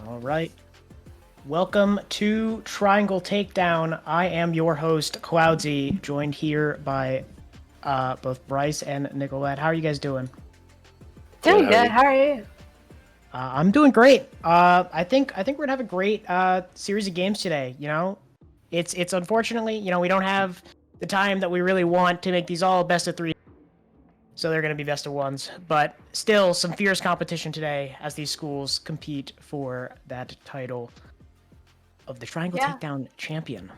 All right. Welcome to Triangle Takedown. I am your host, Cloudsy, joined here by both Bryce and Nicolette. How are you guys doing? Doing good. How are you? I'm doing great. I think we're gonna have a great series of games today. You know, it's unfortunately, we don't have the time that we really want to make these all best of three. So they're going to be best of ones, but still some fierce competition today as these schools compete for that title of the Triangle Takedown champion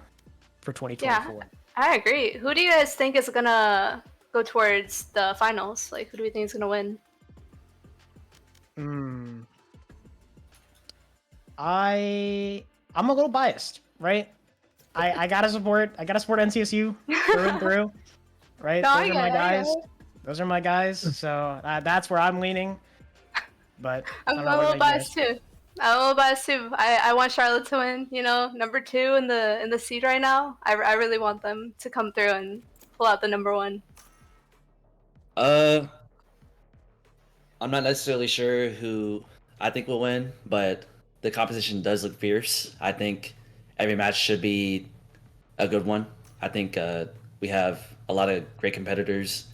for 2024. Yeah, I agree. Who do you guys think is gonna go towards the finals? Like, who do we think is gonna win? I'm a little biased, right? I gotta support NCSU through and through, right? No, Those are my guys. Those are my guys. So that's where I'm leaning. But I'm a little biased too. I want Charlotte to win. You know, number 2 in the seed right now. I really want them to come through and pull out the number 1. I'm not necessarily sure who I think will win, but the competition does look fierce. I think every match should be a good one. I think we have a lot of great competitors.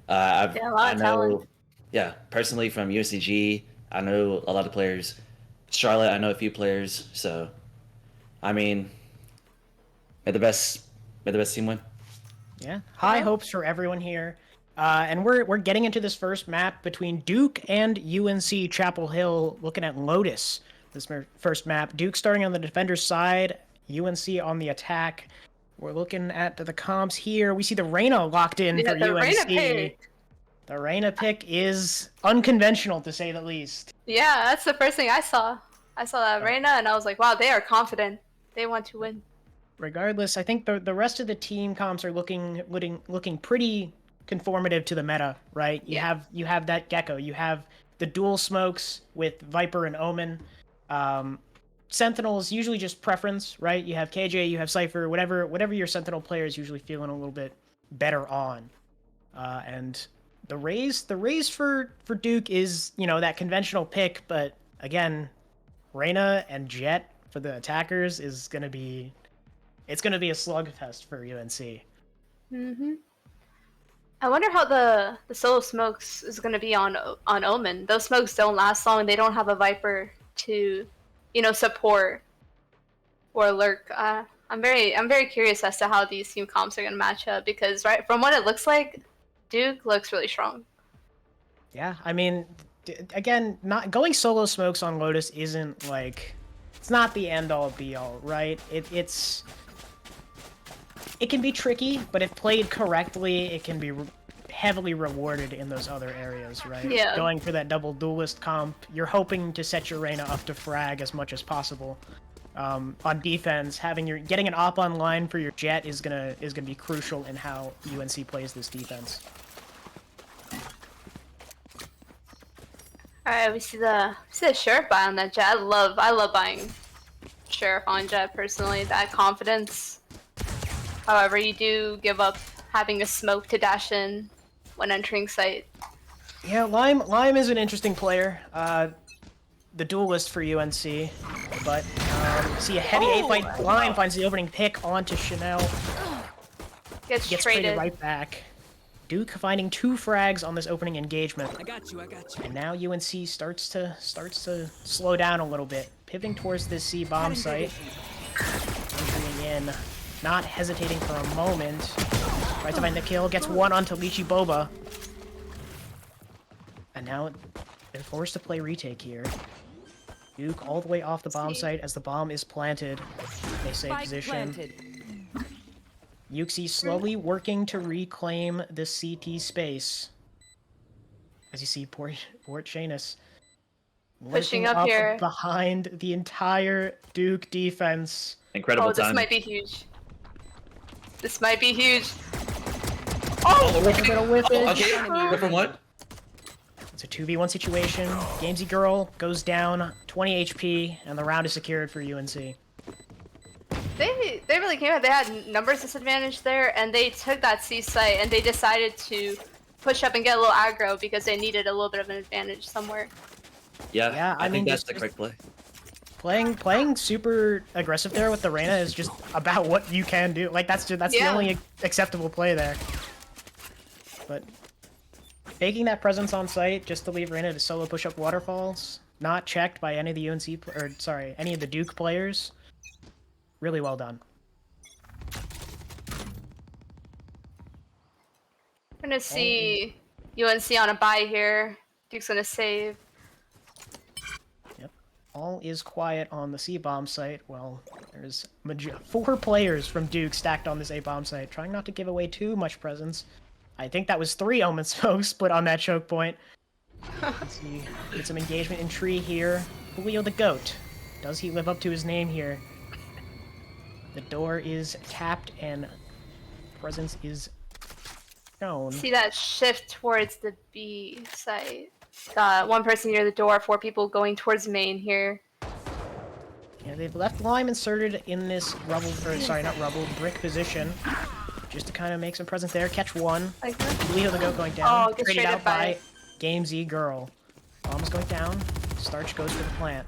A lot of talent. Yeah, personally from UNCCH, I know a lot of players. Charlotte, I know a few players. So, I mean, may the best team win. Yeah, high hopes for everyone here. And we're getting into this first map between Duke and UNC Chapel Hill, looking at Lotus. This first map, Duke starting on the defender's side, UNC on the attack. We're looking at the comps here. We see the Reyna locked in for UNC. The Reyna pick is unconventional, to say the least. Yeah, that's the first thing I saw. I saw that Reyna, and I was like, wow, they are confident. They want to win. Regardless, I think the rest of the team comps are looking pretty conformative to the meta, right? You have that Gecko, you have the dual smokes with Viper and Omen. Sentinel is usually just preference, right? You have KJ, you have Cypher, whatever your Sentinel player is usually feeling a little bit better on. And the raise for Duke is, that conventional pick, but again, Reyna and Jett for the attackers is gonna be a slugfest for UNC. I wonder how the solo smokes is gonna be on Omen. Those smokes don't last long. They don't have a Viper to, support or lurk. I'm very curious as to how these team comps are gonna match up because from what it looks like, Duke looks really strong. Yeah, I mean, again, not going solo smokes on Lotus isn't it's not the end all be all, right? It can be tricky, but if played correctly, it can be heavily rewarded in those other areas, right? Yeah. Going for that double duelist comp, you're hoping to set your Reyna up to frag as much as possible. On defense, getting an op online for your Jett is gonna be crucial in how UNC plays this defense. All right, we see the Sheriff buy on that Jett. I love buying Sheriff on Jett personally. That confidence. However, you do give up having a smoke to dash in when entering site. Yeah, Lime is an interesting player. The duelist for UNC, but see a heavy A fight. Lime finds the opening pick onto Chanel. Gets traded right back. Duke finding 2 frags on this opening engagement. I got you. And now UNC starts to slow down a little bit, pivoting towards this C bomb site. Entering in, not hesitating for a moment. Tries to find the kill, gets one onto Lychee Boba. And now they're forced to play retake here. Duke all the way off the bomb site as the bomb is planted. They say position. Yuxi slowly working to reclaim the CT space. As you see, Port Shanus pushing up here behind the entire Duke defense. Incredible time. This might be huge. This might be huge. Okay, from what? It's a 2v1 situation. Gamesy Girl goes down, 20 HP, and the round is secured for UNC. They really came out. They had numbers disadvantage there, and they took that C site and they decided to push up and get a little aggro because they needed a little bit of an advantage somewhere. Yeah, I think mean, that's the correct play. playing super aggressive there with the Reyna is just about what you can do. Like that's the only acceptable play there. But taking that presence on site just to leave Reyna to solo push up waterfalls, not checked by any of the any of the Duke players. Really well done. We're gonna see UNC on a bye here. Duke's gonna save. Yep. All is quiet on the C-bomb site. Well, there's 4 players from Duke stacked on this A-bomb site, trying not to give away too much presence. I think that was 3 Omen smokes put on that choke point. Let's see. Get some engagement in tree here. Julio the Goat. Does he live up to his name here? The door is tapped and presence is shown. See that shift towards the B site. Got 1 person near the door, 4 people going towards main here. Yeah, they've left Lime inserted in this brick position. Just to kind of make some presence there. Catch 1. Julio the Goat going down. Oh, gets Traded traded out by Game Z Girl. Bomb's going down. Starch goes for the plant.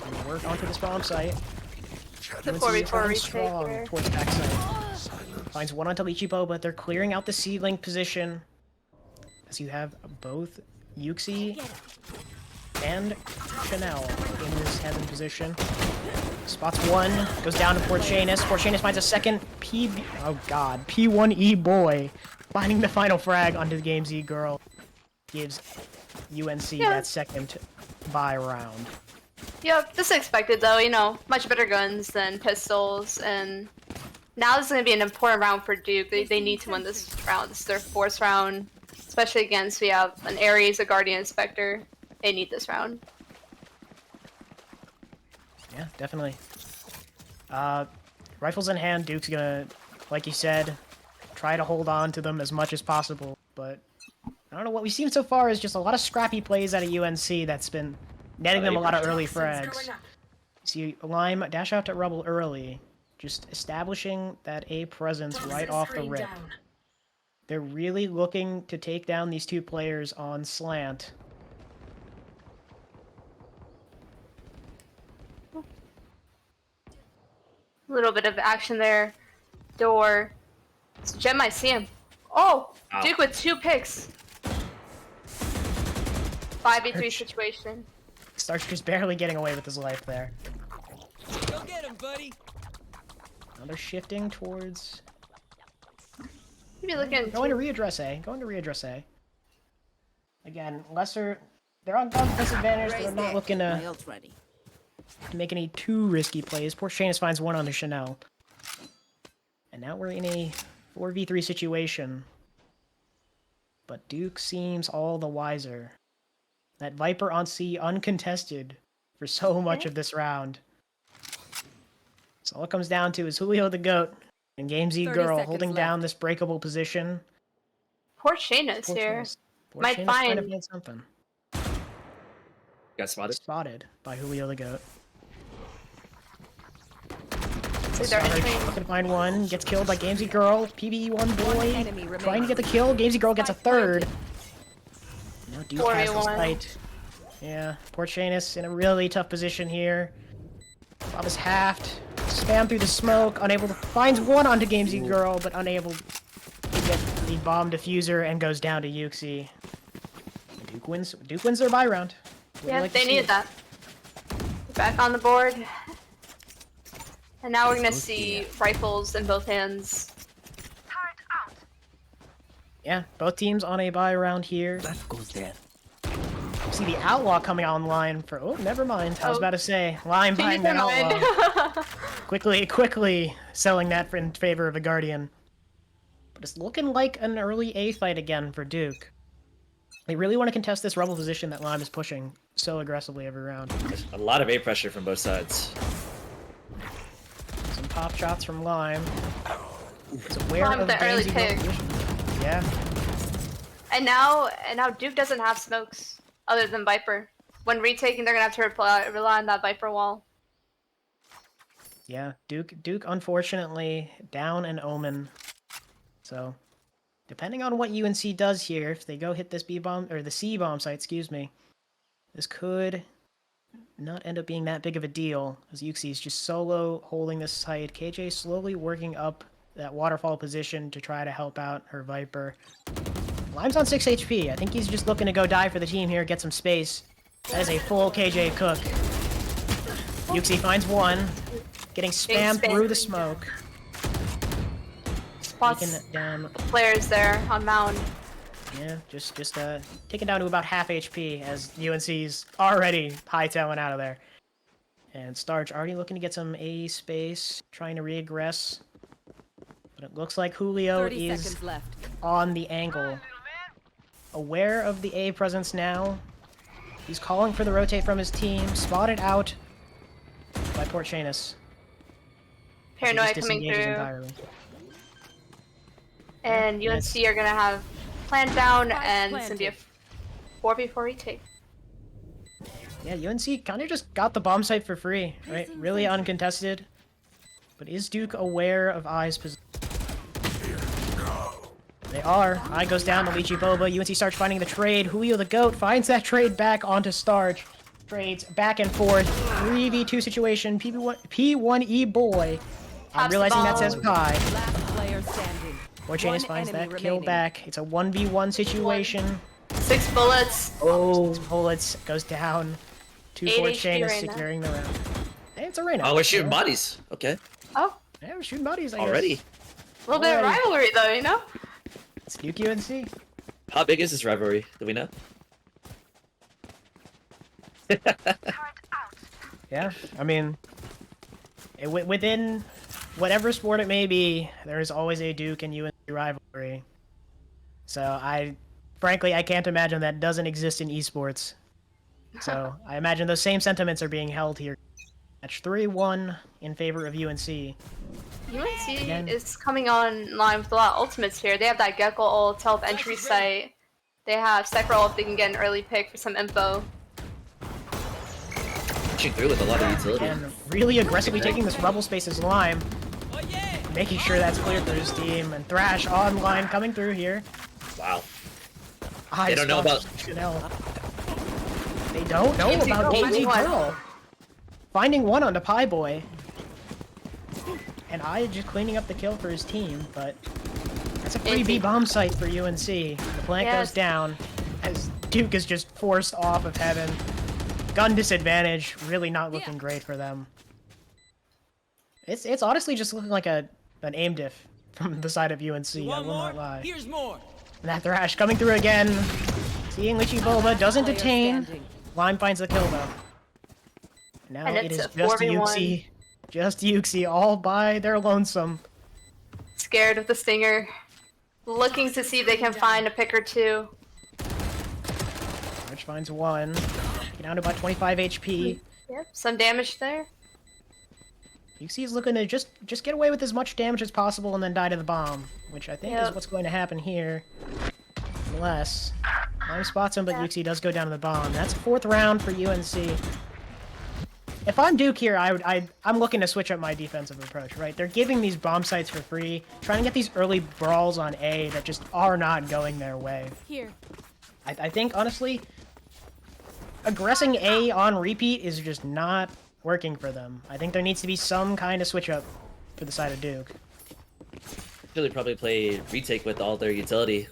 Gonna work onto this bomb site. The 4v4 strong retake towards backside. Finds 1 onto Lichibo, but they're clearing out the seedling position. As you have both Yuxi and Chanel in this heaven position. Spots 1, goes down to Porcianus. Porcianus finds a second P1E boy. Finding the final frag onto the Game Z Girl. Gives UNC that second bye round. Yep, this is expected though, you know, much better guns than pistols, and now this is going to be an important round for Duke. They need to win this round. This is their 4th round, especially against, we have an Ares, a Guardian Spectre. They need this round. Yeah, definitely. Rifles in hand, Duke's gonna, like you said, try to hold on to them as much as possible, but I don't know, what we've seen so far is just a lot of scrappy plays out of UNC that's been netting them a lot of early frags. See Lime dash out to Rubble early, just establishing that A presence right off the rip. They're really looking to take down these 2 players on slant. A little bit of action there. Door. Gem might see him. Oh! Ow. Duke with 2 picks. 5v3 situation. Starch just barely getting away with his life there. Go get him, buddy. Now they're shifting towards... Maybe looking Going to readdress A. Going to readdress A. Again, lesser... They're on gun disadvantage, but they're not looking to make any too risky plays. Porcianus finds 1 onto Chanel. And now we're in a 4v3 situation. But Duke seems all the wiser. That Viper on C uncontested for so much of this round. So all it comes down to is Julio the Goat and Game Z Girl holding down this breakable position. Porcianus here. Might Porcianus find... might have made something. Got spotted. Spotted by Julio the Goat. So they're entering. Looking to find 1. Gets killed by Game Z Girl. PBE1 boy. Trying to get the kill. Game Z Girl gets a 3rd. Now Duke has this fight. Yeah, Porcianus in a really tough position here. Bob is halved. Spam through the smoke. Unable to... Finds 1 onto Game Z Girl, but unable to get the bomb diffuser and goes down to Yuxi. Duke wins their bye round. Yeah, they needed that. Back on the board. And now we're gonna see rifles in both hands. Yeah, both teams on a bye round here. That goes there. See the Outlaw coming online for... Oh, never mind. I was about to say. Lime buying that Outlaw. quickly selling that in favor of a Guardian. But it's looking like an early A fight again for Duke. They really want to contest this Rebel position that Lime is pushing so aggressively every round. A lot of A pressure from both sides. Some pop shots from Lime. It's aware Lime of with the early Daisy pick. position. Yeah. And now Duke doesn't have smokes other than Viper. When retaking, they're gonna have to rely on that Viper wall. Yeah, Duke unfortunately down an Omen. So, depending on what UNC does here, if they go hit this B bomb or the C bomb site, excuse me, This could not end up being that big of a deal, as UNCCH is just solo holding this site. KJ slowly working up that waterfall position to try to help out her Viper. Lime's on 6 HP. I think he's just looking to go die for the team here, get some space. That is a full KJ cook. UNCCH finds one, getting spammed through the smoke. Spots down. players there on mound. Yeah, just taken down to about half HP as UNC's already hightailing out of there. And Starch already looking to get some A space, trying to reaggress. But it looks like Julio 30 is seconds left. on the angle. Aware of the A presence now. He's calling for the rotate from his team, spotted out by Portchanis. Paranoia coming through. Entirely. And Yeah, UNC are gonna have plant down, and it's gonna be a 4v4 retake. Yeah, UNC kind of just got the bomb site for free, right? Really uncontested. But is Duke aware of I's position? They are. I goes down to Lychee Boba. UNC starts finding the trade. Julio the GOAT finds that trade back onto Starch. Trades back and forth. 3v2 situation. P1E boy. I'm Pops the realizing that ball. says Pi. Last player standing. Portchanis One finds that enemy kill remaining. back. It's a 1v1 situation. 6 bullets. Oh, bullets goes down to 8 HP Portchanis right now. securing the round. Hey, it's a Reyna. Oh, we're shooting bodies. Okay, Oh, Yeah, we're shooting bodies, I guess. already. a little bit of Alrighty. rivalry though, you know? It's Duke UNC. How big is this rivalry? Do we know? Yeah, I mean, within whatever sport it may be, there is always a Duke and UNC rivalry. So frankly, I can't imagine that doesn't exist in esports. So I imagine those same sentiments are being held here. Match 3-1 in favor of UNC. UNC Again. is coming online with a lot of ultimates here. They have that Gecko ult, help entry site. They have Sekiro if they can get an early pick for some info. Pushing through with a lot of utility. And really aggressively taking this rubble space as Lime, Oh yeah! making sure that's clear for his team. And Thrash online coming through here. Wow. They don't know about- Chanel. They don't know KT about Girl, KT finding one. Girl. Finding one onto Pie Boy. And I just cleaning up the kill for his team, but that's a free B bomb site for UNC. The plant Yes. goes down as Duke is just forced off of heaven. Gun disadvantage, really not looking great for them. It's honestly just looking like an aim diff from the side of UNC, I Want will more? not lie. Here's more. And that Thrash coming through again. Seeing Lychee Boba doesn't Player detain. standing. Lime finds the kill though. Now And it it's is a just 4v1. UNC. Just UNC all by their lonesome. Scared of the Stinger. Looking to see if they can find a pick or two. Rich finds one. Down to about 25 HP. Yep, some damage there. UC is looking to just get away with as much damage as possible and then die to the bomb, which I think is Yep. what's going to happen here. Unless Lime spots him, but Yeah. UC does go down to the bomb. That's 4th round for UNC. If I'm Duke here, I'm looking to switch up my defensive approach, right? They're giving these bomb sites for free, trying to get these early brawls on A that just are not going their way. Here. I think, honestly, aggressing A on repeat is just not working for them. I think there needs to be some kind of switch up for the side of Duke. Really probably play retake with all their utility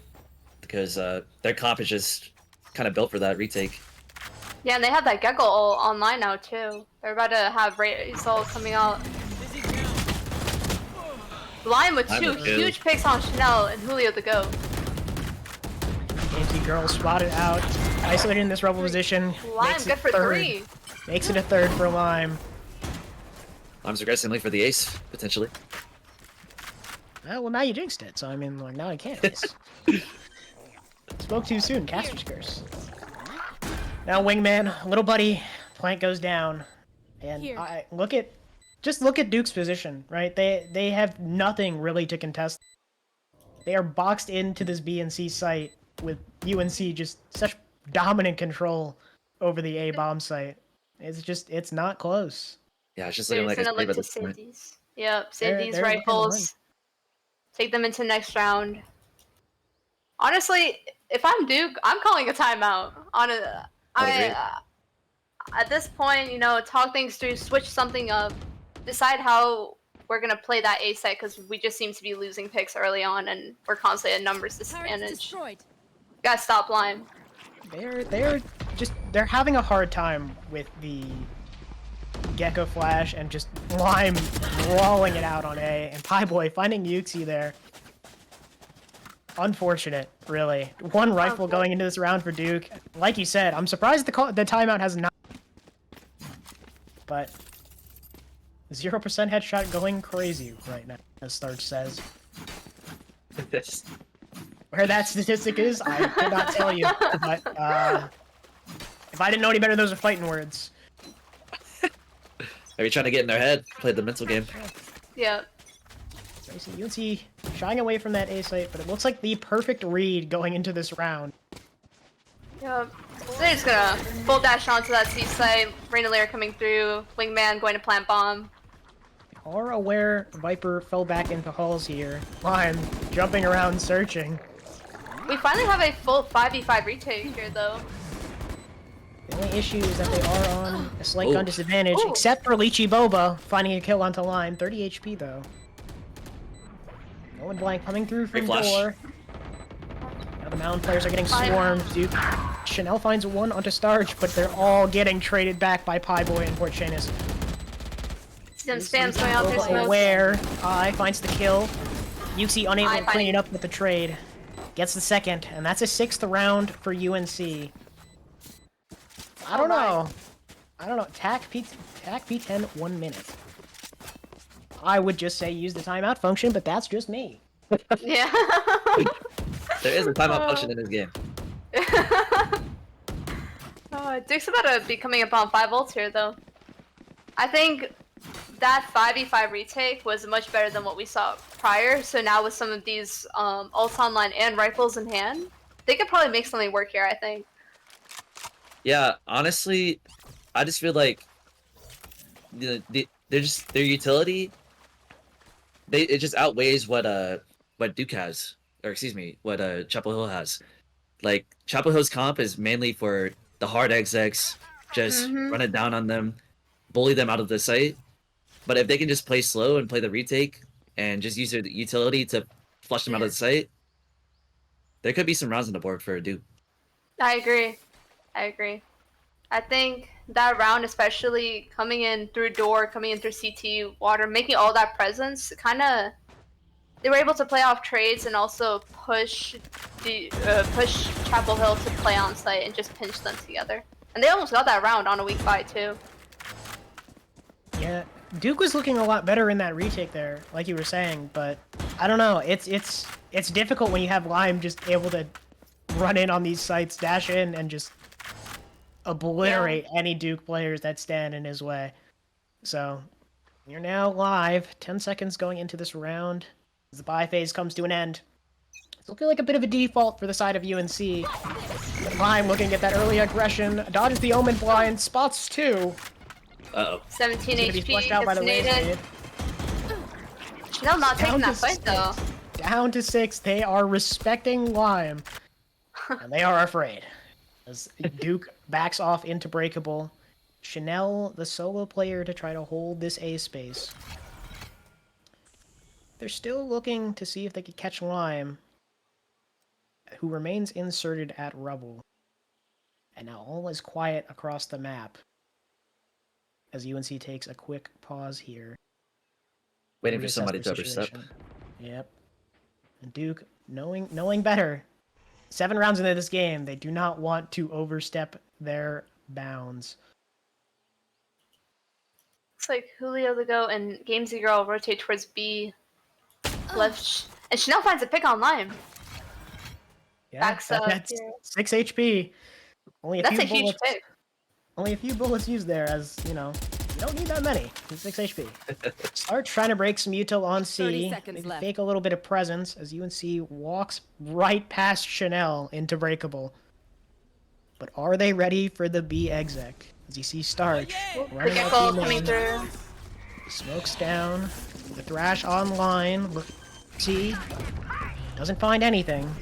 because their comp is just kind of built for that retake. Yeah, and they have that Gecko ult online now too. They're about to have Razor coming out. Busy ground. Lime with Lime 2 with two. huge picks on Chanel and Julio the GOAT. KT Girl spotted out, isolated in this rebel position. Lime makes good it for third. 3. Makes it a third for Lime. I'm aggressively for the ace, potentially. Well, now you jinxed it, so I mean, like, now I can't. Spoke too soon, Caster's Curse. Now Wingman, little buddy, plant goes down. And Here. just look at Duke's position, right? They have nothing really to contest. They are boxed into this B and C site with UNC just such dominant control over the A bomb site. It's not close. Yeah, it's just They're looking just like gonna a look to save at save this point. these. Yep, save They're these looking to rifles. Take them into next round. Honestly, if I'm Duke, I'm calling a timeout. at this point, you know, talk things through, switch something up, decide how we're gonna play that A site because we just seem to be losing picks early on, and we're constantly at numbers Turret disadvantage. destroyed. Gotta stop Lime. They're having a hard time with the Gecko Flash and just Lime rolling it out on A, and Pieboy finding Yuxi there. Unfortunate, really. One rifle going into this round for Duke. Like you said, I'm surprised the timeout has not. But 0% headshot going crazy right now, as Starch says. Where that statistic is, I cannot tell you. But if I didn't know any better, those are fighting words. Are you trying to get in their head? Play the mental game. Yeah. So you see UNC shying away from that A site, but it looks like the perfect read going into this round. Yeah. They're just gonna full dash onto that C site. Rainalair coming through. Wingman going to plant bomb. Are aware Viper fell back into halls here. Lime jumping around searching. We finally have a full 5v5 retake here, though. The only issue is that they are on a slight gun Ooh. disadvantage, Ooh. except for Lychee Boba finding a kill onto Lime. 30 HP though. No one blank coming through from Great flash. door. Now the Mound players are getting Fine. swarmed. Duke. Chanel finds one onto Starch, but they're all getting traded back by Pieboy and Porchanis. Some spams going out there, Boba smoke. aware. I finds the kill. Yuxi unable I to find clean it. it up with the trade. Gets the second, and that's a 6th round for UNC. I don't know. I don't know. TAC P10, 1 minute. I would just say use the timeout function, but that's just me. Yeah. There is a timeout function in this game. Duke's about to be coming up on 5 ults here, though. I think that 5v5 retake was much better than what we saw prior, so now with some of these ults online and rifles in hand, they could probably make something work here, I think. Yeah, honestly, I just feel like they're just their utility. It just outweighs what Duke has, or excuse me, what Chapel Hill has. Like Chapel Hill's comp is mainly for the hard execs, just run it down on them, bully them out of the site. But if they can just play slow and play the retake and just use their utility to flush them out of the site, there could be some rounds on the board for Duke. I agree. I think that round, especially coming in through door, coming in through CT, water, making all that presence, kind of, they were able to play off trades and also push Chapel Hill to play on site and just pinch them together. And they almost got that round on a weak fight too. Yeah, Duke was looking a lot better in that retake there, like you were saying, but I don't know. It's difficult when you have Lime just able to run in on these sites, dash in, and just obliterate any Duke players that stand in his way. So, you're now live. 10 seconds going into this round. As the buy phase comes to an end. It's looking like a bit of a default for the side of UNC. Lime looking at that early aggression. Dodges the Omen blind. Spots 2. Uh-oh. 17 Gonna be HP, flushed out by gets the wave naded. save. No, not taking Down that to fight though. Down to 6. They are respecting Lime. And they are afraid. As Duke backs off into breakable. Chanel, the solo player, to try to hold this A space. They're still looking to see if they could catch Lime, who remains inserted at rubble. And now all is quiet across the map. As UNC takes a quick pause here. Waiting for Reassess somebody their to overstep. situation. Yep. And Duke, knowing better, 7 rounds into this game, they do not want to overstep their bounds. Looks like Julio to go and Gamesy Girl rotate towards B. Left. And Chanel finds a pick on Lime. Yeah, Backs up that's here. 6 HP. Only a That's few a huge bullets. pick. Only a few bullets used there, as you know. You don't need that many. It's 6 HP. Start trying to break some util on 30 C. seconds Maybe left. fake a little bit of presence as UNC walks right past Chanel into breakable. But are they ready for the B exec? As you see Starch The running out Gecko the coming main. through. Smokes down. The Thrash online. Look, T doesn't find anything.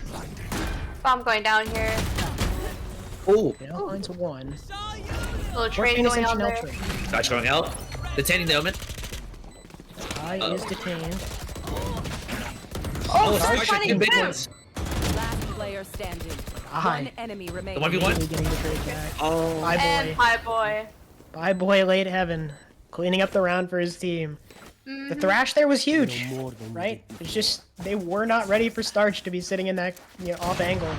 Bomb going down here. Oh, Chanel finds 1. Saw you. Little trade Fortune going on Chanel there. trade. Dodge going out. Detaining the omen. I is detained. Oh, Starch Starch finding big two! ones. Last player standing. Aye. One enemy The remaining. 1v1. Immediately getting the trade back. Oh. Bye And boy. Pie Boy. Bye boy, late heaven. Cleaning up the round for his team. The thrash there was huge, right? It's just they were not ready for Starch to be sitting in that off angle,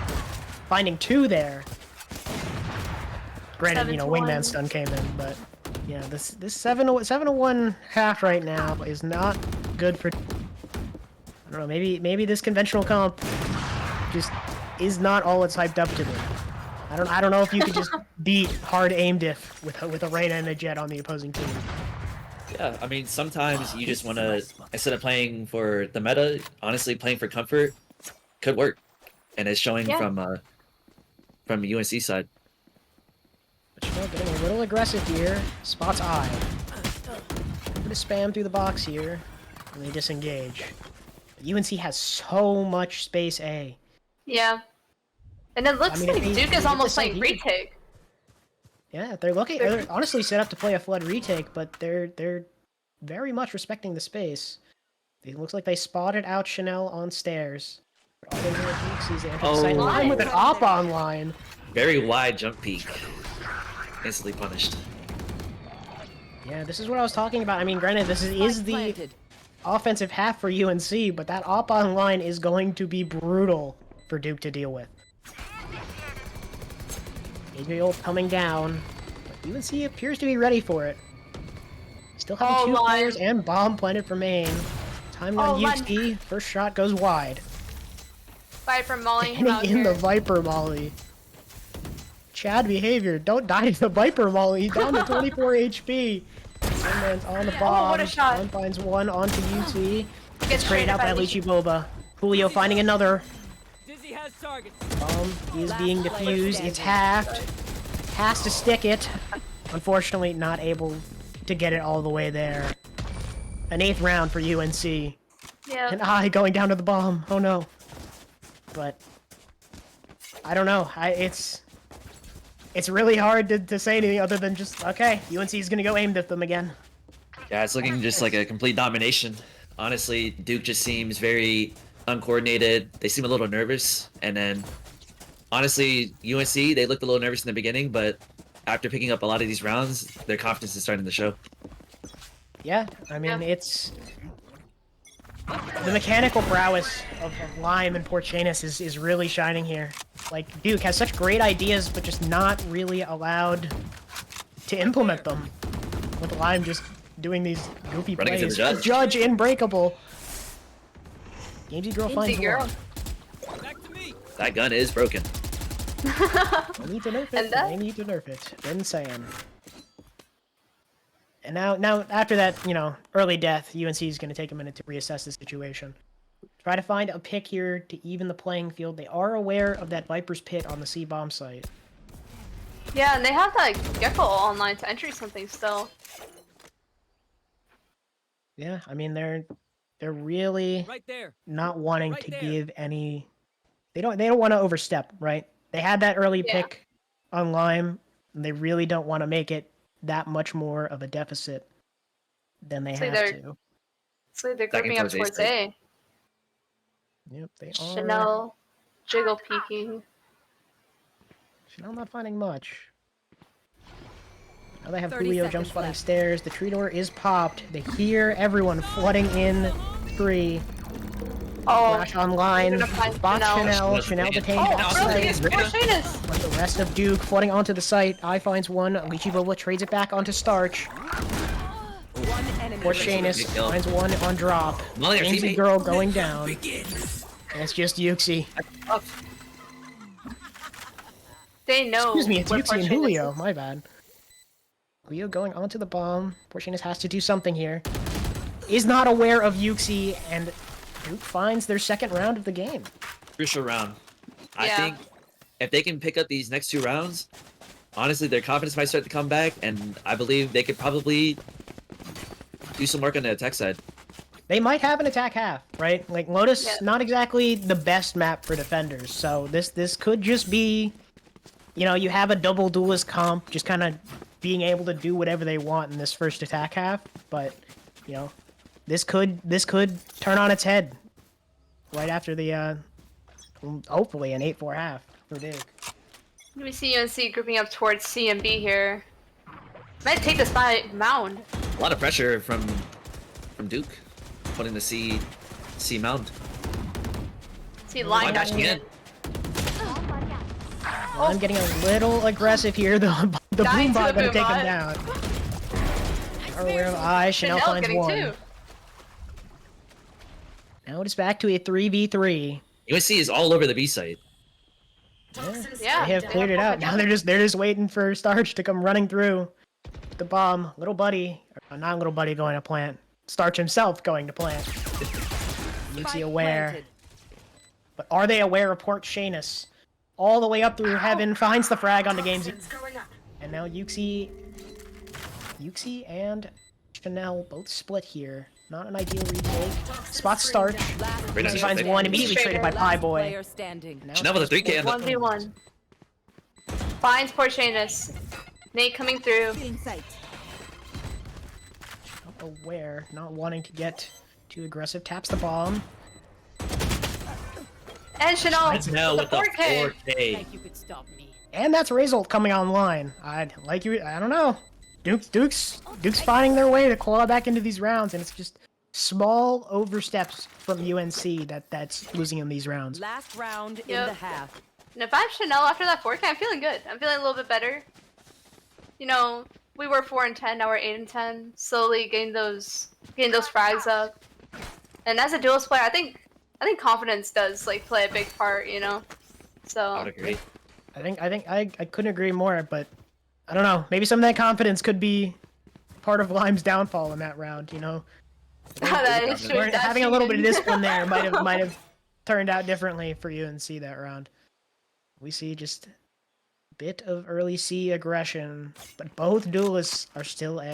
finding two there. Granted, 7-1. wingman stun came in, but yeah, this 7-1 half right now is not good for. I don't know. Maybe this conventional comp just is not all it's hyped up to be. I don't know if you could just beat hard aim diff with a Reyna and a Jet on the opposing team. Yeah, I mean, sometimes you just want to, instead of playing for the meta, honestly, playing for comfort could work, and it's showing Yeah. from UNC side. But getting a little aggressive here. Spots eye. A bit of spam through the box here, and they disengage. But UNC has so much space A. Yeah. And it looks I mean, if like they Duke get is the almost side playing here- retake. Yeah, they're honestly set up to play a flood retake, but they're very much respecting the space. It looks like they spotted out Chanel on stairs. All they do is sees the entrance Oh. sight line with an op online. Very wide jump peak. Instantly punished. Yeah, this is what I was talking about. I mean, granted, this is the Planted. offensive half for UNC, but that op online is going to be brutal for Duke to deal with. Adriel coming down, but UNC appears to be ready for it. Still having Oh, two line. players and bomb planted for main. Time on Oh, line. UC, first shot goes wide. Viper mauling him Getting out in here. the Viper Molly. Chad behavior, don't die to the Viper Molly, he's down to 24 HP. One man's on the bomb, what a shot. one finds one onto UC. Gets Sprayed out by Lychee Boba. Julio finding another. Dizzy has targets. Bomb is Last being player defused. standing. It's halved. Has to stick it. Unfortunately, not able to get it all the way there. An 8th round for UNC. Yeah. And I going down to the bomb. Oh no. But I don't know. It's really hard to say anything other than just okay. UNC is gonna go aim diff them again. Yeah, it's looking just like a complete domination. Honestly, Duke just seems very uncoordinated. They seem a little nervous, and then honestly, UNC, they looked a little nervous in the beginning, but after picking up a lot of these rounds, their confidence is starting to show. Yeah, I mean Yeah. it's the mechanical prowess of Lime and Porchanis is really shining here. Like Duke has such great ideas, but just not really allowed to implement them. With Lime just doing these goofy Running into plays. the judge. Judge unbreakable. Gamesy girl Gamesy finds girl. one. Back to me. That gun is broken. I need to nerf it. And that- I need to nerf it. Been saying. And now after that, early death, UNC is going to take a minute to reassess the situation. Try to find a pick here to even the playing field. They are aware of that Viper's Pit on the C-bomb site. Yeah, and they have that Gecko online to entry something still. Yeah, I mean they're really Right there. not wanting Right to there. give any. They don't want to overstep, right? They had that early Yeah. pick on Lime, and they really don't want to make it that much more of a deficit than they So have they're- to. So they're Second grouping up towards towards A A. Yep, they are. Chanel, jiggle peeking. Chanel not finding much. Now they have 30 Julio jump seconds spotting left. stairs. The tree door is popped. They hear everyone flooding in free. Oh, Flash online. They're gonna find Spot Chanel. Chanel. Chanel detained oh, backside. brilliant! Porchanis! But the rest of Duke flooding onto the site. I finds one. Lychee Boba trades it back onto Starch. One enemy. Porchanis Big kill. finds one on drop. Molly, our Gamesy teammate. girl going down. And it's just Yuxi. They know. Excuse me, it's where Yuxi and Porchanis Julio. is. My bad. Julio going onto the bomb. Porchanis has to do something here. Is not aware of Yuxi, and Duke finds their second round of the game. Crucial round. I Yeah. think if they can pick up these next two rounds, honestly, their confidence might start to come back, and I believe they could probably do some work on the attack side. They might have an attack half, right? Like Lotus, Yeah. not exactly the best map for defenders. So this could just be, you have a double duelist comp, just kind of being able to do whatever they want in this first attack half, but you know, this could turn on its head right after the hopefully an 8-4 half for Duke. We see UNC grouping up towards C and B here. Might take this by mound. A lot of pressure from Duke, putting the C mound. See line Line dashing in. Well, I'm getting a little aggressive here. The Dying boom to bot the gonna take boom him down. Are aware of eye. Chanel Chanel finds getting one. 2. Now it is back to a 3v3. USC is all over the B site. Yeah. They have cleared it out. Now they're just waiting for Starch to come running through the bomb. Little buddy, or not little buddy, going to plant. Starch himself going to plant. UNC aware, Planted. but are they aware of Port Shanus? All the way up through heaven, finds the frag on the games. And now Yuxi and Chanel both split here. Not an ideal retake. Spot Starch. Very nice He finds retake. one, immediately traded by Pie Boy. Player standing. Now Chanel with a 3K on the 1v1. Finds Porcianus. Nate coming through. aware, not wanting to get too aggressive, taps the bomb. And Chanel Now with the 4K. 4K. Like you could stop me. And that's Razolt coming online. I don't know. Duke's finding their way to claw back into these rounds, and it's just small oversteps from UNC that's losing in these rounds. Last round in Yep. the half. And if I'm Chanel after that 4K, I'm feeling good. I'm feeling a little bit better. You know, we were 4-10, now we're 8-10. Slowly getting those frags up. And as a duelist player, I think confidence does like play a big part, you know. I So would agree. I couldn't agree more, but I don't know. Maybe some of that confidence could be part of Lime's downfall in that round, you know. that is true. That's Having a little bit of human. discipline there might have turned out differently for UNC that round. We see just a bit of early C aggression, but both duelists are still A.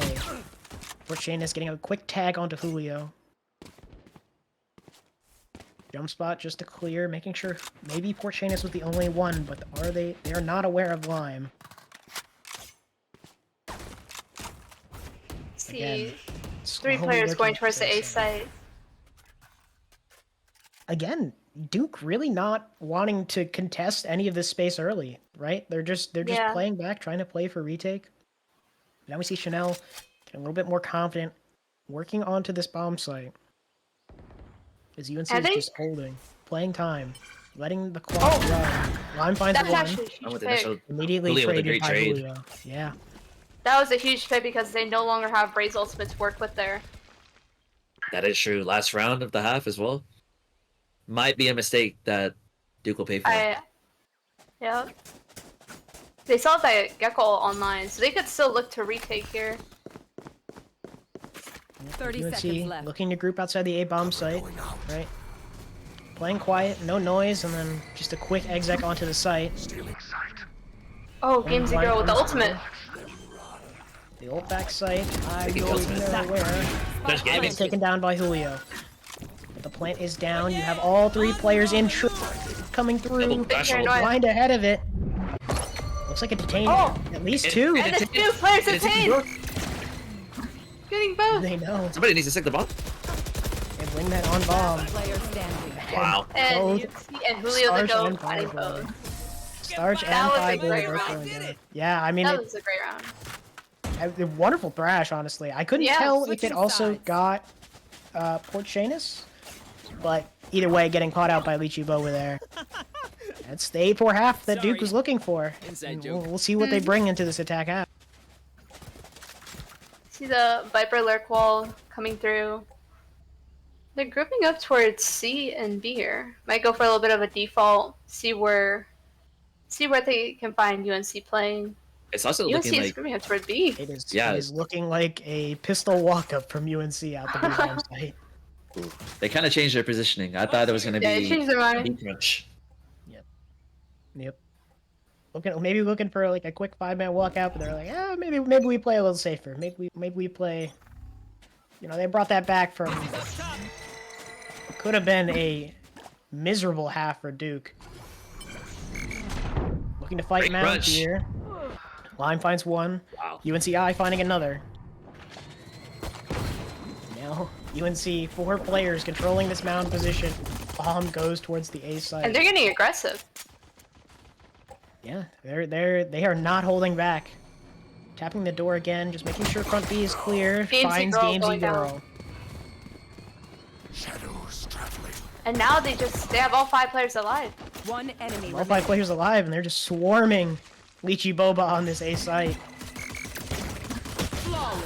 Porcianus getting a quick tag onto Julio. Jump spot just to clear, making sure maybe Porcianus was the only one, but they are not aware of Lime. See, Again, 3 slowly players working going up towards the A this. site. Again, Duke really not wanting to contest any of this space early, right? They're just Yeah. playing back, trying to play for retake. Now we see Chanel getting a little bit more confident, working onto this bomb site. As UNC I is think- just holding, playing time, letting the clock run. Lime finds That's one, actually a I'm huge with the pick. initial immediately Julio with a traded great by trade. Julio. Yeah. That was a huge pick because they no longer have Braze Ultimate to work with there. That is true. Last round of the half as well. Might be a mistake that Duke will pay for. Yeah. They saw that Gecko online, so they could still look to retake here. 30 UNC seconds left. looking to group outside the A bomb site, right? Playing quiet, no noise, and then just a quick exec onto the site. Oh, Game Lime Zero with the comes ultimate. The ult back site, Taking kills, man. they're aware. There's It's gaming. taken down by Julio. But the plant is down. You have all 3 players in coming through. Double crash ult. Paranoid. Blind ahead of it. Looks like a detained. Oh! At least It- 2. And the It's- 2 players It's- detained! Getting both! They know. Somebody needs to stick the ball. They win that on bomb. Player standing. Wow. And Both Yuki and Julio the Starch Goat and fighting Fireball. both. Starch That and was a Fireball great both round. going down. Yeah, I mean, That was a great round. a wonderful thrash, honestly. I couldn't Yeah, tell if switching it also sides. got Porcianus, but either way, getting caught out by Lychee over there. That's the 8-4 half that Duke was looking for. And we'll see what they bring into this attack half. See the Viper Lurk wall coming through. They're grouping up towards C and B here. Might go for a little bit of a default. See where they can find UNC playing. It's also UNC looking is like grouping up toward B. It is, Yeah. it is looking like a pistol walk-up from UNC out the blue bomb site. they kind of changed their positioning. I thought it was going to Yeah, they be changed their mind. B crunch. Yep. Maybe looking for like a quick 5-minute walkout, but they're like, yeah, maybe we play a little safer. Maybe we play. You know, they brought that back from. Could have been a miserable half for Duke. Looking to fight Great Mount crunch. here. Lime finds one. Wow. UNCI finding another. Now, UNC, 4 players controlling this mound position. Bomb goes towards the A site. And they're getting aggressive. Yeah, they are not holding back. Tapping the door again, just making sure front B is clear. Gamesy Finds girl Gamesy going girl. down. And now they have all 5 players alive. One enemy All 5 players alive, and they're just swarming Lychee Boba on this A site.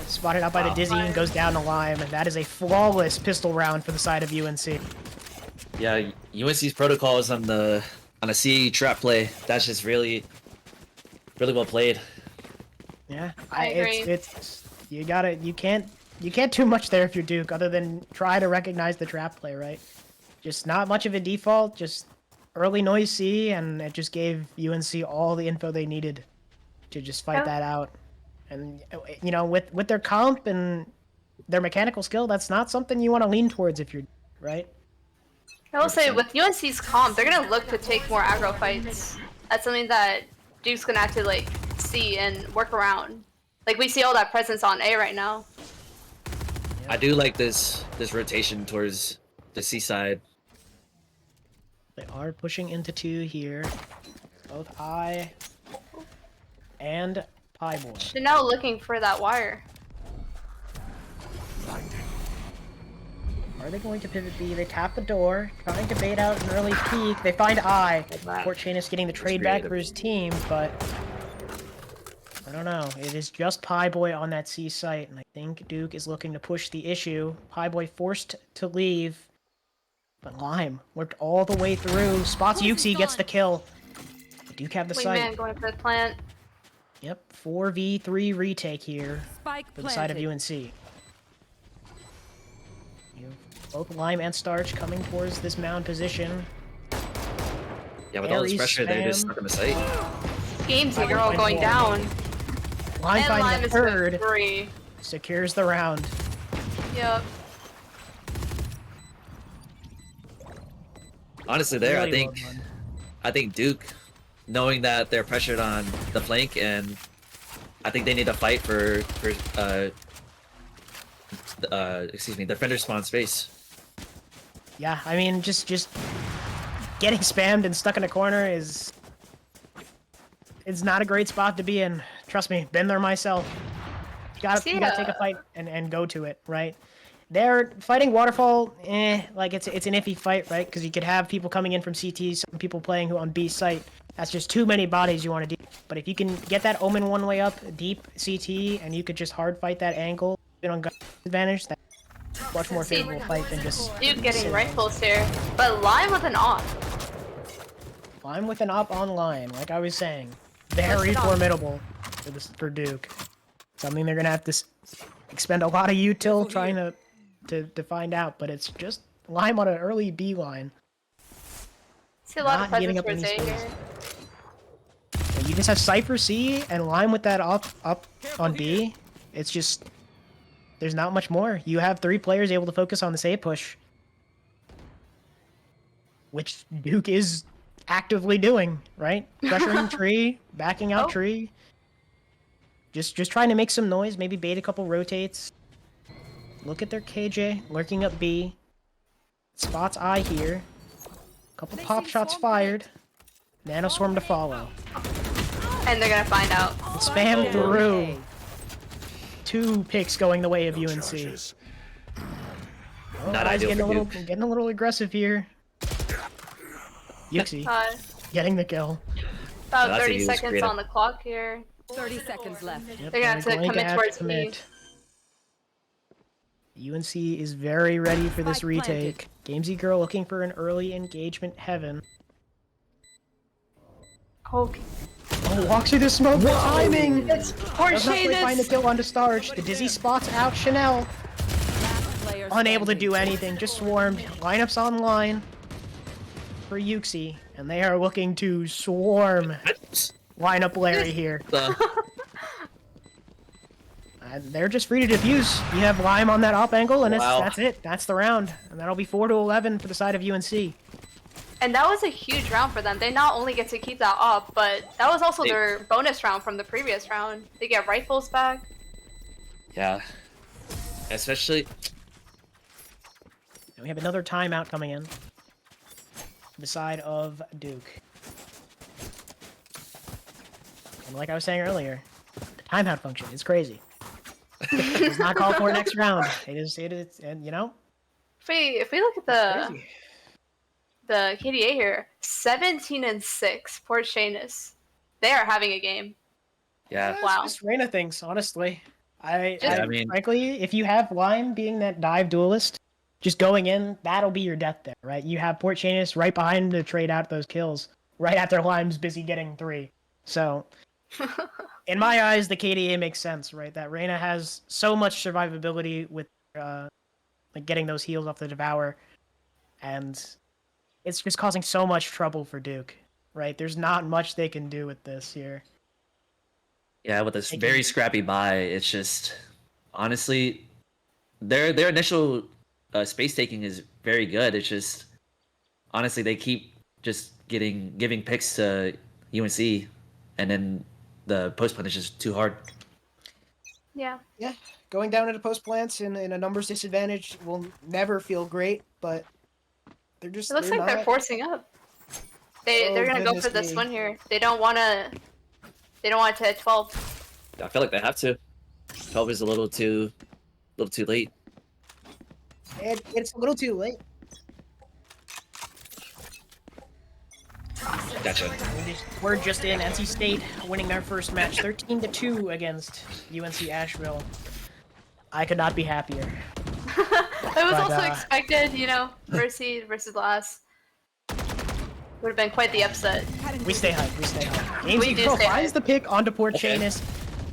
Spotted out by the Dizzy and goes down to Lime, and that is a flawless pistol round for the side of UNC. Yeah, UNC's protocols on a C trap play. That's just really well played. Yeah, I agree. It's you can't do much there if you're Duke, other than try to recognize the trap play, right? Just not much of a default, just early noise C, and it just gave UNC all the info they needed to just fight that out. And you know, with their comp and their mechanical skill, that's not something you want to lean towards if you're right. I will say, with UNC's comp, they're gonna look to take more aggro fights. That's something that Duke's gonna have to like see and work around. Like we see all that presence on A right now. I do like this rotation towards the C side. They are pushing into 2 here. Both I and Pie Boy. Chanel looking for that wire. Are they going to pivot B? They tap the door, trying to bait out an early peek. They find I. Fort Chainus getting the trade back for his team, but I don't know. It is just Pie Boy on that C site, and I think Duke is looking to push the issue. Pie Boy forced to leave, but Lime worked all the way through. Spots Yuxi, gets the kill. Duke have the site. Wingman going for the plant. Yep, 4v3 retake here Spike for the side of planted. UNC. You have both Lime and Starch coming towards this mound position. Yeah, with all this Aries pressure, they're just spam. stuck in the site. Gamesy girl going down. Lime And finding Lime the is third, with 3. secures the round. Yep. Honestly, there, Really well done. I think Duke, knowing that they're pressured on the flank, and I think they need to fight for defender spawn space. Yeah, I mean, just getting spammed and stuck in a corner is not a great spot to be in. Trust me, been there myself. You gotta take a fight and go to it, right? They're fighting Waterfall, like it's an iffy fight, right? Because you could have people coming in from CT, some people playing who on B site. That's just too many bodies you want to do. But if you can get that Omen one way up, deep CT, and you could just hard fight that angle, even on gun advantage, that's a much more favorable fight than just Duke getting rifles here. But Lime with an op. Lime with an op online, like I was saying. Very formidable for Duke. Something they're gonna have to expend a lot of util trying to find out, but it's just Lime on an early B line. See a lot Not of getting presence up for in Zay these here. You just have Cypher C and Lime with that up on B. It's just there's not much more. You have 3 players able to focus on this A push, which Duke is actively doing, right? Pressuring tree, backing out tree. Just trying to make some noise, maybe bait a couple rotates. Look at their KJ lurking up B. Spots I here. Couple pop shots fired. Nano swarm to follow. And they're gonna find out. Spam through. 2 picks going the way of UNC. Oh, Not I's ideal for getting a little aggressive here. Yuxi getting the kill. About That's a 30 huge seconds creative. on the clock here. 30 seconds left. Yep, They're gonna have to going commit have towards commit. UNC is very ready for this Spike retake. Gamesy Girl looking for an early engagement heaven. Okay. Oh, walks through the smoke. The timing! It's poor Does not quite find the Shadis. kill onto Starch. The Dizzy spots out Chanel. Last player Unable to standing. do anything. Just swarmed. Lineups online for Yuxi. And they are looking to swarm lineup Larry here. They're just free to defuse. You have Lime on that op angle, and Wow. that's it. That's the round. And that'll be 4-11 for the side of UNC. And that was a huge round for them. They not only get to keep that up, but that was also their bonus round from the previous round. They get rifles back. Yeah. Especially. And we have another timeout coming in. The side of Duke. And like I was saying earlier, the timeout function is crazy. It does not call for next round. It is, and you know. If we look at the KDA here, 17-6. Poor Shanus. They are having a game. Yeah. Wow. It's just Reyna things, honestly. I mean, frankly, if you have Lime being that dive duelist, just going in, that'll be your death there, right? You have Port Shanus right behind him to trade out those kills, right after Lime's busy getting 3. So, in my eyes, the KDA makes sense, right? That Reyna has so much survivability with like getting those heals off the Devour, and it's just causing so much trouble for Duke, right? There's not much they can do with this here. Yeah, with this very scrappy buy, it's just honestly their initial space taking is very good. It's just honestly they keep just giving picks to UNC, and then the post plant is just too hard. Yeah. Yeah, going down into post plants in a numbers disadvantage will never feel great, but they're just. It looks like they're forcing up. They're gonna go for this one here. They don't want to. They don't want it to hit 12. I feel like they have to. 12 is a little too late. It's a little too late. Gotcha. We're just in. NC State winning their first match 13-2 against UNC Asheville. I could not be happier. It was also expected, you know, first seed versus last. Would have been quite the upset. We stay hyped. We stay hyped. We do Gamesy stay finds hyped. the pick onto Port Okay. Shanus,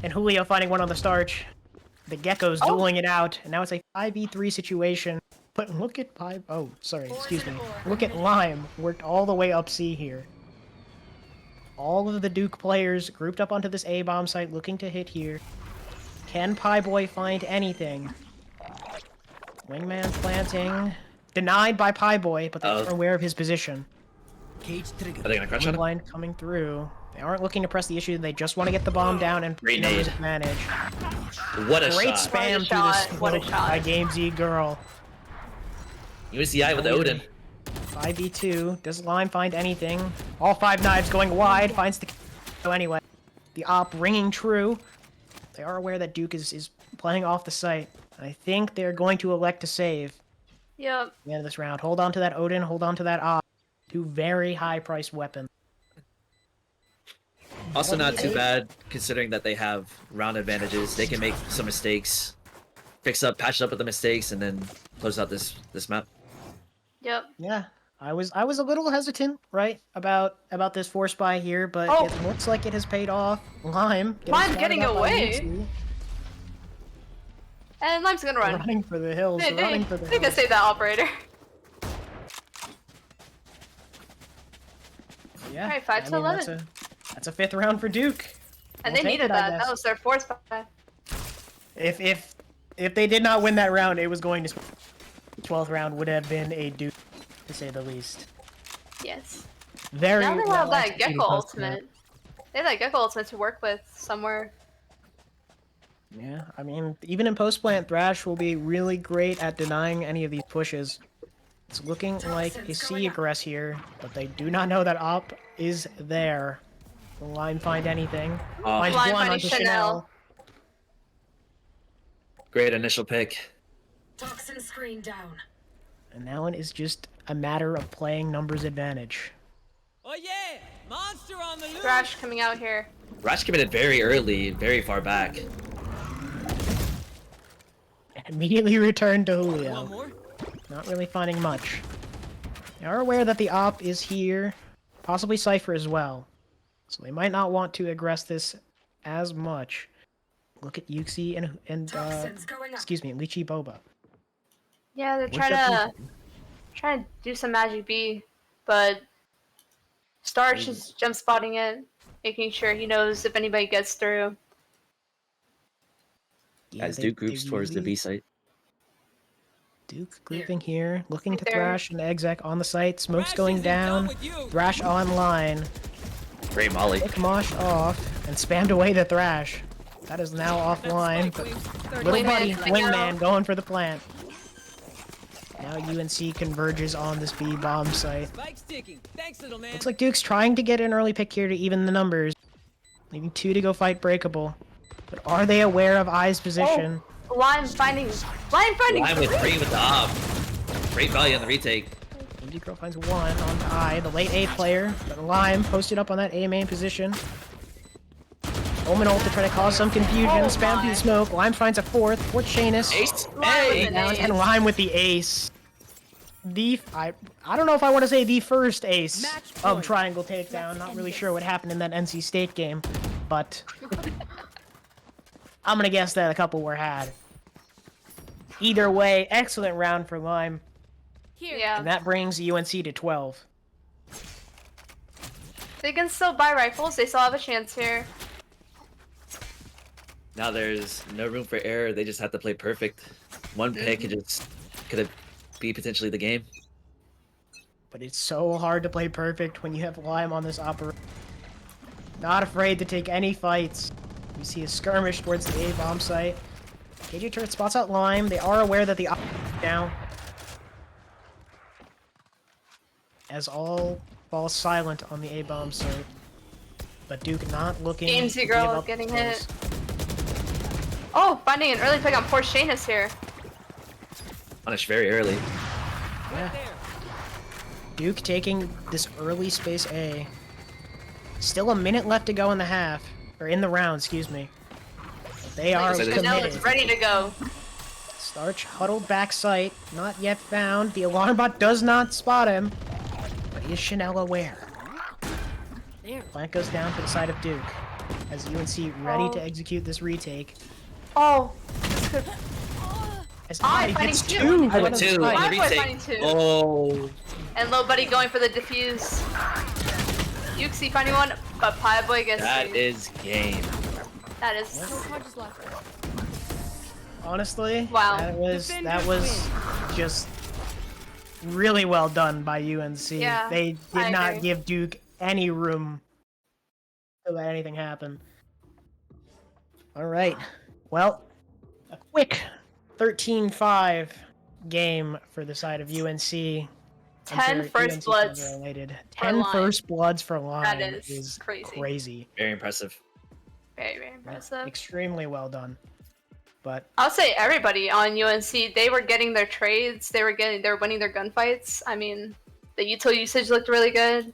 and Julio finding one on the starch. The Geckos dueling it out, and now it's a 5v3 situation. But look at excuse me. Look at Lime, worked all the way up C here. All of the Duke players grouped up onto this A-bomb site looking to hit here. Can Pieboy find anything? Wingman planting. Denied by Pieboy, but they're aware of his position. Are they gonna crush on him? Blind coming through. They aren't looking to press the issue. They just want to get the bomb down and Great numbers nade. advantage. What a Great shot! spam What a through shot. this What a little shot. by GameZ girl. UCI with the Odin. 5v2. Does Lime find anything? All 5 knives going wide. Finds the kill anyway. The op ringing true. They are aware that Duke is playing off the site. I think they're going to elect to save. Yep. At the end of this round. Hold on to that Odin. Hold on to that op. 2 very high-priced weapons. Also not too bad considering that they have round advantages. They can make some mistakes, patch up with the mistakes, and then close out this map. Yep. Yeah, I was a little hesitant, right, about this force buy here, but it looks like it has paid off. Lime getting spotted up by away. Mitsu, And Lime's gonna run. running for the hills, running for the They're gonna hills. save that operator. Yeah, Alright, 5 to 11. That's a 5th round for Duke. And We'll they take needed it, I that. guess. That was their force buy. If they did not win that round, it was going to. 12th round would have been a Duke, to say the least. Yes. Very. Now they well have that executed Gecko post map. ultimate. They have that Gecko ultimate to work with somewhere. Yeah, I mean, even in post-plant, Thrash will be really great at denying any of these pushes. It's looking like a C aggress here, but they do not know that Op is there. Will Lime find anything? Finds Lime one finding onto Chanel. Great initial pick. Toxin screen down. And now it is just a matter of playing numbers advantage. Oh yeah! Monster on the loose! Thrash coming out here. Rash committed very early, very far back. Immediately returned to One Julio. more? Not really finding much. They are aware that the Op is here, possibly Cypher as well. So they might not want to aggress this as much. Look at Yuxi and Toxins going up. excuse me, Lychee Boba. Yeah, they're What's up, trying to do some magic B, but Starch is jump spotting it, making sure he knows if anybody gets through. Yeah, As they- Duke groups they towards the really- B site. Duke grouping here, looking to There. Thrash and Exec on the site. Smoke's Thrash going isn't done down. with you. Thrash online. Great molly. Quick mosh off and spammed away the Thrash. That is now offline. But little buddy, Wingman, going for the plant. Now UNC converges on this B bomb site. Spike's ticking. Thanks, little man. Looks like Duke's trying to get an early pick here to even the numbers. Leaving 2 to go fight Breakable. But are they aware of I's position? Lime finding. Line with 3 with the op. Great value on the retake. Indie Girl finds 1 on I, the late A player. But Lime posted up on that A main position. Omen ult to try to cause some confusion. Spam through the smoke. Lime finds a fourth Shanus. Ace. Lime with Hey. an Down ace. and Lime with the ace. I don't know if I want to say the first ace Match of point. Triangle Takedown. Not really sure what happened in that NC State game, but I'm gonna guess that a couple were had. Either way, excellent round for Lime, Yeah. and that brings UNC to 12. They can still buy rifles. They still have a chance here. Now there's no room for error. They just have to play perfect. One pick could have be potentially the game. But it's so hard to play perfect when you have Lime on this operation. Not afraid to take any fights. You see a skirmish towards the A bomb site. KJ Turret spots out Lime. They are aware that the op is down. As all falls silent on the A bomb site. But Duke not looking Gamesy to give girl up getting close. hit. Oh, finding an early pick on poor Shanus here. Punish very early. Yeah. Duke taking this early space A. Still a minute left to go in the half. Or in the round, excuse me. They are So they- Chanel is committed. ready to go. Starch huddled back sight. Not yet found. The alarm bot does not spot him. But is Chanel aware? Plant goes down for the side of Duke. As UNC ready to execute this retake. Oh, As I I fighting gets two. 2. I with 2 Why on the am I retake. finding 2? Oh, And Low Buddy going for the defuse. Yuxi finding 1, but Pie Boy gets that 2. is game. That is. Honestly, Wow. that was just really well done by UNC. Yeah, They I did not agree. give Duke any room to let anything happen. All right. Well, a quick 13-5 game for the side of UNC. 10 first UNC bloods fans are elated. for 10 Lime. first bloods for Lime That is is crazy. crazy. Very impressive. Very, very impressive. Extremely well done. But I'll say everybody on UNC, they were getting their trades, they were winning their gunfights. I mean, the util usage looked really good.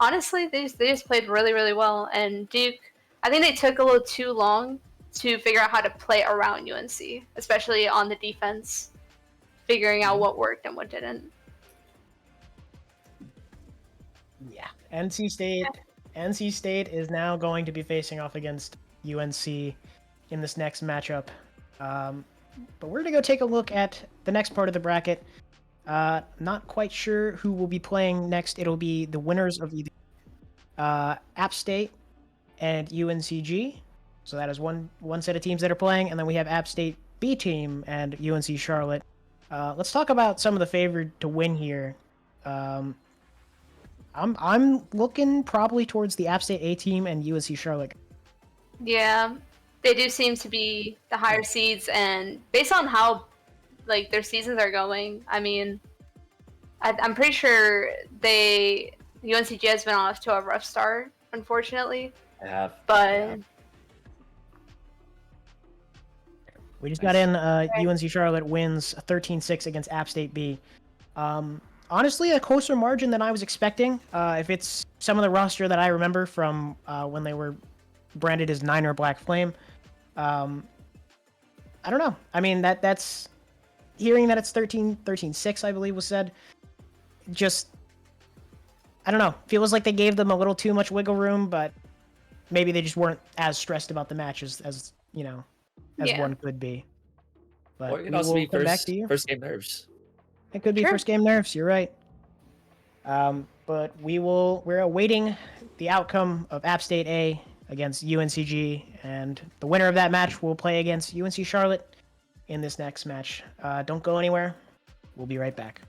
Honestly, they just played really, really well. And Duke, I think they took a little too long to figure out how to play around UNC, especially on the defense, figuring out what worked and what didn't. yeah, NC State is now going to be facing off against UNC in this next matchup. But we're gonna go take a look at the next part of the bracket. Not quite sure who will be playing next. It'll be the winners of either App State and UNCG. So that is one set of teams that are playing, and then we have App State B team and UNC Charlotte. Let's talk about some of the favored to win here. I'm looking probably towards the App State A team and UNC Charlotte. Yeah, they do seem to be the higher seeds, and based on how like their seasons are going, I mean, I'm pretty sure UNCG has been off to a rough start, unfortunately. I have. But We just got in UNC Charlotte wins 13-6 against App State B. Honestly, a closer margin than I was expecting. If it's some of the roster that I remember from when they were branded as Niner Black Flame. I don't know. I mean, that's hearing that it's 13-6, I believe was said. Just, I don't know. Feels like they gave them a little too much wiggle room, but maybe they just weren't as stressed about the match as you know, as Yeah. one could be. But Or it could we also will be come back to you. first game nerves. It could be Sure. first game nerfs. You're right. But we're awaiting the outcome of App State A against UNCG, and the winner of that match will play against UNC Charlotte in this next match. Don't go anywhere. We'll be right back.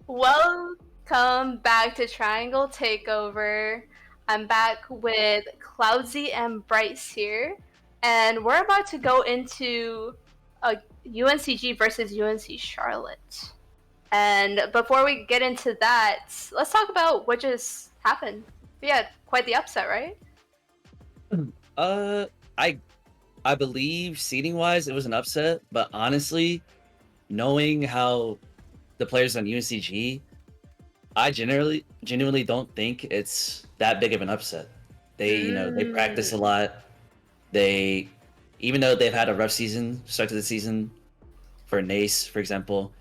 Welcome back to Triangle Takeover. I'm back with Cloudsy and Bryce here, and we're about to go into a UNCG versus UNC Charlotte. And before we get into that, let's talk about what just happened. We had quite the upset, right? I believe seating wise it was an upset, but honestly, knowing how the players on UNCG, I genuinely don't think it's that big of an upset. They practice a lot. They, even though they've had a rough start to the season for Nace, for example,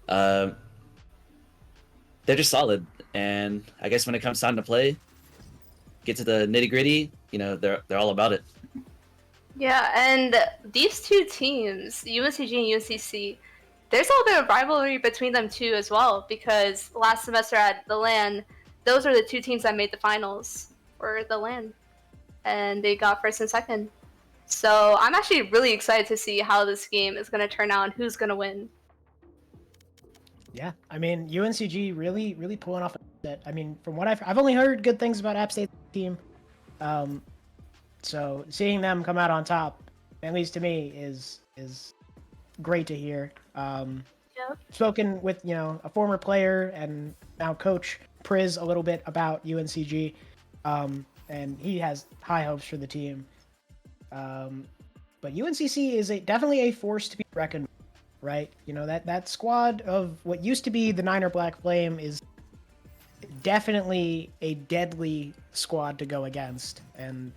they're just solid. And I guess when it comes time to play, get to the nitty gritty, they're all about it. Yeah, and these two teams, UNCG and UNCC, there's a little bit of rivalry between them too as well, because last semester at the LAN, those are the two teams that made the finals for the LAN, and they got first and second. So I'm actually really excited to see how this game is going to turn out and who's going to win. Yeah, I mean UNCG really pulling off that. I mean, from what I've only heard good things about App State's team. So seeing them come out on top, at least to me, is great to hear. Yep. Spoken with a former player and now coach Priz a little bit about UNCG, and he has high hopes for the team. But UNCC is definitely a force to be reckoned with, right? That squad of what used to be the Niner Black Flame is definitely a deadly squad to go against, and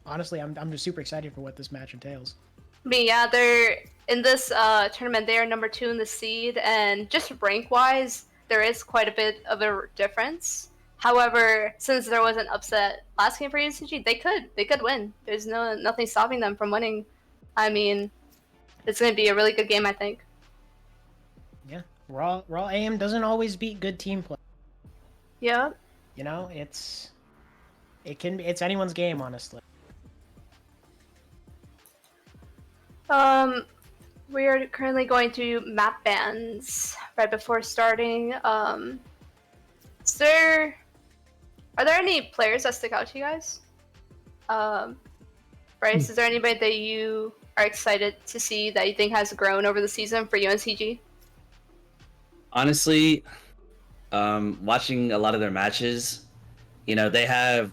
honestly, I'm just super excited for what this match entails. I mean, yeah, they're in this tournament. They are number 2 in the seed, and just rank-wise, there is quite a bit of a difference. However, since there was an upset last game for UNCG, they could win. There's nothing stopping them from winning. I mean, it's going to be a really good game, I think. Yeah, raw aim doesn't always beat good team play. Yeah. It's anyone's game, honestly. We are currently going through map bans right before starting. Are there any players that stick out to you guys? Bryce, is there anybody that you are excited to see that you think has grown over the season for UNCG? Honestly, watching a lot of their matches, they have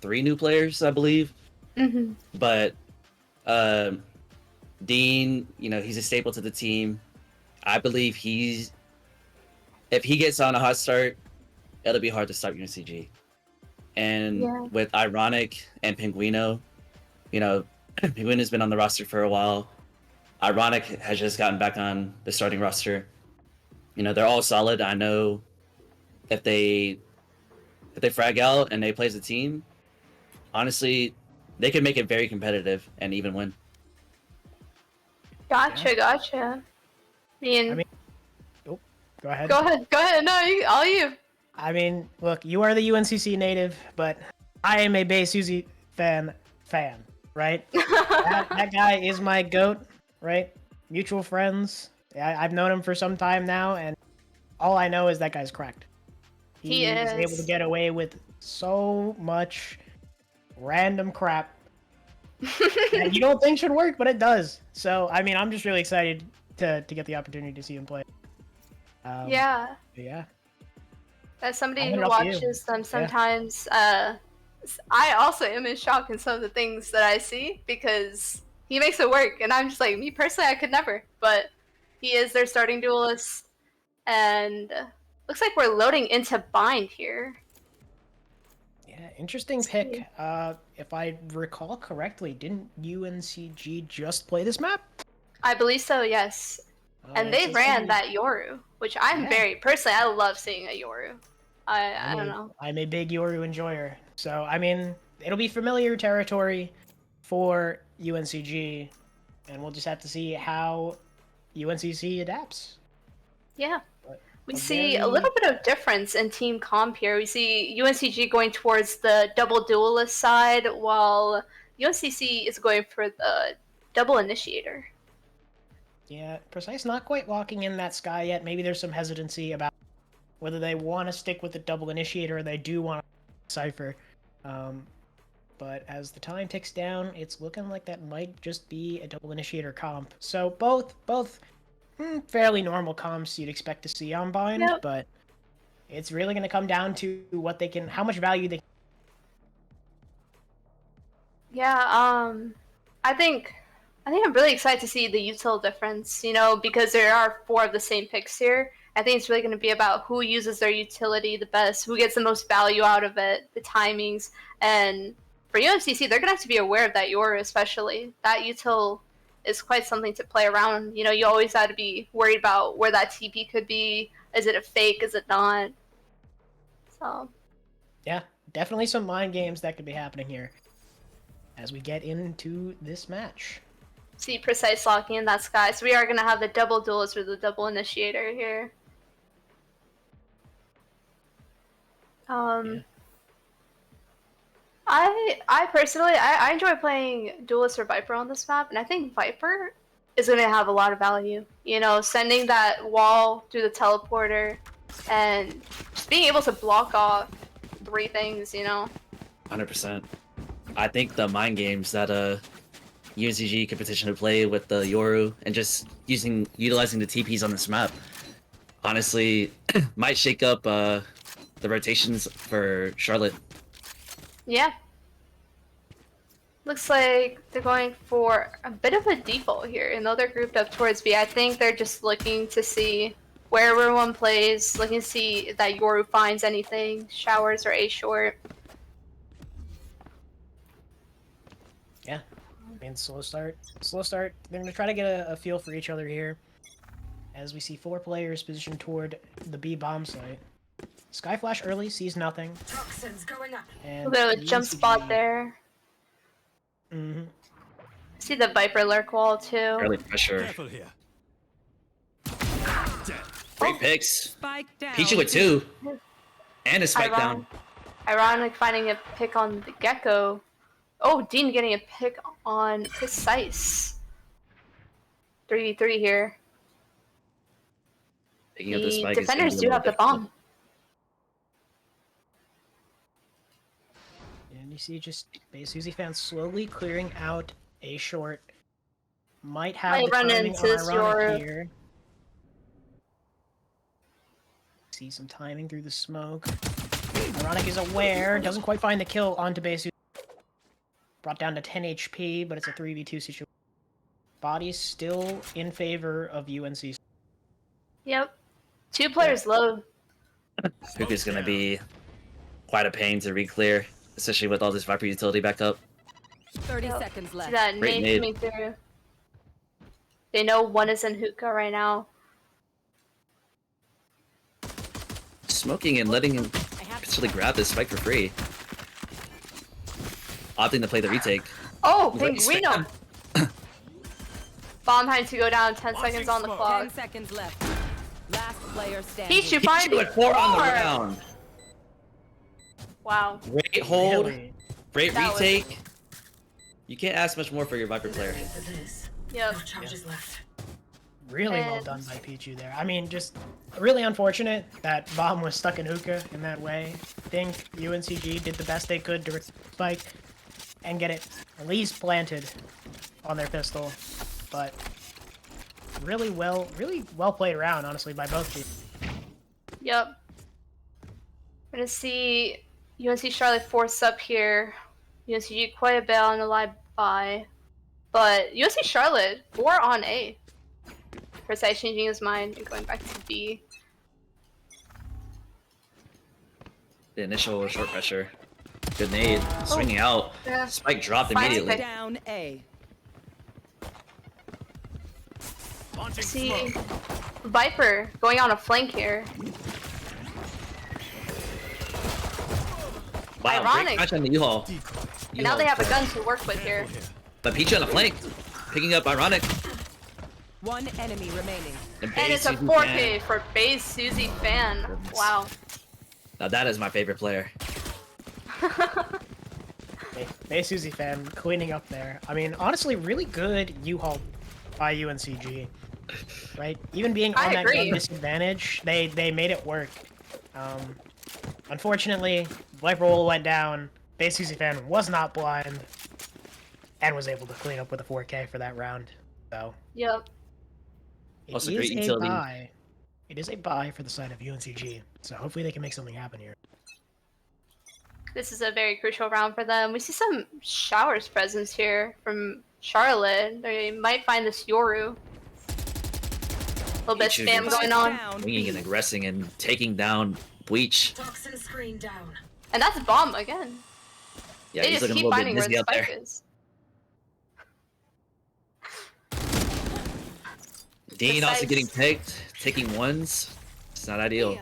3 new players, I believe. Mm-hmm. But Dean, he's a staple to the team. I believe if he gets on a hot start, it'll be hard to stop UNCG. And with Ironic and Pinguino, Pinguino's been on the roster for a while. Ironic has just gotten back on the starting roster. They're all solid. I know if they frag out and they play as a team, honestly, they could make it very competitive and even win. Gotcha. I mean, oh, go ahead. Go ahead. No, all you. I mean, look, you are the UNCC native, but I am a Bay Suzy fan, right? that guy is my GOAT, right? Mutual friends. I've known him for some time now, and all I know is that guy's cracked. He is able to get away with so much random crap that you don't think should work, but it does. So, I mean, I'm just really excited to get the opportunity to see him play. Yeah. As somebody who watches them sometimes, I also am in shock in some of the things that I see, because he makes it work, and I'm just like, me personally, I could never, but he is their starting duelist, and looks like we're loading into Bind here. Yeah, interesting pick. If I recall correctly, didn't UNCG just play this map? I believe so, yes. And they ran that Yoru, which I'm very, personally, I love seeing a Yoru. I don't know. I'm a big Yoru enjoyer. So, I mean, it'll be familiar territory for UNCG, and we'll just have to see how UNCC adapts. Yeah. We see a little bit of difference in team comp here. We see UNCG going towards the double duelist side, while UNCC is going for the double initiator. Yeah, Precise not quite locking in that Sky yet. Maybe there's some hesitancy about whether they want to stick with the double initiator or they do want to Cypher. But as the time ticks down, it's looking like that might just be a double initiator comp. So both fairly normal comps you'd expect to see on Bind, Yep. but it's really going to come down to what they can, how much value they can. Yeah, I think I'm really excited to see the util difference, you know, because there are 4 of the same picks here. I think it's really going to be about who uses their utility the best, who gets the most value out of it, the timings, and for UNCC, they're going to have to be aware of that Yoru especially. That util is quite something to play around. You know, you always have to be worried about where that TP could be. Is it a fake? Is it not? So. Yeah, definitely some mind games that could be happening here as we get into this match. See Precise locking in that Sky. So we are going to have the double duelist or the double initiator here. Yeah. I personally, I enjoy playing Duelist or Viper on this map, and I think Viper is going to have a lot of value. You know, sending that wall through the teleporter and just being able to block off 3 things, you know? 100%. I think the mind games that UNCG could potentially play with the Yoru and just utilizing the TPs on this map, honestly, might shake up the rotations for Charlotte. Yeah. Looks like they're going for a bit of a default here, and though they're grouped up towards B, I think they're just looking to see where everyone plays, looking to see if that Yoru finds anything, showers or A short. Yeah, I mean, slow start. They're going to try to get a feel for each other here as we see 4 players positioned toward the B bomb site. Skyflash early, sees nothing. Toxins going up. And A little jump UNCG spot there. Mm-hmm. See the Viper lurk wall too. Early pressure. Careful here. Great picks. Spike down. Pichu with 2. And a spike down. Ironic finding a pick on the Gecko. Oh, Dean getting a pick on Precise. 3v3 here. Picking up the The spike is gonna defenders be a do little have the difficult. bomb. And you see just Suzy fans slowly clearing out A short. Might have Might the run timing into on Ironic Yoru. here. See some timing through the smoke. Ironic is aware, doesn't quite find the kill onto Suzy. Brought down to 10 HP, but it's a 3v2 situation. Body's still in favor of UNC. Yep. 2 players low. Puka's gonna be quite a pain to re-clear, especially with all this Viper utility back up. 30 Yep. seconds See left. that Great nade nade. coming through. They know one is in hookah right now. Smoking and letting him potentially grab this spike for free. Opting to play the retake. Oh, Great Pinguino! Bomb time to go down, 10 seconds on the 10 clock. seconds left. Last player standing. Pichu finding Pichu with 4 on the 4! round. Wow. Great hold. Really, Great That was- retake. You can't ask much more for your Viper player. For this. Yep. No charges left. really well And- done by Pichu there. I mean, just really unfortunate that bomb was stuck in hookah in that way. I think UNCG did the best they could to spike and get it at least planted on their pistol, but really well played around, honestly, by both teams. Yep. We're gonna see UNC Charlotte force up here. UNCG quite a bit on the live buy. But UNC Charlotte 4 on A. Precise changing his mind and going back to B. The initial short pressure. Good nade. Swinging out. Yeah. Spike dropped Fine immediately. pick. Down A. See Viper going on a flank here. Wow, Ironic. great catch on the U-Haul. And now they have a gun to work with here. But Pichu on the flank. Picking up Ironic. One enemy remaining. And it's a 4K for base Suzy fan. Goodness. Wow. Now that is my favorite player. Hey, Suzy fan cleaning up there. I mean, honestly, really good U-Haul by UNCG. right? Even being I on that agree. gun disadvantage, they made it work. Unfortunately, Viper Roll went down. Base UC fan was not blind, and was able to clean up with a 4K for that round. So Yep. it Also is great a utility. buy. It is a buy for the side of UNCG. So hopefully they can make something happen here. This is a very crucial round for them. We see some Showers presence here from Charlotte. They might find this Yoru. A little bit of Pichu spam just going on. Down Winging and B. aggressing and taking down Bleach. Toxin screen down. And that's bomb again. Yeah, They he's just looking a keep little bit finding where busy the out there. spike is. Dean also Besides- getting picked, taking ones. It's not ideal.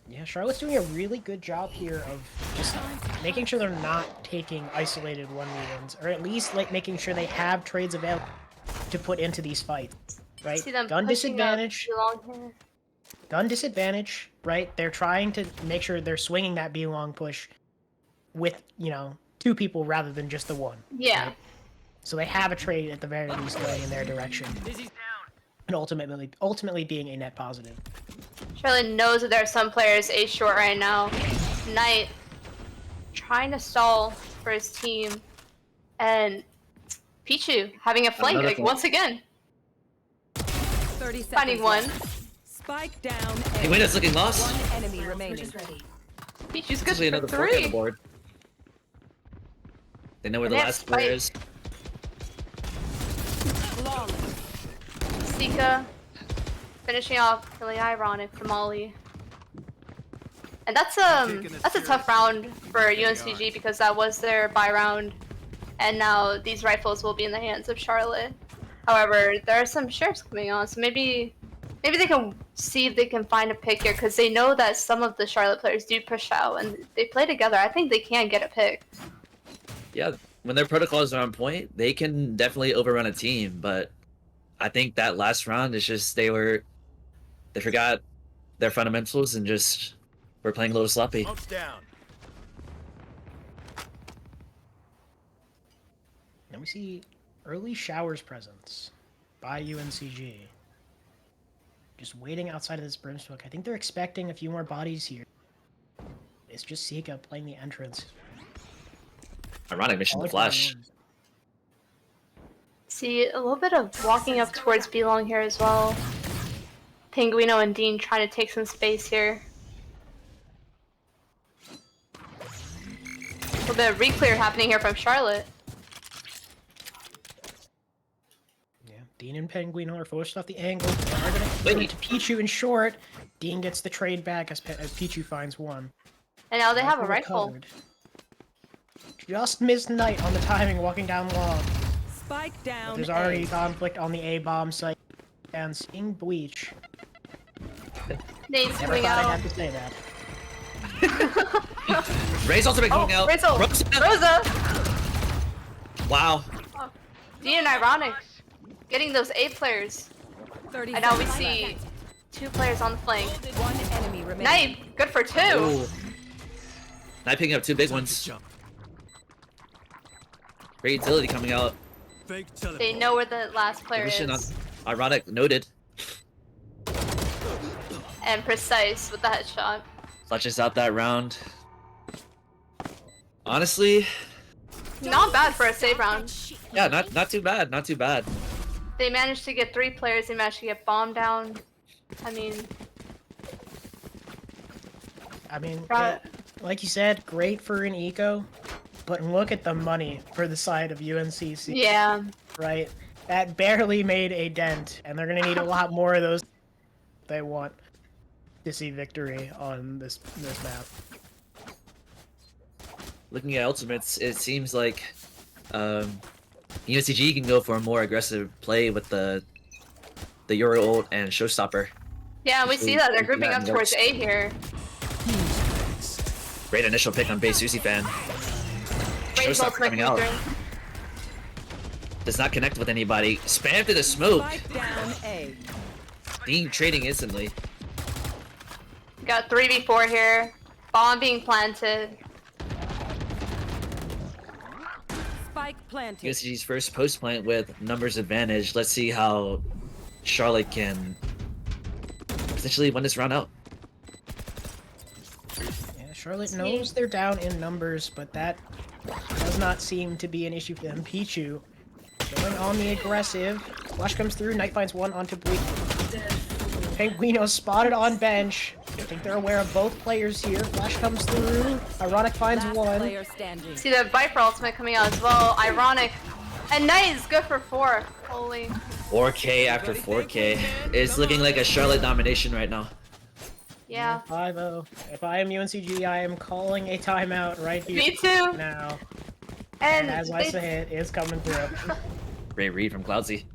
Yeah, Charlotte's doing a really good job here of just making sure they're not taking isolated 1v1s, or at least like making sure they have trades available to put into these fights, right? See them Gun pushing disadvantage, up along here. gun disadvantage, right? They're trying to make sure they're swinging that B long push with, you know, 2 people rather than just the one. Yeah. Right? So they have a trade at the very least going in their direction, and ultimately being a net positive. Charlotte knows that there are some players A short right now. Knight trying to stall for his team. And Pichu having a flank Another like, flank. once again. 30 seconds Finding one. left. Spike down Hey, A. Wayne's looking lost. One enemy Switch remaining. is ready. Pichu's good Actually, another for 4K on the 3. board. They know where And the they have last player is. Flawless. Sika finishing off really ironic for Molly. And that's a tough round for UNCG because that was their bye round, and now these rifles will be in the hands of Charlotte. However, there are some sheriffs coming on, so maybe they can see if they can find a pick here because they know that some of the Charlotte players do push out and they play together. I think they can get a pick. Yeah, when their protocols are on point, they can definitely overrun a team. But I think that last round is just they forgot their fundamentals and just were playing a little sloppy. Pumps down. Now we see early Showers presence by UNCG. Just waiting outside of this Brimsmoke. I think they're expecting a few more bodies here. It's just Sika playing the entrance. Ironic mission All to for flash. noise. See a little bit of walking up towards B-Long here as well. Pinguino and Dean trying to take some space here. A little bit of re-clear happening here from Charlotte. Yeah, Dean and Penguino are forced off the angle. They are going to throw it to Pichu in short. Dean gets the trade back as Pichu finds one. And now they have a Rifle rifle. recovered. Just missed Knight on the timing walking down long. Spike down There's A. already conflict on the A-bomb site. And seeing Bleach. Nate's Never coming thought I'd out. have to say that. Ray's ultimate Oh, coming out. Rizzo! Rosa! Rosa! Wow. Dean and Ironic getting those A players. 30 And now we seconds see left. 2 players on the flank. One enemy remaining. Knight, good for 2. Ooh. Not picking up 2 big ones. Jump. Great utility coming out. Fake teleport. They know where the last player Position on is. ironic noted. And precise with the headshot. Clutches out that round. Honestly, Not bad for a save round. yeah, not too bad. Not too bad. They managed to get 3 players. They managed to get bombed down. I mean, Yeah, like you said, great for an eco, but look at the money for the side of UNCC, yeah. right? That barely made a dent, and they're gonna need a lot more of those. They want to see victory on this map. Looking at ultimates, it seems like UNCG can go for a more aggressive play with the Euro ult and Showstopper. Yeah, we see that. They're Usually grouping up that towards works. A here. Great initial pick on base Susie fan. Ray's Showstopper ultimate coming out. coming Does not connect with anybody. Spam to the smoke. Spike down A. Dean trading instantly. through. Got 3v4 here. Bomb being planted. Spike Spike planted. UNCCH's first post plant with numbers advantage. Let's see how Charlotte can potentially win this round out. Yeah, Charlotte knows they're down in numbers, but that does not seem to be an issue for them. Pichu going on the aggressive. Flash comes through. Knight finds one onto Bleak. Penguino spotted on bench. I think they're aware of both players here. Flash comes through. Ironic finds Last one. player standing. See the Viper ultimate coming out as well. Ironic. And Knight is good for 4. Holy. 4K after 4K. It's looking like a Charlotte domination right now. Yeah. 5-0. If I am UNCG, I am calling a timeout right here. Me too. Now. And As I say, it is coming through. Great read from Cloudsy.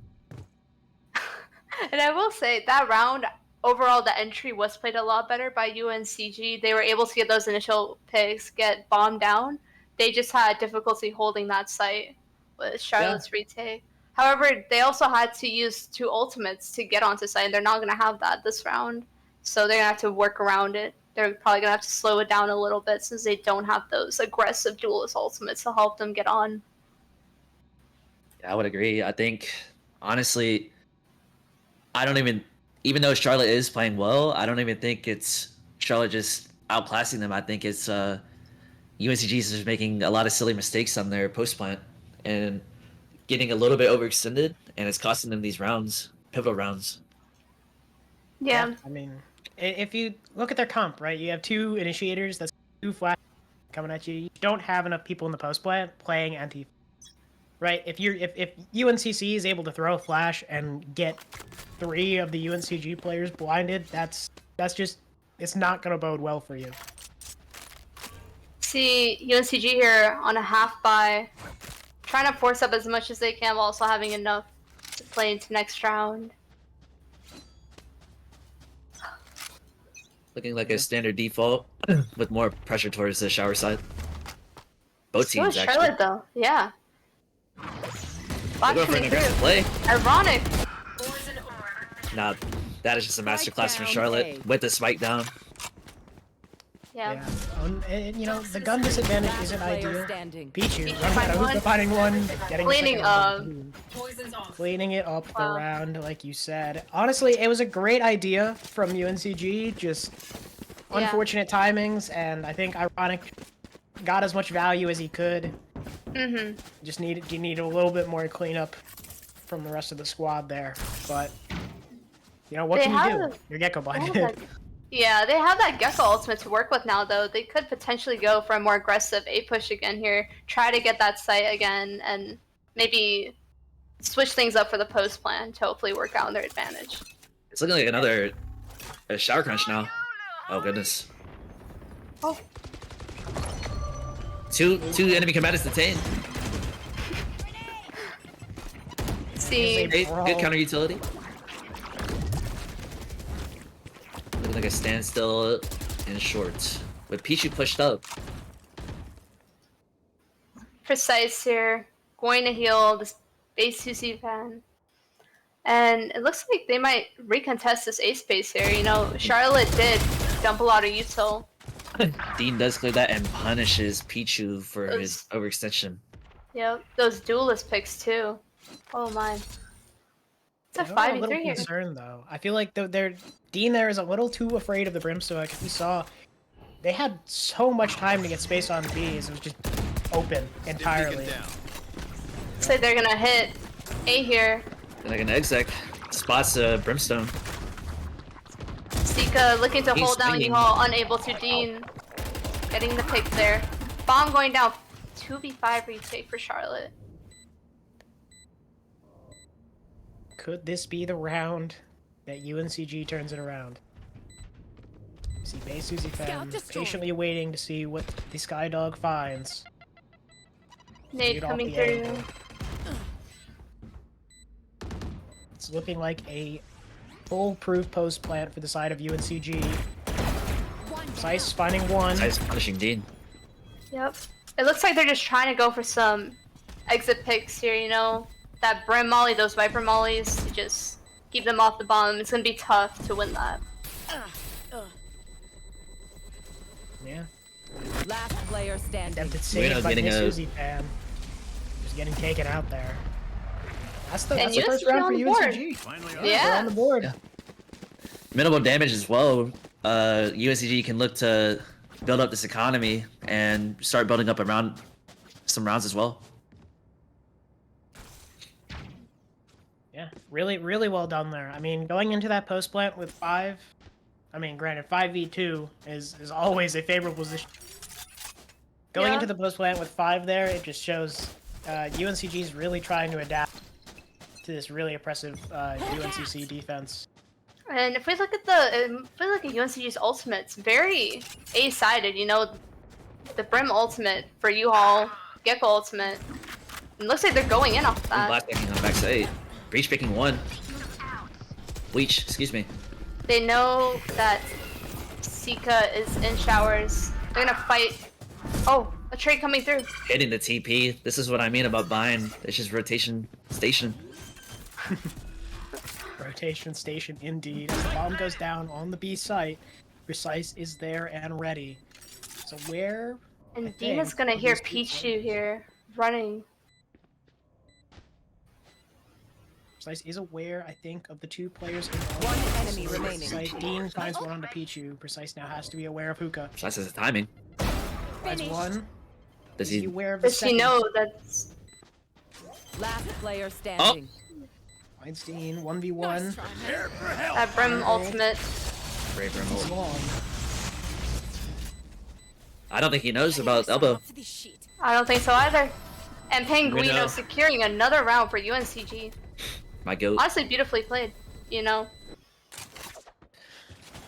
And I will say that round overall the entry was played a lot better by UNCG. They were able to get those initial picks, get bombed down. They just had difficulty holding that site with Charlotte's retake. However, they also had to use 2 ultimates to get onto site, and they're not going to have that this round. So they're going to have to work around it. They're probably going to have to slow it down a little bit since they don't have those aggressive duelist ultimates to help them get on. Yeah, I would agree. I think, honestly, I don't even though Charlotte is playing well, I don't even think it's Charlotte just outclassing them. I think it's UNCG is just making a lot of silly mistakes on their post plant and getting a little bit overextended, and it's costing them these rounds, pivotal rounds. Yeah. I mean, if you look at their comp, right, you have 2 initiators, that's 2 flash coming at you. You don't have enough people in the post plant playing anti. Right? If UNCC is able to throw a flash and get 3 of the UNCG players blinded, that's just, it's not gonna bode well for you. See UNCG here on a half buy, trying to force up as much as they can while also having enough to play into next round. Looking like a standard default with more pressure towards the shower side. Both So teams is actually. Charlotte though, yeah. They're Flash going for an coming aggressive through. play. Ironic. Poison orb. Nah, that is just a masterclass from down Charlotte A. with the spike down. Yeah. Yeah. And, you know, the gun disadvantage isn't Player ideal. standing. Pichu Pichu running out of one. hoop, finding one, getting the Cleaning second up. one. Poison's off. Cleaning it up the Wow. round, like you said. Honestly, it was a great idea from UNCG, just Yeah. unfortunate timings, and I think Ironic got as much value as he could. Mm-hmm. Just needed a little bit more cleanup from the rest of the squad there. But, you know, what They can you do? have- You're Gecko They have blinded. that- Yeah, they have that Gecko ultimate to work with now, though. They could potentially go for a more aggressive A push again here, try to get that site again, and maybe switch things up for the post plan to hopefully work out in their advantage. It's looking like another shower crunch now. Oh goodness. Oh. Two enemy combatants detained. See, They- Great, good counter utility. Looking like a standstill in short. With Pichu pushed up. Precise here, going to heal this base 2C fan. And it looks like they might recontest this A space here. You know, Charlotte did dump a lot of util. Dean does clear that and punishes Pichu for his overextension. Yep, those duelist picks too. Oh my. It's a I'm a little 5v3 here. concerned though. I feel like their Dean there is a little too afraid of the Brimstone. Like we saw, they had so much time to get space on B's. It was just open entirely. Looks like they're gonna hit A here. And like an exec spots a Brimstone. Sika looking to He's hold down swinging. U-Haul, unable to. Dean getting the pick there. Bomb going down. 2v5 retake for Charlotte. Could this be the round that UNCG turns it around? See Bay Susie Fem Scout destroyed. patiently waiting to see what the Skydog finds. Nade Lead off coming the through. angle. It's looking like a foolproof post plant for the side of UNCG. Zeiss finding one. Nice punishing Dean. Yep. It looks like they're just trying to go for some exit picks here, you know? That Brim Molly, those Viper Mollies, to just keep them off the bomb. It's gonna be tough to win that. Yeah. Last player standing. Attempted We're save not by getting Miss a- Susie Fan. getting taken out there. That's And the first UNCCH round on for the board. UNCG. Yeah. They're on the board. Yeah. Minimal damage as well. UNCG can look to build up this economy and start building up around some rounds as well. Yeah, really, really well done there. I mean, going into that post plant with 5, I mean, granted, 5v2 is always a favorable position. Going into the post plant with 5 there, it just shows UNCG is really trying to adapt to this really oppressive UNCC defense. And if we look at UNCG's ultimate, it's very A-sided. You know, the Brim ultimate for U-Haul, Gecko ultimate. It looks like they're going in off that. Blast picking on max 8. Breach picking 1. Bleach, excuse me. They know that Sika is in showers. They're gonna fight. Oh, a trade coming through. Hitting the TP. This is what I mean about buying. It's just rotation station. Rotation station indeed. As the bomb goes down on the B site, Precise is there and ready. So where? And Dina's gonna hear Pichu here running. Precise is aware, I think, of the 2 players in One enemy remaining. Precise, Dean finds one onto Pichu. Precise now has to be aware of Hookah. Precise has the timing. Finds one. Does Is he he? aware of the Does she second? know that's... Last player standing. Finds Dean. 1v1. that Brim ultimate? Brave He's remote. long. I don't think he knows about elbow. I don't think so either. And Penguino know. securing another round for UNCG. My goat. Honestly, beautifully played. You know.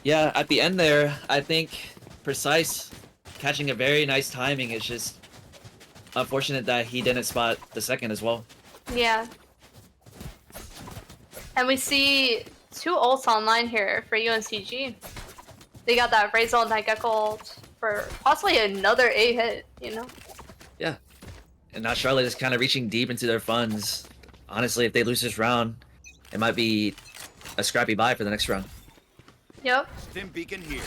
Yeah, at the end there, I think Precise catching a very nice timing. It's just unfortunate that he didn't spot the second as well. Yeah. And we see 2 ults online here for UNCG. They got that Raze ult and that Gecko ult for possibly another A hit, you know? Yeah. And now Charlotte is kind of reaching deep into their funds. Honestly, if they lose this round, it might be a scrappy buy for the next round. Yep. Stim beacon here.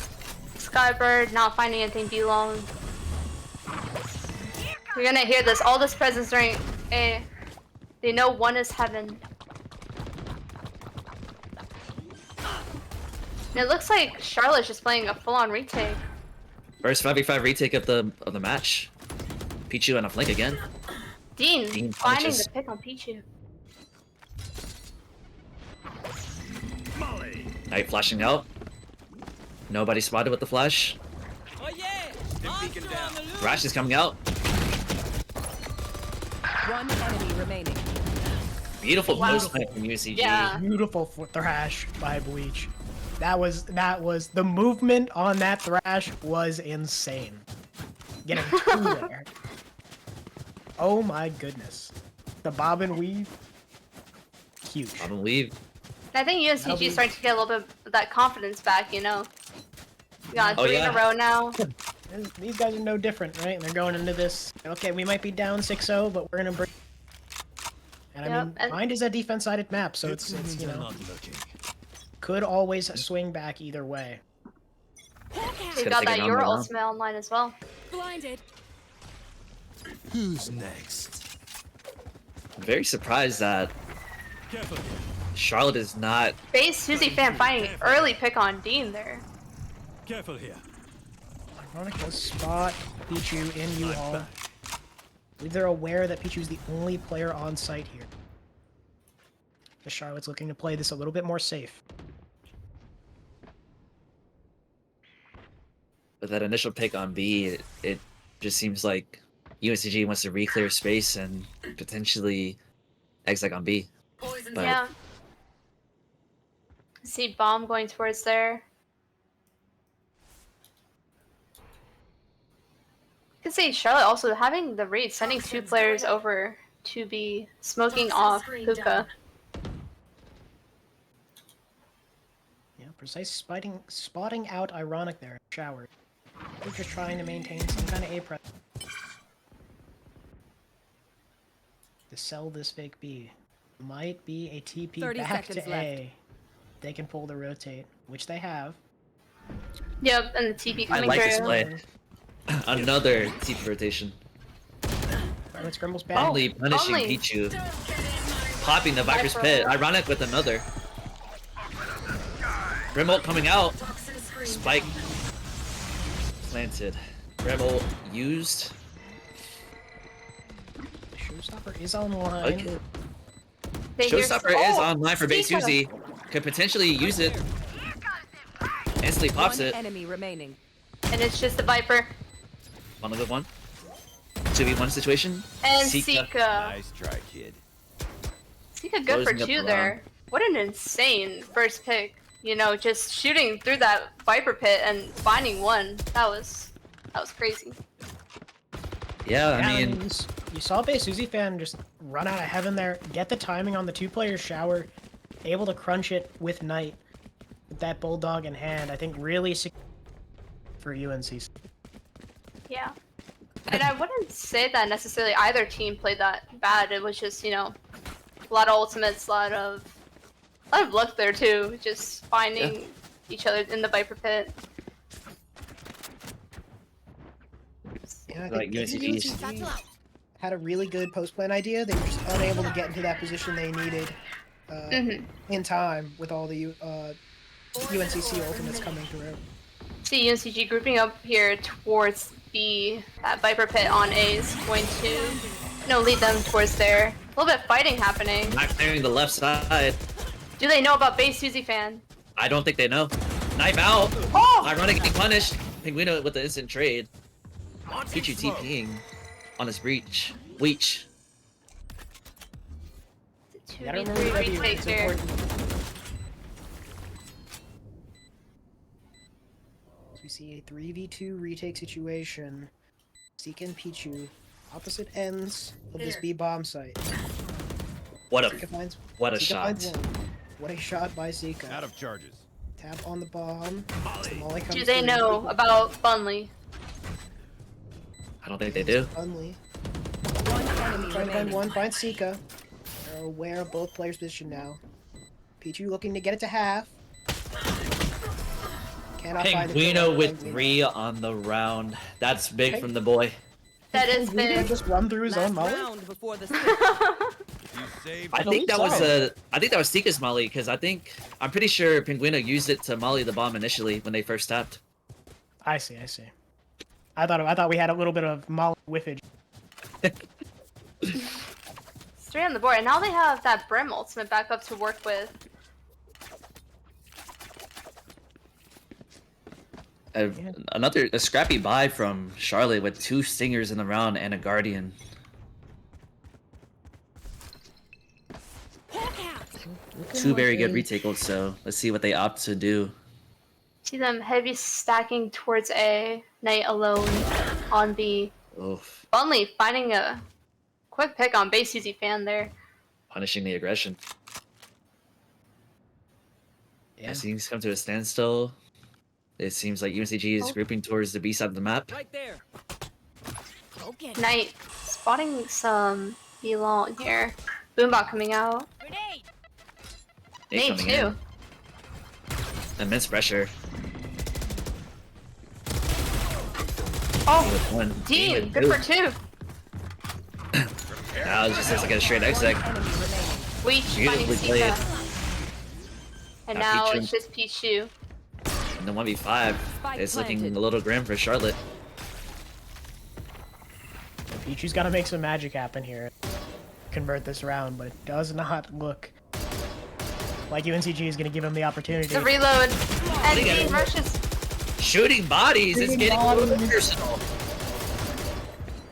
Skybird not finding anything B long. You're gonna hear this, all this presence during A. They know one is heaven. And it looks like Charlotte's just playing a full-on retake. First 5v5 retake of the match. Pichu on a flank again. Dean finding punches. the pick on Pichu. Knight flashing out. Nobody spotted with the flash. Oh yeah! Monster on the loose! Rash is coming out. One enemy remaining. Beautiful Wow. post plant from UCG. Yeah. Beautiful thrash by Bleach. That was the movement on that thrash was insane. Getting 2 there. Oh my goodness. The bob and weave. Huge. I believe. I think UNCG is starting to get a little bit of that confidence back, you know? We got Oh, 3 in yeah. a row now. These guys are no different, right? And they're going into this. Okay, we might be down 6-0, but we're gonna bring. And I Yep, mean, and- Mind is a defense-sided map, so it's you know could always swing back either way. We gonna got take it that down Euro right now. ultimate online as well. Blinded. Who's next? I'm very surprised that Charlotte is not. Base Susie fan finding early pick on Dean there. Careful here. Ironic does spot Pichu in U-Haul. I believe they're aware that Pichu's the only player on site here. The Charlotte's looking to play this a little bit more safe. With that initial pick on B, it just seems like UNCG wants to re-clear space and potentially exec on B. Poison But Yeah. See bomb going towards there. You can see Charlotte also having the read, sending 2 players over to be smoking off Hookah. Yeah, Precise spotting out Ironic there. Shower. They're just trying to maintain some kind of A press. To sell this fake B. Might be a TP 30 back to seconds A. They can pull the rotate, which they have. Yep, and the TP I coming like through. this play. Another TP rotation. Charlotte Scrimbles back. Only punishing Only. Pichu. Popping the Viper's Viper. Pit. Ironic with another. Grimult coming out. Spike. Planted. Grimult used. Showstopper is online. Okay. They hear- Showstopper is Oh, online for Base Sika. Suzy. Could potentially use it. Instantly pops One it. enemy remaining. And it's just the Viper. One good one. 2v1 situation. And Sika. Sika. Nice try, kid. Sika good for Closing up 2 the there. What an insane first pick. You know, just shooting through that Viper pit and finding one. That was crazy. Yeah, Yeah, I mean, you saw Base Suzy fan just run out of heaven there, get the timing on the 2-player shower, able to crunch it with Knight, with that Bulldog in hand. I think really for UNCCH. Yeah. And I wouldn't say that necessarily either team played that bad. It was just, you know, a lot of ultimates, a lot of luck there too. Just finding each other in the Viper pit. Yeah, I like think UNCCH. had a really good post-plan idea. They were just unable to get into that position they needed in time with all the UNCC ultimates coming through. See UNCG grouping up here towards B. That Viper pit on A is going to, you know, lead them towards there. A little bit of fighting happening. not clearing the left side. Do they know about Base Suzy fan? I don't think they know. Knife out. Oh! Ironic getting punished. Pinguino with the instant trade. Pichu TPing on his breach. Weech. You gotta 2v3 remember that retake it's here. important. So we see a 3v2 retake situation. Sika and Pichu, opposite ends of this B bomb site. What Sika a finds, what a Sika shot. finds one. What a shot by Sika. Out of charges. Tap on the bomb. The molly comes Do they through. know about Bunley? I don't think they do. Bunley. One enemy Trying to find remaining. one, find Sika. They're aware of both players' position now. Pichu looking to get it to half. Cannot find it. Pinguino with 3 on the round. That's big from the boy. That is Pinguino big. just run through his Last own molly. round before the switch. You saved. I think that was Sika's molly because I'm pretty sure Pinguino used it to molly the bomb initially when they first tapped. I see. I thought we had a little bit of molly whiffage. Straight on the board, and now they have that Brim ultimate back up to work with. A scrappy buy from Charlotte with 2 stingers in the round and a guardian. Two very good retake ults, so let's see what they opt to do. See them heavy stacking towards A. Knight alone on B. Oof. Bunley finding a quick pick on Base Suzy fan there. Punishing the aggression. Yeah. As things come to a standstill, it seems like UNCG is grouping towards the B side of the map. Right there. Okay. Knight spotting some B long here. Boombot coming out. Grenade. Nate Nate coming too. in. Immense pressure. Oh, With 1. Game Dean, with good 2. for 2. Now it just looks like a straight exec. Enemy remaining. Weech finding Beautifully played. Sika. And Now now Pichu. it's just Pichu. And the 1v5 Spike is looking planted. a little grim for Charlotte. Pichu's got to make some magic happen here. Convert this round, but it does not look like UNCG is going to give him the opportunity. The reload. And Look at Dean him. rushes. Shooting bodies is Shooting getting a little bodies. personal.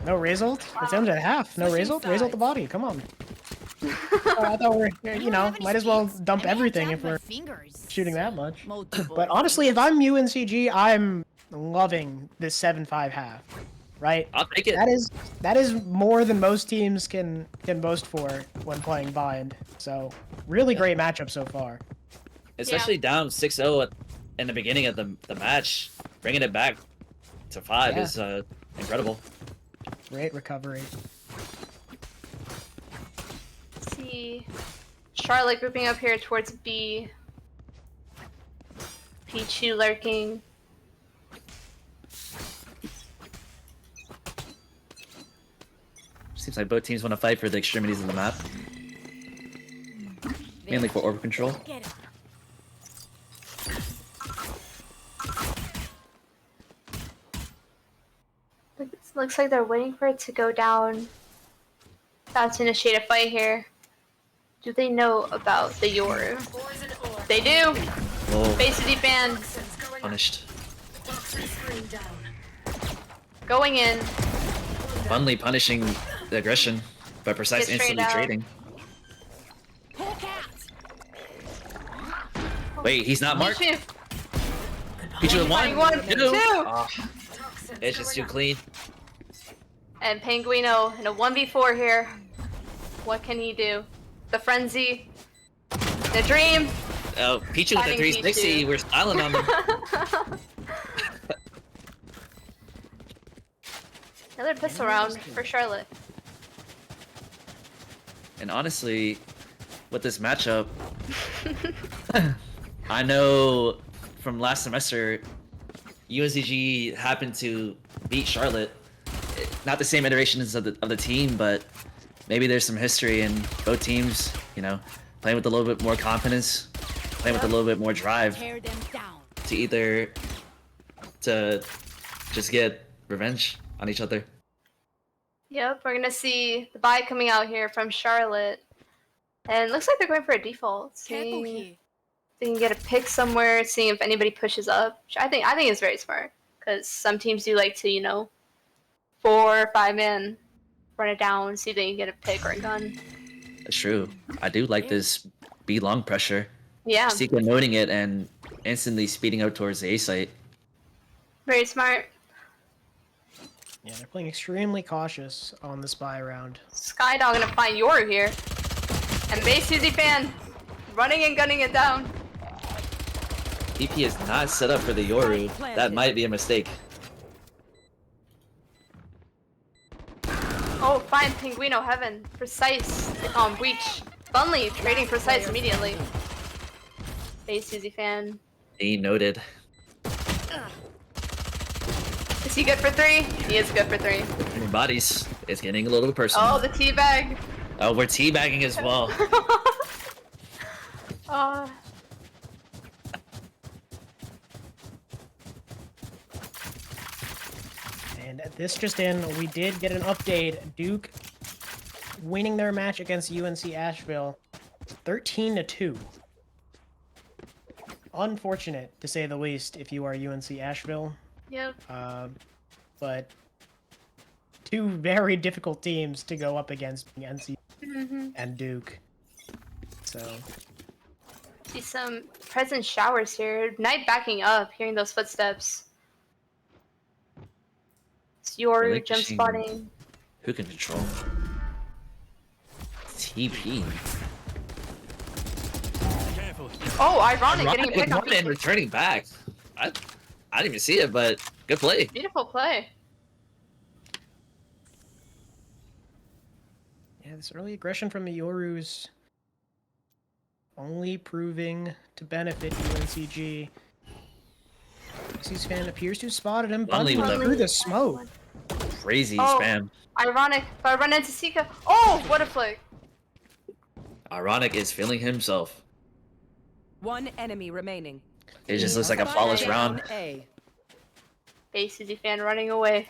No result? It's down to half. No result? Result the body. Come on. I thought we're, you know, might as well dump everything if we're shooting that much. But honestly, if I'm UNCG, I'm loving this 7-5 half. Right? I'll take it. That is more than most teams can boast for when playing Bind. So really great matchup so far. Especially down 6-0 in the beginning of the match. Bringing it back to 5 Yeah. is incredible. Great recovery. Let's see. Charlotte grouping up here towards B. Pichu lurking. Seems like both teams want to fight for the extremities of the map. Mainly for orb control. Get him. Looks like they're waiting for it to go down. About to initiate a fight here. Do they know about the Yoru? Poison orb. They do! Oh, Base deep band. Toxins going up. punished. Toxin screen down. Going in. Funly punishing the aggression, but Precise Get straight instantly out. trading. Hawk out. Wait, he's not marked? Pichu. Pichu with Fighting one. one, Two. two. Oh, Toxins it's just too going up. clean. And Penguino in a 1v4 here. What can he do? The frenzy. The dream. Oh, Pichu with the Fighting 360. Pichu. We're styling on them. Another pistol round for Charlotte. And honestly, with this matchup, I know from last semester, UNCCH happened to beat Charlotte. Not the same iterations of the team, but maybe there's some history in both teams, you know, playing with a little bit more confidence, playing with a little bit more drive Tear them down. to either to just get revenge on each other. Yep, we're gonna see the buy coming out here from Charlotte. And it looks like they're going for a default. Careful Seeing here. if they can get a pick somewhere, seeing if anybody pushes up. Which I think is very smart. Because some teams do like to, you know, 4 or 5 man run it down, see if they can get a pick or a gun. That's true. I do like this B long pressure. Yeah, Seeker noting it and instantly speeding up towards the A site. very smart. Yeah, they're playing extremely cautious on this buy round. Skydog gonna find Yoru here. And Base Suzy fan running and gunning it down. DP is not set up for the Yoru. That might be a mistake. Oh, fine, Penguino Heaven. Precise. They call him Breach. Funly trading Precise immediately. Base Suzy fan. He noted. Is he good for 3? He is good for 3. Any bodies. It's getting a little personal. Oh, the teabag. Oh, we're teabagging as well. Oh. And this just in, we did get an update. Duke winning their match against UNC Asheville 13-2. Unfortunate, to say the least, if you are UNC Asheville. Yep. But two very difficult teams to go up against, NC and Duke. So, See some present showers here. Knight backing up, hearing those footsteps. It's Yoru like jump seeing- spotting. Who can control? TP. Careful. Oh, ironic, getting a Ironic pick on one and Pichu. returning back. I didn't even see it, but good play. Beautiful play. yeah, this early aggression from the Yorus only proving to benefit UNCG. Xy's fan appears to have spotted him, Only but with a- through the smoke. Crazy Oh. spam. Ironic, but I run into Sika. Oh, what a flick. Ironic is feeling himself. One enemy remaining. It just looks like a Spike flawless down round. A. Base Suzy fan running away.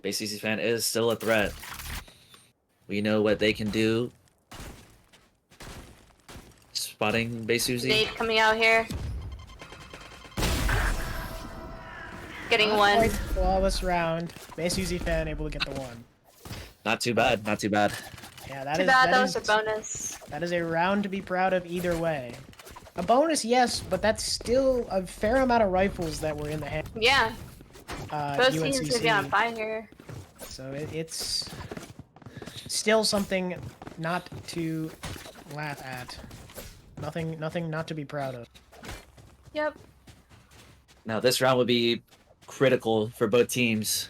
Base CC fan is still a threat. We know what they can do. Spotting Base Suzy. Nade coming out here. Getting Not one. quite flawless round. Base UZ fan able to get the one. Not too bad, not too bad. Yeah, that Too is bad, that that was a is bonus. that is a round to be proud of either way. A bonus, yes, but that's still a fair amount of rifles that were in the hand. Yeah, both teams gonna be on UNCC. fire here. So it's still something not to laugh at. Nothing not to be proud of. Yep. Now this round would be critical for both teams.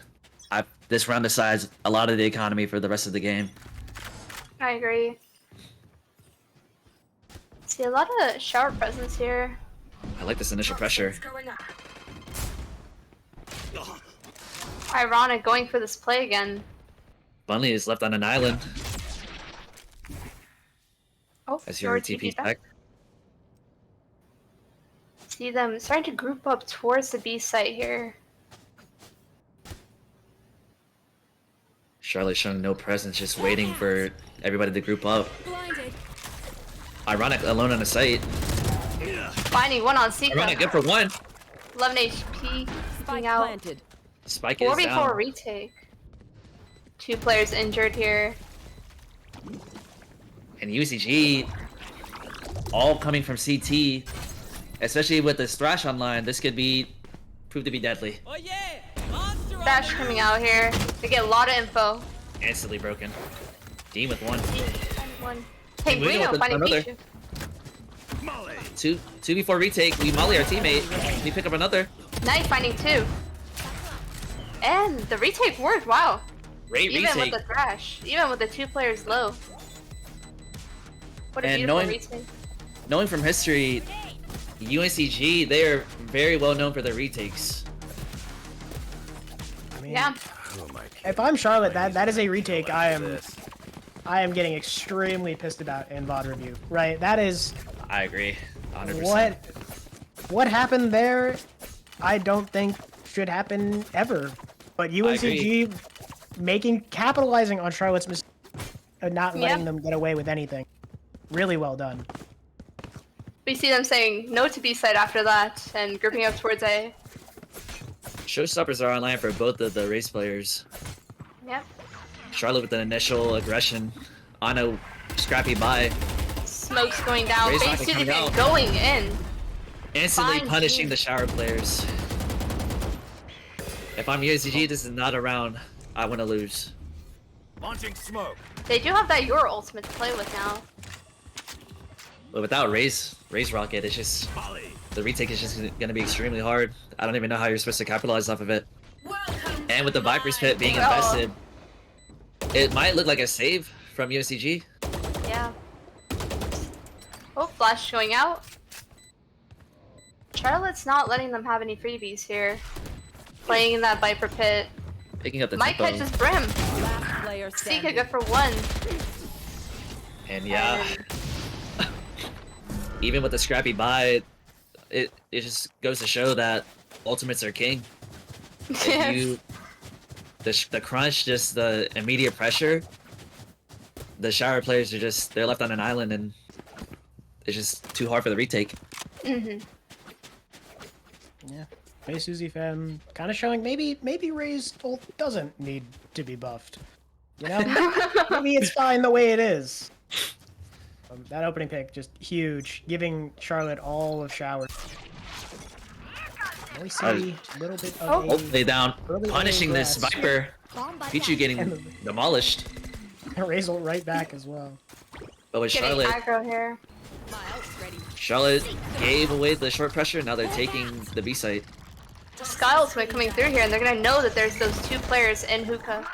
This round decides a lot of the economy for the rest of the game. I agree. See a lot of shower presence here. I like this initial pressure. Toxins going up. Ironic going for this play again. Bunley is left on an island Oh, as your TP TP back. See them starting to group up towards the B site here. Charlotte showing no presence, just waiting for everybody to group up. Blinded. Ironic alone on the site. Finding one on Seeker. Ironic good for one. 11 HP. Spike Peeking out. planted. Spike is 4v4 down. retake. 2 players injured here. And UCG, all coming from CT, especially with this Thrash online, this could prove to be deadly. Oh yeah! Monster on Dash the coming loose. out here. They get a lot of info. Instantly broken. Dean with one. One. Hey, we Penguino got finding another. Pichu. Molly. 2v4 retake. We molly our teammate. We pick up another. Knight finding 2. And the retake worked. Wow. Great Even retake. with the Thrash. Even with the 2 players low. What a And beautiful knowing- retake. Knowing from history, UNCCH, they are very well known for their retakes. I mean, Yeah. Who am I if I'm Charlotte, that is a retake I this? am getting extremely pissed about in VOD review. Right? That is I agree. 100%. what happened there. I don't think should happen ever. But UNCG capitalizing on Charlotte's mistake and not letting them get away with anything. Really well done. We see them saying no to B side after that and grouping up towards A. Showstoppers are online for both of the race players. Yep. Charlotte with an initial aggression on a scrappy buy, Smoke's going down. Raise Phase rocket 2 coming defense out. going in. instantly Fine, punishing team. the shower players. If I'm UNCCH, this is not a round I want to lose. Launching smoke. They do have that Your ultimate to play with now. But without Raise Rocket, it's just Molly. the retake is just gonna be extremely hard. I don't even know how you're supposed to capitalize off of it. Welcome And with the Viper's Pit being Oh. invested, it might look like a save from UNCG. Yeah. Oh, Flash going out. Charlotte's not letting them have any freebies here. Playing in that Viper Pit. Picking up the Might tempo. catches Brim. Last player Seeka standing. good for 1. And yeah, And even with the scrappy buy, it just goes to show that ultimates are king. If you, the crunch, just the immediate pressure, the shower players are they're left on an island and it's just too hard for the retake. Mhm. Yeah. Hey Susie Fem kind of showing maybe Ray's ult doesn't need to be buffed. You know? Maybe it's fine the way it is. That opening pick just huge, giving Charlotte all of shower. We see a little bit of Oh. a Hopefully down, early punishing this grass. Viper. Pichu getting demolished. Ray's ult right back as well. But with Getting Charlotte, aggro here. My ult's ready. Charlotte gave away the short pressure. Now they're taking the B site. Sky ultimate coming through here, and they're gonna know that there's those 2 players in hookah.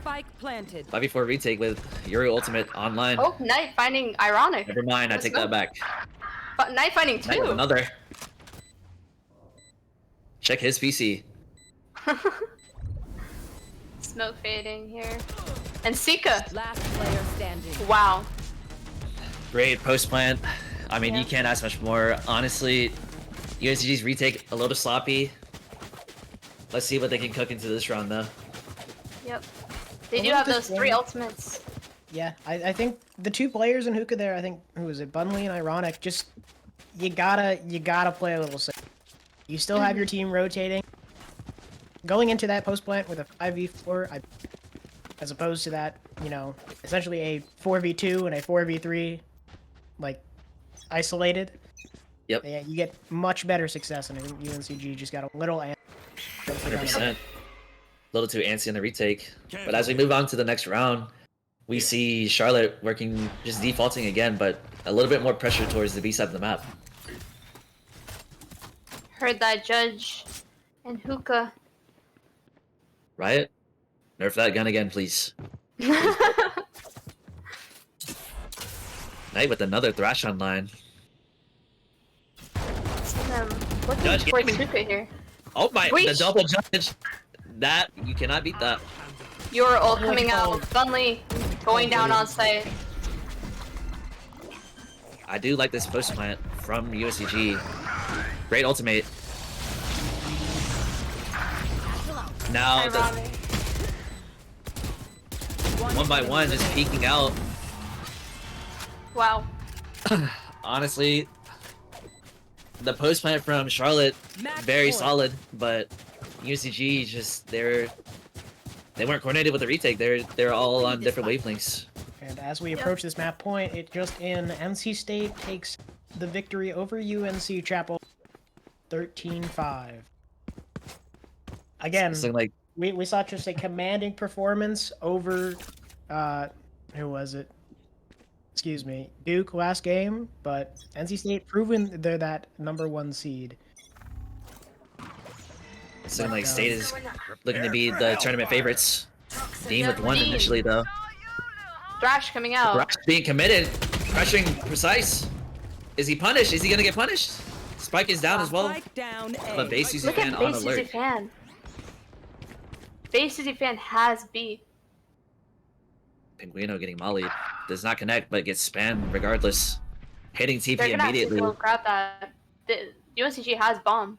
Spike planted. 5v4 retake with Yuri ultimate online. Oh, Knight finding Ironic. Never mind, I take that back. But Knight finding Knight with 2. another. Check his PC. Smoke fading here. And Seeka. Last player standing. Wow. Great post plant. I mean, Yeah. you can't ask much more. Honestly, UNCG's retake a little sloppy. Let's see what they can cook into this round, though. Yep. They I do like have this those 3 one. ultimates. Yeah, I think the 2 players in hookah there, I think who was it, Bunley and Ironic, just you gotta play a little safe. You still have your team rotating. Going into that post plant with a 5v4, as opposed to that, you know, essentially a 4v2 and a 4v3, like isolated. Yep. Yeah, you get much better success, and I think UNCG just got a little. 100%. A little too antsy in the retake. But as we move on to the next round, we see Charlotte working, just defaulting again, but a little bit more pressure towards the B side of the map. Heard that Judge and hookah. Riot, nerf that gun again, please. Knight with another Thrash online. See them looking Judge, towards give me- hookah here. Oh my, the Breach. double judge. That you cannot beat that. Your ult coming out. Bunley going down on site. I do like this post plant from UNCG. Great ultimate. Now the Ironic. one by one just peeking out. Wow. Honestly, the post plant from Charlotte very solid, but UNCG just they weren't coordinated with the retake. They're all on different wavelengths. And as we approach this map point, it just in, NC State takes the victory over UNC Chapel 13-5. Again, Something like we saw just a commanding performance over, who was it? Excuse me, Duke last game, but NC State proven they're that #1 seed. something like State is looking to be the tournament favorites. Dean with one initially though. Thrash coming out. Thrash being committed, pressuring Precise. Is he punished? Is he gonna get punished? Spike is down as well. Spike down A. But base Suzy Look fan at on Base alert. Suzy fan. Base Suzy fan has B. Pinguino getting mollied. Does not connect, but gets spammed regardless. Hitting TP They're gonna have to immediately. go grab that. The UNCG has bomb.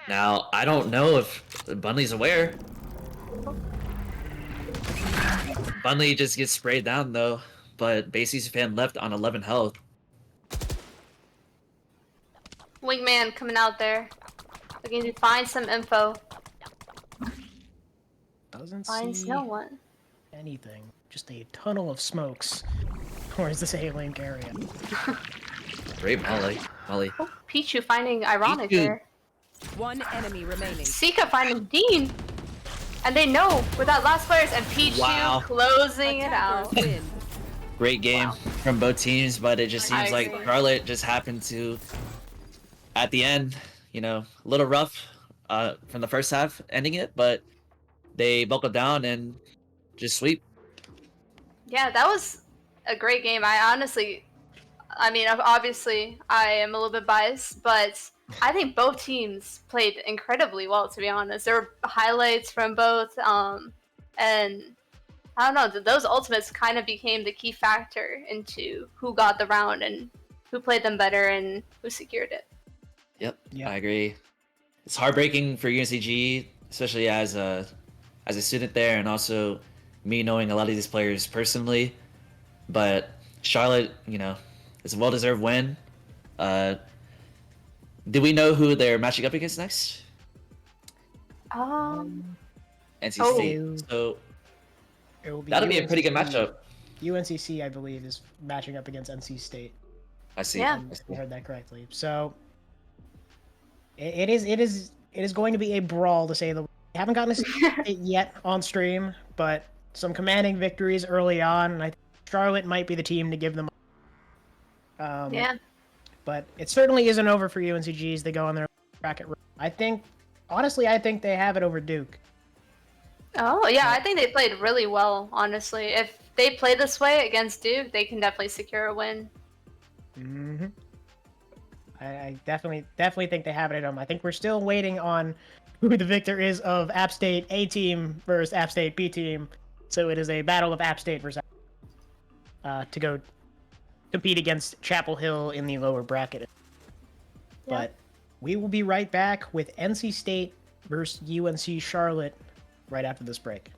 Now, I don't know if Bunley's aware. Bunley just gets sprayed down though, but base Suzy fan left on 11 health. Wingman coming out there. Looking to find some info. Doesn't Finds see no one. anything. Just a tunnel of smokes towards this A-Link area. Great Molly. Oh, Pichu finding Ironic Pichu. there. One enemy remaining. Sika finding Dean. And they know with that last players and Pichu Wow. closing it out. Attackers win. Great game from both teams, but it just I seems like agree. Charlotte just happened to, at the end, you know, a little rough from the first half ending it, but they buckled down and just sweep. Yeah, that was a great game. I mean, obviously, I am a little bit biased, but I think both teams played incredibly well, to be honest. There were highlights from both, and I don't know, those ultimates kind of became the key factor into who got the round and who played them better and who secured it. Yep, Yep. I agree. It's heartbreaking for UNCG, especially as a student there, and also me knowing a lot of these players personally. But Charlotte, you know, it's a well-deserved win. Do we know who they're matching up against next? NC Oh. State. So It will be that'll be a pretty good UNCC. matchup. UNCC, I believe, is matching up against NC State. I see. Yeah. I heard that correctly. So it is going to be a brawl, to say the least. We haven't gotten to see it yet on stream, but some commanding victories early on, and I think Charlotte might be the team to give them. Yeah. But it certainly isn't over for UNCG as they go on their bracket run. I think they have it over Duke. Oh, yeah, I think they played really well, honestly. If they play this way against Duke, they can definitely secure a win. Mm-hmm. I definitely think they have it at home. I think we're still waiting on who the victor is of App State A team versus App State B team. So it is a battle of App State versus to go compete against Chapel Hill in the lower bracket. Yeah. But we will be right back with NC State versus UNC Charlotte right after this break.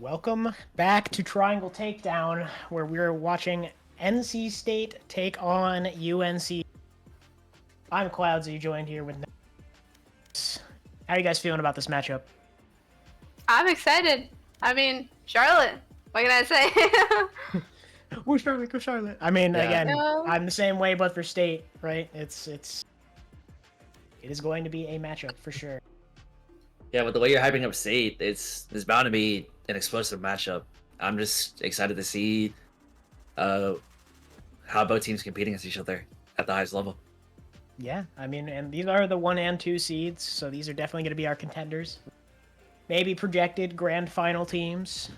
Welcome back to Triangle Takedown, where we're watching NC State take on UNC. I'm Cloudsy, joined here with Nick. How are you guys feeling about this matchup? I'm excited. I mean, Charlotte. What can I say? We're Charlotte, go Charlotte. I mean, Yeah. again, No. I'm the same way, but for State, right? It is going to be a matchup for sure. Yeah, with the way you're hyping up State, it's bound to be an explosive matchup. I'm just excited to see how both teams compete against each other at the highest level. Yeah, I mean, and these are the 1 and 2 seeds, so these are definitely going to be our contenders. Maybe projected grand final teams.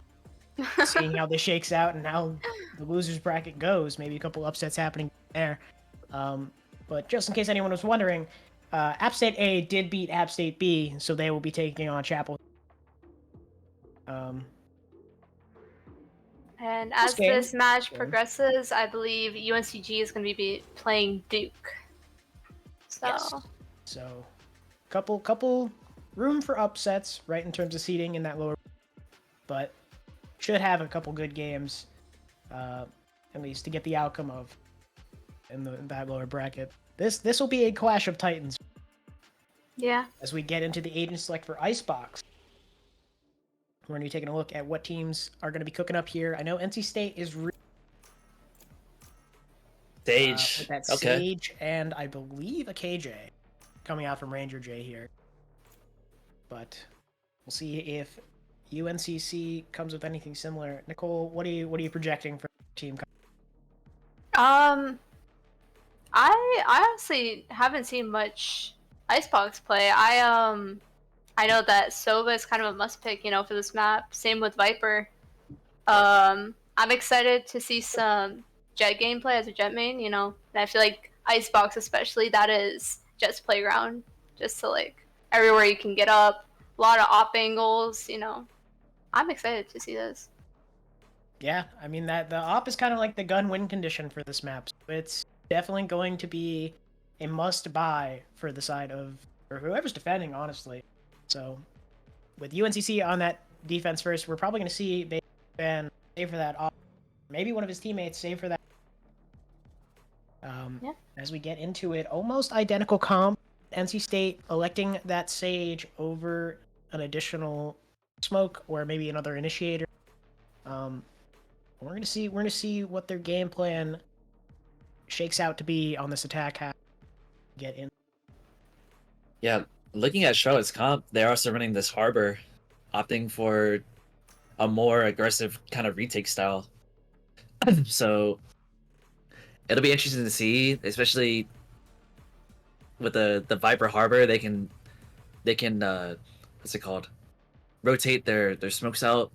Seeing how this shakes out and how the losers bracket goes, maybe a couple upsets happening there. But just in case anyone was wondering, App State A did beat App State B, so they will be taking on Chapel. And as game. this match Yeah. progresses, I believe UNCG is going to be playing Duke. So, Yes. So, couple room for upsets, right, in terms of seeding in that lower, but should have a couple good games, at least to get the outcome of in that lower bracket. This will be a clash of titans yeah. as we get into the agent select for Icebox. We're going to be taking a look at what teams are going to be cooking up here. I know NC State is Sage. with that Okay. Sage and I believe a KJ coming out from Ranger J here. But we'll see if UNCC comes with anything similar. Nicole, what are you projecting for team? I honestly haven't seen much Icebox play. I know that Sova is kind of a must pick, for this map. Same with Viper. I'm excited to see some Jet gameplay as a Jet main, and I feel like Icebox especially, that is Jet's playground. Just to everywhere you can get up, a lot of op angles, I'm excited to see this. Yeah, I mean that the op is kind of like the gun win condition for this map. So it's definitely going to be a must buy for the side of or whoever's defending, honestly. So with UNCC on that defense first, we're probably going to see Ben save for that op. Maybe one of his teammates save for that. Yeah. As we get into it, almost identical comp. NC State electing that Sage over an additional smoke or maybe another initiator. We're gonna see what their game plan shakes out to be on this attack half. Get in. Yeah, looking at Charlotte's comp, they're also running this Harbor, opting for a more aggressive kind of retake style. So it'll be interesting to see, especially with the Viper Harbor. They can what's it called? Rotate their smokes out,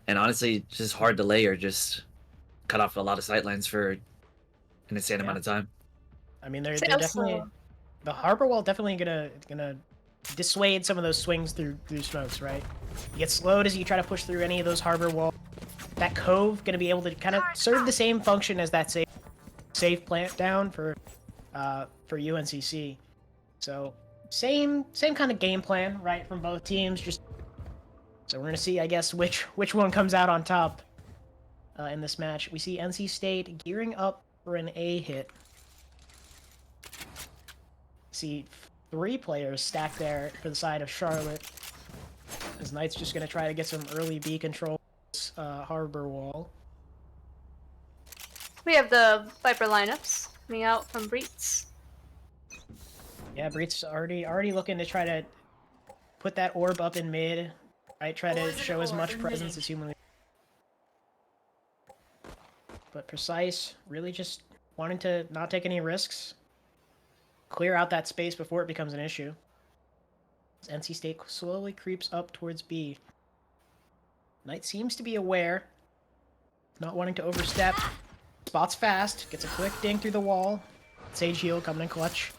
and honestly, just hard to lay or just cut off a lot of sightlines for an insane amount of time. I mean, they're So- definitely the harbor wall definitely gonna dissuade some of those swings through smoke, right? You get slowed as you try to push through any of those harbor wall. That cove gonna be able to kind of serve the same function as that safe plant down for UNCC. So same kind of game plan, right, from both teams. Just so we're gonna see, I guess, which one comes out on top in this match. We see NC State gearing up for an A hit. See 3 players stacked there for the side of Charlotte. As Knight's just gonna try to get some early B control harbor wall. We have the Viper lineups coming out from Breets. Yeah, Breet's already looking to try to put that orb up in mid. Right, try to show as much presence as humanly. But Precise really just wanting to not take any risks. Clear out that space before it becomes an issue. As NC State slowly creeps up towards B. Knight seems to be aware. Not wanting to overstep. Spots fast. Gets a quick ding through the wall. Sage heal coming in clutch.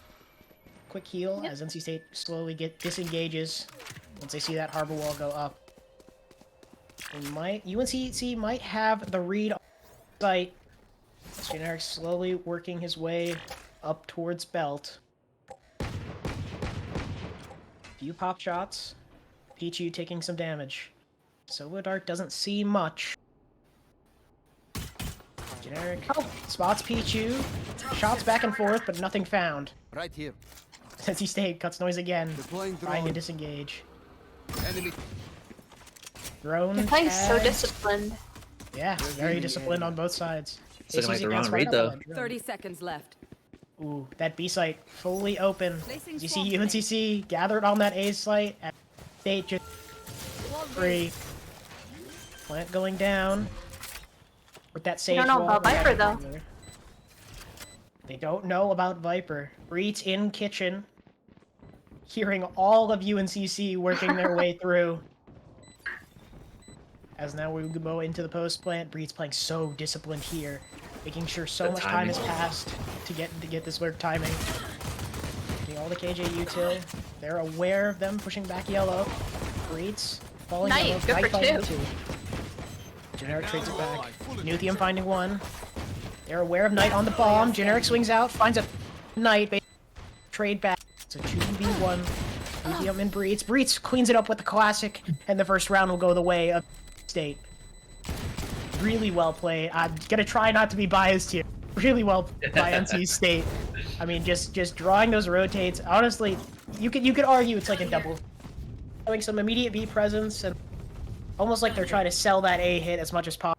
Quick heal as NC State slowly disengages once they see that harbor wall go up. UNCC might have the read on site. Generic slowly working his way up towards Belt. Few pop shots. Pichu taking some damage. Silver Dart doesn't see much. Generic spots Pichu. Shots back and forth, but nothing found. Right here. NC State cuts noise again, Deploying trying to drone. disengage. Enemy. Drone. They're playing so tags. disciplined. Yeah, very disciplined on both sides. It's looking like ACC the can't wrong read, spot though. that drone. 30 seconds left. Ooh, that B site fully open. Placing You swamp see UNCC gathered on that A site. At State just free. Plant going down. With that sage don't know wall about Viper, though. together. They don't know about Viper. Breach in kitchen. Hearing all of UNCC working their way through. As now we go into the post plant. Breed's playing so disciplined here. Making sure so The much time has timing. passed to get this work timing. Getting all the KJ util. They're aware of them pushing back yellow. Breed's falling Nice, yellow. good for finding two. Generic trades it back. Nuthium finding one. They're aware of Knight on the bomb. Generic swings out, finds a Knight. Trade back. It's a 2v1. Nuthium and Breeds. Breeds cleans it up with the classic, and the first round will go the way of State. Really well played. I'm gonna try not to be biased here. Really well by NC State. I mean, just drawing those rotates. Honestly, you could argue it's like a double. Having some immediate B presence and almost like they're trying to sell that A hit as much as possible.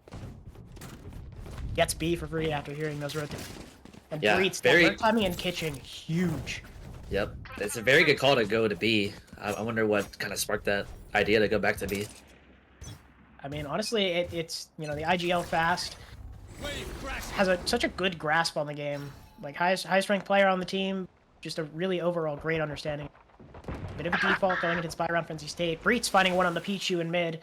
Gets B for free after hearing those rotates. And Yeah, Breeds, very- that timing in kitchen, huge. Yep, it's a very good call to go to B. I wonder what kind of sparked that idea to go back to B. I mean, honestly, it's, you know, the IGL fast Wave crash. has such a good grasp on the game. Like, highest ranked player on the team, just a really overall great understanding. Bit of a default going into spy round for NC State. Breeds finding one on the Pichu in mid.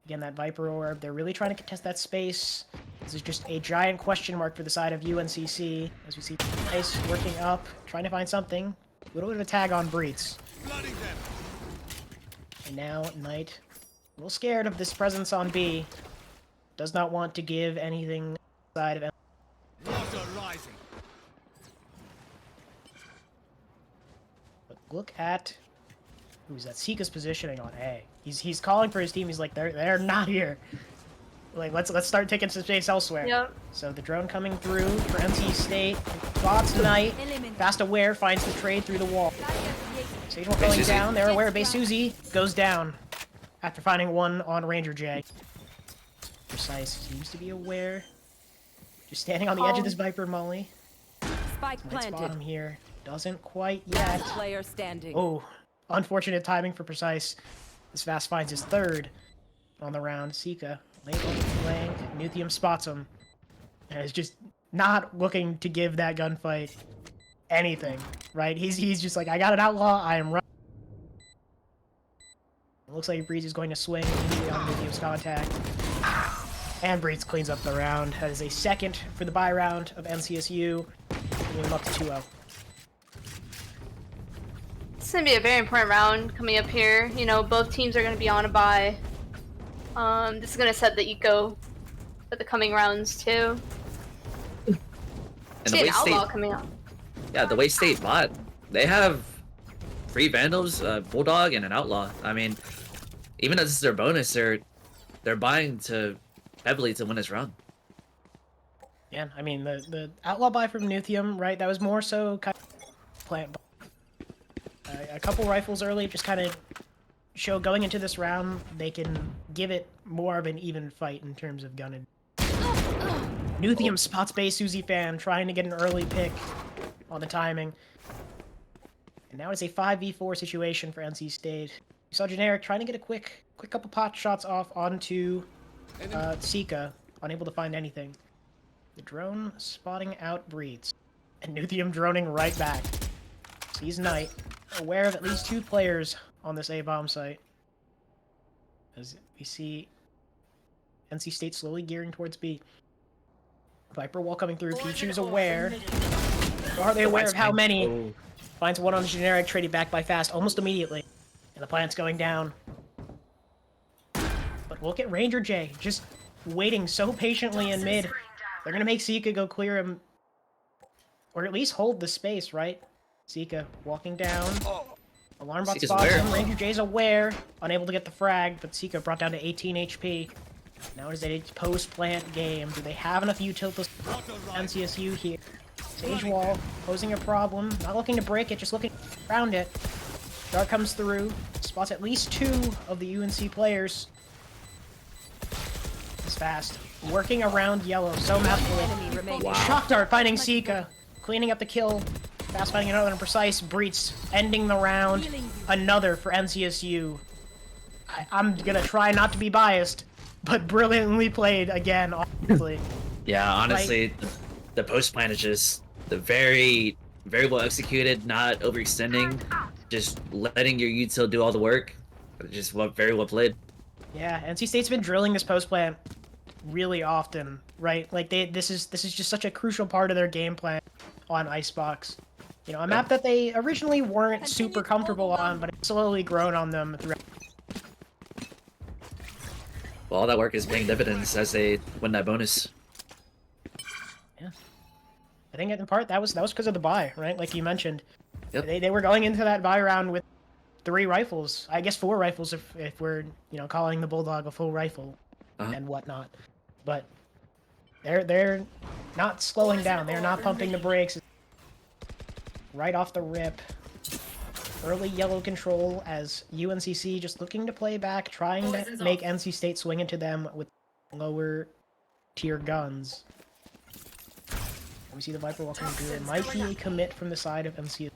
Again, that Viper Orb. They're really trying to contest that space. This is just a giant question mark for the side of UNCC. As we see Ice working up, trying to find something. A little bit of a tag on Breeds. Flooding them. And now Knight, a little scared of this presence on B. Does not want to give anything side of Water rising. But look at who's that? Sika's positioning on A. He's calling for his team. He's like, they're not here. Like, let's start taking some space elsewhere. Yep. So the drone coming through for NC State. Spots Knight. Fast aware, finds the trade through the wall. Sage one going Susie. down. They're aware. Bay Susie goes down after finding one on Ranger J. Precise seems to be aware. Just standing on the edge of this Viper Molly. Spike Might spot him planted. here. Doesn't quite yet. Player standing. Oh, unfortunate timing for Precise. This Fast finds his third on the round. Sika, late on the flank. Nuthium spots him. And is just not looking to give that gunfight anything, right? He's just like, I got an outlaw, I am running. It looks like Breeze is going to swing immediately on Nuthium's contact. And Breeze cleans up the round. That is a second for the bye round of NCSU. Bringing them up to 2-0. It's gonna be a very important round coming up here. You know, both teams are gonna be on a bye. This is gonna set the eco for the coming rounds too. And the See an way State, outlaw coming up. yeah, the way State bought, they have 3 Vandals, Bulldog, and an Outlaw. I mean, even though this is their bonus, they're buying to heavily to win this round. Yeah, I mean, the outlaw buy from Nuthium, right? That was more so kind of plant buy. A couple rifles early, just kind of show going into this round, they can give it more of an even fight in terms of gunning. Nuthium spots Bay Susie fan, trying to get an early pick on the timing. And now it's a 5v4 situation for NC State. We saw Generic trying to get a quick couple pot shots off onto Sika, unable to find anything. The drone spotting out Breeds. And Nuthium droning right back. Sees Knight, aware of at least 2 players on this A-bomb site. As we see NC State slowly gearing towards B. Viper wall coming through, Pichu's aware. Are they aware of how many? Oh, Finds one on the Generic, traded back by Fast almost immediately. And the plant's going down. But look at Ranger J, just waiting so patiently in mid. They're gonna make Sika go clear him. Or at least hold the space, right? Sika walking down. Alarm bot Seeka's spots aware. him. Ranger J's aware. Unable to get the frag, but Seeka brought down to 18 HP. Now it is a post-plant game. Do they have enough utilities Water rising. NCSU here? Sage wall, posing a problem. Not looking to break it, just looking around it. Dark comes through, spots at least 2 of the UNC players. It's fast. Working around yellow so masterfully. Enemy remaining. Wow. Shock Dart finding Seeka. Cleaning up the kill. Fast finding another imprecise. Breach ending the round. Another for NCSU. I'm gonna try not to be biased, but brilliantly played again, obviously. Yeah, honestly, the post plan is just the very well executed, not overextending, just letting your util do all the work. Just very well played. Yeah, NC State's been drilling this post plant really often, right? Like this is just such a crucial part of their game plan on Icebox. You know, a map that they originally weren't super comfortable on, but it's slowly grown on them throughout. Well, all that work is paying dividends as they win that bonus. Yeah, I think in part that was because of the buy, right? Like you mentioned, Yep. they were going into that buy round with 3 rifles. I guess 4 rifles if we're calling the Bulldog a full rifle and whatnot. But they're not slowing down. They're not pumping the brakes. Right off the rip. Early yellow control as UNCC just looking to play back, trying to make NC State swing into them with lower tier guns. We see the Viper walking through. It might be a commit from the side of MC.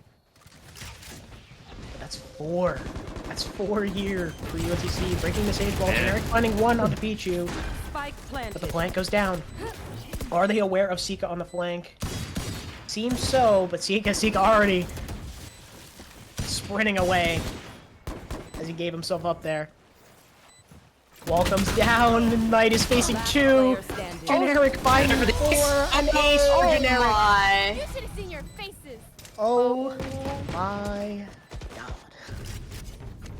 But that's 4. That's 4 here for UNCC. Breaking the sage wall. Generic finding 1 onto Pichu. Spike planted. But the flank goes down. Are they aware of Seeka on the flank? Seems so, but Seeka already sprinting away as he gave himself up there. Wall comes down, Knight is facing 2. Player standing. Generic finding 4. An ace for Generic. My. You should have seen your faces. Oh my god.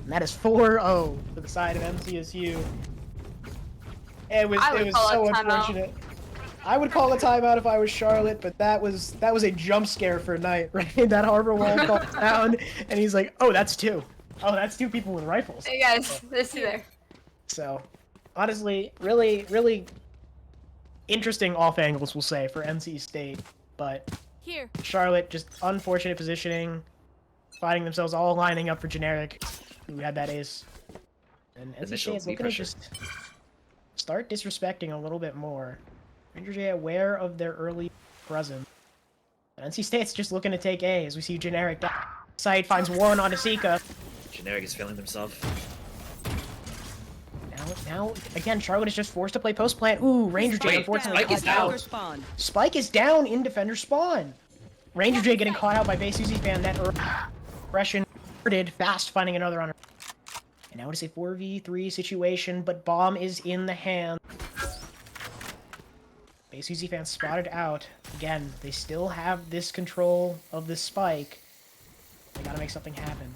And that is 4-0 for the side of MCSU. It was I would call so a timeout. unfortunate. I would call a timeout if I was Charlotte, but that was a jump scare for Knight, right? That harbor wall falls down, and he's like, "Oh, that's 2. Oh, that's 2 people with rifles." Hey guys, this is there. So, honestly, really interesting off angles, we'll say, for NC State. But Here. Charlotte, just unfortunate positioning, finding themselves all lining up for Generic, who had that ace. And NC Initial State's B looking to pressure. just start disrespecting a little bit more. Ranger J aware of their early presence. And NC State's just looking to take A as we see Generic down. Side finds 1 on Seeka. Generic is failing themselves. Now, again, Charlotte is just forced to play post plant. Ooh, Ranger J Wait, unfortunately Spike is caught out. down. Spawn. Spike is down in defender spawn. Ranger J getting caught out by base Susie fan. That aggression fast finding another on her. And now it's a 4v3 situation, but bomb is in the hand. Base Susie fan spotted out. Again, they still have this control of this spike. They gotta make something happen.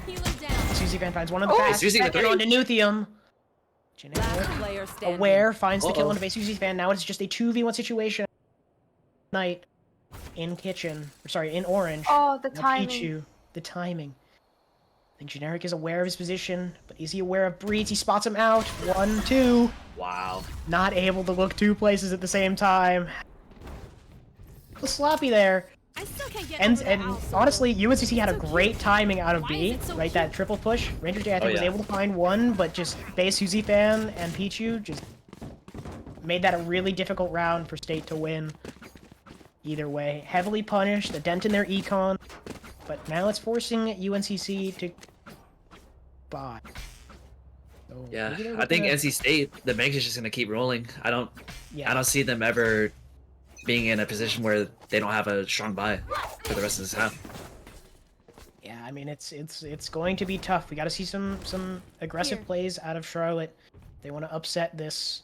Healer down. Susie fan finds 1 on the Oh, fast. Susie with Second 3. onto Nuthium. Generic. Last player standing. Aware finds the kill Uh-oh. on the base Susie's fan. Now it's just a 2v1 situation. Knight in kitchen. Or sorry, in orange. Oh, the Now timing. Pichu. The timing. I think Generic is aware of his position, but is he aware of Breeds? He spots him out. 1, 2. Wow. Not able to look 2 places at the same time. A little sloppy there. I still can't get And over that owl symbol. honestly, UNCC had a So cute. great timing out of Why B, is it so right? cute? That triple push. Ranger J, I think, Oh, was yeah. able to find 1, but just base Suzy fan and Pichu just made that a really difficult round for State to win. Either way, heavily punished, a dent in their econ, but now it's forcing UNCC to buy. So Yeah, maybe they're I think looking NC State, the Megs is just gonna keep rolling. I don't yeah. see them ever being in a position where they don't have a strong buy for the rest of this half. Yeah, I mean it's going to be tough. We got to see some aggressive Here. plays out of Charlotte. They want to upset this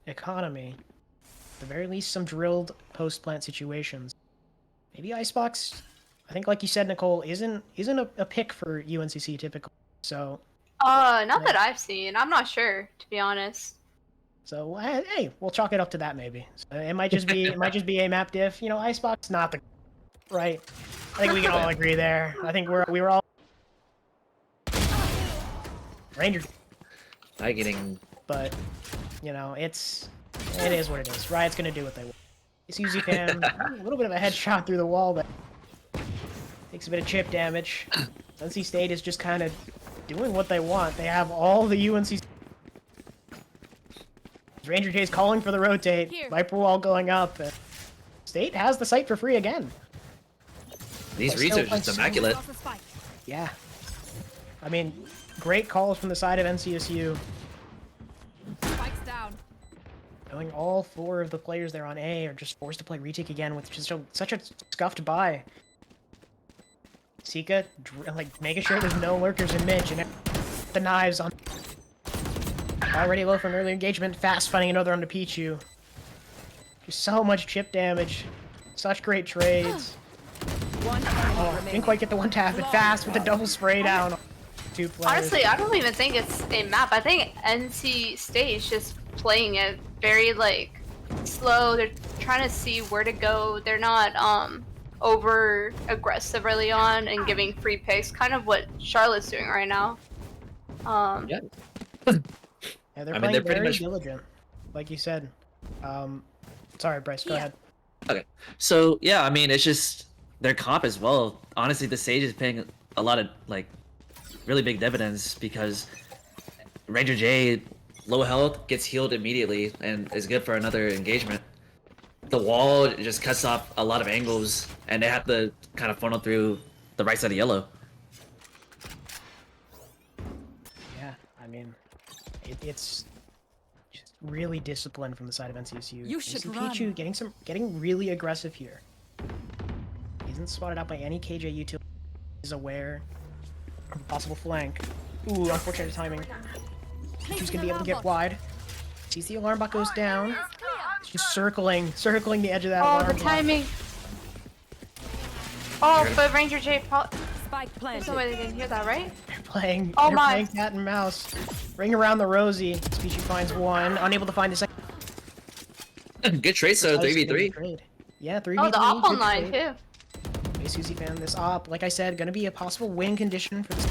economy. At the very least, some drilled post plant situations. Maybe Icebox. I think, like you said, Nicole, isn't a pick for UNCC typically. So Not that I've seen. I'm not sure, to be honest. hey, we'll chalk it up to that maybe. So it might just be a map diff. You know, Icebox not the right. I think we can all agree there. I think we were all Ranger, Not getting. but you know, it is what it is. Riot's gonna do what they want. It's UZ Fan, a little bit of a headshot through the wall, but takes a bit of chip damage. NC State is just kind of doing what they want. They have all the UNC. Ranger J's calling for the rotate. Here. Viper wall going up. And State has the site for free again. These But reads still are just playing immaculate. Across the spike. Yeah. I mean, great calls from the side of NCSU. Spike's down. Knowing all 4 of the players there on A are just forced to play retake again with just such a scuffed buy. Sika, like, making sure there's no lurkers in mid, and the knives on. Already low for an early engagement, fast finding another onto Pichu. Just so much chip damage. Such great trades. One enemy Oh, remaining. didn't quite get the one tap, but fast with the double spray down on 2 players. Honestly, I don't even think it's a map. I think NC State is just playing it very like slow. They're trying to see where to go. They're not over aggressive early on and giving free picks. Kind of what Charlotte's doing right now. Yeah. Yeah, they're I mean, playing they're pretty very much- diligent, like you said. Sorry, Bryce, go ahead. Okay. So yeah, I mean, it's just their comp as well. Honestly, the Sage is paying a lot of like really big dividends because Ranger J, low health, gets healed immediately and is good for another engagement. The wall just cuts off a lot of angles, and they have to kind of funnel through the right side of yellow. Yeah, I mean, it's just really disciplined from the side of NCSU. You should Pichu run. getting really aggressive here. He isn't spotted out by any KJ utility. He's aware of a possible flank. Ooh, unfortunate timing. Pichu's gonna be able to get wide. Sees the alarm bot goes down. It's just circling the edge of that Oh, alarm the bot. timing. Oh, but Ranger J probably. Spike There's no planted. way they didn't hear that, right? Playing, Oh they're my. playing cat and mouse. Ring around the Rosie. Pichu finds one, unable to find the second. Good trade, so Precise 3v3. trade. Yeah, 3v3. Oh, the op good online trade. too. Hey, Susie fan, this op, like I said, gonna be a possible win condition for this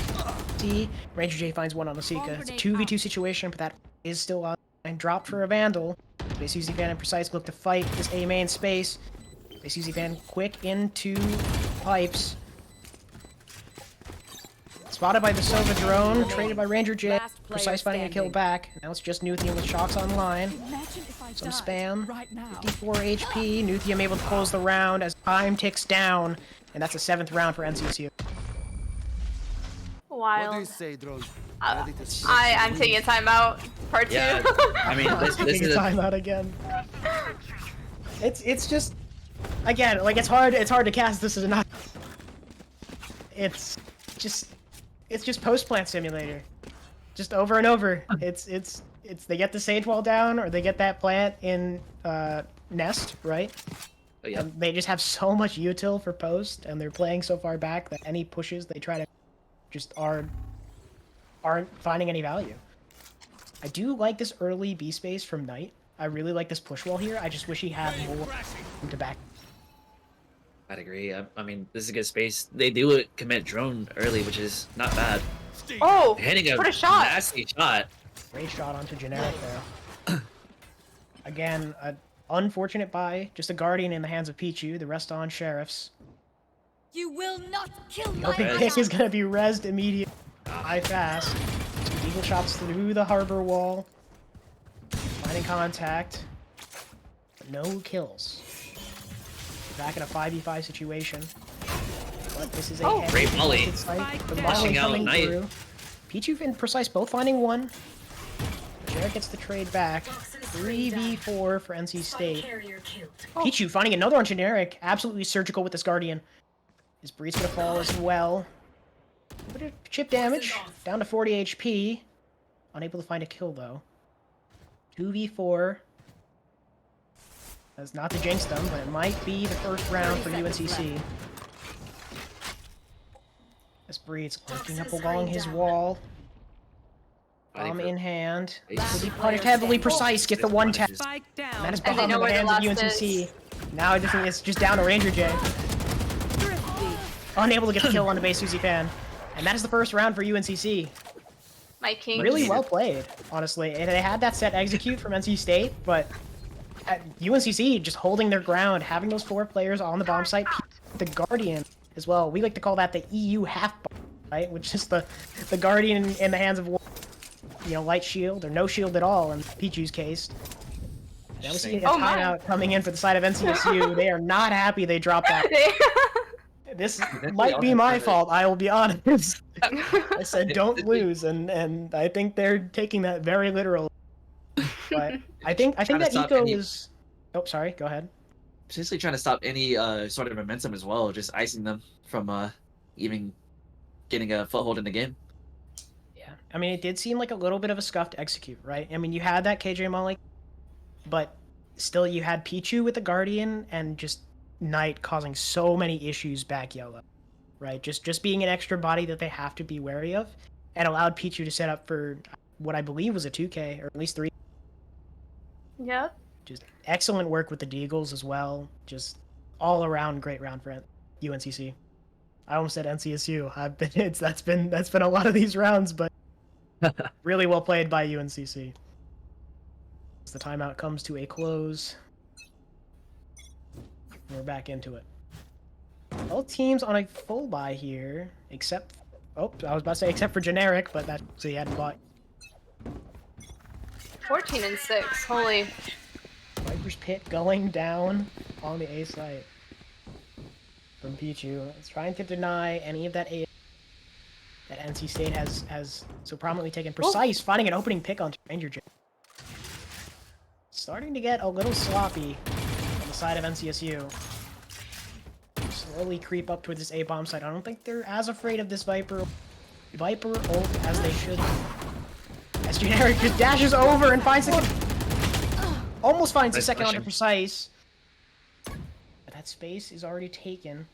T. Ranger J finds one on Masika. It's a 2v2 situation, but that is still on and dropped for a Vandal. Hey, Susie fan and Precise look to fight this A main space. Hey, Susie fan quick into pipes. Spotted by the Sova drone, traded by Ranger J. Last player Precise finding a kill standing. back. Now it's just Nuthium with shocks online. Imagine if I Some died spam. right now. 54 HP. Nuthium able to close the round as time ticks down. And that's the 7th round for NCSU. What do you Wild. say, Droz? Uh, Ready to see I'm taking a timeout. Part 2. Yeah, I mean, this Taking is a, time out again. It's just again like it's hard to cast this as a not. It's just post plant simulator, just over and over. It's they get the sage wall down or they get that plant in nest, right? oh, yeah. And they just have so much util for post, and they're playing so far back that any pushes they try to just aren't finding any value. I do like this early B space from Knight. I really like this push wall here. I just wish he had more room to back. I'd agree. I mean, this is a good space. They do commit drone early, which is not bad. Oh, Hitting a what a shot! nasty shot. Great shot onto generic there. Again, an unfortunate buy. Just a guardian in the hands of Pichu. The rest on sheriffs. You will not kill The my open Res. pick is gonna be rezzed immediately. High fast. Two eagle shots through the harbor wall. Finding contact. But no kills. Back in a 5v5 situation. But this is a Oh, heavy great volley. contested site. The Spike volley down. coming Knight. through. Pichu and Precise both finding one. Jarrett gets the trade back. 3v4 for NC State. Pichu finding another on generic. Absolutely surgical with this Guardian. His Breed's gonna fall as well. Bit of chip damage. Down to 40 HP. Unable to find a kill though. 2v4. That's not to jinx them, but it might be the first round for UNCC. This Breed's looking up along his wall. Bomb in hand. Will be punished heavily. Precise. Get the one tap. Spike down. That is And they bomb know in the where the hands of last UNCC. is. Now I just think it's just down to Ranger J. Thrifty. Unable to get the kill on the base Susie fan. And that is the first round for UNCC. My king. Really well played, honestly. And they had that set execute from NC State, but at UNCC just holding their ground, having those 4 players on the bomb site, the Guardian as well. We like to call that the EU half bomb, right? Which is the Guardian in the hands of, you know, light shield or no shield at all in Pichu's case. Now we see a timeout coming in for the side of NCSU. They are not happy they dropped that. This might be my fault, I will be honest. I said don't lose, and I think they're taking that very literally. But I think that Eco is... Oh, sorry, go ahead. Potentially trying to stop any sort of momentum as well, just icing them from even getting a foothold in the game. Yeah, I mean, it did seem like a little bit of a scuffed execute, right? I mean, you had that KJ Molly, but still you had Pichu with the Guardian and just Knight causing so many issues back yellow, right? Just being an extra body that they have to be wary of, and allowed Pichu to set up for what I believe was a 2K, or at least 3. Yep. Just excellent work with the Deagles as well. Just all around great round for UNCC. I almost said NCSU. That's been a lot of these rounds, but really well played by UNCC. As the timeout comes to a close, we're back into it. All teams on a full buy here, except I was about to say except for Generic, but that's so he hadn't bought. 14-6. Holy. Viper's Pit going down on the A site from Pichu. It's trying to deny any of that A that NC State has so prominently taken. Precise, finding an opening pick on Ranger J. Starting to get a little sloppy on the side of NCSU. Slowly creep up towards this A bomb site. I don't think they're as afraid of this Viper ult as they should. As Generic just dashes over and finds almost finds the second onto Precise. But that space is already taken.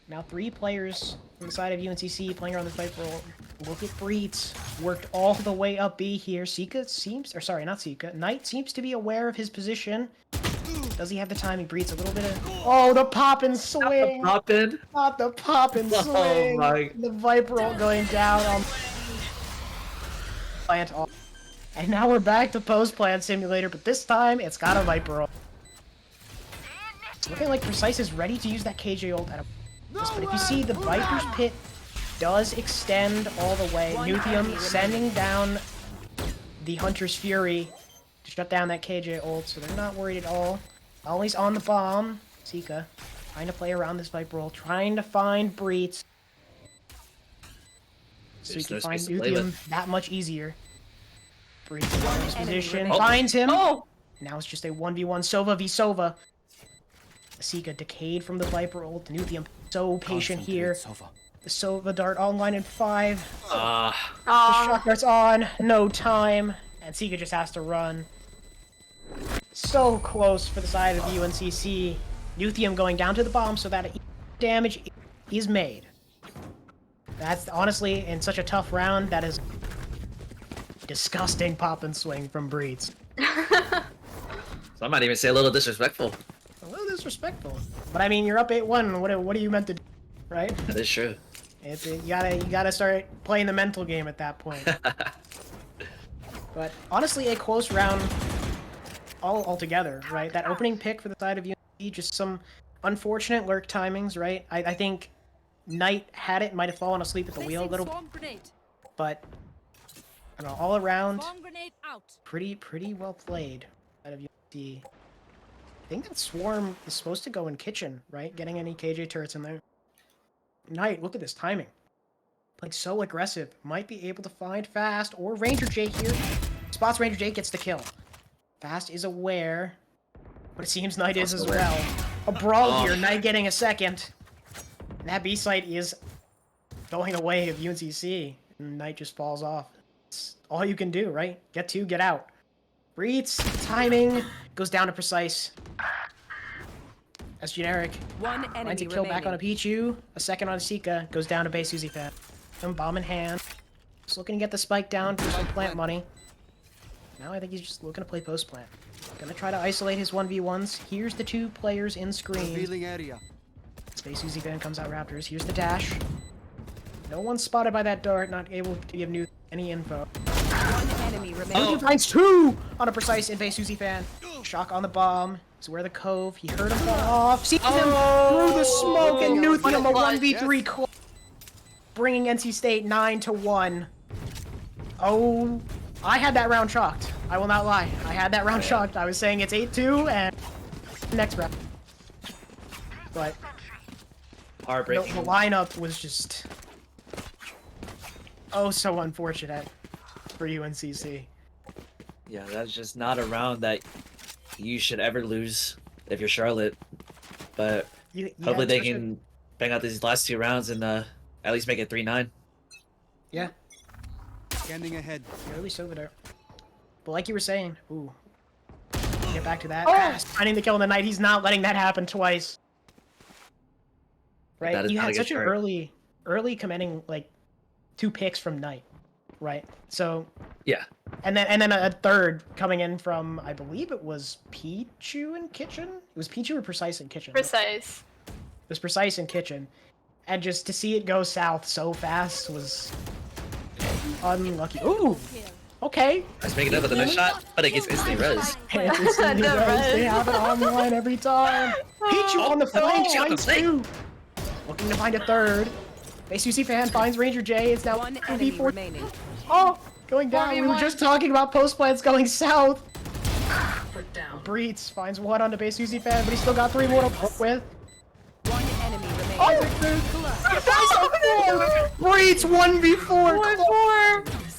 Now 3 players from the side of UNCC playing around this Viper ult. Look at Breetz. Worked all the way up B here. Sika seems, or sorry, not Sika. Knight seems to be aware of his position. Does he have the timing? Breetz a little bit of... Oh, the pop and swing! Not the pop and swing! The Viper ult going down on... Plant off. And now we're back to post-plant simulator, but this time it's got a Viper ult. It's looking like Precise is ready to use that KJ ult at a... But if you see, the Viper's Pit does extend all the way. Nuthium sending down the Hunter's Fury to shut down that KJ ult, so they're not worried at all. Always on the bomb. Sika trying to play around this Viper ult, trying to find Breetz. So he can find Nuthium that much easier. Breetz in his position, finds him. Now it's just a 1v1 Sova v Sova. Sika decayed from the Viper ult. Nuthium so patient here. The Sova dart online in 5. The shock dart's on, no time. And Sika just has to run. So close for the side of UNCC. Nuthium going down to the bomb so that damage is made. That's honestly, in such a tough round, that is disgusting pop and swing from Breetz. So I might even say a little disrespectful. A little disrespectful. But I mean, you're up 8-1, what are you meant to do, right? That is true. You gotta start playing the mental game at that point. But honestly, a close round altogether, right? That opening pick for the side of UNC, just some unfortunate lurk timings, right? I think Knight had it, might have fallen asleep at the wheel a little bit. But, I don't know, all around, pretty well played out of UNC. I think that Swarm is supposed to go in kitchen, right? Getting any KJ turrets in there. Knight, look at this timing. Like, so aggressive. Might be able to find Fast or Ranger J here. Spots Ranger J, gets the kill. Fast is aware, but it seems Knight is as well. A brawl here, Knight getting a second. And that B site is going away of UNCC. And Knight just falls off. It's all you can do, right? Get 2, get out. Breetz, timing, goes down to Precise. As Generic. Finds a kill back on a Pichu. A second on a Sika. Goes down to base Suzy Fan. Some bomb in hand. Just looking to get the spike down for some plant money. Now I think he's just looking to play post plant. Gonna try to isolate his 1v1s. Here's the 2 players in screen. Space Suzy Fan comes out Raptors. Here's the dash. No one's spotted by that dart, not able to give New any info. One enemy remaining. Nuthi finds 2 on a precise in-phase Susie fan. Shock on the bomb. Is where the cove. He heard him fall off. Sees him through the smoke, and Nuthium a 1v3 clutch, bringing NC State 9-1. Oh, I had that round chalked. I will not lie. I had that round chalked. I was saying it's 8-2 and next round. But Heartbreaking. the lineup was just so unfortunate for UNCC. Yeah, that's just not a round that you should ever lose if you're Charlotte. But hopefully they can bang out these last 2 rounds and at least make it 3-9. Yeah. Scanning ahead. Yeah, at least over there. But like you were saying, ooh. Get back to that. Finding the kill in the night. He's not letting that happen twice. Right? You had such an early commending, like, 2 picks from Knight. Right? So yeah. And then a third coming in from, I believe it was Pichu and Kitchen? It was Pichu or Precise and Kitchen? Precise. It was Precise and Kitchen. And just to see it go south so fast was unlucky. Ooh! Okay. Let's make it up with a nice shot, but it gets instant res. It's instantly res. They have it online every time. Pichu on the flank finds 2. Looking to find a third. Base UC fan finds Ranger J. It's now One enemy 2v4. remaining. Oh! Going down. We were just talking about post plants going south. Breeds finds 1 on the base UC fan, but he's still got 3 more to work with. One enemy remaining. Oh! Breeds 1v4.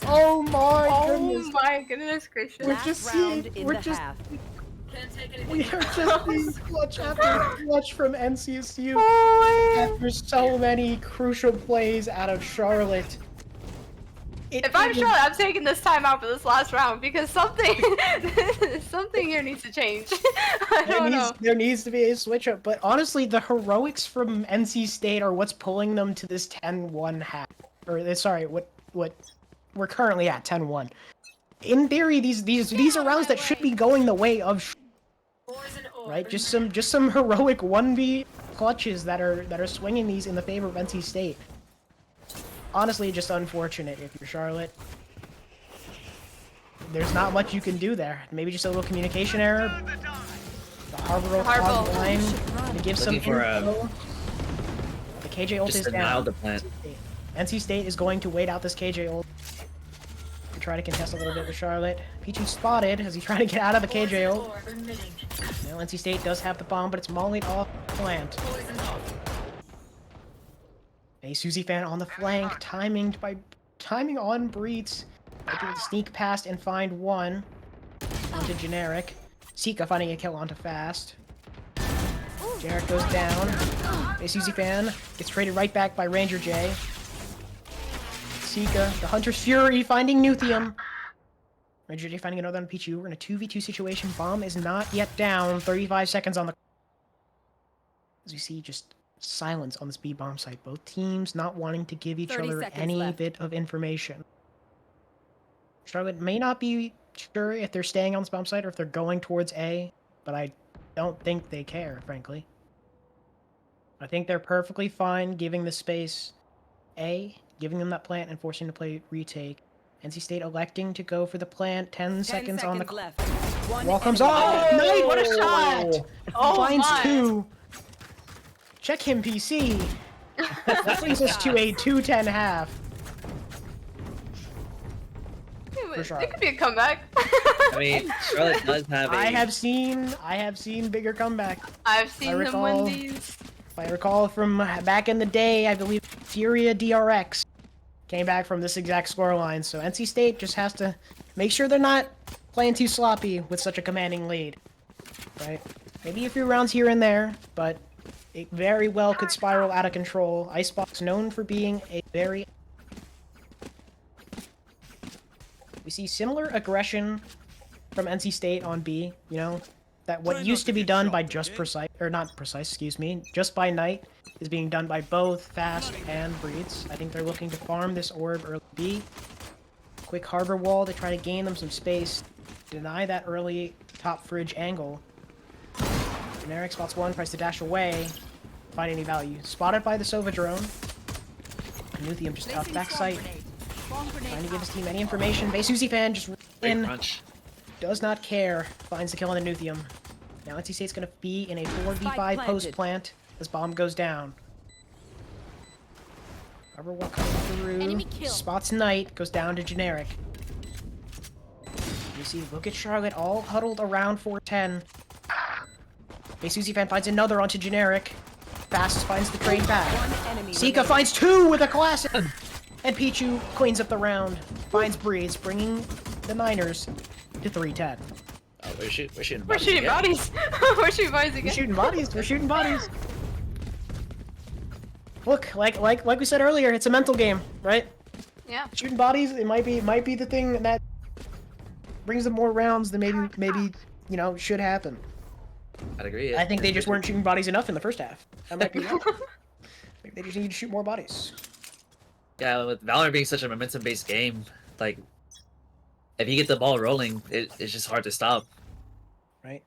Oh my goodness. Oh my goodness gracious. We're Last just round seeing. in We're the just. half. We are just seeing clutch after clutch from NCSU Oh, after so many crucial plays out of Charlotte. if I'm Charlotte, I'm taking this time out for this last round because something here needs to change. I don't know. There needs to be a switch up, but honestly, the heroics from NC State are what's pulling them to this 10-1 half. Or sorry, what we're currently at 10-1. In theory, these are rounds that should be going the way of right. Just some heroic 1v clutches that are swinging these in the favor of NC State. Honestly, just unfortunate if you're Charlotte. There's not much you can do there. Maybe just a little communication error. The Harbor line to give some info. The KJ ult is down. NC State is going to wait out this KJ ult to try to contest a little bit with Charlotte. Pichu spotted as he's trying to get out of the KJ ult. Now NC State does have the bomb, but it's mollied off plant. A Susie fan on the flank, timing on Breeds. Able to sneak past and find 1 onto Generic. Sika finding a kill onto Fast. Generic goes down. A Susie fan gets traded right back by Ranger J. Sika, the Hunter's Fury, finding Nuthium. Ranger J finding another on Pichu. We're in a 2v2 situation. Bomb is not yet down. 35 seconds on the... As we see, just silence on this B bomb site. Both teams not wanting to give each 30 other seconds any left. bit of information. Charlotte may not be sure if they're staying on this bomb site or if they're going towards A, but I don't think they care, frankly. I think they're perfectly fine giving the space A, giving them that plant and forcing to play retake. NC State electing to go for the plant. 10 seconds on the left. One wall comes enemy off. remaining. Knight, what a shot! Oh finds my. 2. Check him, PC. That brings us to a 2-10 half. It could be a comeback. I mean, Charlotte does have a... I have seen bigger comeback. I've seen them win these. If I recall from back in the day, I believe Furia DRX came back from this exact scoreline. So NC State just has to make sure they're not playing too sloppy with such a commanding lead. Right? Maybe a few rounds here and there, but it very well could spiral out of control. Icebox known for being a very... We see similar aggression from NC State on B, you know? That what used to be done by just Precise, or not Precise, excuse me, just by Knight, is being done by both Fast and Breeds. I think they're looking to farm this orb early B. Quick harbor wall to try to gain them some space. Deny that early top fridge angle. Generic spots 1, tries to dash away. Find any value. Spotted by the Sova drone. Nuthium just out Placing back swarm sight, grenade. Swarm grenade trying to give his out. team any information. Susie fan just Great in, crunch. does not care, finds the kill on the Nuthium. Now NC State's gonna be in a 4v5 Spike post planted. plant as bomb goes down. However, what comes through, Enemy kill. spots Knight, goes down to generic. You see, look at Charlotte all huddled around 410. Susie fan finds another onto generic. Fast finds the trade back. One enemy Sika remaining. finds 2 with a classic! And Pichu cleans up the round, finds Breeze, bringing the Niners to 310. Oh, we're shooting. We're shooting again. bodies. We're shooting bodies We're again. shooting bodies, we're shooting bodies. Look, like we said earlier, it's a mental game, right? Yeah. Shooting bodies, it might be the thing that brings them more rounds than maybe you know should happen. I'd agree. I think they just weren't shooting bodies enough in the first half. That might be wrong. I think they just need to shoot more bodies. Yeah, with Valorant being such a momentum-based game, like if you get the ball rolling, it's just hard to stop. Right?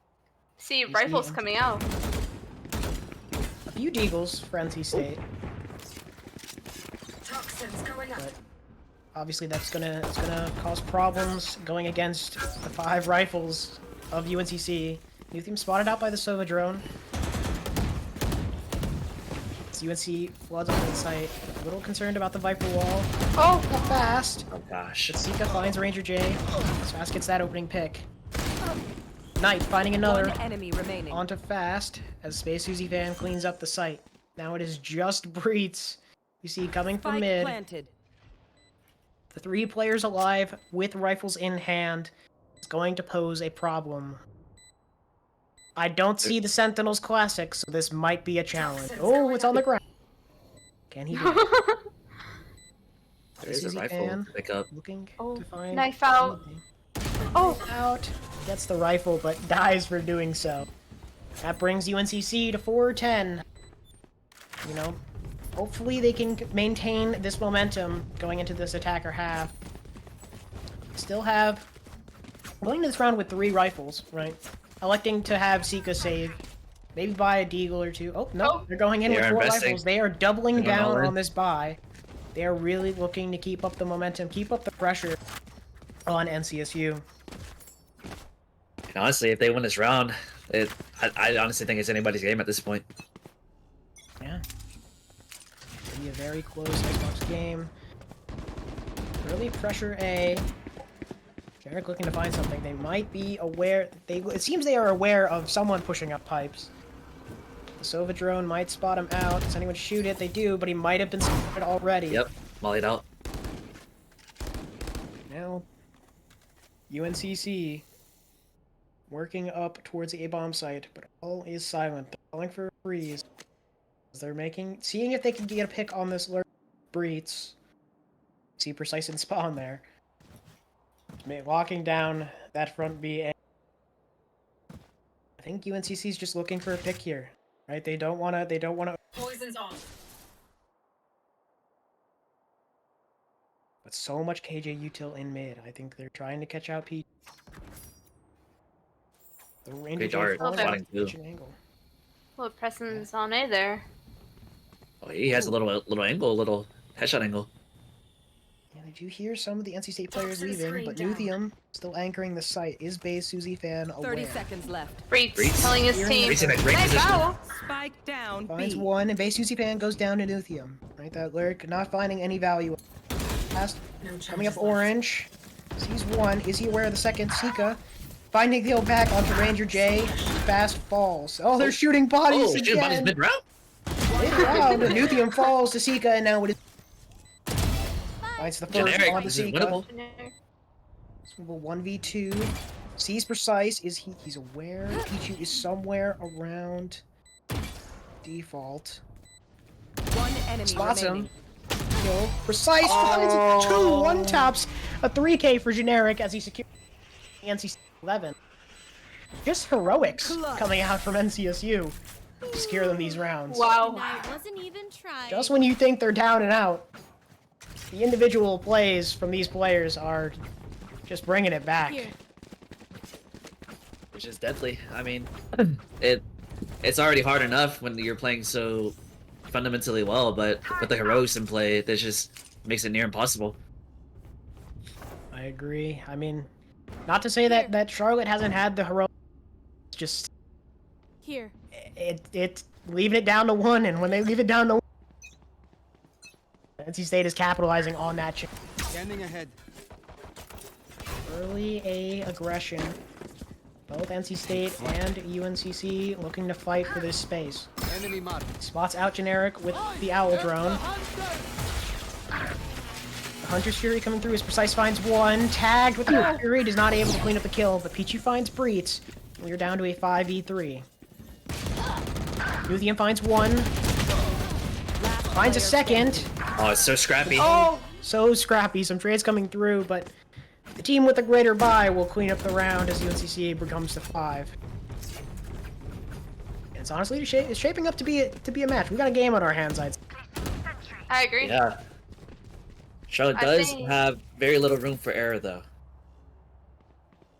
See, You rifles see- coming out. A few deagles for NC State. But obviously it's gonna cause problems going against the 5 rifles of UNCC. Nuthium spotted out by the Sova drone. It's UNC floods on sight. A little concerned about the Viper wall. Oh, Not fast. Oh gosh. But Sika finds Ranger J. Fast gets that opening pick. Knight finding another. One enemy remaining. Onto Fast as Space Susie Van cleans up the site. Now it is just Breets. You see coming from Spike mid. planted. The 3 players alive with rifles in hand is going to pose a problem. I don't see the Sentinels Classic, so this might be a challenge. Oh, it's on the ground. Can he do it? There is a Susie rifle Fan to pick up. looking Oh, to find knife out. anything. Oh, Out. Gets the rifle, but dies for doing so. That brings UNCC to 410. You know, hopefully they can maintain this momentum going into this attacker half. Still have... Going into this round with 3 rifles, right? Electing to have Sika save. Maybe buy a deagle or 2. Oh, no. Oh. They're going in They with are 4 investing. rifles. They are doubling They're going all down in. on this buy. They are really looking to keep up the momentum, keep up the pressure on NCSU. And honestly, if they win this round, I honestly think it's anybody's game at this point. Yeah. It'll be a very close Xbox game. Early pressure A. Jarek looking to find something. They might be aware. It seems they are aware of someone pushing up pipes. The Sova drone might spot him out. Does anyone shoot it? They do, but he might have been spotted already. Yep, mollied out. Now, UNCC working up towards the A-bomb site, but all is silent. They're calling for a freeze. They're seeing if they can get a pick on this lurk. Breets. See precise and spawn there. Locking down that front B. I think UNCC's just looking for a pick here, right? They don't wanna. Poison's on. But so much KJ util in mid. I think they're trying to catch out Pete. The Ranger Great dart, falling spotting off too. the angle. well, Preston's on A there. Oh, he has a little angle, a little headshot angle. Yeah, I do hear some of the NC State players leaving, but Nuthium still anchoring the site. Is Baze Susie Fan aware? 30 seconds left. Breach Breach. telling his team. Breach in a great Knife position. out. Spike down. Finds B. one, and Baze Susie Fan goes down to Nuthium. Right, that lurk, not finding any value. Last, coming up orange. Sees one. Is he aware of the second? Sika. Finding the old back onto Ranger J. Fast falls. Oh, they're shooting bodies Oh, shooting bodies again. mid-round? Mid-round. Nuthium falls to Sika, and now it is... Finds the first Generic, onto this is Sika. winnable. 1v2. Sees precise. He's aware. Pichu is somewhere around default. One enemy Spots remaining. him. Kill. Precise finds 2 one-taps. A 3K for generic as he secures the NC 11. Just heroics coming out from NCSU to secure them these rounds. Wow. I wasn't even trying. Just when you think they're down and out, the individual plays from these players are just bringing it back. Here. Which is deadly. I mean, it's already hard enough when you're playing so fundamentally well, but with the heroics in play, that just makes it near impossible. I agree. I mean, not to say that Charlotte hasn't had the heroic, just Here. it's leaving it down to one, and when they leave it down to one, NC State is capitalizing on that change. Scanning ahead. Early A aggression. Both NC State and UNCC looking to fight for this space. Enemy marked. Spots out generic with the owl drone. The Hunter's Fury coming through as Precise finds one. Tagged with the Fury, is not able to clean up the kill, but Pichu finds Breets. We're down to a 5v3. Nuthium finds one. Finds a second. Oh, it's so scrappy. Oh, so scrappy. Some trades coming through, but the team with the greater buy will clean up the round as UNCCH becomes the 5. And it's honestly it's shaping up to be a match. We got a game on our hands, I'd say. I agree. Yeah. Charlotte does have very little room for error, though.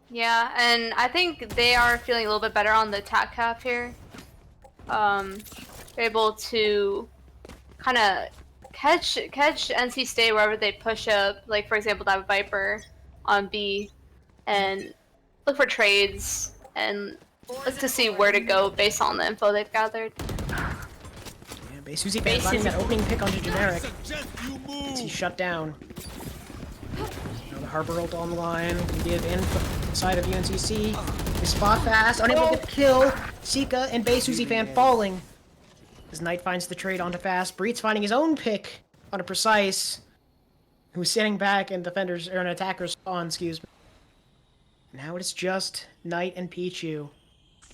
Yeah, and I think they are feeling a little bit better on the attack cap here. They're able to kind of catch NC State wherever they push up. Like, for example, that Viper on B, and look for trades and look to see where to go based on the info they've gathered. Yeah, Susie Fan finding that opening pick onto generic. He's shut down. Now the Harbor ult on the line. We give info inside of UNCC. They spot fast, unable to get the kill. Sika and Bay Susie Fan falling. As Knight finds the trade onto Fast. Breets finding his own pick on a Precise, who's sitting back and defenders or an attacker's spawn, excuse me. Now it's just Knight and Pichu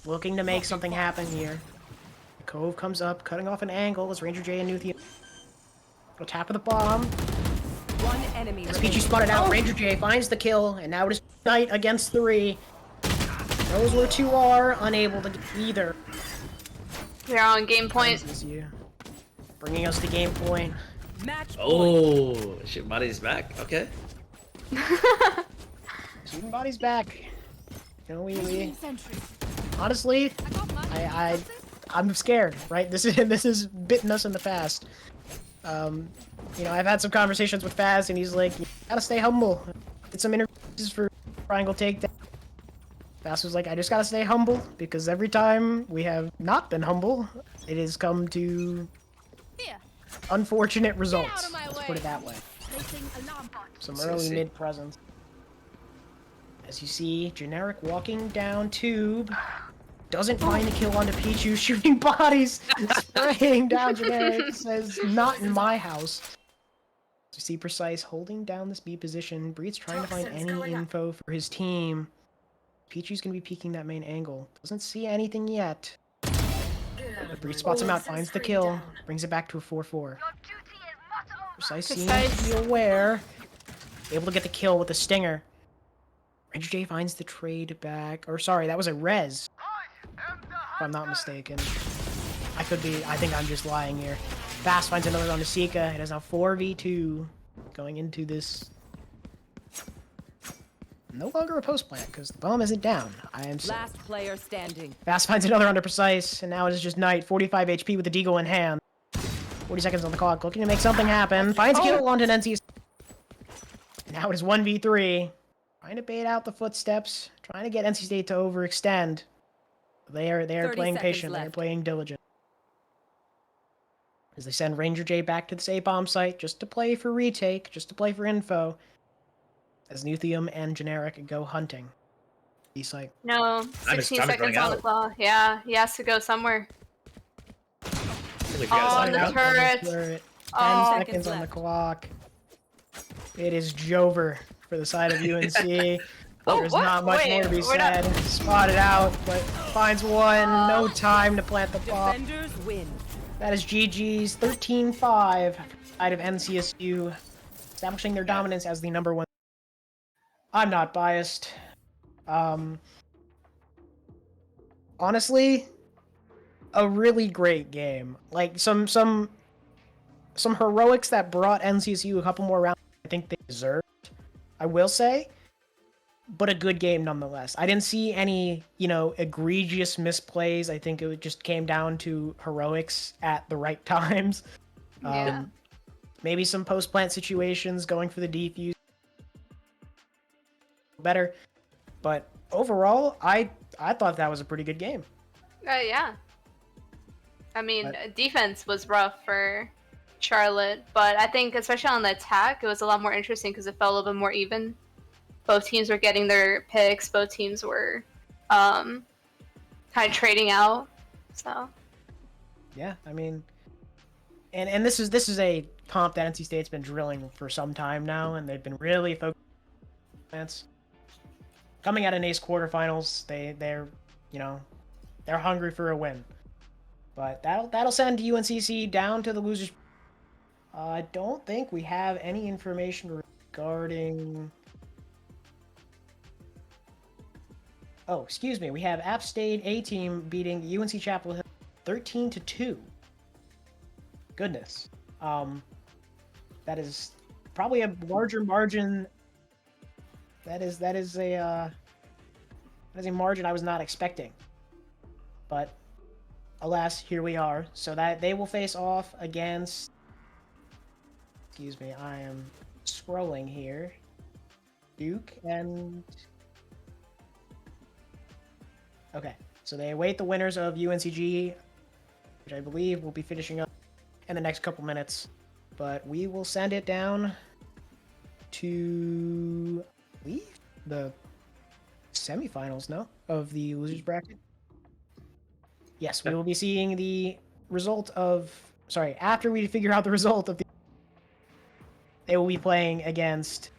looking to make something happen here. Cove comes up, cutting off an angle as Ranger J and Nuthium go tap of the bomb. One enemy As Pichu spotted out, Ranger J finds the kill, and now it is Knight against 3. Those where 2 are unable to get either. They're on game point. Bringing us to game point. Match point. Oh, shit, body's back. Okay. Shooting body's back. You know, we honestly, I'm scared, right? This is bitten us in the past. You know, I've had some conversations with Faz, and he's like, you gotta stay humble. Did some interviews for Triangle Takedown. Faz was like, I just gotta stay humble, because every time we have not been humble, it has come to unfortunate results. Let's put it that way. Some early mid presence. As you see, generic walking down tube. Doesn't find the kill onto Pichu, shooting bodies, spraying down generic, says, not in my house. So you see Precise holding down this B position. Breed's trying to find any info for his team. Pichu's gonna be peeking that main angle. Doesn't see anything yet. Breed spots him out, finds the kill, brings it back to a 4-4. Precise seems to be aware. Able to get the kill with a stinger. Ranger J finds the trade back. Or sorry, that was a res. If I'm not mistaken. I think I'm just lying here. Fast finds another on to Sika. It is now 4v2 going into this. No longer a post plant because the bomb isn't down. I am safe. Last player standing. Fast finds another under Precise, and now it is just Knight, 45 HP with the Deagle in hand. 40 seconds on the clock, looking to make something happen. Finds a kill onto NC. Now it is 1v3. Trying to bait out the footsteps, trying to get NC State to overextend. They are playing patient, they're playing diligent. As they send Ranger J back to this A-bomb site just to play for retake, just to play for info. As Nuthium and Generic go hunting. He's like, no, 16 seconds on the clock. Yeah, he has to go somewhere. On the turret. 10 seconds on the clock. It is Jover for the side of UNC. There's not much more to be said. Spotted out, but finds one. No time to plant the bomb. Defenders win. That is GG's 13-5 side of NCSU, establishing their dominance as the #1. I'm not biased. Honestly, a really great game. Like some heroics that brought NCSU a couple more rounds I think they deserved, I will say. but a good game nonetheless. I didn't see any, egregious misplays. I think it just came down to heroics at the right times. Yeah. Maybe some post-plant situations, going for the defuse better. But overall, I thought that was a pretty good game. Yeah. I mean, But- defense was rough for Charlotte, but I think especially on the attack, it was a lot more interesting because it felt a little bit more even. Both teams were getting their picks. Both teams were kind of trading out. So Yeah, I mean, and this is a comp that NC State's been drilling for some time now, and they've been really focused on defense. Coming out of NACE quarterfinals, they're hungry for a win. But that'll send UNCC down to the losers. I don't think we have any information regarding. Oh, excuse me. We have App State A team beating UNC Chapel Hill 13-2. Goodness. That is probably a larger margin. That is a margin I was not expecting. But alas, here we are. So that they will face off against. Excuse me, I am scrolling here. Duke and. Okay, so they await the winners of UNCG, which I believe will be finishing up in the next couple minutes. But we will send it down to, I believe, the semifinals, no? Of the losers bracket. Yes, we will be seeing the result of. Sorry, after we figure out the result of the. They will be playing against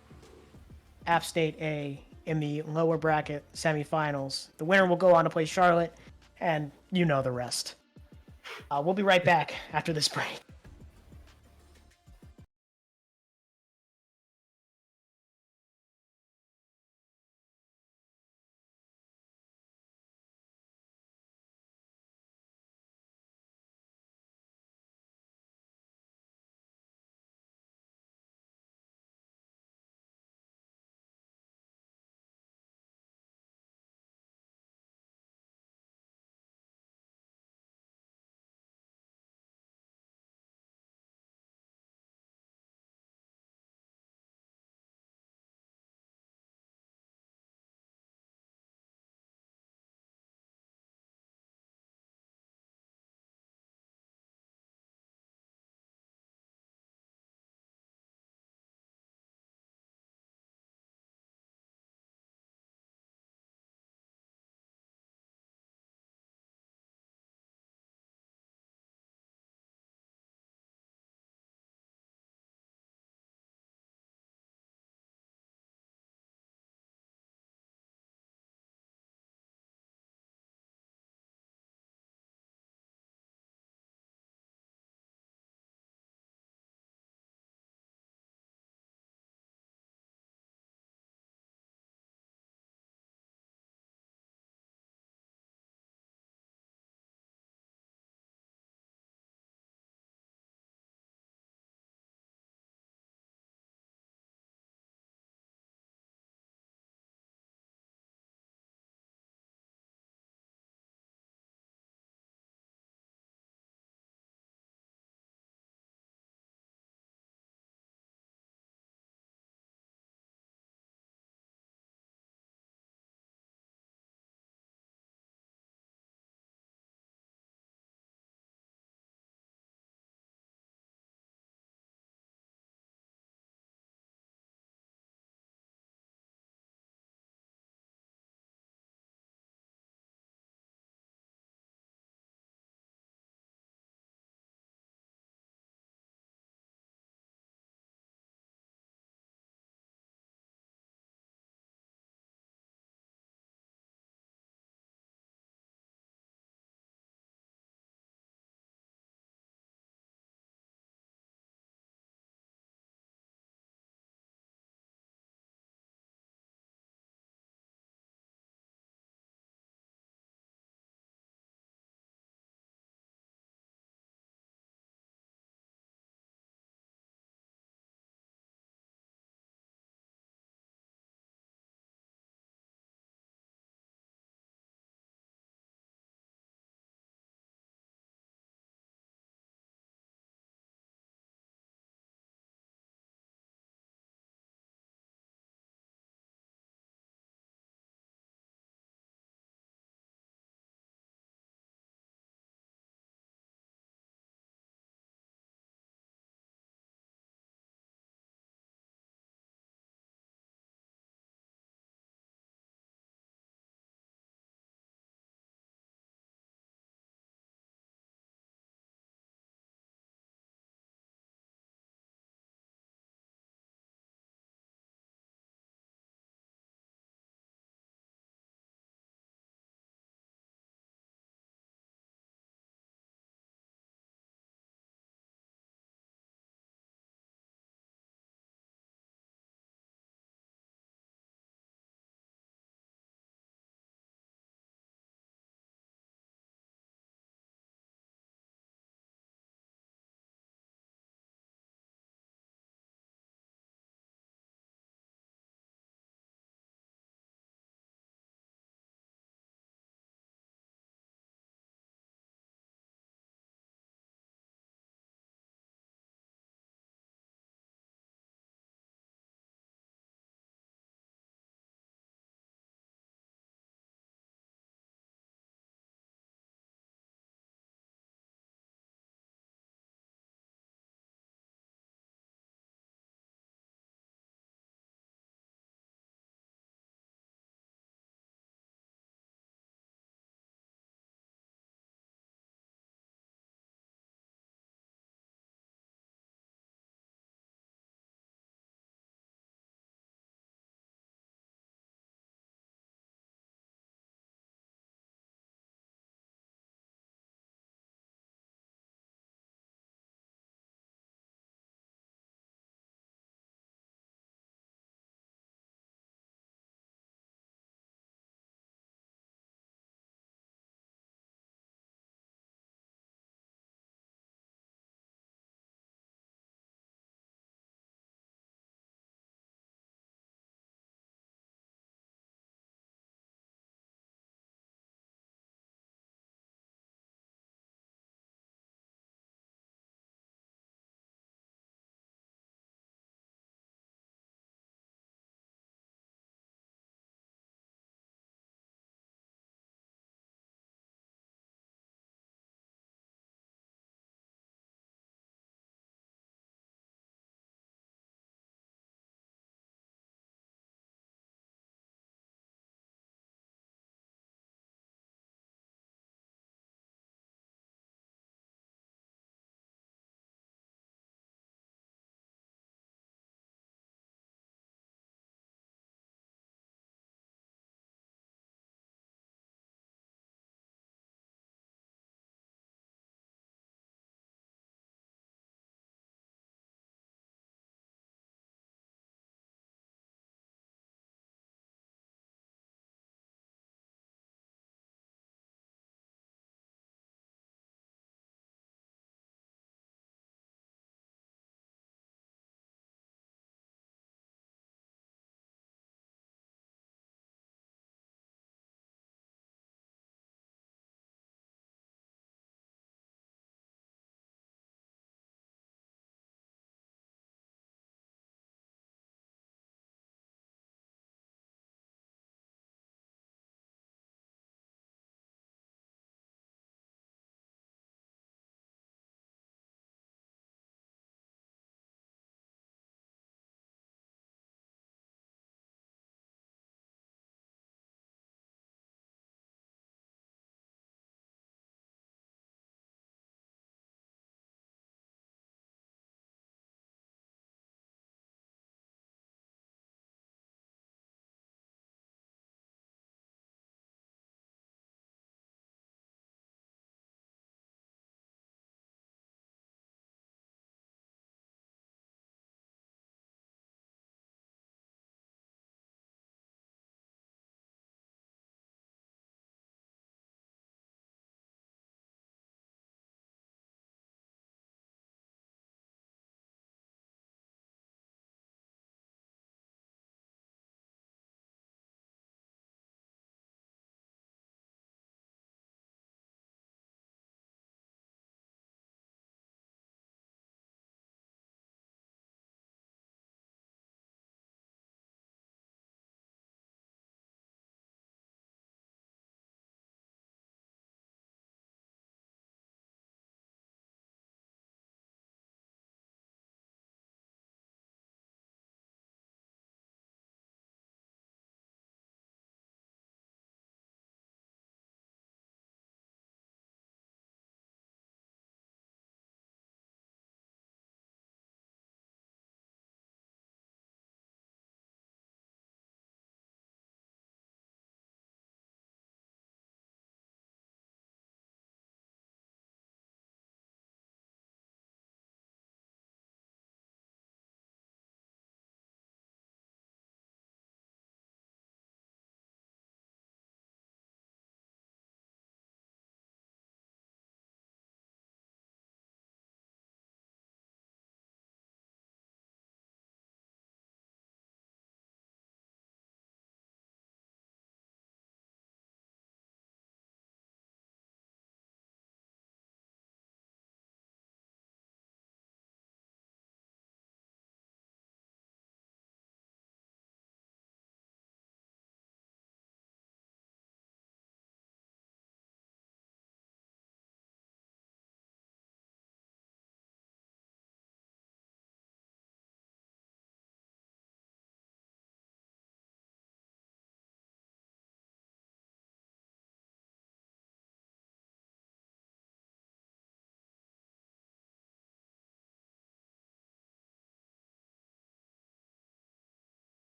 App State A in the lower bracket semifinals. The winner will go on to play Charlotte, and you know the rest. We'll be right back after this break.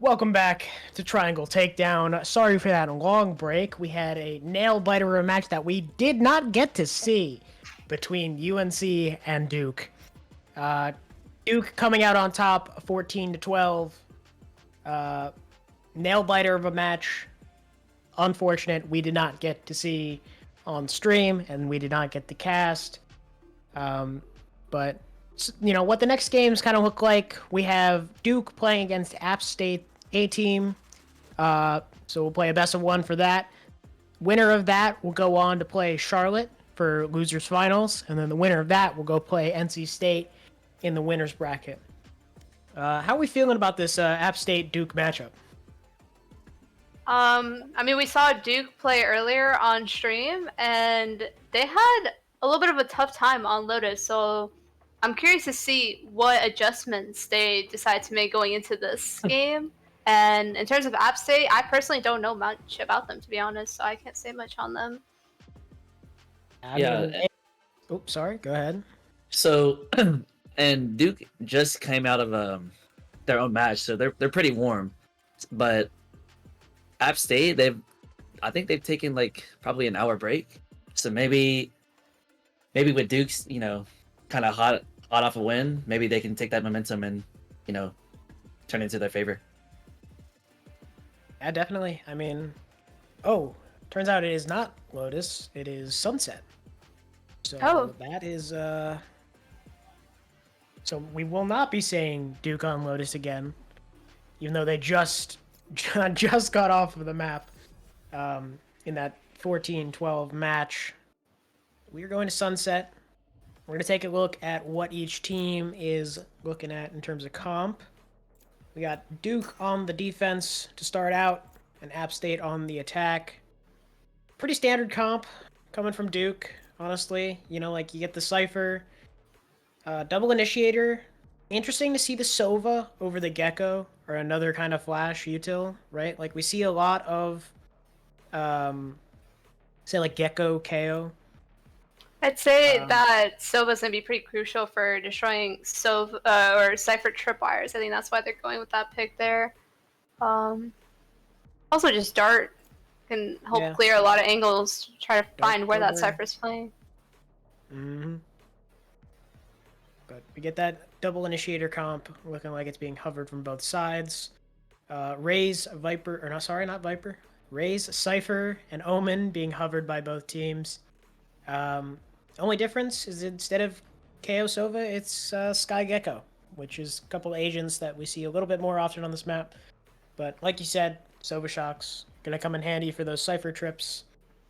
Welcome back to Triangle Takedown. Sorry for that long break. We had a nail-biter of a match that we did not get to see between UNC and Duke. Duke coming out on top, 14-12. Nail-biter of a match. Unfortunate, we did not get to see on stream, and we did not get the cast. But, you know, what the next games kind of look like, we have Duke playing against App State A-Team. So we'll play a best of one for that. Winner of that will go on to play Charlotte for losers finals, and then the winner of that will go play NC State in the winners bracket. How are we feeling about this App State Duke matchup? I mean, we saw Duke play earlier on stream, and they had a little bit of a tough time on Lotus, so I'm curious to see what adjustments they decide to make going into this game. And in terms of App State, I personally don't know much about them, to be honest, so I can't say much on them. Oops, sorry, go ahead. So, and Duke just came out of their own match, so they're pretty warm. But App State, I think they've taken like probably an hour break. So maybe with Duke's, you know, kind of hot off a win, maybe they can take that momentum and, you know, turn it into their favor. Yeah, definitely. I mean, oh, turns out it is not Lotus, it is Sunset. So that is so we will not be saying Duke on Lotus again, even though they just got off of the map in that 14-12 match. We are going to Sunset. We're going to take a look at what each team is looking at in terms of comp. We got Duke on the defense to start out, and App State on the attack. Pretty standard comp coming from Duke, honestly. You know, like you get the Cypher, double initiator. Interesting to see the Sova over the Gecko, or another kind of flash util, right? Like we see a lot of, say like Gecko KO. I'd say that Sova's gonna be pretty crucial for destroying Sova or Cypher tripwires. I think that's why they're going with that pick there. Also, just Dart can help clear a lot of angles, try to find where that Cypher's playing. Mm-hmm. But we get that double initiator comp looking like it's being hovered from both sides. Raze, Viper, or no, sorry, not Viper. Raze, Cypher, and Omen being hovered by both teams. Only difference is instead of KO Sova, it's Sky Gecko, which is a couple agents that we see a little bit more often on this map. But like you said, Sova Shocks gonna come in handy for those Cypher trips,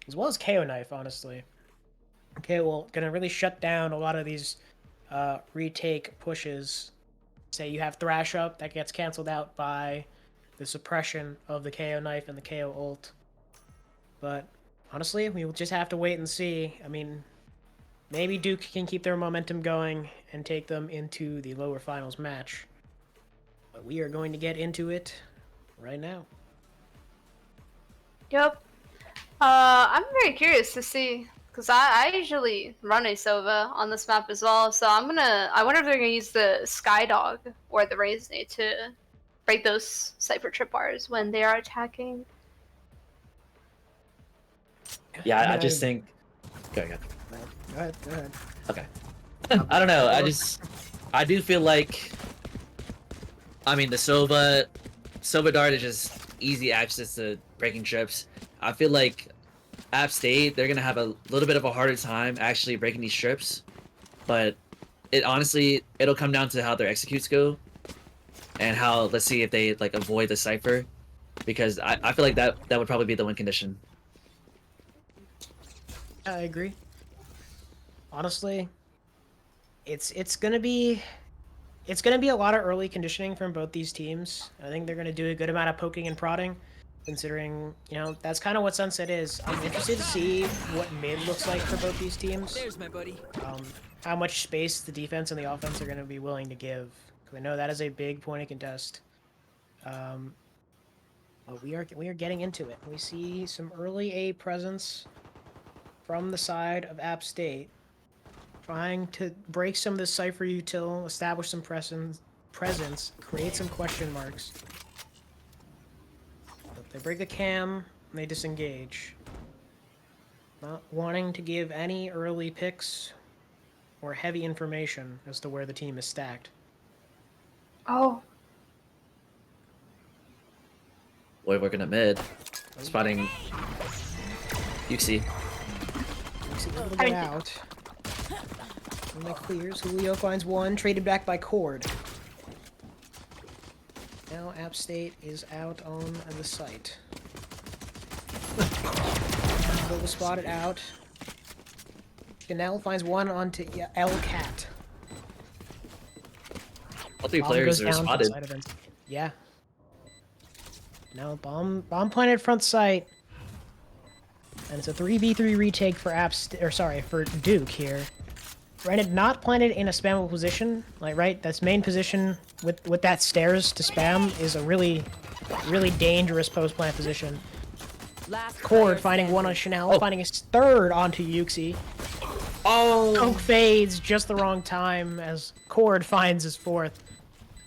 as well as KO Knife, honestly. Okay, well, gonna really shut down a lot of these retake pushes. Say you have Thrash up, that gets canceled out by the suppression of the KO Knife and the KO ult. But honestly, we will just have to wait and see. I mean, maybe Duke can keep their momentum going and take them into the lower finals match. But we are going to get into it right now. Yep. I'm very curious to see, because I usually run a Sova on this map as well, so I wonder if they're gonna use the Skydog or the Raze Nade to break those Cypher tripwires when they are attacking. Yeah, I just think. Go ahead. Go ahead. Okay. I don't know. I do feel like. I mean, the Sova Dart is just easy access to breaking trips. I feel like App State, they're gonna have a little bit of a harder time actually breaking these trips, but it'll come down to how their executes go, and how, let's see if they like avoid the Cypher, because I feel like that would probably be the win condition. I agree. Honestly, it's gonna be a lot of early conditioning from both these teams. I think they're gonna do a good amount of poking and prodding, considering, you know, that's kind of what Sunset is. I'm interested to see what mid looks like for both these teams. There's my buddy. How much space the defense and the offense are gonna be willing to give. Because I know that is a big point of contest. But we are getting into it. We see some early A presence from the side of App State, trying to break some of the Cypher util, establish some presence, create some question marks. They break the cam, and they disengage. Not wanting to give any early picks or heavy information as to where the team is stacked. Oh, Boy working at mid. Spotting UC. Makes it able to get out. When that clears, Julio finds one, traded back by Cord. Now App State is out on the site. Will spotted out. Chanel finds one onto El Cat. All three Bomb players goes are down to the spotted. side of it. Yeah. Now bomb planted front sight. And it's a 3v3 retake for for Duke here. Granted, not planted in a spammable position, like right, that's main position with that stairs to spam is a really dangerous post plant position. Last Cord player finding one on standing. Chanel, finding his third onto Yuxi. Oh! Oak fades just the wrong time as Cord finds his fourth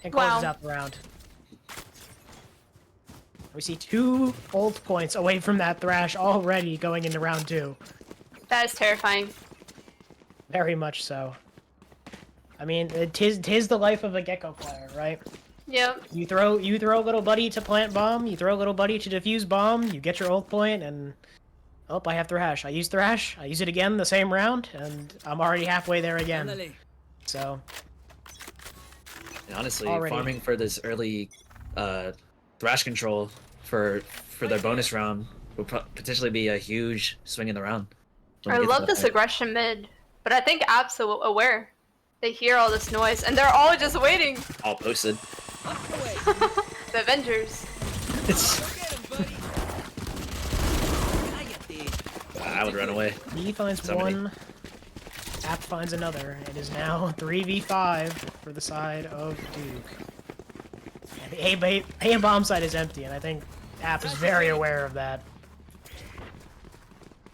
and closes Wow. out the round. We see 2 ult points away from that Thrash already going into round 2. that is terrifying. Very much so. I mean, tis the life of a Gecko player, right? Yep. You throw little buddy to plant bomb, you throw little buddy to defuse bomb, you get your ult point, and oh, I have Thrash. I use Thrash, I use it again the same round, and I'm already halfway there again. Finally. So, And honestly, Already. farming for this early thrash control for their bonus round would potentially be a huge swing in the round. When I we get to love that this point. aggression mid, but I think App's aware. They hear all this noise, and they're all just waiting. All posted. Up away. The Avengers. It's, Go get him, buddy. I would run away. he finds Somebody. one, App finds another. It is now 3v5 for the side of Duke. And the A bomb side is empty, and I think App is very aware of that.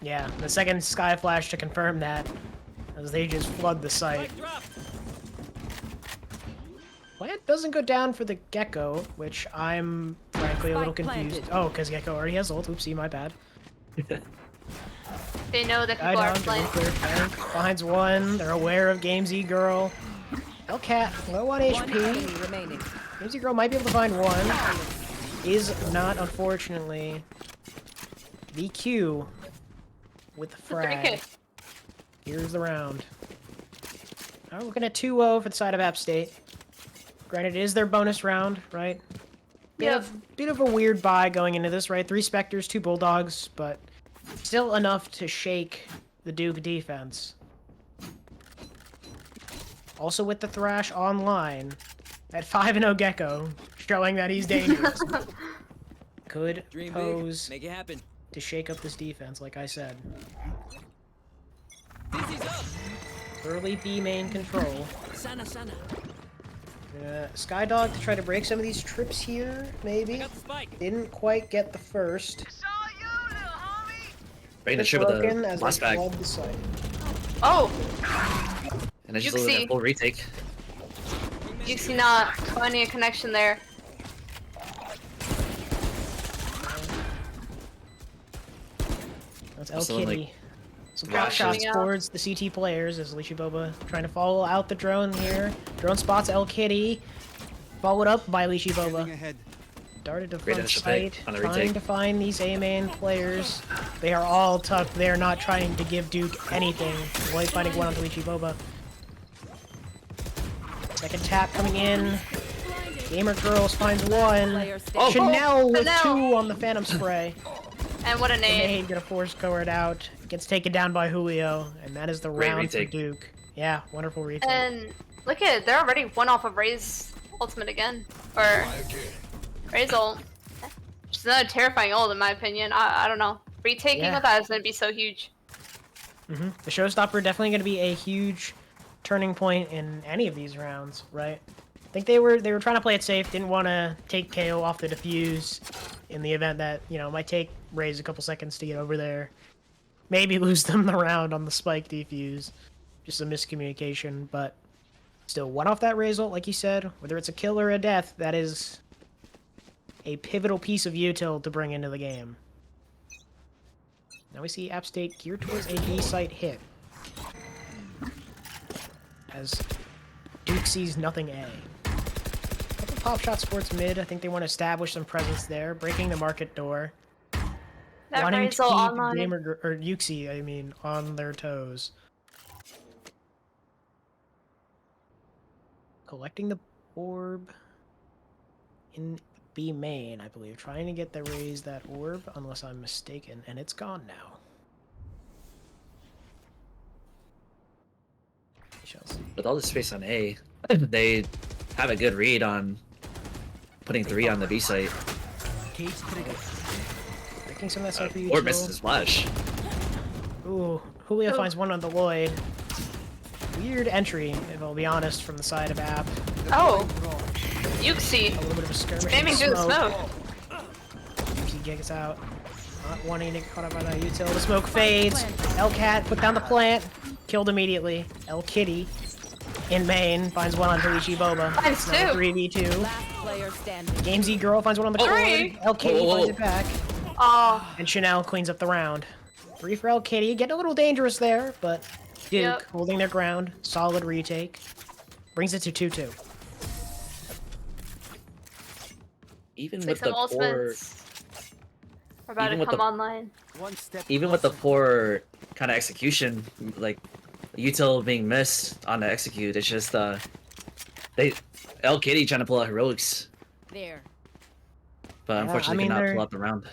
Yeah, the second Sky Flash to confirm that, as they just flood the site. Spike drop. Plant doesn't go down for the Gecko, which I'm frankly a little Spike confused. planted. Oh, because Gecko already has ult. Oopsie, my bad. They know that Guy people are down, playing. clear flank, finds one. They're aware of Game Z Girl. Hellcat, low on One HP. enemy remaining. Game Z Girl might be able to find one. Is not, unfortunately, the Q with the frag. 3K. Here's the round. We're looking at 2-0 for the side of App State. Granted, it is their bonus round, right? Yep. Bit of a weird buy going into this, right? 3 Spectres, 2 Bulldogs, but still enough to shake the Duke defense. Also with the Thrash online, at 5-0 Gecko, showing that he's dangerous. Could Dream pose big. Make it happen. to shake up this defense, like I said. Dizzy's up. Early B main control. Sana, sana. Skydog to try to break some of these trips here, maybe. Got the spike. Didn't quite get the first. Breaking the It's trip with broken the as last they bag. flood the site. Oh, And it's just Yuxi. a full retake. you see not finding a connection there. That's El Also, Kitty. like, Some Thrash drop shots coming out. towards the CT players as Lishi Boba trying to follow out the drone here. Drone spots El Kitty. Followed up by Lishi Scanning Boba. ahead. Darted to Great front initial sight, pick on the trying retake. to find these A main players. They are all tucked. They are not trying to give Duke anything. White finding one on Lishi Boba. Second tap coming in. Gamer Girls finds one. Player Oh, standing. Chanel with Chanel. 2 on the Phantom Spray. And what a The nade. nade gonna force Coward out. Gets taken down by Julio, and that is the Great round retake. for Duke. Yeah, wonderful retake. And look at it, they're already one off of Ray's ultimate again. Or Ray's ult. Which is another terrifying ult in my opinion. I don't know. Retaking Yeah. with that is gonna be so huge. The showstopper definitely gonna be a huge turning point in any of these rounds, right? I think they were trying to play it safe, didn't want to take KO off the defuse in the event that, you know, it might take Raze a couple seconds to get over there. Maybe lose them the round on the spike defuse. Just a miscommunication, but still one off that Raze ult, like you said, whether it's a kill or a death, that is a pivotal piece of util to bring into the game. Now we see App State geared towards a B site hit. As Duke sees nothing A. Couple pop shots towards mid. I think they want to establish some presence there, breaking the market door. That Wanting to Razel keep online. Gamer or UNCCH, I mean, on their toes. Collecting the orb in B main, I believe. Trying to get the raise that orb, unless I'm mistaken, and it's gone now. We shall see. With all the space on A, they have a good read on putting 3 on the B site. Cage trigger. Breaking some of that side for you. Or misses the splash. Ooh, Julio Oh. finds one on the Lloyd. Weird entry, if I'll be honest, from the side of App. Oh, UNCCH. A little bit of a skirmish. Spamming through the smoke. He gets out. Not wanting to get caught up by that util. The smoke fades. Cat put down the plant. Killed immediately. Kitty in main finds one on Daichi Boba. Finds It's now two. 3v2. Last player standing. Gamesy Girl finds one on the Three. cord. Kitty Whoa, whoa, finds whoa. it back. Oh, And Chanel cleans up the round. 3 for Kitty. Getting a little dangerous there, but Duke Yep. holding their ground. Solid retake. Brings it to 2-2. Even it's with like the some poor, ultimates are about even to with come the- online. One step. even with the closer. poor kind of execution, like util being missed on the execute, it's just they Kitty trying to pull out heroics, There. but Yeah, unfortunately I mean, could not they're- pull out the round.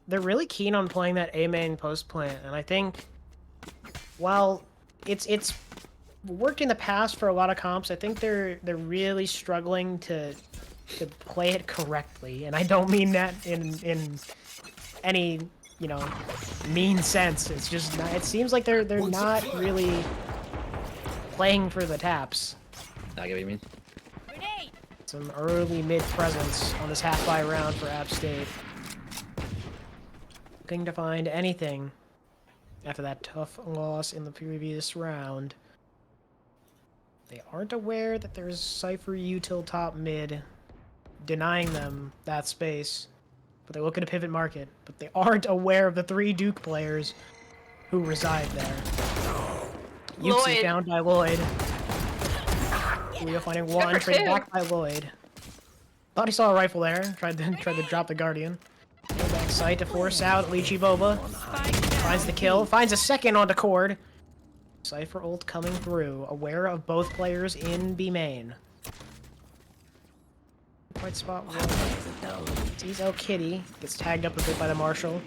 They're really keen on playing that A main post plant, and I think while it's worked in the past for a lot of comps, I think they're really struggling to play it correctly, and I don't mean that in any mean sense. It's just not, it seems like they're not really playing for the taps. I get what you mean. Grenade. Some early mid presence on this half-by round for App State. Looking to find anything after that tough loss in the previous round. They aren't aware that there's Cypher util top mid, denying them that space. But they're looking to pivot market. But they aren't aware of the 3 Duke players who reside there. UNCCH Lloyd. found by Lloyd. Julio finding one, for traded two. back by Lloyd. Thought he saw a rifle there. Tried to drop the Guardian. Go back side to force out Lychee Boba. Finds the kill. Finds a second onto Cord. Cypher ult coming through. Aware of both players in B main. Quite spot one. Sees Kitty. Gets tagged up a bit by the Marshal.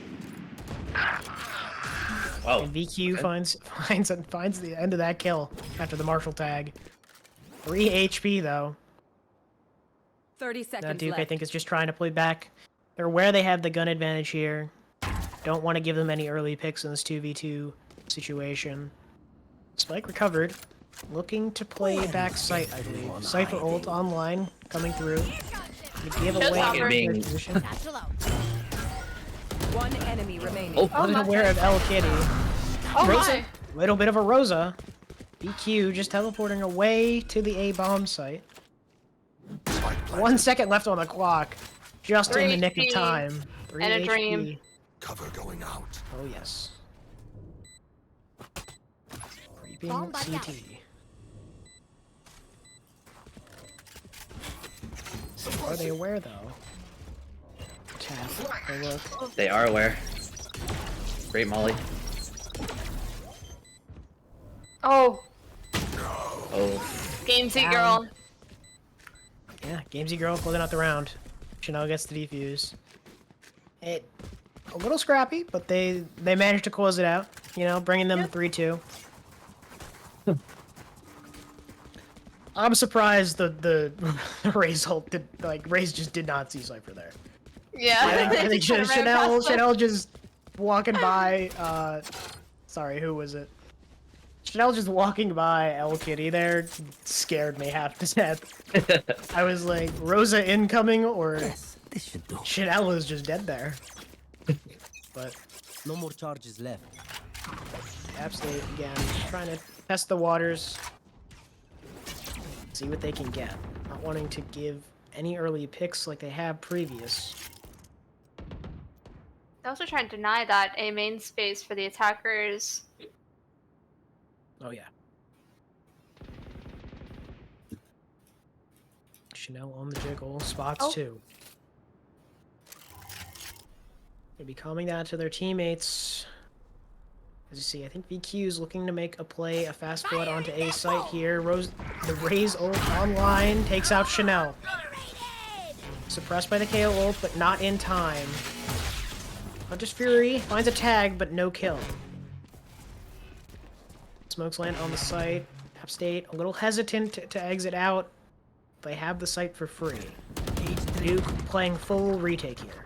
Wow. And VQ finds the end of that kill after the Marshal tag. 3 HP though. 30 Now seconds Duke, I left. think, is just trying to play back. They're aware they have the gun advantage here. Don't want to give them any early picks in this 2v2 situation. Spike recovered. Looking to play back sight, I believe. Cypher ult online, coming through. To give away Showstopper. their Being- position. Satchel out. One enemy remaining. Oh, Oh Wasn't my aware of Kitty. Oh Rosa, my. little bit of a Rosa. BQ just teleporting away to the A bomb site. 1 second left on the clock. Just in the 3 nick of HP time. 3 and a HP. dream. Cover going out. Oh yes. Creeping Bomb buddy out. CT. Are they aware though? Tap. Oh look. they are aware. Great Molly. Oh, Oh, Gamesy girl. Yeah, Gamesy Girl closing out the round. Chanel gets the defuse. It a little scrappy, but they managed to close it out. Bringing them 3-2. I'm surprised the Raze ult did Raze just did not see Cypher there. Yeah. I think Just kinda ran past them. Chanel just walking by. Sorry, who was it? Chanel just walking by Kitty there scared me half to death. I was like, Rosa incoming or Yes, this should do. Chanel was just dead there. But No more charges left. App State again, trying to test the waters, see what they can get. Not wanting to give any early picks like they have previous. They also try to deny that A main space for the attackers. Oh yeah. Chanel on the jiggle, spots Oh. too. They'll be calming down to their teammates. As you see, I think VQ is looking to make a play, a fast flood onto A site here. The Raze ult online takes out Chanel. Suppressed by the KO ult, but not in time. Hunter's Fury finds a tag, but no kill. Smokes land on the site. App State a little hesitant to exit out. They have the site for free. Duke playing full retake here.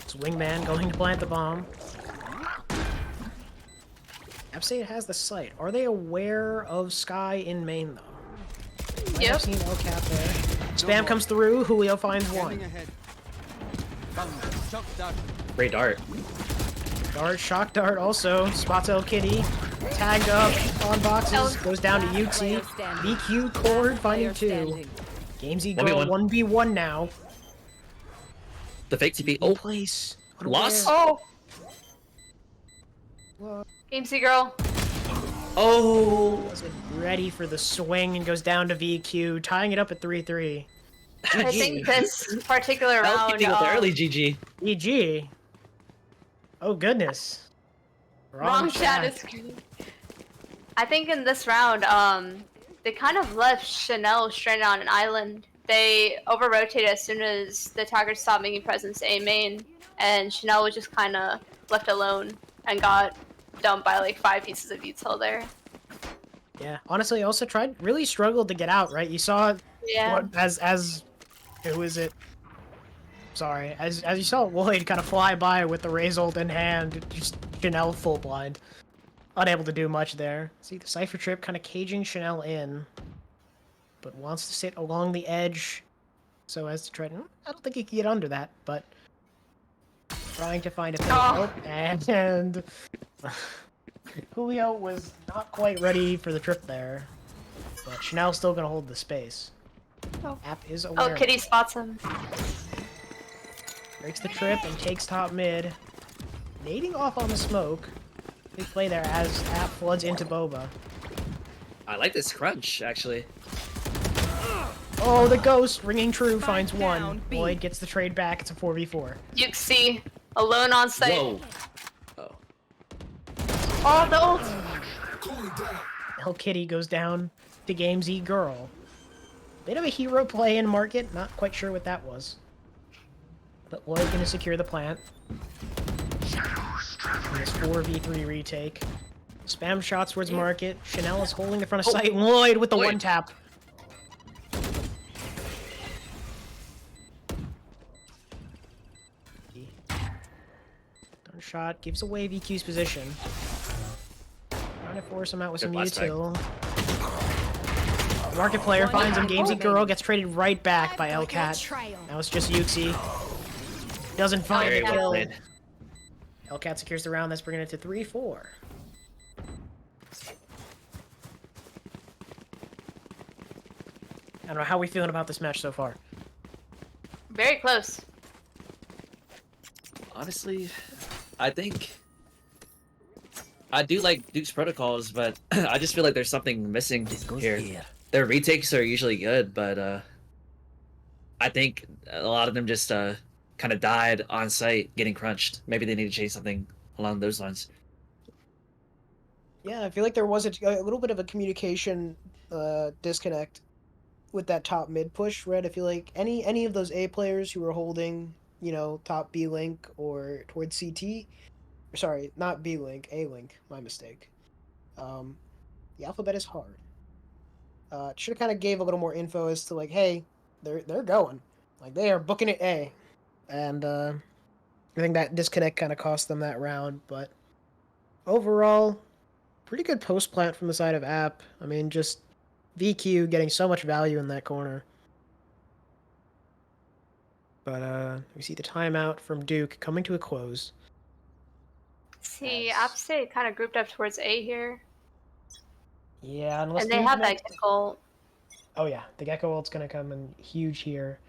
It's Wingman going to plant the bomb. App State has the site. Are they aware of Sky in main, though? Might have seen El Cap there. Spam comes through. Julio finds one. Great dart. Dart, shock dart also. Spots El Kitty. Tagged up on boxes. Goes down to UT. BQ Cord finding two. Gamesy girl 1v1 now. The fake TP. Oh, Oh, place. lost. Oh! Gamesy girl. Oh. Wasn't ready for the swing and goes down to VQ, tying it up at 3-3. I think this particular That was round. keeping with the early GG. GG. Oh goodness. Wrong chat is screen. I think in this round, they kind of left Chanel stranded on an island. They over-rotated as soon as the attackers stopped making presence A main, and Chanel was just kind of left alone and got dumped by like 5 pieces of util there. Yeah, honestly, also really struggled to get out, right? You saw Yeah. as who is it? Sorry, as you saw Lloyd kind of fly by with the Raze ult in hand, just Chanel full blind. Unable to do much there. See the Cypher Trip kind of caging Chanel in, but wants to sit along the edge so as to try to... I don't think he can get under that, but trying to find a thing. Oh. And Julio was not quite ready for the trip there, but Chanel's still going to hold the space. Oh. App is aware. Oh, Kitty spots him. Breaks the trip and takes top mid. Nading off on the smoke. Big play there as App floods into Boba. I like this crunch, actually. Oh, the ghost ringing true finds one. down, B. Lloyd gets the trade back. It's a 4v4. Yuxi, alone on site. Whoa. Oh. Oh, the ult. El Kitty goes down to Gamesy Girl. Bit of a hero play in market. Not quite sure what that was. But Lloyd gonna secure the plant. In this 4v3 retake. Spam shots towards market. Chanel is holding the front of sight. Lloyd with the Lloyd. one tap. Done shot gives away VQ's position. Trying to force him out with Good some blast back. util. Market player finds him. Gamesy Girl gets traded right back by Elcat. Now it's just Yuxi. Doesn't find Very the well kill. played. Elcat secures the round. That's bringing it to 3-4. I don't know how we feeling about this match so far. Very close. Honestly, I think I do like Duke's protocols, but I just feel like there's something missing This goes here. here. Their retakes are usually good, but I think a lot of them just kind of died on site getting crunched. Maybe they need to change something along those lines. Yeah, I feel like there was a little bit of a communication disconnect with that top mid push, right? I feel like any of those A players who were holding, you know, top B link or towards CT, sorry, not B link, A link, my mistake. The alphabet is hard. Should have kind of gave a little more info as to like, hey, they're going, like they are booking it A, and I think that disconnect kind of cost them that round, but overall, pretty good post plant from the side of App. I mean, just VQ getting so much value in that corner. But we see the timeout from Duke coming to a close. See, Yes. App State kind of grouped up towards A here. Yeah, unless And they Duke have makes- that kick ult. Oh yeah, the Gecko ult's gonna come in huge here.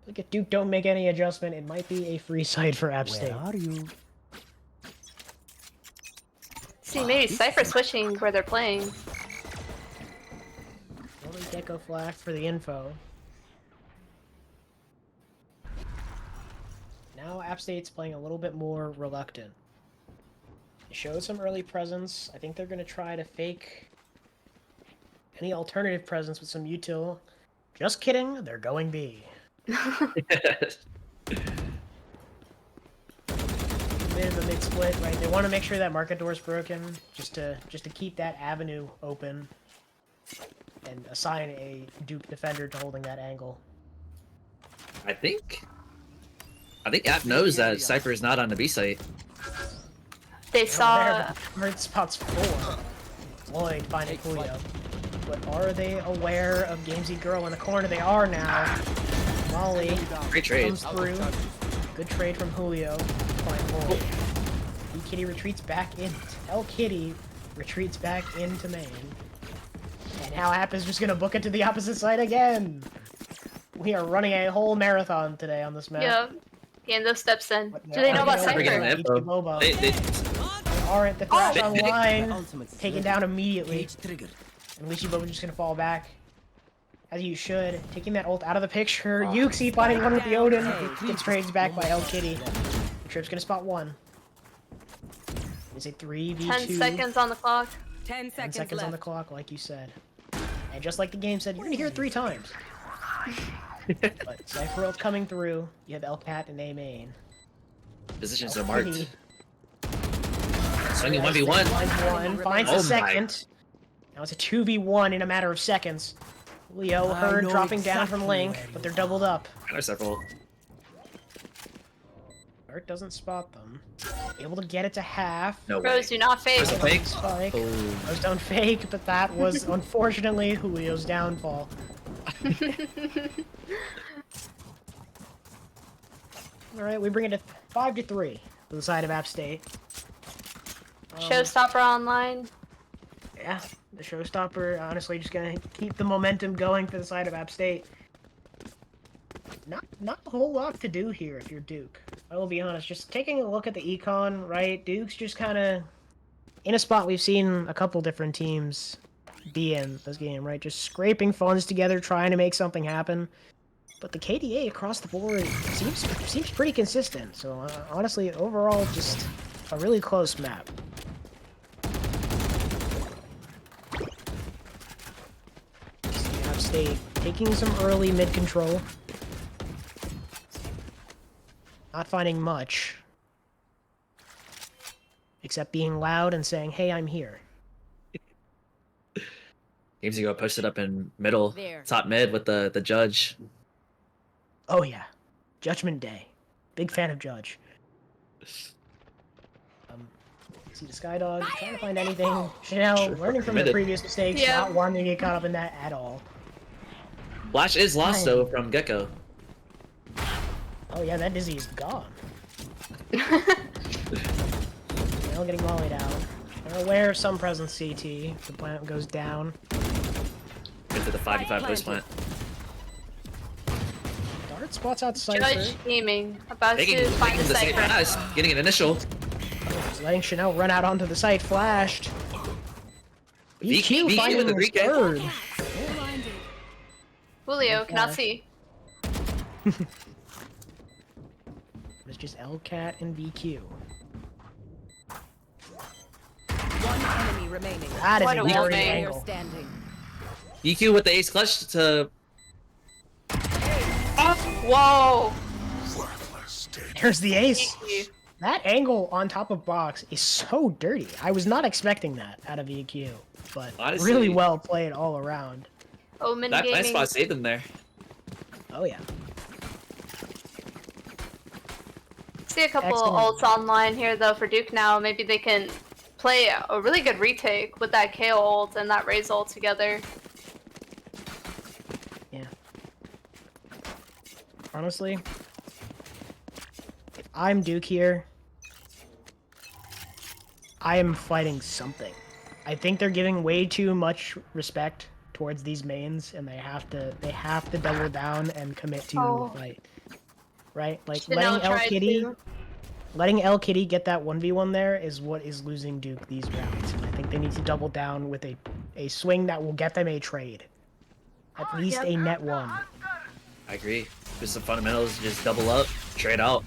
Look at Duke, don't make any adjustment. It might be a free site for App State. Where are you? See, maybe Cypher switching where they're playing. Only Gecko flag for the info. Now App State's playing a little bit more reluctant. They showed some early presence. I think they're gonna try to fake any alternative presence with some util. Just kidding, they're going B. Bit of a mid split, right? They want to make sure that market door's broken, just to keep that avenue open, and assign a Duke defender to holding that angle. I think App knows that Cypher is not on the B site. They saw. Hard spots 4. Lloyd finding Julio. But are they aware of Gamesy Girl in the corner? They are now. Molly Great trade. comes through. Good trade from Julio. Find Lloyd. Kitty retreats back in. El Kitty retreats back into main. And now App is just gonna book it to the opposite side again. We are running a whole marathon today on this map. Yeah. Gando steps in. But Do they know about Cypher getting Cypher? the info. They Aren't the threat Oh! online? Ultimate's Taken ready. down immediately. Cage triggered. And Wishibo's just gonna fall back. As you should. Taking that ult out of the picture. Yuxi finding one with the Odin. Gets trades back by El Kitty. The Trip's gonna spot 1. It's a 3v2. 10 seconds on the clock. 10 10 seconds seconds left. on the clock, like you said. And just like the game said, you're gonna hear it 3 times. But Cypher ult coming through. You have Elcat and A main. Positions El are marked. Kitty Swinging 1v1. finds one. Finds Oh a my. second. Now it's a 2v1 in a matter of seconds. Leo, I Herd know dropping down from exactly Link, where but you they're doubled up. I know several. Herd doesn't spot them. Able to get it to half. No way. Rose, do not fake. There's a fake. Spike. Oh. Rose don't fake, but that was unfortunately Julio's downfall. Alright, we bring it to 5-3 to the side of App State. Showstopper online. Yeah, the showstopper, honestly, just gonna keep the momentum going for the side of App State. Not a whole lot to do here if you're Duke. I will be honest, just taking a look at the econ, right? Duke's just kind of in a spot we've seen a couple different teams be in this game, right? Just scraping funds together, trying to make something happen. But the KDA across the board seems pretty consistent. So honestly, overall, just a really close map. App State taking some early mid control. Not finding much. Except being loud and saying, hey, I'm here. Games ago posted up in middle, There. top mid with the judge. Oh yeah. Judgment Day. Big fan of Judge. See the Skydog, trying to find anything. Chanel, Sure, learning from the committed. previous mistakes, Yeah. not wanting to get caught up in that at all. Flash is lost though from Gecko. Oh yeah, that Dizzy is gone. Chanel getting mollied out. They're aware of some presence CT. The plant goes down. Into the 5v5 post plant. Dart spots out Cypher. Judge gaming. About Taking to find the the same Cypher. pass, getting an initial. Just letting Chanel run out onto the site, flashed. VQ VQ finding with the his 3K. third. Julio cannot Flash. see. It's just Elcat and VQ. One enemy remaining. That is What a a dirty warning. Player angle. standing. EQ with the ace clutch to Whoa! There's the ace. Thank you. That angle on top of box is so dirty. I was not expecting that out of EQ, but Honestly, really well played all around. Omen that gaming. spot saved them there. Oh yeah. See a couple Excellent. ults online here though for Duke now. Maybe they can play a really good retake with that KO ult and that Raze ult together. Yeah. Honestly, if I'm Duke here, I am fighting something. I think they're giving way too much respect towards these mains, and they have to double down and commit to Oh. fight. Right? Like Chanel letting El tried Kitty to. letting El Kitty get that 1v1 there is what is losing Duke these rounds. I think they need to double down with a swing that will get them a trade. At least Yep. a net one. I agree. Just some fundamentals, just double up, trade out.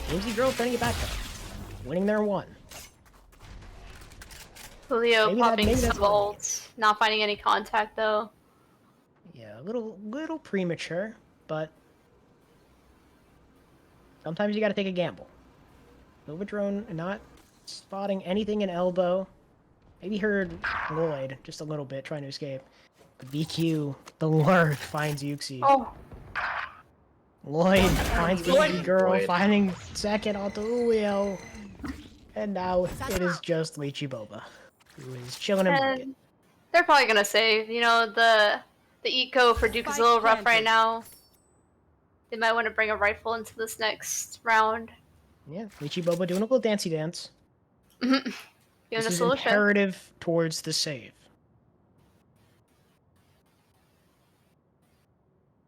Whimsy Girl bringing it back though. Winning their one. Julio Maybe popping that's some ults, not finding any contact though. Yeah, a little premature, but sometimes you gotta take a gamble. Novadrone not spotting anything in elbow. Maybe heard Lloyd just a little bit trying to escape. But VQ, the Lord, finds Yuxi. Oh, Lloyd finds VQ Girl, Lloyd. finding second onto Julio. And now it is just Lychee Boba, who is chilling in market. and they're probably gonna save. You know, the eco for Duke is a little rough right now. They might want to bring a rifle into this next round. Yeah, Lychee Boba doing a little dancey dance. Doing This a is solution. imperative towards the save.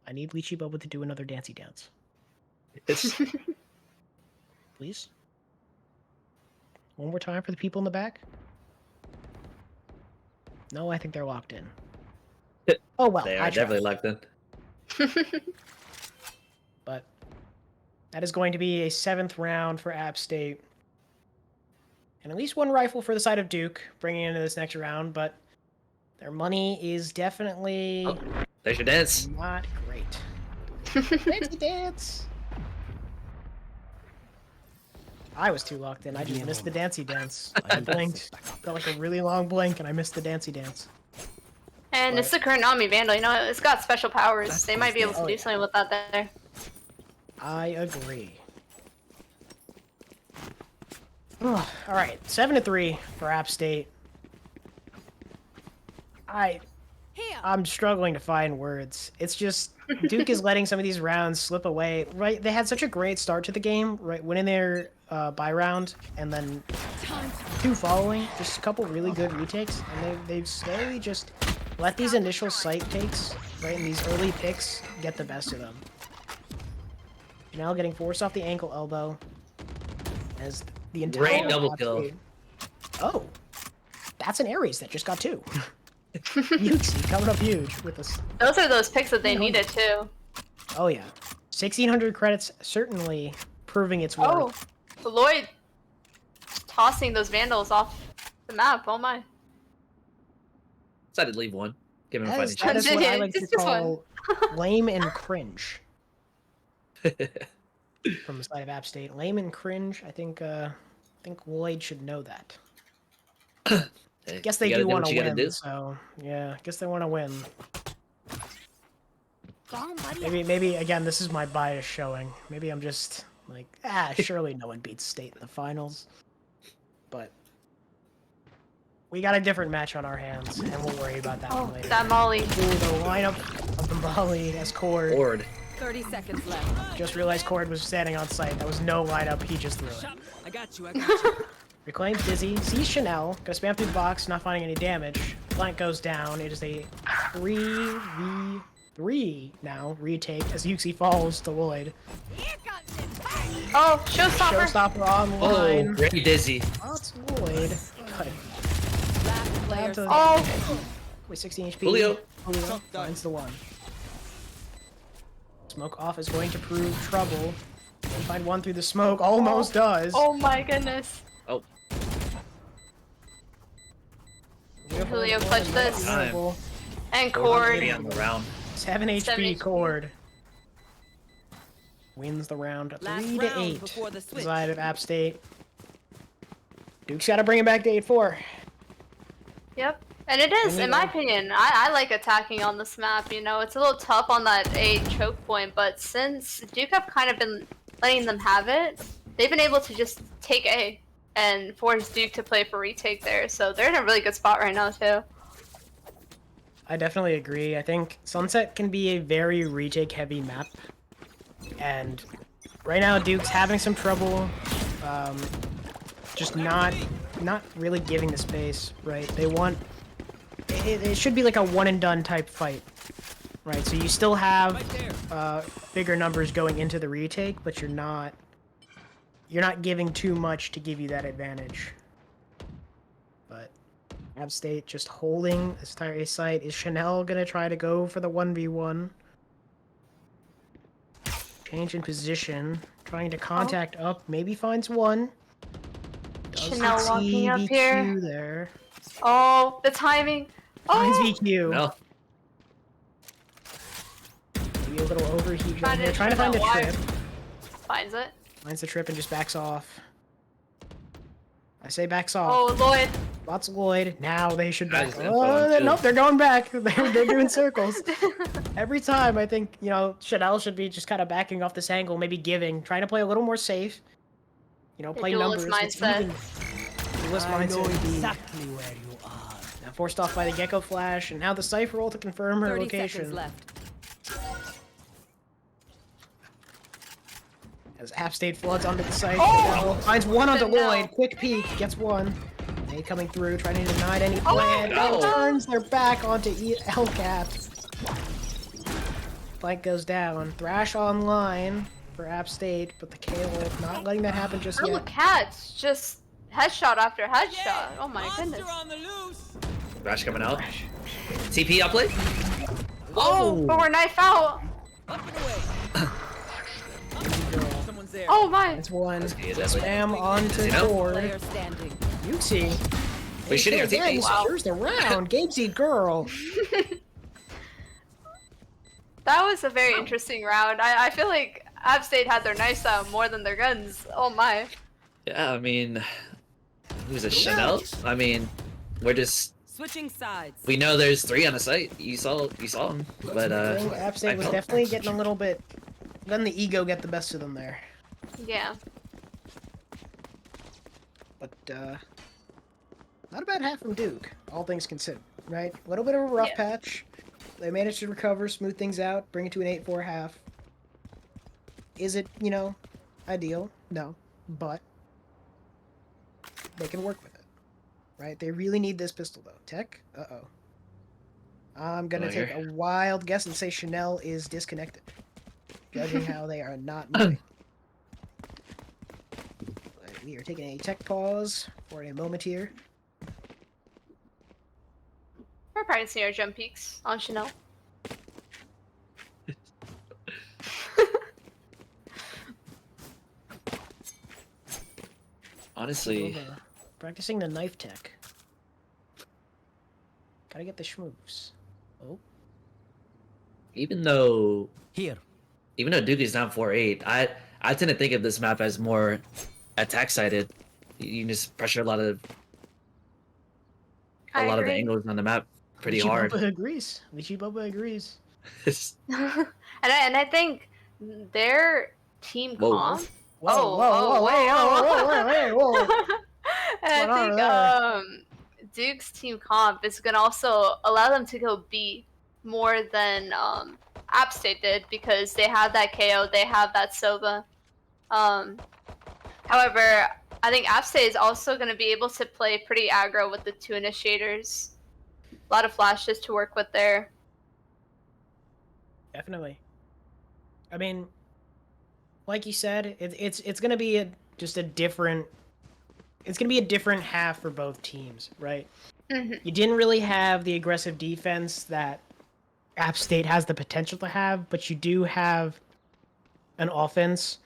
I need Lychee Boba to do another dancey dance. It's Please? One more time for the people in the back? No, I think they're locked in. Oh well, they I are tried. definitely locked in. But that is going to be a 7th round for App State. And at least one rifle for the side of Duke, bringing into this next round, but their money is definitely Oh, there's your dance. not great. Dancey dance! I was too locked in. I just missed the dancey dance. I blinked. Felt like a really long blink, and I missed the dancey dance. And it's the Kuronami Vandal, you know, it's got special powers. They might be able to Oh, do yeah. something with that there. I agree. Ugh, all right, 7-3 for App State. I'm struggling to find words. It's just Duke is letting some of these rounds slip away. Right, they had such a great start to the game. Right, winning their bye round, and then 2 following, just a couple really good retakes, and they've slowly just let these initial sight takes, right, and these early picks get the best of them. Janelle getting forced off the ankle elbow as the entire Great double kill. Oh, that's an Ares that just got 2. Yuxi coming up huge with this. Those are those picks that they Yeah. needed too. Oh yeah, 1,600 credits certainly proving its worth. Oh, Lloyd tossing those Vandals off the map. Oh my. Decided to leave one. Give him a That fighting is chance. what I like to Just this one. call lame and cringe from the side of App State. Lame and cringe. I think Lloyd should know that. Hey, Guess they you gotta do what want to you gotta win, do. so yeah, guess they want to win. Maybe again, this is my bias showing. Maybe I'm just like, surely no one beats State in the finals. But we got a different match on our hands, and we'll worry about that one Oh, later. that Molly. Ooh, the lineup of the Molly as Cord. Cord. 30 seconds left. Just realized Cord was standing on site. That was no lineup. He just threw it. I got you. I got you. Reclaims Dizzy. Sees Chanel. Gonna spam through the box, not finding any damage. Flank goes down. It is a 3v3 now. Retake as Yuxi falls to Lloyd. Oh, showstopper. Showstopper Oh, online. great dizzy. Oh, it's Lloyd. Good. Last player Down to Oh, with 16 HP. Julio. Julio finds the 1. Smoke off is going to prove trouble. Can find 1 through the smoke. Almost does. oh my goodness. Oh, Julio clutched this. Time. And Cord Cord. on the round. 7 HP 7 HP. Cord. Wins the round Last 3 to round 8. before the switch. Side of App State. Duke's got to bring him back to 8-4. Yep. And it is, And we in my go. opinion. I like attacking on this map, you know. It's a little tough on that A choke point, but since Duke have kind of been letting them have it, they've been able to just take A and force Duke to play for retake there. So they're in a really good spot right now, too. I definitely agree. I think Sunset can be a very retake heavy map. And right now Duke's having some trouble just not really giving the space, right? They want it should be like a one and done type fight, right? So you still have Right there. bigger numbers going into the retake, but you're not giving too much to give you that advantage. But App State just holding this entire A site. Is Chanel gonna try to go for the 1v1? Change in position, trying to contact up, maybe finds one. Doesn't Chanel see walking up VQ here. there. Oh, the timing. Finds Oh, VQ. No. Maybe a little overheat Trying going to here. Trying to turn find a that wire. trip. finds it. Finds the trip and just backs off. I say backs off. Oh, Lloyd. Lots of Lloyd. Now they should back. Nice info, too. Nope, they're going back. They're doing circles. Every time, I think, you know, Chanel should be just kind of backing off this angle, maybe giving, trying to play a little more safe. You know, play duelist numbers. It's mindset. even- Duelist I know mindset indeed. exactly where you are. Now forced off by the Gecko Flash, and now the Cypher roll to confirm her 30 location. seconds left. As App State floods onto the site. Oh! Chanel finds one onto Chanel. Lloyd. Quick peek, gets one. Nade coming through, trying to deny any plan. no. Turns their back onto Hellcat. Flank goes down. Thrash online for App State, but the KO not letting that happen just Oh, yet. Cats just headshot after headshot. Oh my Monster goodness. on the loose. Rash coming out. TP up play. Oh! But we're knife out. Up and away. Someone's there. Oh my. That's one. Okay, that's one. Spam onto You know? Ford. Player standing. Yuxi. Wait, shooting our Again, TP. secures the round. Gamesy girl. That was a very interesting round. I feel like App State had their knives out more than their guns. Oh my. Yeah, I mean, who's it? Chanel? I mean, we're just. Switching sides. We know there's 3 on the site. You saw him, but I think App State was I- definitely getting a little bit. Letting the ego get the best of them there. Yeah. But, not a bad half from Duke, all things considered, right? A little bit of a rough Yeah. patch. They managed to recover, smooth things out, bring it to an 8-4 half. Is it, you know, ideal? No. But, they can work with it, right? They really need this pistol, though. Tech? Uh-oh. I'm gonna Oh, take here. a wild guess and say Chanel is disconnected. Judging how they are not moving. But we are taking a tech pause for a moment here. We're practicing our jump peaks on Chanel. honestly, Practicing the knife tech. Gotta get the schmoves. Oh, even though Here. Duke is down 4-8, I tend to think of this map as more attack sided. You can just pressure a lot of I the agree. angles on the map pretty Vichy hard. Bubba agrees. Vichy Bubba agrees. and I think their team Whoa. comp. Whoa, Oh, whoa, oh, whoa, wait, whoa, oh. whoa, wait, whoa. And What's I going on think Duke's team comp is gonna also allow them to go B more than App State did because they have that KO, they have that Sova. However, I think App State is also gonna be able to play pretty aggro with the 2 initiators. A lot of flashes to work with there. Definitely. I mean, like you said, it's gonna be just a different. It's gonna be a different half for both teams, right? Mhm. You didn't really have the aggressive defense that App State has the potential to have, but you do have an offense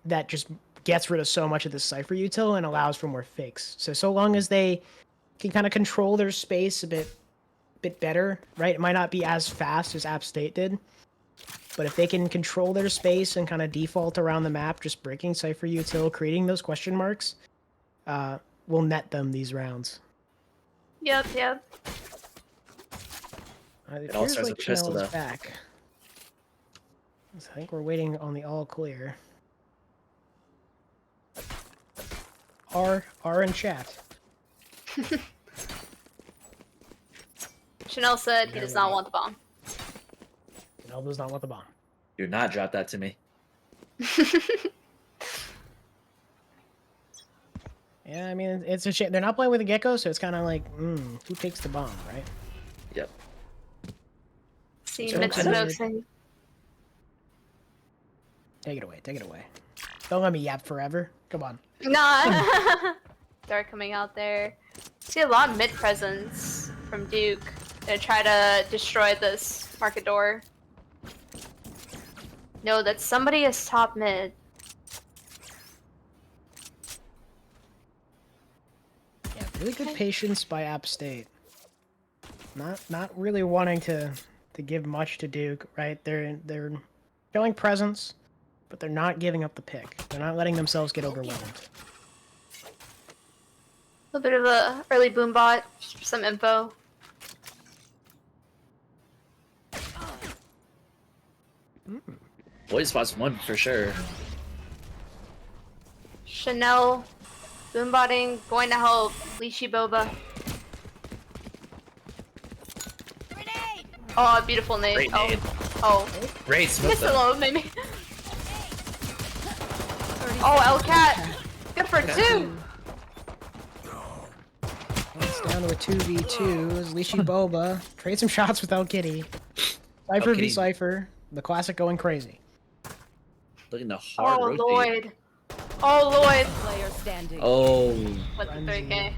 that just gets rid of so much of the Cypher util and allows for more fakes. So long as they can kind of control their space a bit better, right? It might not be as fast as App State did, but if they can control their space and kind of default around the map, just breaking Cypher util, creating those question marks, will net them these rounds. Yep. It all appears starts like with pistol, Chanel is though. back. So I think we're waiting on the all clear. R in chat. Chanel said he There does we not go. want the bomb. Chanel does not want the bomb. Do not drop that to me. Yeah, I mean, it's a shame. They're not playing with a Gecko, so it's kind of like, who takes the bomb, right? Yep. See So mid kind of- smokes and Take it away, take it away. Don't let me yap forever. Come on. nah. They're coming out there. See a lot of mid presence from Duke. Gonna try to destroy this market door. No, that somebody is top mid. Yeah, really good patience by App State. Not really wanting to give much to Duke, right? They're showing presence, but they're not giving up the pick. They're not letting themselves get overwhelmed. A little bit of a early boom bot, some info. Void spot's one for sure. Chanel boombotting, going to help Lishi Boba. Oh, beautiful nade. Great Oh, nade. oh. Great smoke Missed the though. load, maybe. Oh, Elcat. Good for two. It's down to a 2v2 as Lishi Boba trade some shots with El Kitty. Cypher v Kitty. Cypher. The classic going crazy. Looking to hard Oh, rotate. Lloyd. Oh, Lloyd. Player standing. Oh. With the Frenzy. 3K.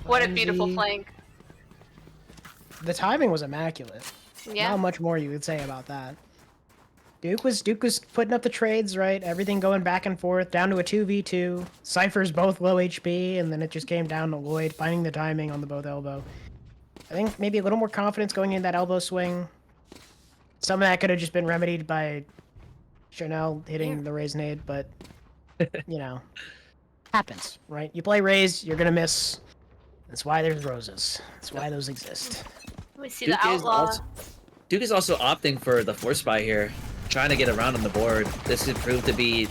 What a beautiful Frenzy. flank. The timing was immaculate. Yeah. Not much more you would say about that. Duke was putting up the trades, right? Everything going back and forth, down to a 2v2. Cypher's both low HP, and then it just came down to Lloyd finding the timing on the both elbow. I think maybe a little more confidence going in that elbow swing. Some of that could have just been remedied by Chanel hitting the raise nade, but you know, happens, right? You play raise, you're gonna miss. That's why there's roses. That's why those exist. We see Duke the is outlaw. Duke is also opting for the force spy here, trying to get around on the board. This could prove to be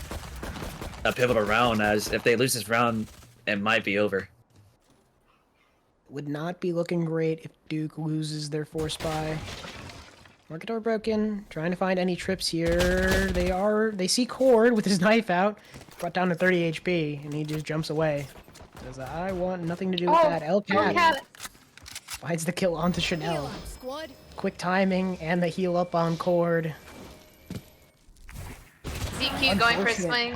a pivotal round, as if they lose this round, it might be over. Would not be looking great if Duke loses their force spy. Market door broken. Trying to find any trips here. They see Cord with his knife out. Brought down to 30 HP, and he just jumps away. Says, I want nothing to do with that. Elcat Elcat. finds the kill onto Chanel. Squad. Quick timing and the heal up on Cord. ZQ going for a swing.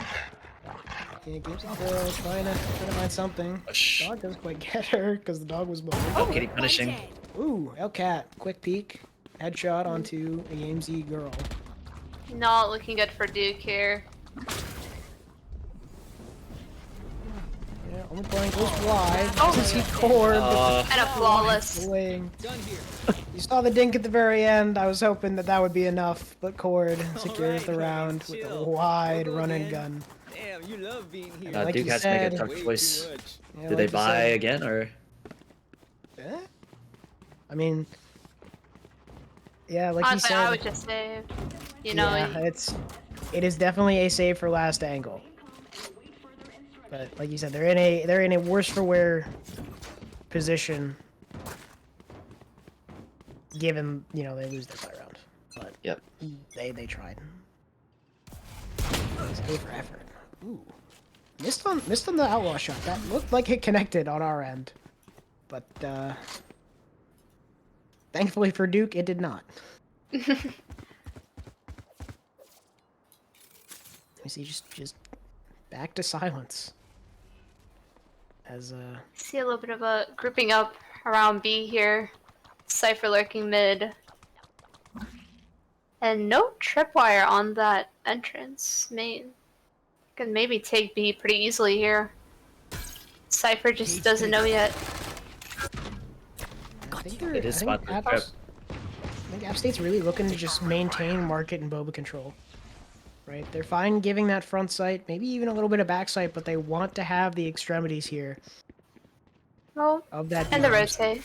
Yeah, gives it girl, trying to find something. Shh. Dog doesn't quite get her because the dog was moving. Oh, Kitty punishing. Ooh, Elcat. Quick peek. Headshot onto a AMZ girl. Not looking good for Duke here. Yeah, only playing goes wide. Oh. Doesn't see Cord. And a flawless. Swing. Done here. You saw the dink at the very end. I was hoping that would be enough, but Cord secures the round with a wide run and gun. Damn, you love being here. Like Duke you has to make a said- tough Way too choice. much. Yeah, Do they like you buy said. again, or Eh? I mean, yeah, like you Honestly, said. I would just save. You know, yeah, it is definitely a save for last angle. But like you said, they're in a worse for wear position. Given they lose their fight round, but Yep. they tried. Save for effort. Ooh, missed on the outlaw shot. That looked like it connected on our end, but thankfully for Duke, it did not. Let me see, just back to silence. As see a little bit of a grouping up around B here. Cypher lurking mid. And no tripwire on that entrance main. Can maybe take B pretty easily here. Cypher just doesn't know yet. I think they're, It is I think spot the App, trap. I think App State's really looking to just maintain market and boba control. Right? They're fine giving that front sight, maybe even a little bit of back sight, but they want to have the extremities here Oh, of that. and the beam. rotate.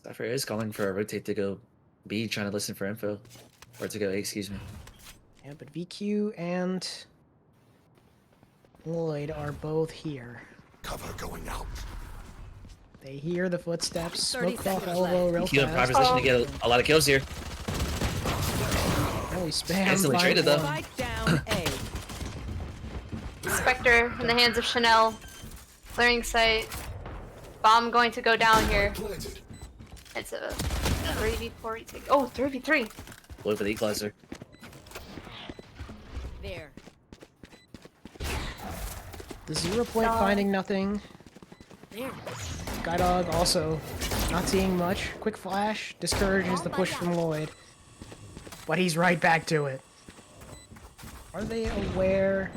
Cypher is calling for a rotate to go B, trying to listen for info, or to go A, excuse me. Yeah, but VQ and Lloyd are both here. Cover going out. They hear the footsteps, 30 smoke off seconds elbow left. real Q in prime fast. position to get a lot of kills here. Really spam. Instantly find traded, though. one. Spike down A. Spectre in the hands of Chanel. Clearing sight. Bomb going to go down here. It's a 3v4 retake. Oh, 3v3. Look for the equalizer. There. The 0 point finding nothing. There. Skydog also not seeing much. Quick flash discourages the push from Lloyd. But he's right back to it. Are they aware?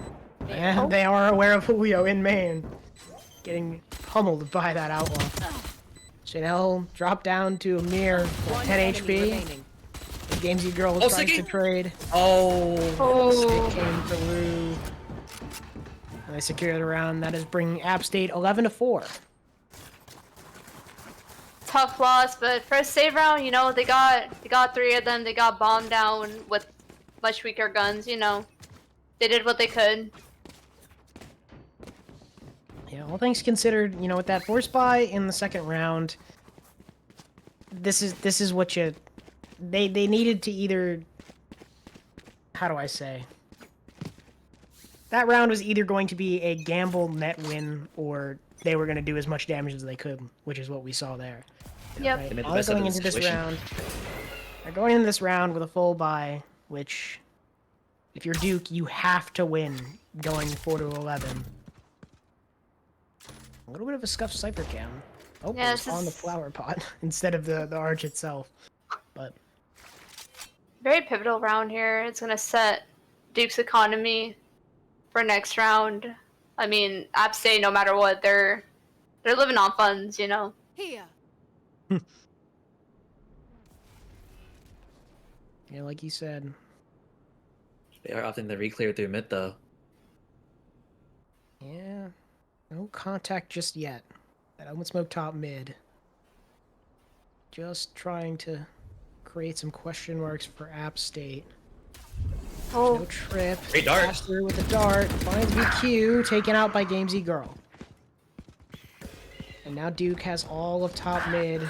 And they are aware of Julio in main. Getting pummeled by that outlaw. Chanel dropped down to a mere 10 HP. Remaining. The Gamesy girl was trying to trade. Oh. Stick came through. And they secured the round. That is bringing App State 11-4. Tough loss, but first save round, you know, they got 3 of them. They got bombed down with much weaker guns, you know. They did what they could. Yeah, all things considered, you know, with that force buy in the second round, this is what you they needed to either, how do I say? That round was either going to be a gamble net win, or they were going to do as much damage as they could, which is what we saw there. Yep. Right? They made the All best out of going the into this situation. round. They're going into this round with a full buy, which, if you're Duke, you have to win going 4-11. A little bit of a scuffed Cypher cam. Oh, Yeah, it's this on the is- flower pot instead of the arch itself. But Very pivotal round here. It's gonna set Duke's economy for next round. I mean, App State, no matter what, they're living on funds, you know. Here. yeah, like you said, They are opting to re-clear through mid though. yeah, no contact just yet. That open smoke top mid. Just trying to create some question marks for App State. No Oh, trip. Great dart. Pass through with the dart. Finds BQ. Taken out by Gamesy Girl. And now Duke has all of top mid.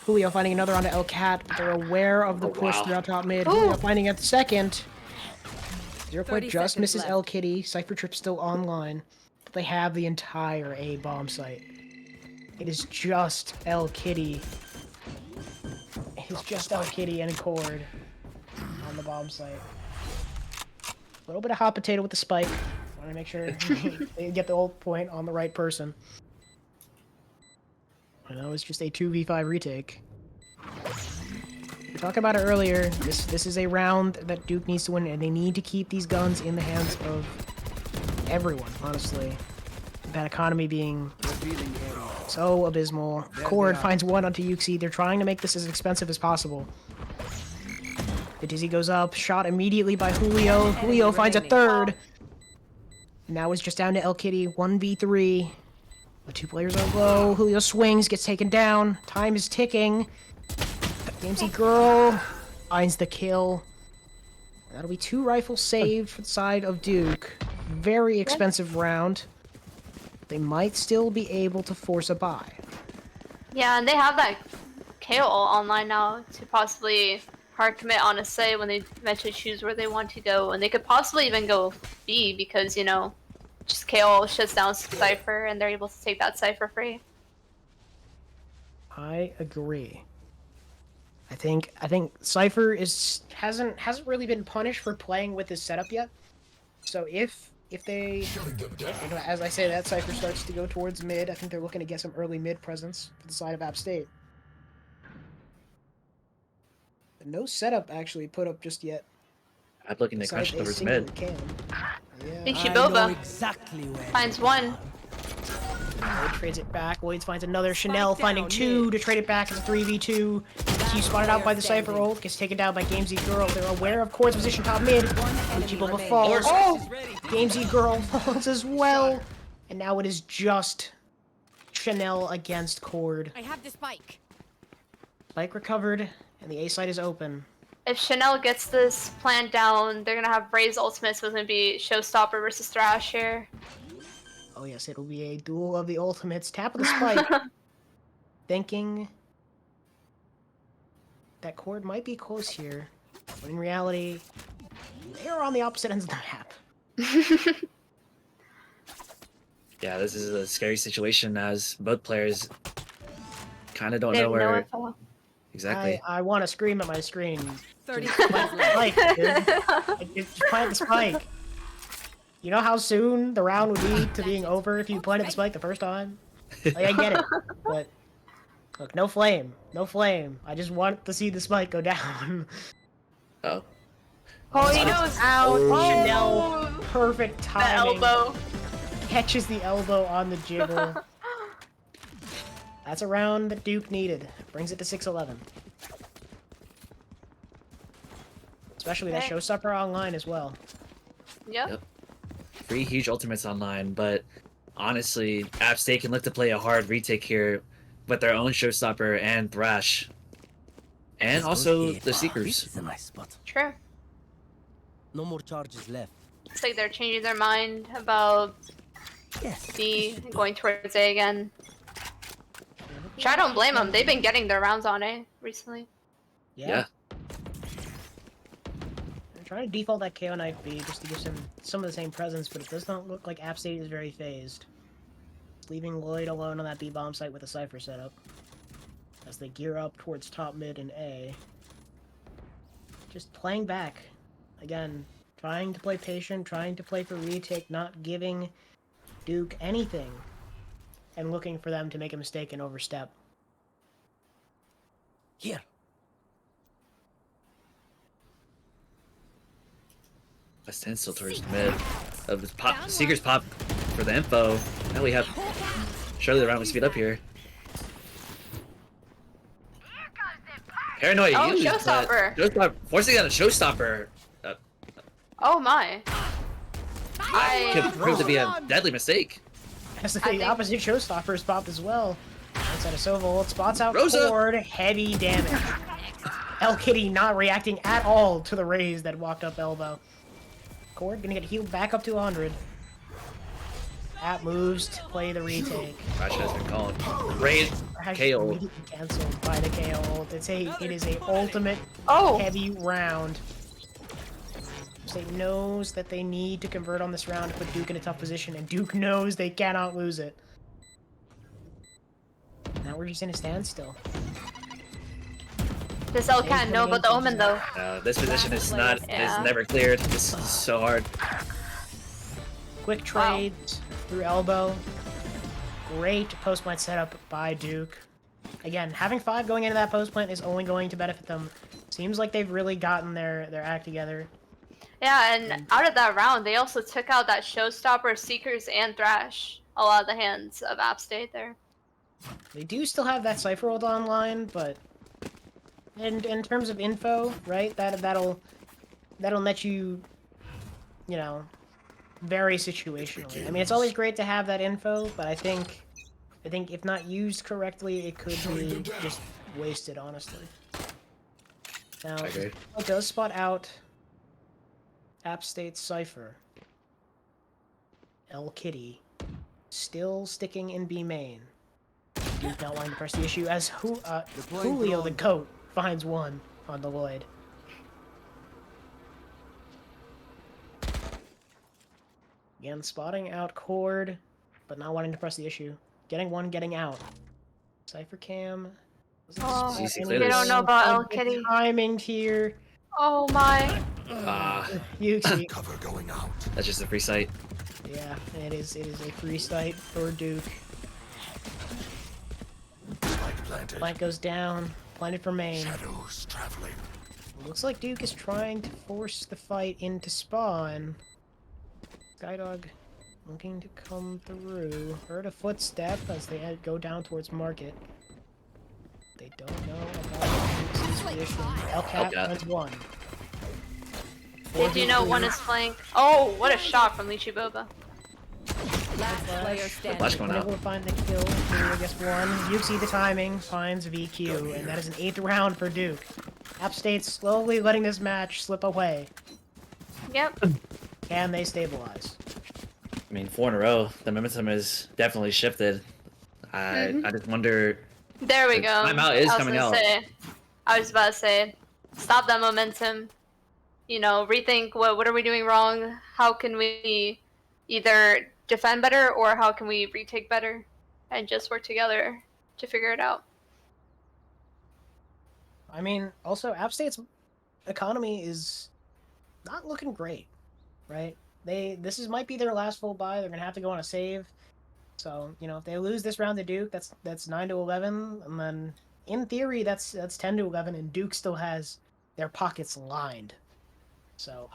Julio finding another onto El Cat. They're aware of the push wow. throughout top mid. Ooh. Julio finding at the second. 0 point 30 just seconds misses left. El Kitty. Cypher Trip still online. But they have the entire A bomb site. It is just El Kitty. It is just El Kitty and Cord on the bomb site. A little bit of hot potato with the spike. Want to make sure they get the ult point on the right person. I know it's just a 2v5 retake. We talked about it earlier. This is a round that Duke needs to win, and they need to keep these guns in the hands of everyone, honestly. That economy being so abysmal. Cord finds one onto Yuxi. They're trying to make this as expensive as possible. The Dizzy goes up, shot immediately by Julio. Julio finds a third. Now it's just down to El Kitty, 1v3. The two players are low. Julio swings, gets taken down. Time is ticking. Gamesy Girl finds the kill. That'll be 2 rifles saved for the side of Duke. Very expensive round. They might still be able to force a buy. yeah, and they have that KO online now to possibly hard commit on a say when they eventually choose where they want to go, and they could possibly even go B because, you know, just KO shuts down Cypher and they're able to take that Cypher free. I agree. I think Cypher hasn't really been punished for playing with his setup yet. So if they, you know, as I say, that Cypher starts to go towards mid, I think they're looking to get some early mid presence for the side of App State. But no setup actually put up just yet. I'm looking to besides crunch a towards single mid. cam. Yeah. Big I know Shiboba exactly where finds one. Lloyd trades it back. Lloyd finds another. Chanel Spike finding down, 2 mid. to trade it back as a 3v2. Q spotted out by the Cypher ult. Gets taken down by Gamesy Girl. They're aware of Cord's position top mid. Chiboba remaining. falls. Oh! Oh! Gamesy Girl falls as well. And now it is just Chanel against Cord. I have the spike. Spike recovered, and the A site is open. If Chanel gets this plan down, they're gonna have Ray's ultimate, so it's gonna be Showstopper versus Thrash here. Oh yes, it'll be a duel of the ultimates. Tap of the spike. Thinking that Cord might be close here, but in reality, they are on the opposite ends of the map. Yeah, this is a scary situation as both players kind of don't They know have where no info. exactly. I want to scream at my screen. 30 Just seconds left. spike, dude. Just plant the spike. You know how soon the round would be to being over if you planted the spike the first time? Like, I get it, but look, no flame. No flame. I just want to see the spike go down. Oh, Oh, he knows. Out. Oh. Chanel. Perfect The timing. elbow. Catches the elbow on the jiggle. That's a round that Duke needed. Brings it to 6-11. Especially that Okay. showstopper online as well. Yep. Yep. 3 huge ultimates online, but honestly, App State can look to play a hard retake here with their own showstopper and Thrash. And also the This Seekers. is a nice spot. True. No more charges left. It's like they're changing their mind about Yes. B going towards A again. Which I don't blame them. They've been getting their rounds on A recently. Yeah. I'm trying to default that KO Knife B just to give some of the same presence, but it does not look like App State is very phased. Leaving Lloyd alone on that B bomb site with a Cypher setup. As they gear up towards top mid and A. Just playing back. Again, trying to play patient, trying to play for retake, not giving Duke anything. And looking for them to make a mistake and overstep. Here. A standstill towards the mid. Of the pop, Seekers pop for the info. Now we have. Surely the round will speed up here. Paranoid Oh, used, showstopper. but showstopper. Forcing out a showstopper Oh my. could prove to be a deadly mistake. As the I think- opposite showstoppers pop as well. Outside of Sovold, spots out Rosa! Cord, heavy damage. El Kitty not reacting at all to the raise that walked up elbow. Cord gonna get healed back up to 100. App moves to play the retake. Thrash has been called. Raid Crash KO. immediately canceled by the KO ult. It is a ultimate Oh. heavy round. State knows that they need to convert on this round to put Duke in a tough position, and Duke knows they cannot lose it. Now we're just in a standstill. This L can't know about the Omen though. This position is not Yeah. is never cleared. This is so hard. Quick trades through elbow. Great post plant setup by Duke. Again, having 5 going into that post plant is only going to benefit them. Seems like they've really gotten their act together. Yeah, and out of that round, they also took out that showstopper, Seekers, and Thrash. A lot of the hands of App State there. They do still have that Cypher ult online, but in terms of info, right? That'll let you, you know, vary situationally. I mean, it's always great to have that info, but I think if not used correctly, it could be just wasted, honestly. Now, I agree. it does spot out App State Cypher. El Kitty still sticking in B main. Duke not wanting to press the issue as Julio the Goat finds one on the Lloyd. Again, spotting out Cord, but not wanting to press the issue. Getting one, getting out. Cypher Cam. Oh, It's easy you clear this. don't know about El Kitty. Timing here. Oh my. You see. Cover going out. That's just a free sight. Yeah, it is a free sight for Duke. Spike planted. Flank goes down. Planted for main. Shadows traveling. Looks like Duke is trying to force the fight into spawn. Skydog looking to come through. Heard a footstep as they go down towards market. They don't know about Duke's position. Hellcat Hellcat. runs one. Did you know one is flank? Oh, what a shot from Lychee Boba. Last player Flash standing. going Unable out. to find the kill. Julio gets one. You see the timing. Finds VQ, and that is an 8th round for Duke. App State slowly letting this match slip away. Yep. Can they stabilize? I mean, 4 in a row. The momentum is definitely shifted. I just wonder. There we The go. timeout is coming out. I was about to say, stop that momentum. You know, rethink what are we doing wrong? How can we either defend better, or how can we retake better, and just work together to figure it out. I mean, also App State's economy is not looking great, right? This might be their last full buy. They're gonna have to go on a save. So if they lose this round to Duke, that's 9-11, and then in theory that's 10-11, and Duke still has their pockets lined. So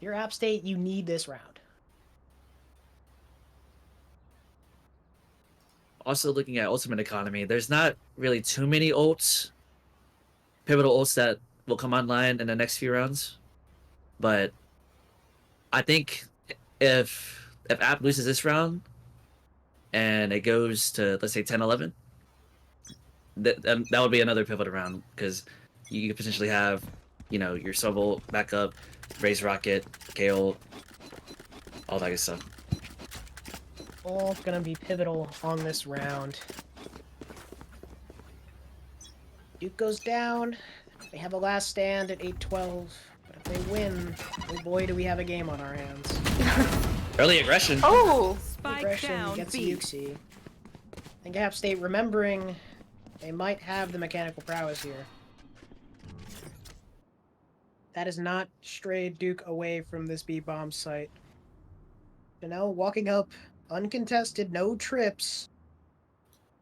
your App State, you need this round. Also, looking at Ultimate Economy, there's not really too many pivotal ults that will come online in the next few rounds. But I think if App loses this round and it goes to, let's say, 10-11, that would be another pivotal round, because you could potentially have, your Sobol backup, Raise Rocket, Kale, all that good stuff. All gonna be pivotal on this round. Duke goes down. They have a last stand at 8-12. But if they win, oh boy, do we have a game on our hands. Early aggression. Oh! Spike Aggression down gets B. UNCCH. And App State remembering they might have the mechanical prowess here. That has not strayed Duke away from this B-bomb site. Chanel walking up, uncontested, no trips.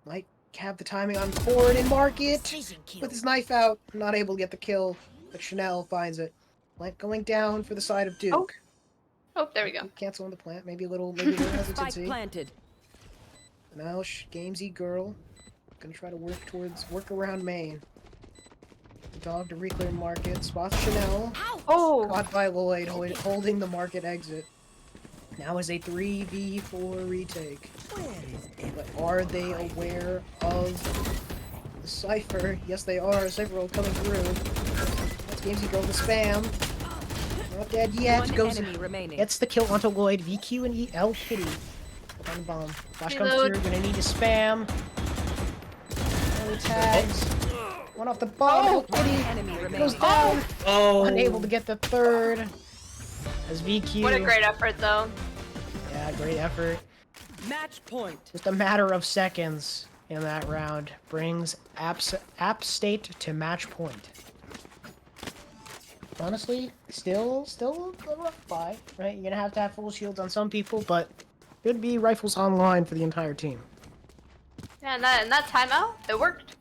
Might have the timing on forward and market with his knife out. Not able to get the kill, but Chanel finds it. Plant going down for the side of Duke. Oh, there we go. Cancel on the plant. Maybe a little hesitancy. Spike planted. Now Gamesy girl gonna try to work around main. The dog to reclear market. Spots Chanel. Oh! Caught by Lloyd holding the market exit. Now is a 3v4 retake. But are they aware of the Cypher? Yes, they are. Cypher roll coming through. That's Gamesy girl to spam. Not dead yet. One Goes. enemy remaining. Gets the kill onto Lloyd. VQ and L Kitty. On the bomb. Flash comes Reload. through. Gonna need to spam. Early tags. One off the bomb. L One Kitty enemy goes remaining. down. Oh. Unable to get the third. As VQ. What a great effort, though. Yeah, great effort. Match point. Just a matter of seconds in that round brings App State to match point. Honestly, still a rough buy, right? You're gonna have to have full shields on some people, but could be rifles online for the entire team. Yeah, and that timeout, it worked.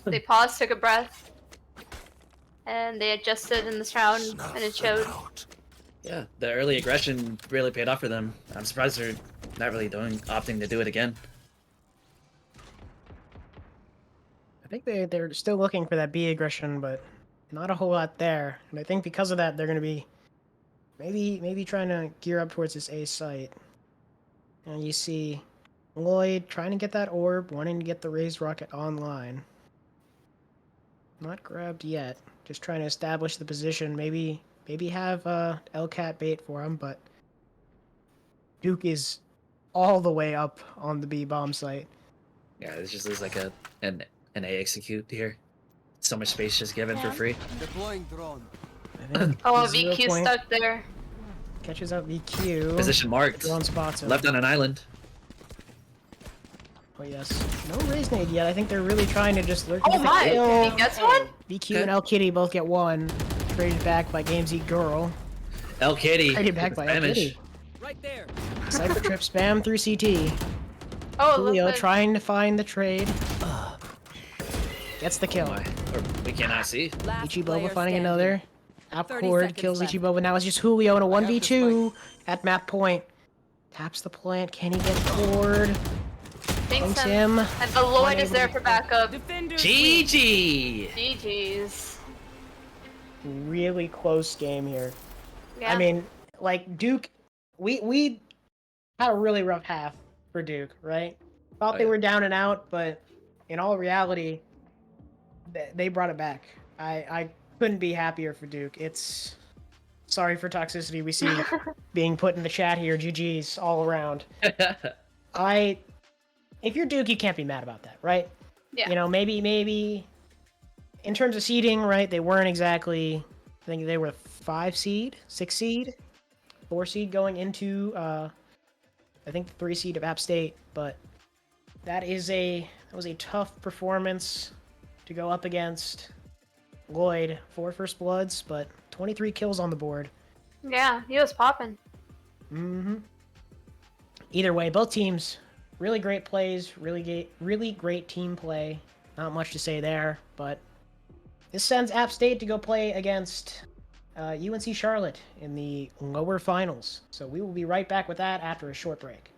They paused, took a breath, and they adjusted in this round, and it showed. Yeah, the early aggression really paid off for them. I'm surprised they're not really opting to do it again. I think they're still looking for that B aggression, but not a whole lot there. And I think because of that, they're gonna be maybe trying to gear up towards this A site. And you see Lloyd trying to get that orb, wanting to get the raised rocket online. Not grabbed yet. Just trying to establish the position. Maybe have Lcat bait for him, but Duke is all the way up on the B bomb site. Yeah, this just looks like an A execute here. So much space just given for free. Deploying drone. I think Oh, 0 VQ point stuck there. catches up VQ. Position marked. Drone spots him. Left on an island. Oh yes. No raise nade yet. I think they're really trying to just lurk. Oh my! Kill. He gets one? VQ and L Kitty both get one. Traded back by Gamesy Girl. L Kitty. Traded back by L Damage. Kitty. Right there. Cypher trip spam through CT. Oh, Julio look. trying to find the trade. Gets the kill. Or we cannot see. Last Ichiboba player finding standing. another. App 30 cord seconds kills left. Ichiboba. Now it's just Julio in a I have the 1v2 at map point. Taps the plant. Can he get cord? Thanks, Thanks him. him. And the Lloyd is there for backup. Defenders GG. GG's. Really close game here. Yeah. I mean, like Duke, we had a really rough half for Duke, right? Thought Oh, they yeah. were down and out, but in all reality, they brought it back. I couldn't be happier for Duke. It's sorry for toxicity we see being put in the chat here. GG's all around. If you're Duke, you can't be mad about that, right? Yeah. Maybe in terms of seeding, right? They weren't exactly. I think they were 5 seed, 6 seed. 4 seed going into I think the 3 seed of App State, but that was a tough performance to go up against Lloyd. 4 first bloods, but 23 kills on the board. Yeah, he was popping. Mm-hmm. Either way, both teams really great plays, really great team play. Not much to say there, but this sends App State to go play against UNC Charlotte in the lower finals. So we will be right back with that after a short break.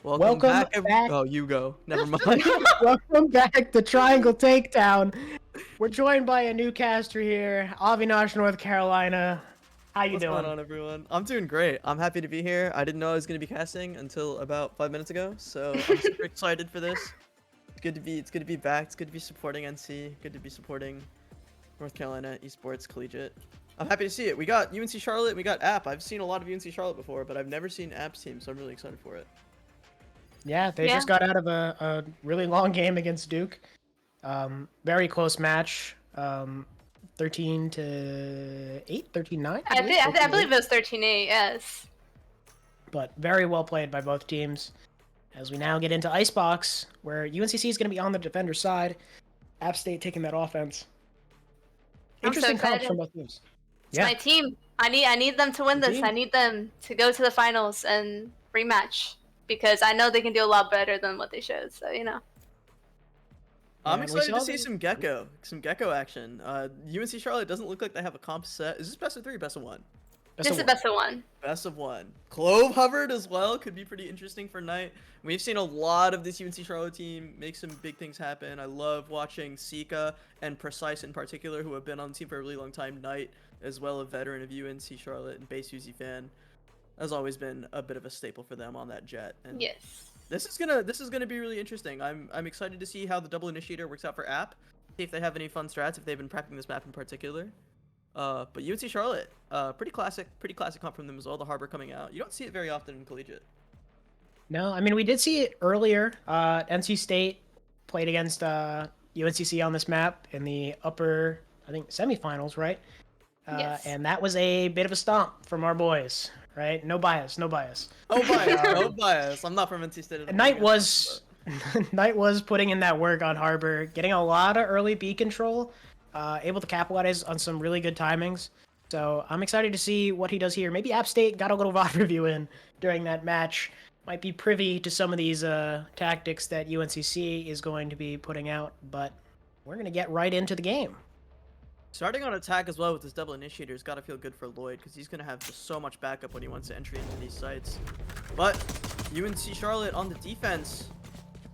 Welcome back. back. Oh, you go. Never mind. Welcome back to Triangle Takedown. We're joined by a new caster here, Avinash, North Carolina. How you What's doing? going on, everyone? I'm doing great. I'm happy to be here. I didn't know I was going to be casting until about 5 minutes ago, so I'm super excited for this. It's good to be back. It's good to be supporting NC. Good to be supporting North Carolina Esports Collegiate. I'm happy to see it. We got UNC Charlotte. We got App. I've seen a lot of UNC Charlotte before, but I've never seen App's team, so I'm really excited for it. Yeah, they just got out of a really long game against Duke. Very close match. 13 to 8, 13-9. I believe it was 13-8, yes. But very well played by both teams. As we now get into Icebox, where UNCC is going to be on the defender side. App State taking that offense. Interesting comps from both teams. It's my team. I need them to win this. I need them to go to the finals and rematch. Because I know they can do a lot better than what they showed, so you know. I'm excited to see some Gecko action. UNC Charlotte doesn't look like they have a comp set. Is this best of 3 best of 1? This is best of 1. Best of 1. Clove hovered as well. Could be pretty interesting for Knight. We've seen a lot of this UNC Charlotte team make some big things happen. I love watching Sika and Precise in particular, who have been on the team for a really long time. Knight, as well, a veteran of UNC Charlotte and base UZ fan, has always been a bit of a staple for them on that jet. And yes. This is gonna be really interesting. I'm excited to see how the double initiator works out for App. See if they have any fun strats, if they've been prepping this map in particular. But UNC Charlotte, pretty classic comp from them as well. The Harbor coming out. You don't see it very often in Collegiate. No, I mean we did see it earlier. NC State played against UNCC on this map in the upper, I think, semifinals, right? Yes. And that was a bit of a stomp from our boys. Right? No bias. No bias. No bias. I'm not from NC State. Knight was putting in that work on Harbor, getting a lot of early B control, able to capitalize on some really good timings. So I'm excited to see what he does here. Maybe App State got a little VOD review in during that match. Might be privy to some of these tactics that UNCC is going to be putting out, but we're going to get right into the game. Starting on attack as well with this double initiator has got to feel good for Lloyd, because he's going to have just so much backup when he wants to entry into these sites. But UNC Charlotte on the defense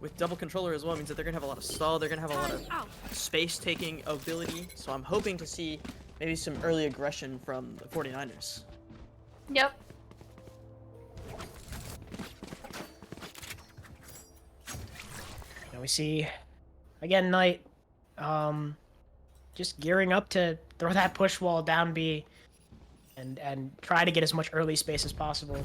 with double controller as well means that they're going to have a lot of stall, they're going to have a lot of space-taking ability, so I'm hoping to see maybe some early aggression from the 49ers. Yep. Now we see, again, Knight, just gearing up to throw that push wall down B and try to get as much early space as possible.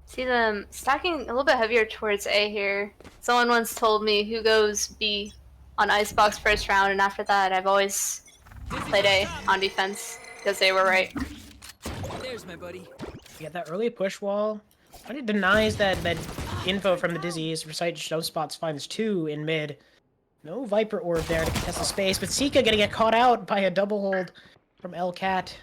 See them stacking a little bit heavier towards A here. Someone once told me who goes B on Icebox first round, and after that I've always played A on defense because they were right. There's my buddy. Yeah, that early push wall kind of denies that info from the Dizzy's. Recite show spots finds 2 in mid. No Viper Orb there to contest the space, but Sika gonna get caught out by a double hold from Elcat.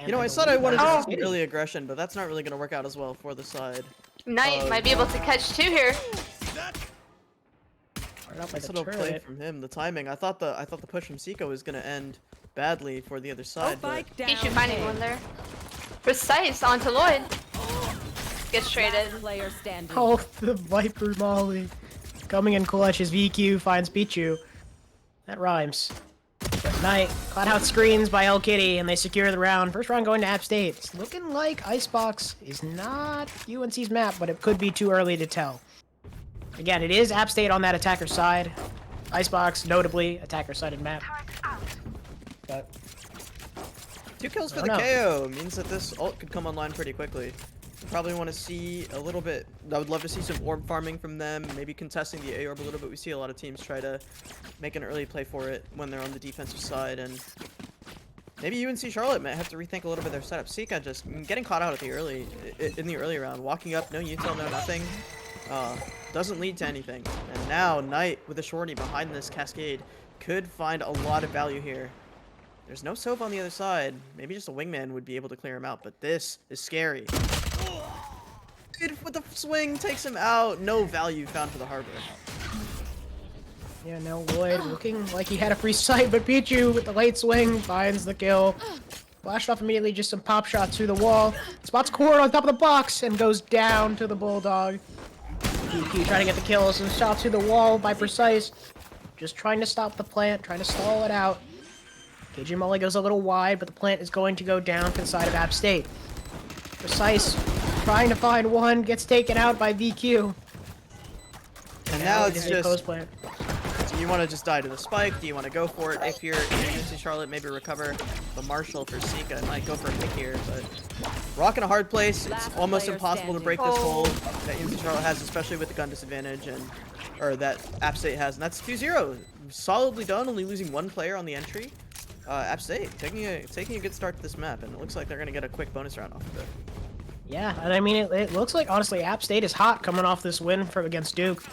You know, I thought I wanted to see early aggression, but that's not really going to work out as well for the side. Knight might be able to catch 2 here. Nice little play from him. The timing. I thought the push from Sika was going to end badly for the other side. But... He should find one there. Precise onto Lloyd. Gets traded. Oh, the Viper Molly. Coming in clutch as VQ finds Pichu. That rhymes. But Knight caught out screens by El Kitty, and they secure the round. First round going to App State. It's looking like Icebox is not UNC's map, but it could be too early to tell. Again, it is App State on that attacker side. Icebox, notably, attacker-sided map. But 2 kills for the KO means that this ult could come online pretty quickly. Probably want to see a little bit. I would love to see some orb farming from them, maybe contesting the A orb a little bit. We see a lot of teams try to make an early play for it when they're on the defensive side, and maybe UNC Charlotte might have to rethink a little bit of their setup. Sika just getting caught out at the early round, walking up, no util, no nothing, doesn't lead to anything. And now Knight with a shorty behind this cascade could find a lot of value here. There's no Sova on the other side. Maybe just a wingman would be able to clear him out, but this is scary. Dude, with the swing, takes him out. No value found for the Harbor. yeah, now Lloyd looking like he had a free sight, but Pichu with the late swing finds the kill. Flashed off immediately, just some pop shots through the wall. Spots Cord on top of the box and goes down to the Bulldog. VQ trying to get the kill. Some shots through the wall by Precise. Just trying to stop the plant, trying to stall it out. KJ Mully goes a little wide, but the plant is going to go down to the side of App State. Precise trying to find one, gets taken out by VQ. And now it's a just, close plant. do you want to just die to the spike? Do you want to go for it? If you're UNC Charlotte, maybe recover the Marshall for Sika. It might go for a pick here, but Rock in a hard place. It's almost impossible to break this hold that UNC Charlotte has, especially with the gun disadvantage, or that App State has. And that's 2-0. Solidly done, only losing one player on the entry. App State taking a good start to this map, and it looks like they're going to get a quick bonus round off of it. Yeah, and I mean, it looks like, honestly, App State is hot coming off this win against Duke.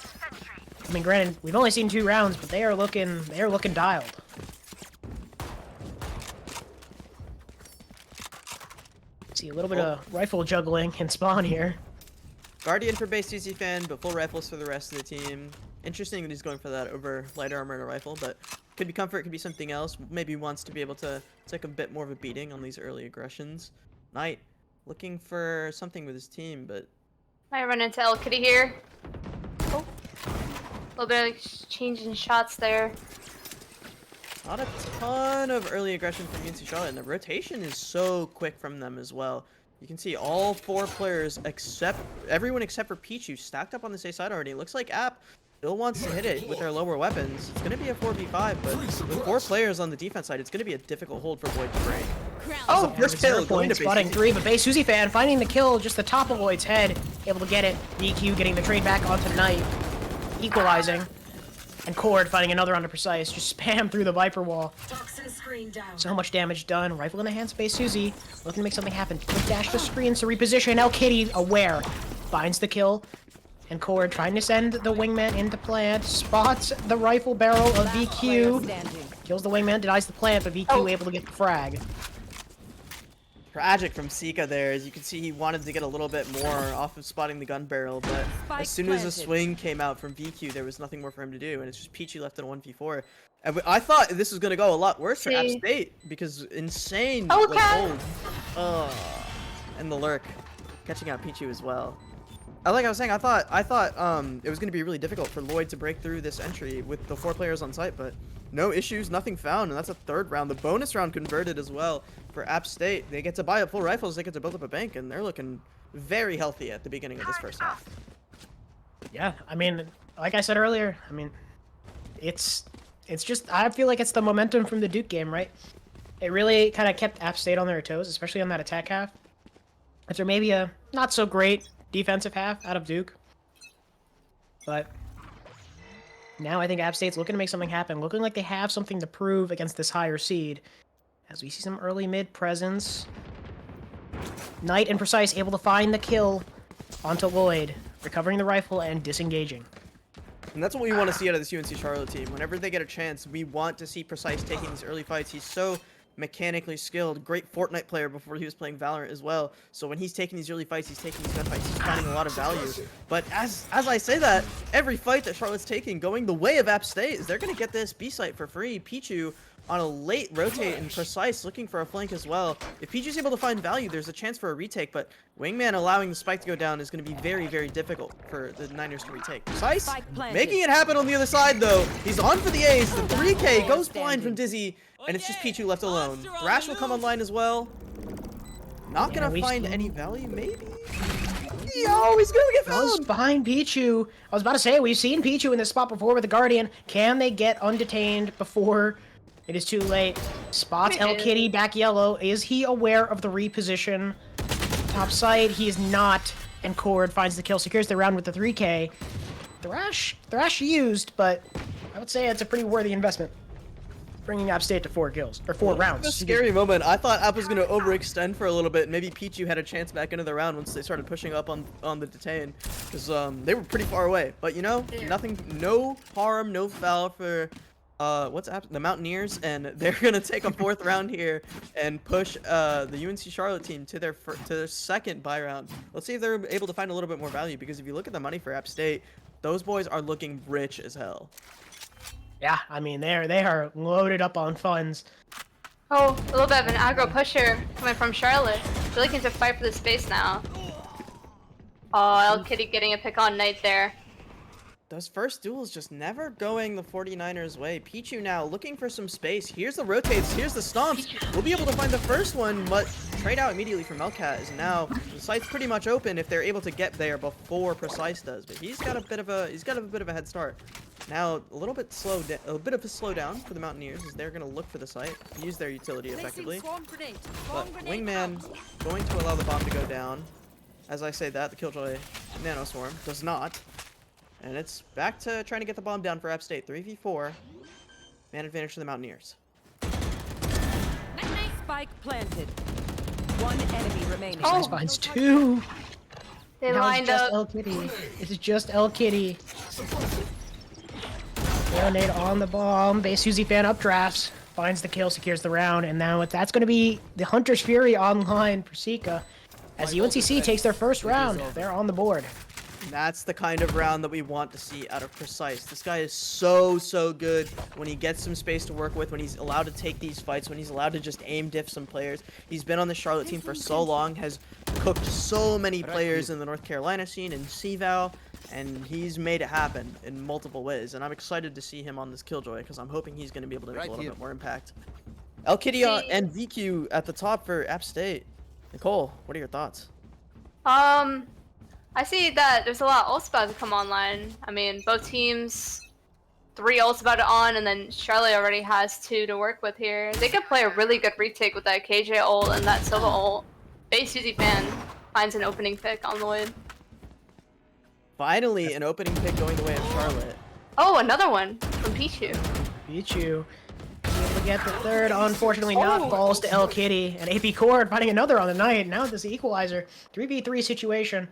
I mean, granted, we've only seen 2 rounds, but they are looking dialed. See a little bit of rifle juggling in spawn here. Guardian for base CZ fan, but full rifles for the rest of the team. Interesting that he's going for that over light armor and a rifle, but could be comfort, could be something else. Maybe wants to be able to take a bit more of a beating on these early aggressions. Knight looking for something with his team, but Might run into El Kitty here. Oh. A little bit of change in shots there. not a ton of early aggression from UNC Charlotte, and the rotation is so quick from them as well. You can see all 4 players everyone except for Pichu stacked up on the safe side already. It looks like App still wants to hit it with their lower weapons. It's going to be a 4v5, but with 4 players on the defense side, it's going to be a difficult hold for Void to break. Oh, first kill, going to spotting 3, but Base Suzy fan finding the kill just the top of Lloyd's head, able to get it. DQ getting the trade back onto Knight, equalizing, and Cord finding another onto Precise, just spam through the Viper wall. So much damage done. Rifle in the hands, Base Suzy looking to make something happen. Quick dash to screens to reposition. El Kitty aware, finds the kill, and Cord trying to send the wingman into plant, spots the rifle barrel of VQ, kills the wingman, denies the plant, but VQ able to get the frag. Tragic from Sika there. As you can see, he wanted to get a little bit more off of spotting the gun barrel, but as soon as the swing came out from VQ, there was nothing more for him to do, and it's just Peachy left in a 1v4. And I thought this was going to go a lot worse for App State, because insane hold. And the lurk catching out Pichu as well. Like I was saying, I thought it was going to be really difficult for Lloyd to break through this entry with the 4 players on site, but no issues, nothing found, and that's a 3rd round. The bonus round converted as well for App State. They get to buy up full rifles, they get to build up a bank, and they're looking very healthy at the beginning of this first half. Yeah, I mean, like I said earlier, I mean, it's just, I feel like it's the momentum from the Duke game, right? It really kind of kept App State on their toes, especially on that attack half. After maybe a not so great defensive half out of Duke. But now I think App State's looking to make something happen, looking like they have something to prove against this higher seed. As we see some early mid presence. Knight and Precise able to find the kill onto Lloyd, recovering the rifle and disengaging. And that's what we want to see out of this UNC Charlotte team. Whenever they get a chance, we want to see Precise taking these early fights. He's so mechanically skilled, great Fortnite player before he was playing Valorant as well. So when he's taking these early fights, he's taking these gunfights, he's finding a lot of value. But as I say that, every fight that Charlotte's taking going the way of App State is they're going to get this B site for free. Pichu on a late rotate and Precise looking for a flank as well. If Pichu's able to find value, there's a chance for a retake, but Wingman allowing the spike to go down is going to be very, very difficult for the Niners to retake. Precise making it happen on the other side though. He's on for the A's. The 3K goes blind from Dizzy, and it's just Pichu left alone. Thrash will come online as well. Not going to find any value, maybe? Yo, he's going to get found! Behind Pichu. I was about to say, we've seen Pichu in this spot before with the Guardian. Can they get undetained before it is too late? Spots El Kitty back yellow. Is he aware of the reposition? Top side, he is not. And Cord finds the kill, secures the round with the 3K. Thrash used, but I would say it's a pretty worthy investment. Bringing App State to 4 kills, or 4 rounds. A scary moment. I thought App was going to overextend for a little bit. Maybe Pichu had a chance back into the round once they started pushing up on the detain, because they were pretty far away. But you know, nothing, no harm, no foul for the Mountaineers, and they're gonna take a 4th round here and push the UNC Charlotte team to their 2nd buy round. Let's see if they're able to find a little bit more value, because if you look at the money for App State, those boys are looking rich as hell. Yeah, I mean they are loaded up on funds. Oh, a little bit of an aggro pusher coming from Charlotte. They're looking to fight for the space now. Oh, El Kitty getting a pick on Knight there. Those first duels just never going the 49ers way. Pichu now looking for some space. Here's the rotates, here's the stomps. We'll be able to find the first one, but trade out immediately from Elcat is now the site's pretty much open if they're able to get there before Precise does. But he's got a bit of a head start. Now a little bit of a slowdown for the Mountaineers as they're gonna look for the site, use their utility effectively. But Wingman going to allow the bomb to go down. As I say that, the Killjoy Nano Swarm does not. And it's back to trying to get the bomb down for App State. 3v4. Man advantage to the Mountaineers. Spike planted. One enemy remaining. Nice finds 2. They Now lined it's just up. El Kitty. This is just El Kitty. Grenade on the bomb. Base Suzy fan updrafts. Finds the kill, secures the round, and now that's going to be the Hunter's Fury online for Sika. As UNCCH takes their first round, they're on the board. That's the kind of round that we want to see out of Precise. This guy is so good when he gets some space to work with, when he's allowed to take these fights, when he's allowed to just aim diff some players. He's been on the Charlotte team for so long, has cooked so many players in the North Carolina scene and CVAL, and he's made it happen in multiple ways. And I'm excited to see him on this Killjoy because I'm hoping he's going to be able to make a little bit more impact. El Kitty and VQ at the top for App State. Nicole, what are your thoughts? I see that there's a lot of ults about to come online. I mean, both teams, 3 ults about to on, and then Charlotte already has 2 to work with here. They could play a really good retake with that KJ ult and that Silva ult. Base Suzy fan finds an opening pick on the way. Finally, an opening pick going the way of Charlotte. Oh, another one from Pichu. Pichu. Able to get the third, unfortunately not, falls to El Kitty. And AP Cord finding another on the night. Now this equalizer. 3v3 situation.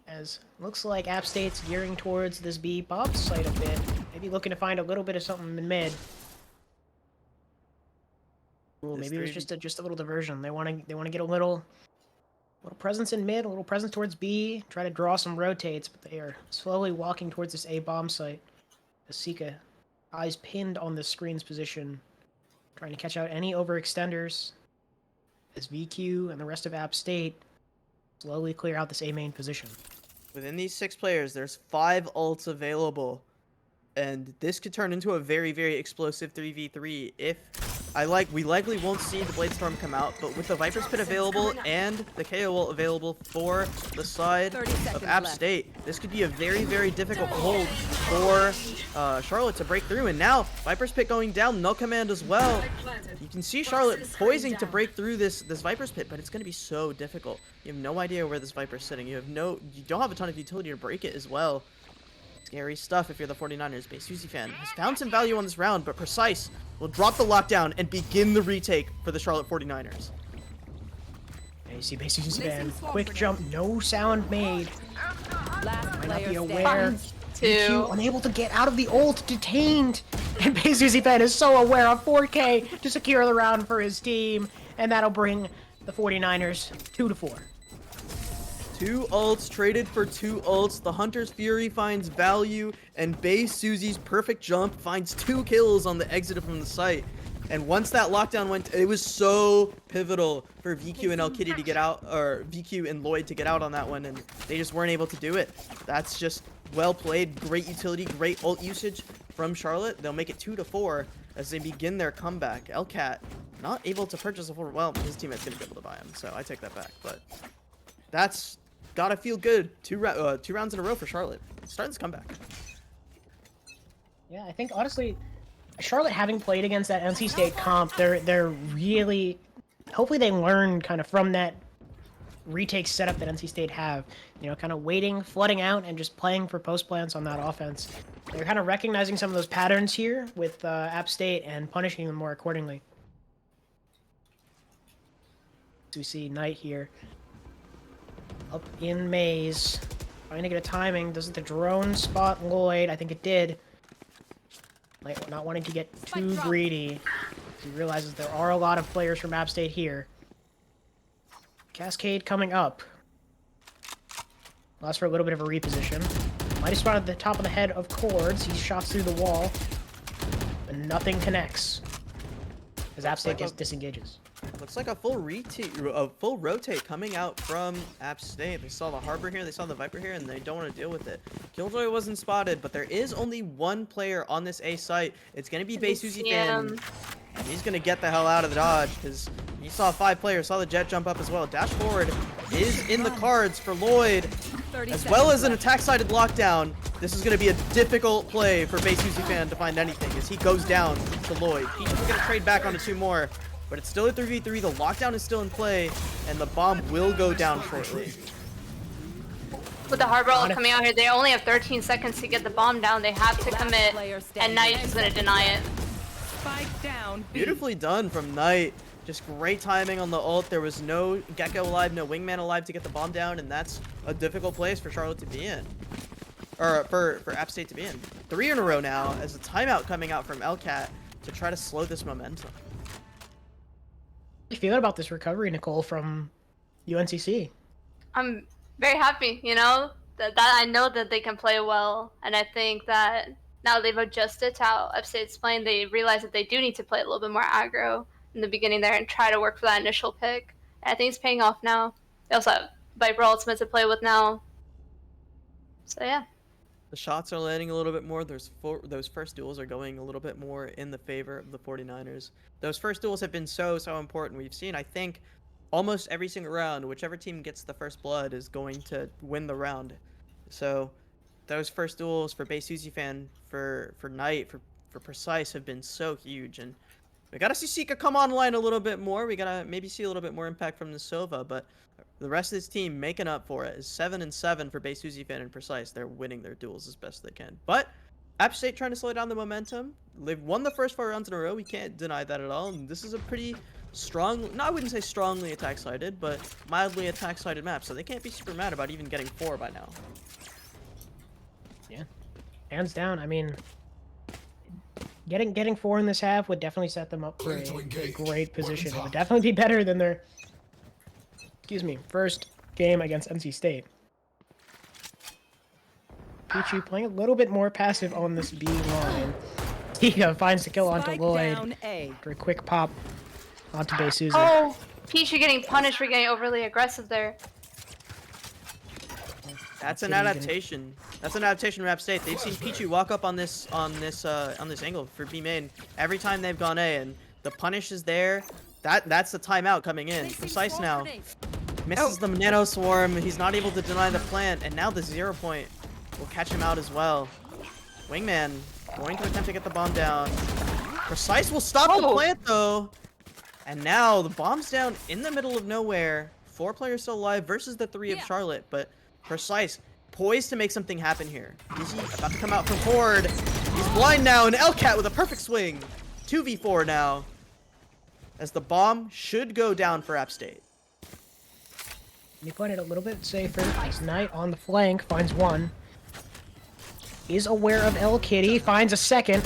As looks like App State's gearing towards this B pop site a bit. Maybe looking to find a little bit of something in mid. Ooh, maybe it was just a little diversion. They want to get a little presence in mid, a little presence towards B, try to draw some rotates, but they are slowly walking towards this A bomb site. As Sika, eyes pinned on the screen's position, trying to catch out any overextenders. As VQ and the rest of App State slowly clear out this A main position. Within these 6 players, there's 5 ults available. And this could turn into a very explosive 3v3 if we likely won't see the Blade Storm come out, but with the Viper's Pit available and the KO ult available for the side of App State, this could be a very difficult hold for Charlotte to break through. And now Viper's Pit going down, null command as well. You can see Charlotte poising to break through this Viper's Pit, but it's going to be so difficult. You have no idea where this Viper's sitting. You don't have a ton of utility to break it as well. Scary stuff if you're the 49ers. Base Suzy fan has found some value on this round, but Precise will drop the lockdown and begin the retake for the Charlotte 49ers. And you see Base Suzy fan, quick jump, no sound made. Might not be aware. VQ unable to get out of the ult, detained. And Base Suzy fan is so aware of 4K to secure the round for his team. And that'll bring the 49ers 2-4. 2 ults traded for 2 ults. The Hunter's Fury finds value, and Base Suzy's perfect jump finds 2 kills on the exit from the site. And once that lockdown went, it was so pivotal for VQ and El Kitty to get out, or VQ and Lloyd to get out on that one, and they just weren't able to do it. That's just well played, great utility, great ult usage from Charlotte. They'll make it 2-4 as they begin their comeback. Elcat not able to purchase a full, well, his teammate's gonna be able to buy him, so I take that back. But that's gotta feel good. 2 rounds in a row for Charlotte. Starting this comeback. Yeah, I think honestly, Charlotte having played against that NC State comp, they're really, hopefully they learn kind of from that retake setup that NC State have. You know, kind of waiting, flooding out, and just playing for post plants on that offense. They're kind of recognizing some of those patterns here with App State and punishing them more accordingly. So we see Knight here. Up in maze. Trying to get a timing. Doesn't the drone spot Lloyd? I think it did. Like, not wanting to get too greedy. He realizes there are a lot of players from App State here. Cascade coming up. Allows for a little bit of a reposition. Might have spotted the top of the head of Cords. He shots through the wall. But nothing connects. as App State just disengages. Looks like a full rotate coming out from App State. They saw the Harbor here, they saw the Viper here, and they don't want to deal with it. Killjoy wasn't spotted, but there is only one player on this A site. It's going to be Base Uzi Fan. He's going to get the hell out of the dodge because he saw 5 players, saw the jet jump up as well. Dash forward is in the cards for Lloyd, as well as an attack-sided lockdown. This is going to be a difficult play for Base Uzi Fan to find anything as he goes down to Lloyd. Peach is going to trade back onto 2 more, but it's still a 3v3. The lockdown is still in play, and the bomb will go down shortly. With the Harbor ult coming out here, they only have 13 seconds to get the bomb down. They have to commit, and Knight is going to deny it. Spike down. Beautifully done from Knight. Just great timing on the ult. There was no Gecko alive, no Wingman alive to get the bomb down, and that's a difficult place for Charlotte to be in. Or for App State to be in. 3 in a row now as a timeout coming out from LCAT to try to slow this momentum. How do you feel about this recovery, Nicole, from UNCC? I'm very happy, you know, that I know that they can play well, and I think that now they've adjusted to how App State's playing. They realize that they do need to play a little bit more aggro in the beginning there and try to work for that initial pick. And I think it's paying off now. They also have Viper Ultimate to play with now. So yeah. The shots are landing a little bit more. Those first duels are going a little bit more in the favor of the 49ers. Those first duels have been so important. We've seen, I think, almost every single round, whichever team gets the first blood is going to win the round. So those first duels for Base Uzi Fan, for Knight, for Precise have been so huge. And we gotta see Sika come online a little bit more. We gotta maybe see a little bit more impact from the Sova, but the rest of this team making up for it is 7-7 for Base Uzi Fan and Precise. They're winning their duels as best they can. But App State trying to slow down the momentum. They've won the first 4 rounds in a row. We can't deny that at all. And this is a pretty strong, no, I wouldn't say strongly attack-sided, but mildly attack-sided map. So they can't be super mad about even getting 4 by now. Yeah, hands down. I mean, getting 4 in this half would definitely set them up for a great position. It would definitely be better than their, first game against NC State. Pichu playing a little bit more passive on this B line. Tika finds the kill onto Lloyd for a quick pop onto Base Uzi. Oh, Pichu getting punished for getting overly aggressive there. That's an adaptation. That's an adaptation from App State. They've seen Pichu walk up on this angle for B main every time they've gone A, and the punish is there. That's the timeout coming in. Precise now. Misses the Nano Swarm. He's not able to deny the plant, and now the 0 point will catch him out as well. Wingman going to attempt to get the bomb down. Precise will stop the plant though. And now the bomb's down in the middle of nowhere. 4 players still alive versus the 3 of Charlotte, but Precise poised to make something happen here. Easy about to come out from forward. He's blind now, and LCAT with a perfect swing. 2v4 now. As the bomb should go down for App State. You put it a little bit safer. Knight on the flank finds 1. Is aware of L Kitty, finds a second.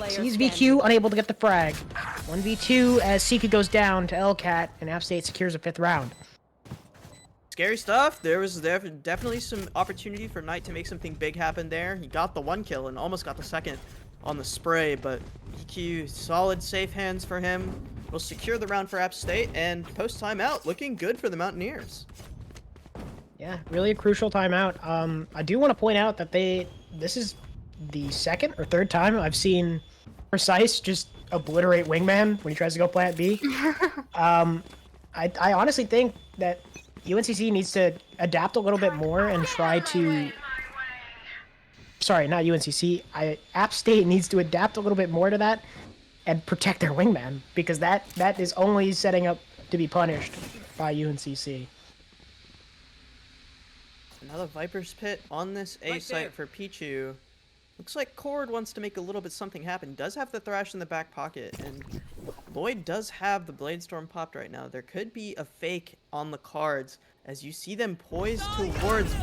Sees VQ, unable to get the frag. 1v2 as Sika goes down to LCAT, and App State secures a 5th round. Scary stuff. There was definitely some opportunity for Knight to make something big happen there. He got the 1 kill and almost got the 2nd on the spray, but EQ, solid safe hands for him. Will secure the round for App State, and post timeout looking good for the Mountaineers. Yeah, really a crucial timeout. I do want to point out that this is the 2nd or 3rd time I've seen Precise just obliterate Wingman when he tries to go plant B. I honestly think that UNCC needs to adapt a little bit more and try to... Sorry, not UNCC. App State needs to adapt a little bit more to that and protect their Wingman, because that is only setting up to be punished by UNCC. Another Viper's Pit on this A site for Pichu. Looks like Cord wants to make a little bit something happen. Does have the Thrash in the back pocket, and Lloyd does have the Blade Storm popped right now. There could be a fake on the cards as you see them poised towards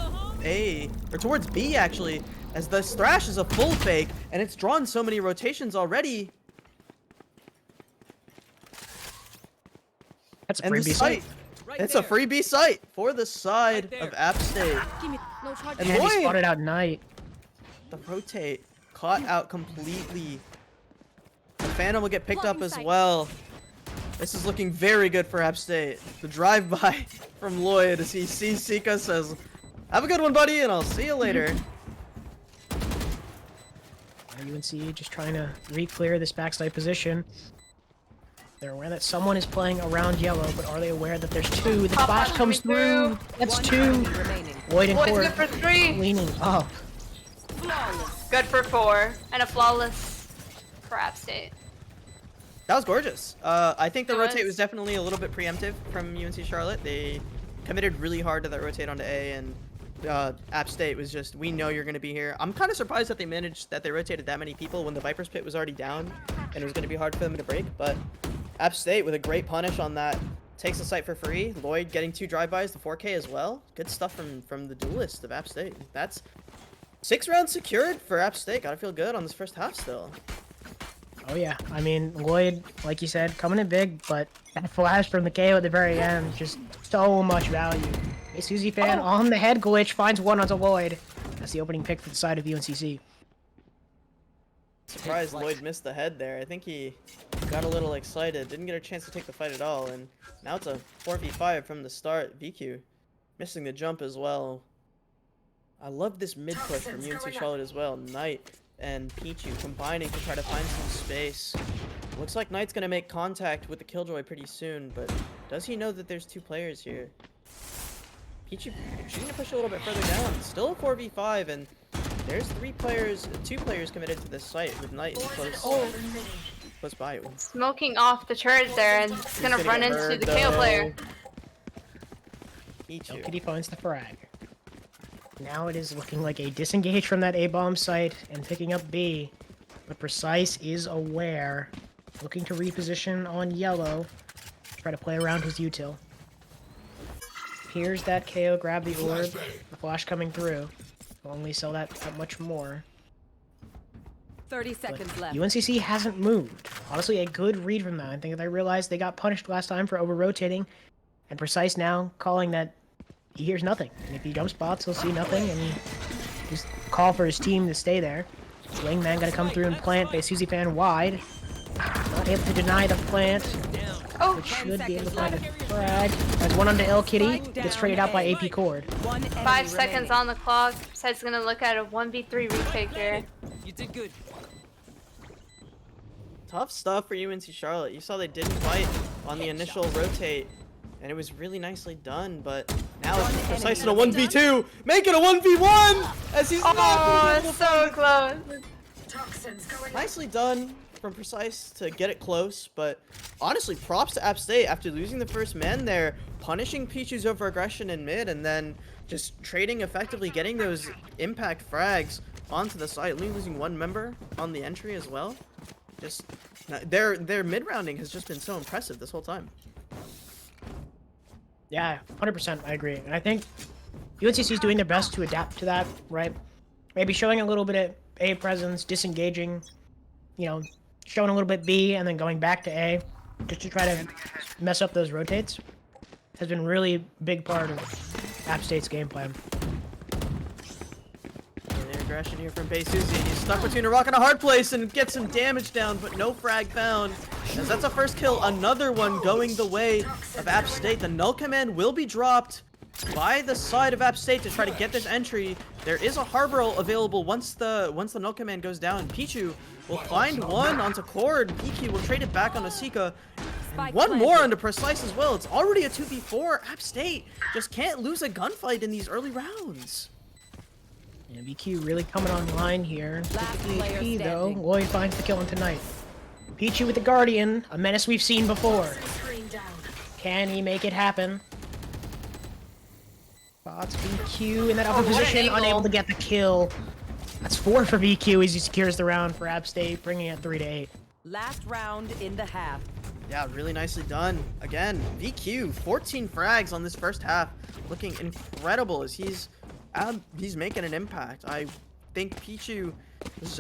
A, or towards B actually, as the Thrash is a full fake, and it's drawn so many rotations already. That's a free B site. It's a free B site for the side of App State. And he spotted out Knight. The rotate caught out completely. The Phantom will get picked up Blocking as sight. well. This is looking very good for App State. The drive-by from Lloyd as he sees Sika, says, "Have a good one, buddy, and I'll see you later." UNC just trying to re-clear this backside position. They're aware that someone is playing around yellow, but are they aware that there's two? The flash comes through. That's One two. enemy remaining. Lloyd and Boyd's Cord good for 3. leaning up. Good for 4. And a flawless for App State. That was gorgeous. I think the It rotate was. was definitely a little bit preemptive from UNC Charlotte. They committed really hard to that rotate onto A, and App State was just, we know you're going to be here. I'm kind of surprised that they rotated that many people when the Viper's Pit was already down, and it was going to be hard for them to break, but App State with a great punish on that takes the site for free. Lloyd getting 2 drive-bys, the 4K as well. Good stuff from the duelist of App State. That's 6 rounds secured for App State. Gotta feel good on this first half still. Oh yeah, I mean, Lloyd, like you said, coming in big, but that flash from the KO at the very end, just so much value. A Susie fan on the head glitch, finds one onto Lloyd. That's the opening pick for the side of UNCC. Surprised Lloyd missed the head there. I think he got a little excited. Didn't get a chance to take the fight at all, and now it's a 4v5 from the start. VQ missing the jump as well. I love this mid push from UNC Charlotte as well. Knight and Pichu combining to try to find some space. Looks like Knight's gonna make contact with the Killjoy pretty soon, but does he know that there's 2 players here? Pichu shooting to push a little bit further down. Still a 4v5, and there's 2 players committed to this site with Knight close by. Smoking off the turret there, and it's gonna run into the KO player. Pichu. Kitty finds the frag. Now it is looking like a disengage from that A-bomb site and picking up B. But Precise is aware. Looking to reposition on yellow. Try to play around his util. Here's that KO, grab the orb. The flash coming through. Will only sell that much more. 30 seconds left. UNCC hasn't moved. Honestly, a good read from them. I think they realized they got punished last time for over-rotating. And Precise now calling that he hears nothing. And if he jump spots, he'll see nothing, and he just call for his team to stay there. Wingman gonna come through and plant by Susie fan wide. Not able to deny the plant. Oh, But should be able to find a frag. There's one onto El Kitty. Gets traded out by AP Cord. 1 enemy 5 seconds remaining. on the clock. Side's gonna look at a 1v3 retake here. You did good. Tough stuff for UNC Charlotte. You saw they didn't fight on the initial rotate, and it was really nicely done, but now it's Precise in a 1v2! Make it a 1v1! As he's Oh, not it's so close. nicely done from Precise to get it close, but honestly, props to App State after losing the first man there, punishing Pichu's over-aggression in mid, and then just trading effectively, getting those impact frags onto the site, only losing 1 member on the entry as well. Just their mid-rounding has just been so impressive this whole time. Yeah, 100%, I agree. And I think UNCC is doing their best to adapt to that, right? Maybe showing a little bit of A presence, disengaging, you know, showing a little bit B, and then going back to A, just to try to mess up those rotates, has been really big part of App State's game plan. And aggression here from Bay Susie. He's stuck between a rock and a hard place and gets some damage down, but no frag found. As that's a first kill, another one going the way of App State. The null command will be dropped by the side of App State to try to get this entry. There is a harbor available once the null command goes down. Pichu will find one onto Cord. Piki will trade it back onto Sika. And one more onto Precise as well. It's already a 2v4. App State just can't lose a gunfight in these early rounds. And BQ really coming online here. Last With the player HP though, standing. Lloyd finds the kill on tonight. Pichu with the Guardian, a menace we've seen before. Can he make it happen? Spots BQ in that upper what an position, angle. unable to get the kill. That's 4 for BQ as he secures the round for App State, bringing it 3-8. Last round in the half. Yeah, really nicely done. Again, VQ, 14 frags on this first half. Looking incredible as he's making an impact. I think Pichu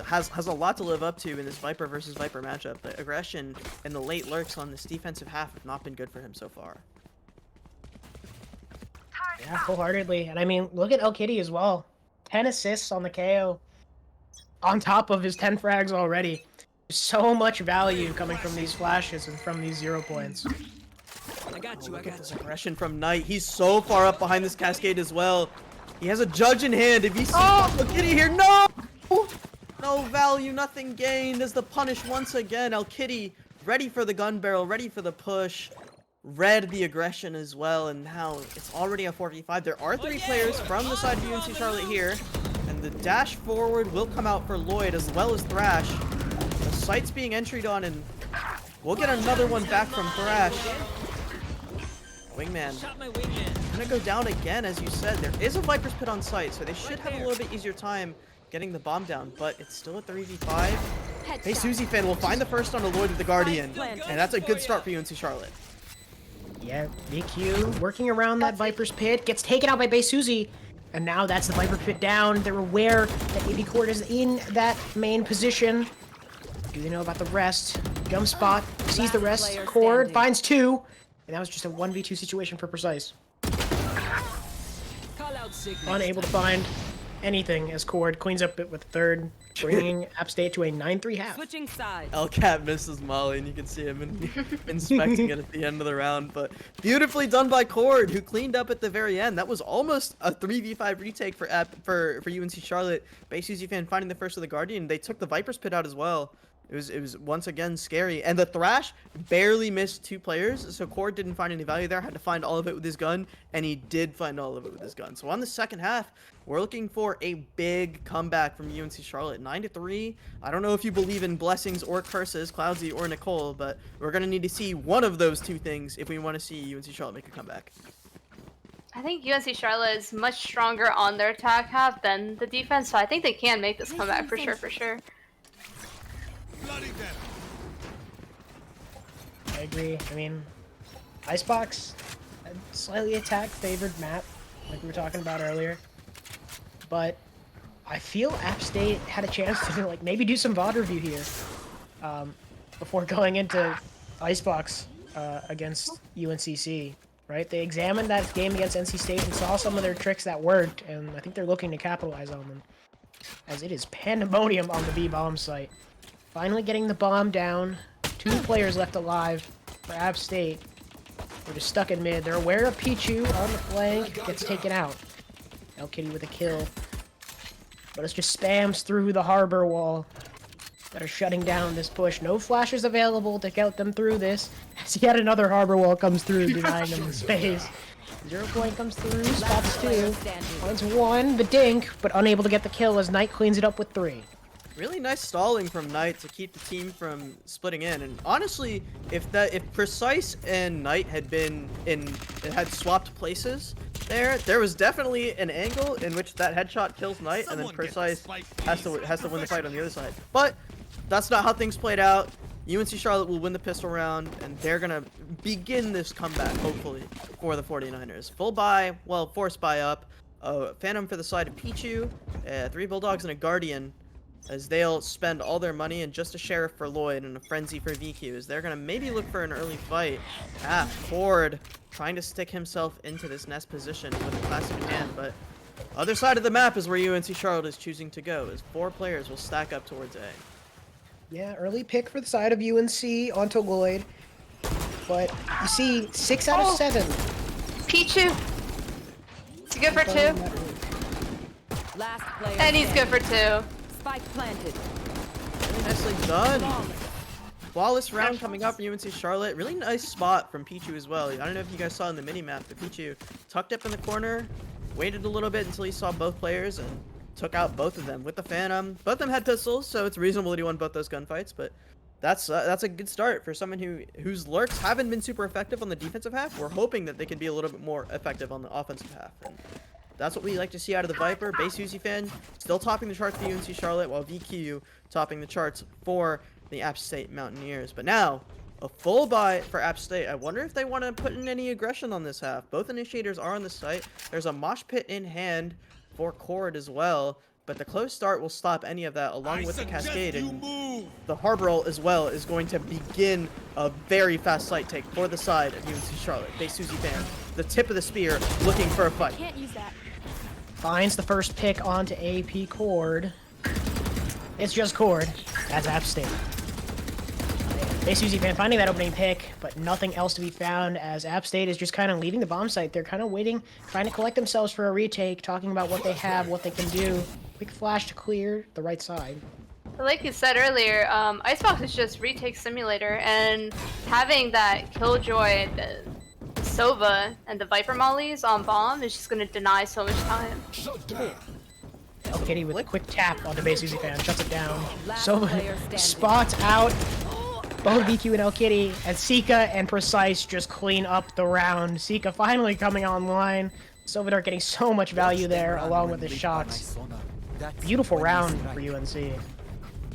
has a lot to live up to in this Viper versus Viper matchup. The aggression and the late lurks on this defensive half have not been good for him so far. Yeah, wholeheartedly. And I mean, look at El Kitty as well. 10 assists on the KO. On top of his 10 frags already. So much value coming from these flashes and from these 0 points. I got you. I Look at got this you. aggression from Knight. He's so far up behind this cascade as well. He has a judge in hand. If he sees Kitty here, no! No value, nothing gained as the punish once again. El Kitty ready for the gun barrel, ready for the push. Read the aggression as well, and now it's already a 4v5. There are 3 players from the side of UNC Charlotte here, and the dash forward will come out for Lloyd as well as Thrash. The site's being entryed on, and we'll get another one back from Thrash. Wingman. Shot my wingman. Gonna go down again, as you said. There is a Viper's Pit on site, so they should have a little bit easier time getting the bomb down, but it's still a 3v5. Hey, Susie fan will find the first on the Lloyd with the Guardian, and that's a good start for UNC Charlotte. Yeah, VQ working around that Viper's Pit, gets taken out by Bay Susie, and now that's the Viper Pit down. They're aware that AB Cord is in that main position. Do they know about the rest? Jump spot, sees the rest, Cord finds 2, and that was just a 1v2 situation for Precise. Call out signal. Unable to find anything as Cord cleans up it with third, bringing App State to a 9-3 half. Switching sides. Elcat misses Molly, and you can see him inspecting it at the end of the round, but beautifully done by Cord, who cleaned up at the very end. That was almost a 3v5 retake for UNC Charlotte. Bay Susie fan finding the first of the Guardian. They took the Viper's Pit out as well. It was once again scary, and the Thrash barely missed 2 players, so Cord didn't find any value there, had to find all of it with his gun, and he did find all of it with his gun. So on the second half, we're looking for a big comeback from UNC Charlotte. 9-3. I don't know if you believe in blessings or curses, Cloudsy or Nicole, but we're going to need to see one of those 2 things if we want to see UNC Charlotte make a comeback. I think UNC Charlotte is much stronger on their attack half than the defense, so I think they can make this comeback for sure, for sure. I agree. I mean, Icebox, slightly attack-favored map, like we were talking about earlier. But I feel App State had a chance to like maybe do some VOD review here before going into Icebox against UNCC. Right? They examined that game against NC State and saw some of their tricks that worked, and I think they're looking to capitalize on them. As it is pandemonium on the B-bomb site. Finally getting the bomb down. 2 players left alive for App State. They're just stuck in mid. They're aware of Pichu on the flank. Gets taken out. El Kitty with a kill. But it just spams through the harbor wall that are shutting down this push. No flashes available to get them through this. As yet another harbor wall comes through, denying them the space. 0 point comes through, spots 2. Finds 1, the dink, but unable to get the kill as Knight cleans it up with 3. Really nice stalling from Knight to keep the team from splitting in. And honestly, if Precise and Knight had swapped places there was definitely an angle in which that headshot kills Knight, and then Precise has to win the fight on the other side. But that's not how things played out. UNC Charlotte will win the pistol round, and they're gonna begin this comeback hopefully for the 49ers. Full buy, well, forced buy up. Phantom for the side of Pichu, 3 Bulldogs and a Guardian, as they'll spend all their money, and just a Sheriff for Lloyd and a Frenzy for VQ, as they're gonna maybe look for an early fight. Ford trying to stick himself into this nest position with a classic in hand, but other side of the map is where UNC Charlotte is choosing to go, as 4 players will stack up towards A. Yeah, early pick for the side of UNC onto Lloyd. But you see, 6 out of 7. Pichu! Is he good for 2? Last player And he's good for 2. Spike planted. Really nicely done. Flawless round coming up for UNC Charlotte. Really nice spot from Pichu as well. I don't know if you guys saw in the mini-map, but Pichu tucked up in the corner, waited a little bit until he saw both players, and took out both of them with the Phantom. Both of them had pistols, so it's reasonable that he won both those gunfights, but that's a good start for someone whose lurks haven't been super effective on the defensive half. We're hoping that they can be a little bit more effective on the offensive half. And that's what we like to see out of the Viper. Bay Susie fan still topping the charts for UNC Charlotte, while VQ topping the charts for the App State Mountaineers. But now, a full buy for App State. I wonder if they want to put in any aggression on this half. Both initiators are on the site. There's a mosh pit in hand for Cord as well, but the close start will stop any of that, along with the cascade, and the harbor roll as well is going to begin a very fast site take for the side of UNC Charlotte. Bay Susie fan, the tip of the spear, looking for a fight. Can't use that. Finds the first pick onto AP Cord. It's just Cord. That's App State. Base Uzi fan finding that opening pick, but nothing else to be found as App State is just kind of leaving the bomb site. They're kind of waiting, trying to collect themselves for a retake, talking about what they have, what they can do. Quick flash to clear the right side. But like you said earlier, Icebox is just retake simulator, and having that Killjoy, the Sova, and the Viper mollies on bomb is just gonna deny so much time. El Kitty with a quick tap on the Base Uzi fan, shuts it down. Last Sova player standing. spots out both VQ and El Kitty, and Sika and Precise just clean up the round. Sika finally coming online. Sovadar getting so much value there, along with the shots. Beautiful round for UNC.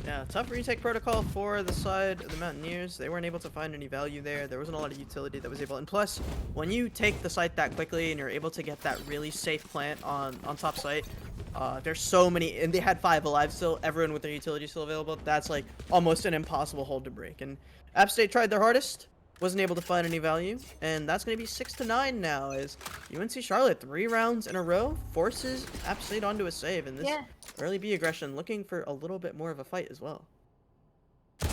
Yeah, tough retake protocol for the side of the Mountaineers. They weren't able to find any value there. There wasn't a lot of utility that was able. And plus, when you take the site that quickly and you're able to get that really safe plant on top site, there's so many, and they had 5 alive still, everyone with their utility still available. That's like almost an impossible hold to break. And App State tried their hardest, wasn't able to find any value, and that's going to be 6-9 now as UNC Charlotte 3 rounds in a row forces App State onto a save, and this early B aggression looking for a little bit more of a fight as well. So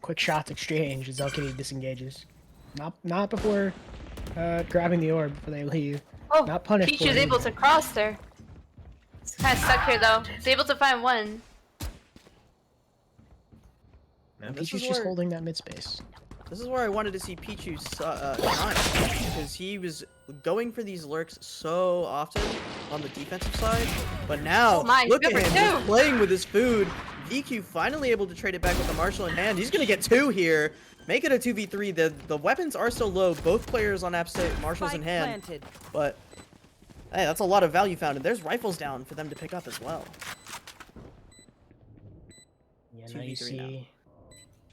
quick shots exchange as El Kitty disengages. Not before grabbing the orb before they leave. Oh, not punished. Peach is able to cross there. It's kind of stuck here though. He's able to find one. Peach is just holding that mid space. This is where I wanted to see Pichu shine, because he was going for these lurks so often on the defensive side, but now look at him just playing with his food. VQ finally able to trade it back with the Marshall in hand. He's gonna get 2 here, make it a 2v3. The weapons are still low. Both players on App State, Marshall's in hand, but hey, that's a lot of value found, and there's rifles down for them to pick up as well. Yeah, now you see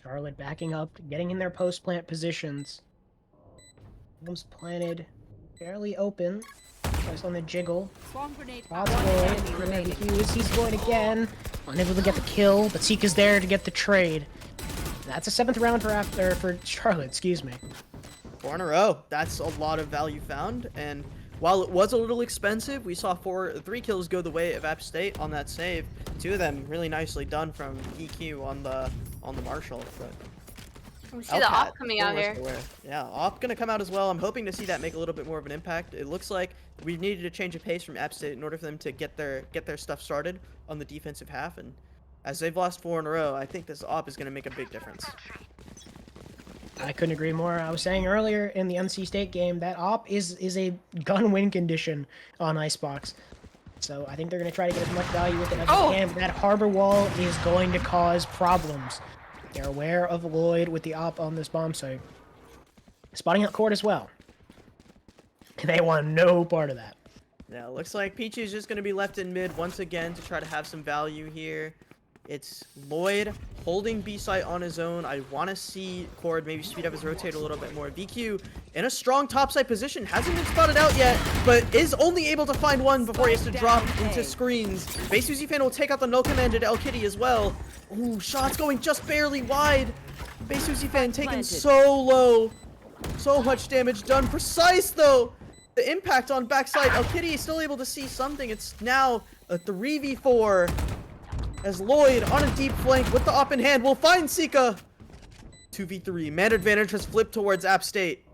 Charlotte backing up, getting in their post-plant positions. Bombs planted, fairly open. Just on the jiggle. He's going again. Unable to get the kill, but Sika's there to get the trade. That's a 7th round for Charlotte, excuse me. 4 in a row. That's a lot of value found, and while it was a little expensive, we saw 3 kills go the way of App State on that save. 2 of them really nicely done from EQ on the Marshall. But we see the op coming out here. Yeah, op gonna come out as well. I'm hoping to see that make a little bit more of an impact. It looks like we needed to change a pace from App State in order for them to get their stuff started on the defensive half, and as they've lost 4 in a row, I think this op is gonna make a big difference. I couldn't agree more. I was saying earlier in the NC State game that op is a gun win condition on Icebox. So I think they're going to try to get as much value with it as they can. But that harbor wall is going to cause problems. They're aware of Lloyd with the op on this bomb site. Spotting out court as well. They want no part of that. Yeah, looks like Peachy is just going to be left in mid once again to try to have some value here. It's Lloyd holding B site on his own. I want to see Cord maybe speed up his rotate a little bit more. VQ in a strong topside position, hasn't been spotted out yet, but is only able to find one before he has to drop into screens. Base Uzi fan will take out the null commanded El Kitty as well. Ooh, shots going just barely wide. Base Uzi fan taken so low. So much damage done. Precise though. The impact on backside. El Kitty is still able to see something. It's now a 3v4. As Lloyd on a deep flank with the op in hand will find Sika. 2v3. Man advantage has flipped towards App State.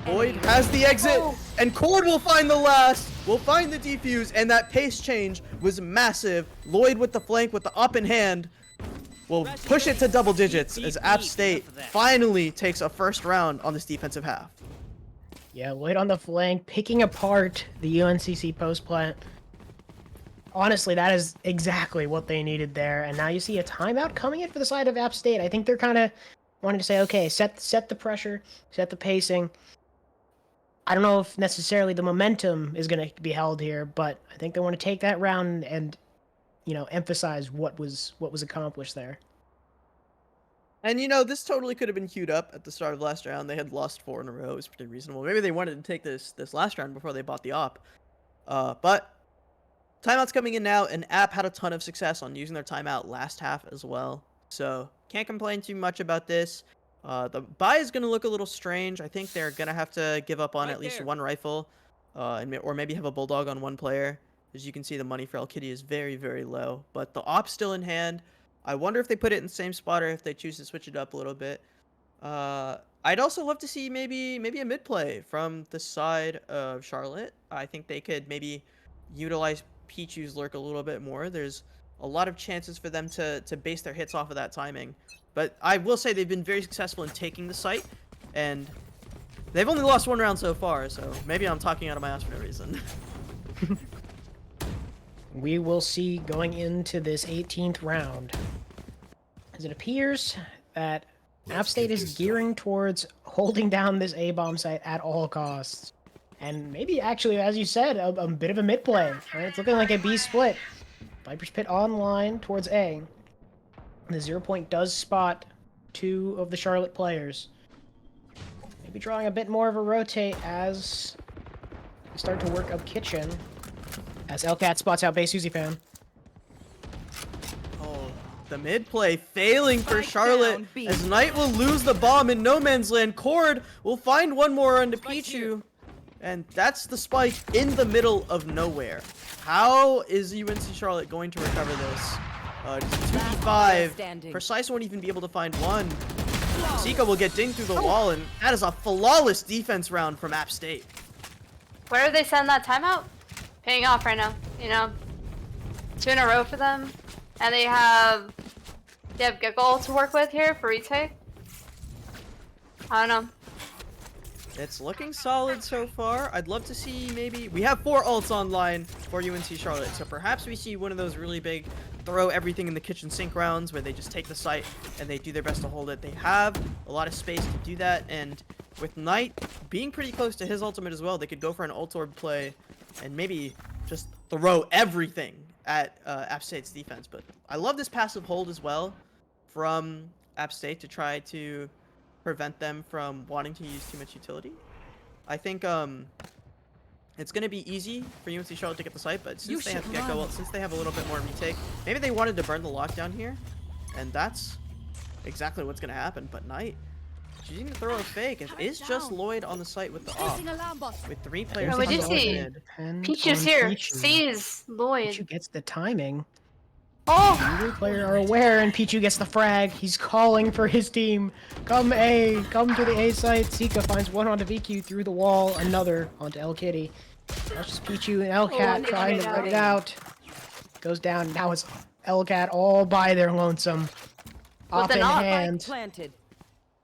Lloyd has the exit, and Cord will find the last. Will find the defuse, and that pace change was massive. Lloyd with the flank with the op in hand will push it to double digits as App State finally takes a first round on this defensive half. Yeah, Lloyd on the flank, picking apart the UNCC post plant. Honestly, that is exactly what they needed there. And now you see a timeout coming in for the side of App State. I think they're kind of wanting to say, okay, set the pressure, set the pacing. I don't know if necessarily the momentum is going to be held here, but I think they want to take that round and, you know, emphasize what was accomplished there. And, you know, this totally could have been queued up at the start of last round. They had lost 4 in a row. It was pretty reasonable. Maybe they wanted to take this last round before they bought the op. But timeout's coming in now, and App had a ton of success on using their timeout last half as well. So, can't complain too much about this. The buy is going to look a little strange. I think they're going to have to give up on at least one rifle, or maybe have a bulldog on one player. As you can see, the money for El Kitty is very, very low. But the op's still in hand. I wonder if they put it in the same spot or if they choose to switch it up a little bit. I'd also love to see maybe a mid play from the side of Charlotte. I think they could maybe utilize Pichu's lurk a little bit more. There's a lot of chances for them to base their hits off of that timing. But I will say they've been very successful in taking the site, and they've only lost 1 round so far, so maybe I'm talking out of my ass for no reason. We will see going into this 18th round, as it appears that App State is gearing towards holding down this A-bomb site at all costs. And maybe actually, as you said, a bit of a mid play. Right? It's looking like a B split. Viper's Pit online towards A. The 0 point does spot 2 of the Charlotte players. Maybe drawing a bit more of a rotate as we start to work up kitchen. As Elcat spots out Bay Susie fan. Oh, the mid play failing for Spike Charlotte down, B. as Knight will lose the bomb in no man's land. Cord will find one more onto Pichu, and that's the spike in the middle of nowhere. How is UNC Charlotte going to recover this? 2v5. standing. Precise won't even be able to find one. Zika will get dinged through the wall, and that is a flawless defense round from App State. Where did they send that timeout? Paying off right now. You know, 2 in a row for them, and they have Gecko to work with here for retake. I don't know. It's looking solid so far. I'd love to see maybe... We have 4 ults online for UNC Charlotte, so perhaps we see one of those really big throw everything in the kitchen sink rounds where they just take the site and they do their best to hold it. They have a lot of space to do that, and with Knight being pretty close to his ultimate as well, they could go for an ult orb play and maybe just throw everything at App State's defense. But I love this passive hold as well from App State to try to prevent them from wanting to use too much utility. I think it's going to be easy for UNC Charlotte to get the site, but since they have Gecko, well, since they have a little bit more retake, maybe they wanted to burn the lockdown here, and that's exactly what's going to happen. But Knight choosing to throw a fake. It is just Lloyd on the site with the off. With 3 players. Oh, we do see. Peachu's here. Pichu. Sees Lloyd. Pichu gets the timing. Oh! Every player are aware, and Pichu gets the frag. He's calling for his team. Come A, come to the A site. Zika finds one onto VQ through the wall, another onto El Kitty. That's just Pichu and Elcat trying to break it out. Goes down. Now it's Elcat all by their lonesome. Op in hand. Planted.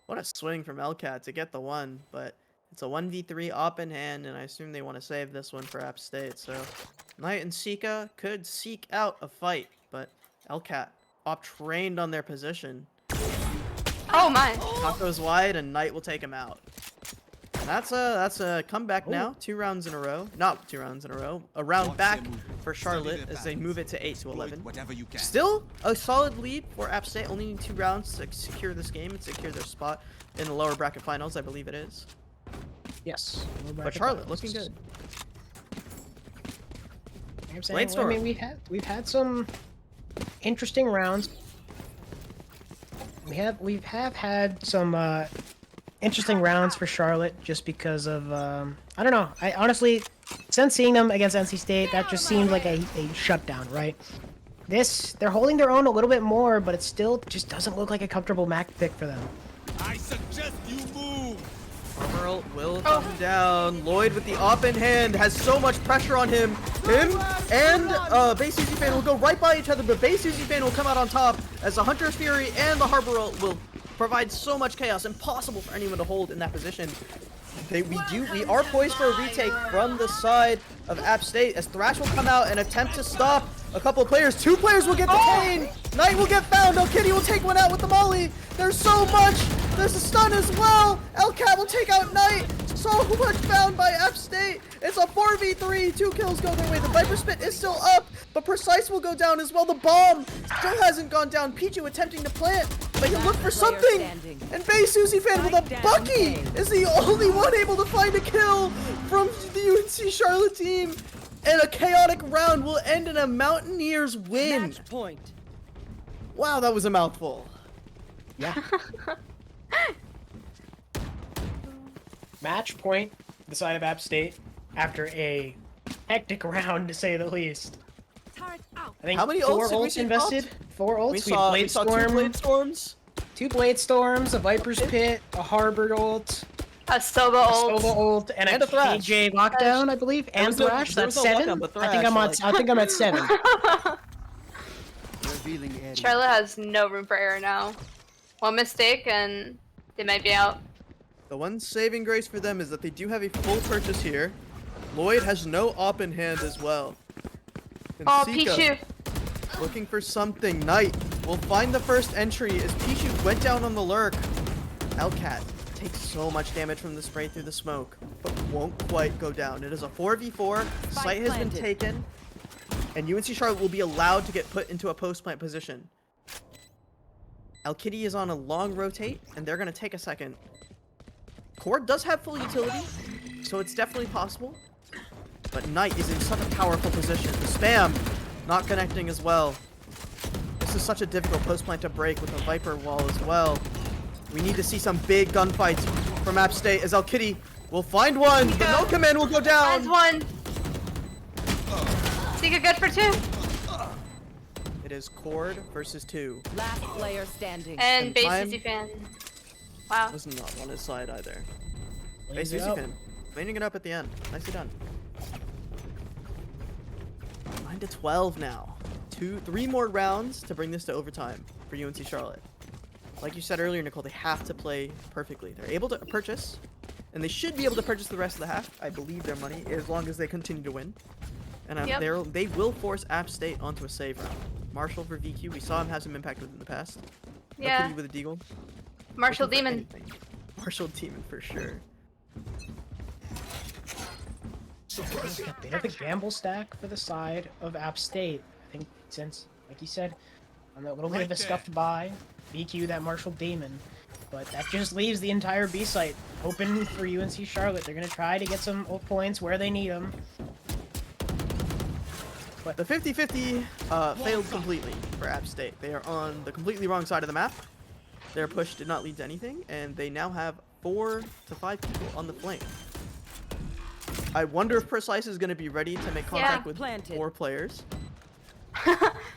What a swing from Elcat to get the 1, but it's a 1v3 op in hand, and I assume they want to save this one for App State. So Knight and Zika could seek out a fight, but Elcat op trained on their position. Oh my! Top goes wide, and Knight will take him out. And that's a comeback now. 2 rounds in a row. Not 2 rounds in a row. A round back for Charlotte as they move it to 8-11. Still a solid lead for App State. Only need 2 rounds to secure this game and secure their spot in the lower bracket finals, I believe it is. Yes. But Charlotte looking good. I'm saying, I mean, we've had some interesting rounds. We have had some interesting rounds for Charlotte just because of I don't know. I honestly, since seeing them against NC State, that just seemed like a shutdown, right? They're holding their own a little bit more, but it still just doesn't look like a comfortable Mac pick for them. I suggest you move. Armoral will come down. Lloyd with the op in hand has so much pressure on him. Him and Bay Susie Fan will go right by each other, but Bay Susie Fan will come out on top as the Hunter's Fury and the Harbor will provide so much chaos. Impossible for anyone to hold in that position. We are poised for a retake from the side of App State as Thrash will come out and attempt to stop a couple of players. 2 players will get detained. Knight will get found. El Kitty will take one out with the molly. There's so much. There's a stun as well. Elcat will take out Knight. So much found by App State. It's a 4v3. 2 kills go their way. The Viper Spit is still up, but Precise will go down as well. The bomb still hasn't gone down. Pichu attempting to plant, but he'll look for something. And Bay Susie Fan with a Bucky is the only one able to find a kill from the UNC Charlotte team. And a chaotic round will end in a Mountaineers win. Match point. Wow, that was a mouthful. Yeah. Match point, the side of App State, after a hectic round to say the least. Turret out. I think How many 4 ults did we ults see invested. popped? 4 ults. We saw Blade 2 Storm, Blade Storms. 2 Blade Storms, a Viper's Pit, a Harbor ult, A Sova a ult. Sova ult, and And a a Thrash. KJ lockdown, I believe, There and was no- Thrash. there That's was no 7. lockdown, but I think I'm Thrash, on. I think I'm at 7. Revealing area. Charlotte has no room for error now. One mistake and they might be out. The one saving grace for them is that they do have a full purchase here. Lloyd has no op in hand as well. And Oh, Sika Pichu. looking for something. Knight will find the first entry as Pichu went down on the lurk. Hellcat takes so much damage from the spray through the smoke, but won't quite go down. It is a 4v4. Site has been planted. taken, and UNC Charlotte will be allowed to get put into a post-plant position. Alkitty is on a long rotate, and they're going to take a second. Core does have full utility, so it's definitely possible. But Knight is in such a powerful position. The spam not connecting as well. This is such a difficult post-plant to break with a Viper wall as well. We need to see some big gunfights from App State as Alkitty will find one, but no command will go down. Finds one. Sika good for 2. It is Cord versus 2. Last player standing. And And base time- CC fan. Wow. Was not on his side either. Cleans Base it Susie up. Finn. Cleaning it up at the end. Nicely done. 9-12 now. 3 more rounds to bring this to overtime for UNC Charlotte. Like you said earlier, Nicole, they have to play perfectly. They're able to purchase, and they should be able to purchase the rest of the half. I believe their money, as long as they continue to win. And Yep. they will force App State onto a save round. Marshall for VQ, we saw him have some impact in the past. Yeah. Alkitty with a deagle. Martial Looking for Demon. anything. Martial Demon for sure. A bit of a gamble stack for the side of App State. I think since, like you said, on that little bit of a scuffed by, BQ that Martial Demon. But that just leaves the entire B site open for UNC Charlotte. They're going to try to get some ult points where they need them. The 50-50 failed completely for App State. They are on the completely wrong side of the map. Their push did not lead to anything, and they now have 4 to 5 people on the flank. I wonder if Precise is going to be ready to make contact with Planted. 4 players.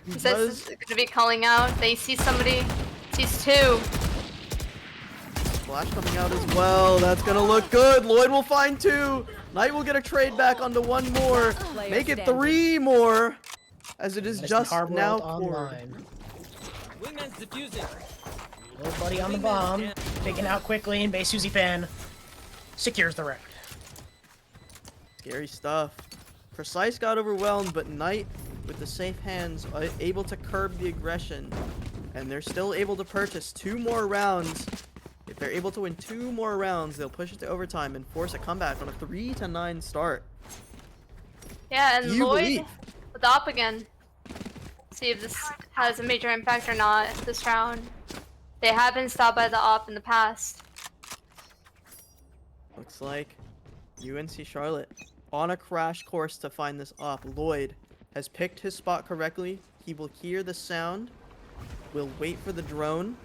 He says it's gonna be calling out. They see somebody. Sees 2. Flash coming out as well. That's going to look good. Lloyd will find 2. Knight will get a trade back onto 1 more. Player Make it standing. 3 more. As it is Medicine just Harbor now ult Cord. online. Wingman's defusing. Little buddy on the bomb, taken out quickly, and Base Susie Fan secures the round. Scary stuff. Precise got overwhelmed, but Knight, with the safe hands, are able to curb the aggression. And they're still able to purchase 2 more rounds. If they're able to win 2 more rounds, they'll push it to overtime and force a comeback on a 3-9 start. Yeah, and Do you Lloyd believe? with op again. See if this has a major impact or not this round. They have been stopped by the op in the past. Looks like UNC Charlotte on a crash course to find this op. Lloyd has picked his spot correctly. He will hear the sound. Will wait for the drone.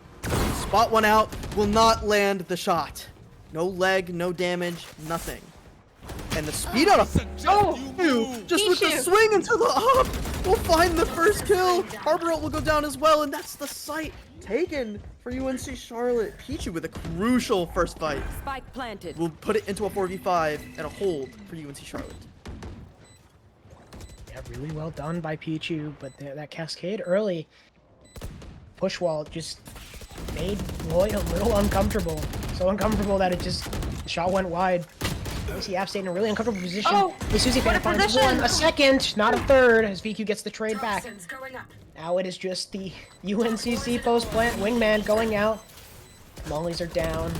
Spot one out. Will not land the shot. No leg, no damage, nothing. And the speed on a just with the Pichu. swing into the op will find the first kill. Harbor ult will go down as well, and that's the site taken for UNC Charlotte. Pichu with a crucial first fight. Spike planted. We'll put it into a 4v5 and a hold for UNC Charlotte. Yeah, really well done by Pichu, but that cascade early push wall just made Lloyd a little uncomfortable. So uncomfortable that the shot went wide. You see App State in a really uncomfortable position. Oh, The Susie what Fan a finds position! a second, not a third, as VQ gets the trade back. Now it is just the UNCC post plant wingman going out. Mollies are down.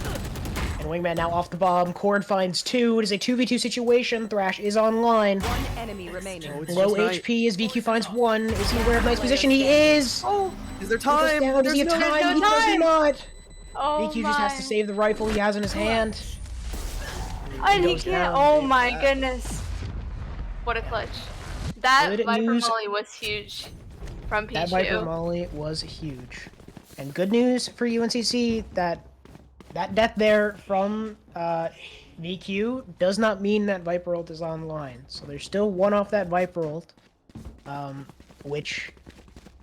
And wingman now off the bomb. Cord finds 2. It is a 2v2 situation. Thrash is online. One enemy remaining. Oh, it's Low just Knight. HP as VQ finds 1. Is he aware of Knight's position? He is! Oh, Is there He goes time? down. Does he have There's no time? no He does time. not! oh VQ my. just has to save the rifle he has in his hand. And he goes can't. down. Oh my goodness. What a clutch. That Good Viper news. volley was huge from That Viper Pichu. Molly was huge. And good news for UNCC that death there from VQ does not mean that Viper ult is online. So there's still 1 off that Viper ult. which,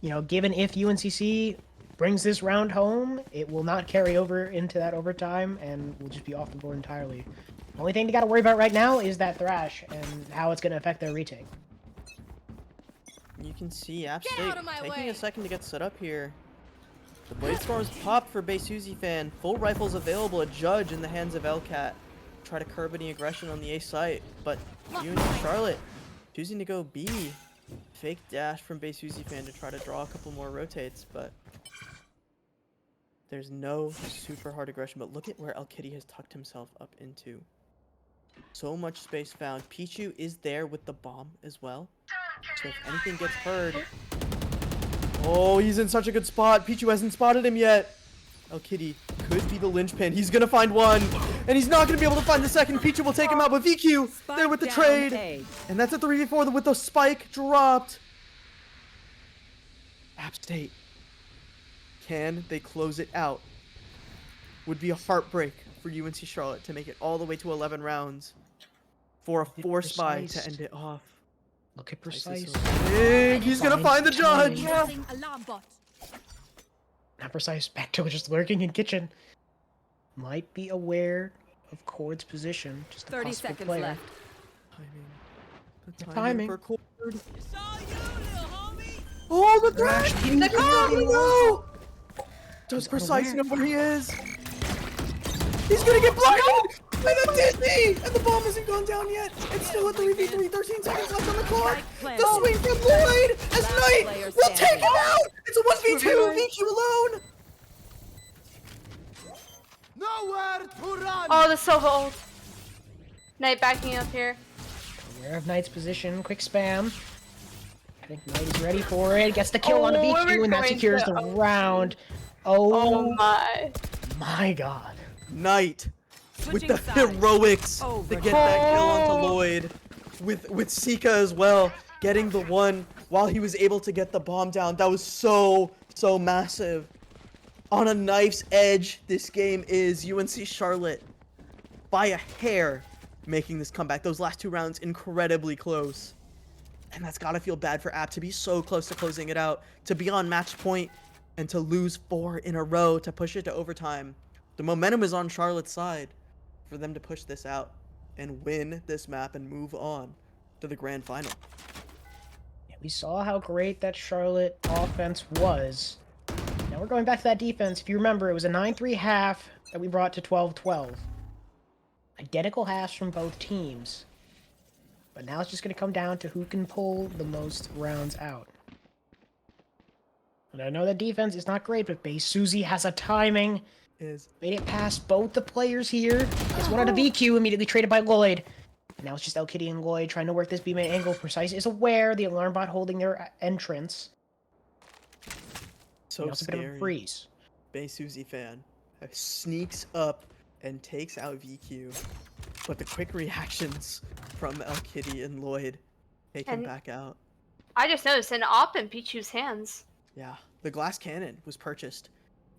you know, given if UNCC brings this round home, it will not carry over into that overtime and will just be off the board entirely. Only thing they got to worry about right now is that Thrash and how it's going to affect their retake. You can see App Get State out of my taking way. a second to get set up here. The Blade Storm's popped for Bay Suzy fan. Full rifles available. A judge in the hands of Elcat. Try to curb any aggression on the A site, but UNC Charlotte choosing to go B. Fake dash from Bay Suzy fan to try to draw a couple more rotates, but there's no super hard aggression. But look at where El Kitty has tucked himself up into. So much space found. Pichu is there with the bomb as well. So if anything gets heard... Oh, he's in such a good spot. Pichu hasn't spotted him yet. El Kitty could be the linchpin. He's gonna find one, and he's not gonna be able to find the second. Pichu will take him out, but VQ there with the trade. And that's a 3v4 with the spike dropped. App State. Can they close it out? Would be a heartbreak for UNC Charlotte to make it all the way to 11 rounds for a force buy to end it off. Look at Precise. Big. He's gonna find the judge. Using alarm bot. Not Precise. Back to just lurking in kitchen. Might be aware of Cord's position. Just a 30 possible seconds player. left. Timing. The timing. for Cord. It's all you, little homie. Oh, the Thrash thrash! hitting the Oh, no! Does Precise know where he is? He's gonna get blinded! And a Disney! And the bomb hasn't gone down yet! It's still a 3v3, 13 seconds left on the clock! The swing from Lloyd as Knight will take him out! It's a 1v2, VQ alone! Nowhere to run! Oh, the Silva ult. Knight backing up here. Aware of Knight's position. Quick spam. I think Knight is ready for it. Gets the kill on the Oh, we're VQ, and that going secures to- the round. Oh Oh my. god. Knight with Switching the sides. heroics to Over. get that kill onto Lloyd. With Sika as well, getting the one while he was able to get the bomb down. That was so massive. On a knife's edge, this game is UNC Charlotte by a hair making this comeback. Those last two rounds incredibly close. And that's gotta feel bad for App to be so close to closing it out, to be on match point, and to lose 4 in a row to push it to overtime. The momentum is on Charlotte's side for them to push this out and win this map and move on to the grand final. Yeah, we saw how great that Charlotte offense was. Now we're going back to that defense. If you remember, it was a 9-3 half that we brought to 12-12. Identical halves from both teams. But now it's just going to come down to who can pull the most rounds out. And I know that defense is not great, but Bay Suzy has a timing. Made it past both the players here. Gets one out of VQ, immediately traded by Lloyd. And now it's just El Kitty and Lloyd trying to work this B-main angle. Precise is aware, the alarm bot holding their entrance. So It's a bit of a scary. freeze. Bay Suzy fan sneaks up and takes out VQ. But the quick reactions from El Kitty and Lloyd take him And- back out. I just noticed an op in Pichu's hands. Yeah, the glass cannon was purchased.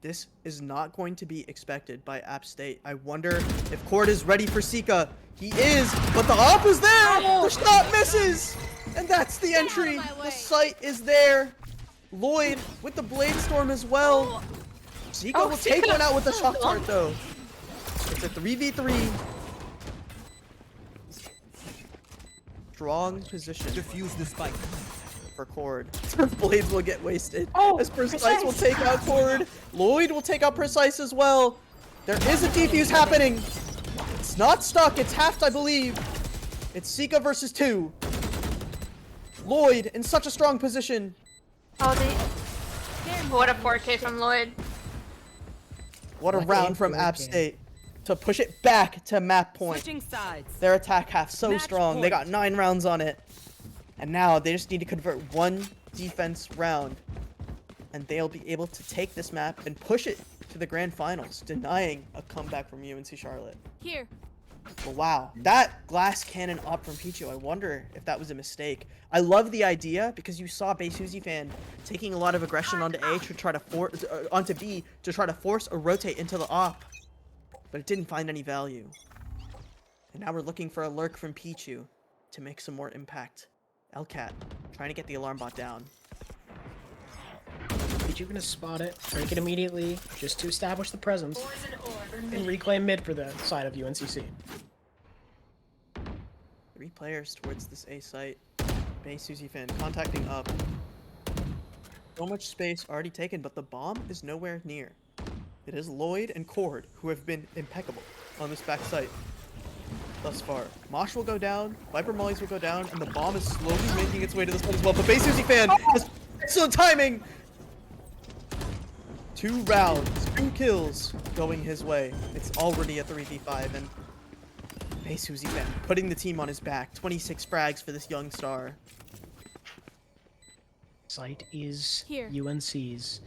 This is not going to be expected by App State. I wonder if Cord is ready for Sika. He is, but the op is there! The shot misses! And that's the entry! my way. The sight is there! Lloyd with the Blade Storm as well. Sika Oh, will take Sika. one out with the shock dart though. It's a 3v3. Strong position Defuse the spike. for Cord. Blades will get wasted. Oh, as Precise will take out Cord. Lloyd will take out Precise as well. There is a defuse happening. It's not stuck. It's halved, I believe. It's Sika versus 2. Lloyd in such a strong position. Oh, what a 4K from Lloyd. What a What a round from App 4K. State to push it back to map point. Switching sides. Their attack half so Match strong. They got point. 9 rounds on it. And now they just need to convert 1 defense round. And they'll be able to take this map and push it to the grand finals, denying a comeback from UNC Charlotte. Here. But wow, that glass cannon up from Pichu, I wonder if that was a mistake. I love the idea because you saw Bay Suzy fan taking a lot of aggression onto A to try to onto B to try to force a rotate into the op. But it didn't find any value. And now we're looking for a lurk from Pichu to make some more impact. Elcat trying to get the alarm bot down. Pichu gonna spot it, break it immediately, just to establish the presence, and reclaim mid for the side of UNCC. 3 players towards this A site. Bay Susie fan contacting up. So much space already taken, but the bomb is nowhere near. It is Lloyd and Cord who have been impeccable on this back site thus far. Mosh will go down, Viper Mollies will go down, and the bomb is slowly making its way to this side as well. But Bay Susie fan has excellent timing! 2 rounds, 2 kills going his way. It's already a 3v5, and Bay Susie fan putting the team on his back. 26 frags for this young star. Site is Here. UNC's.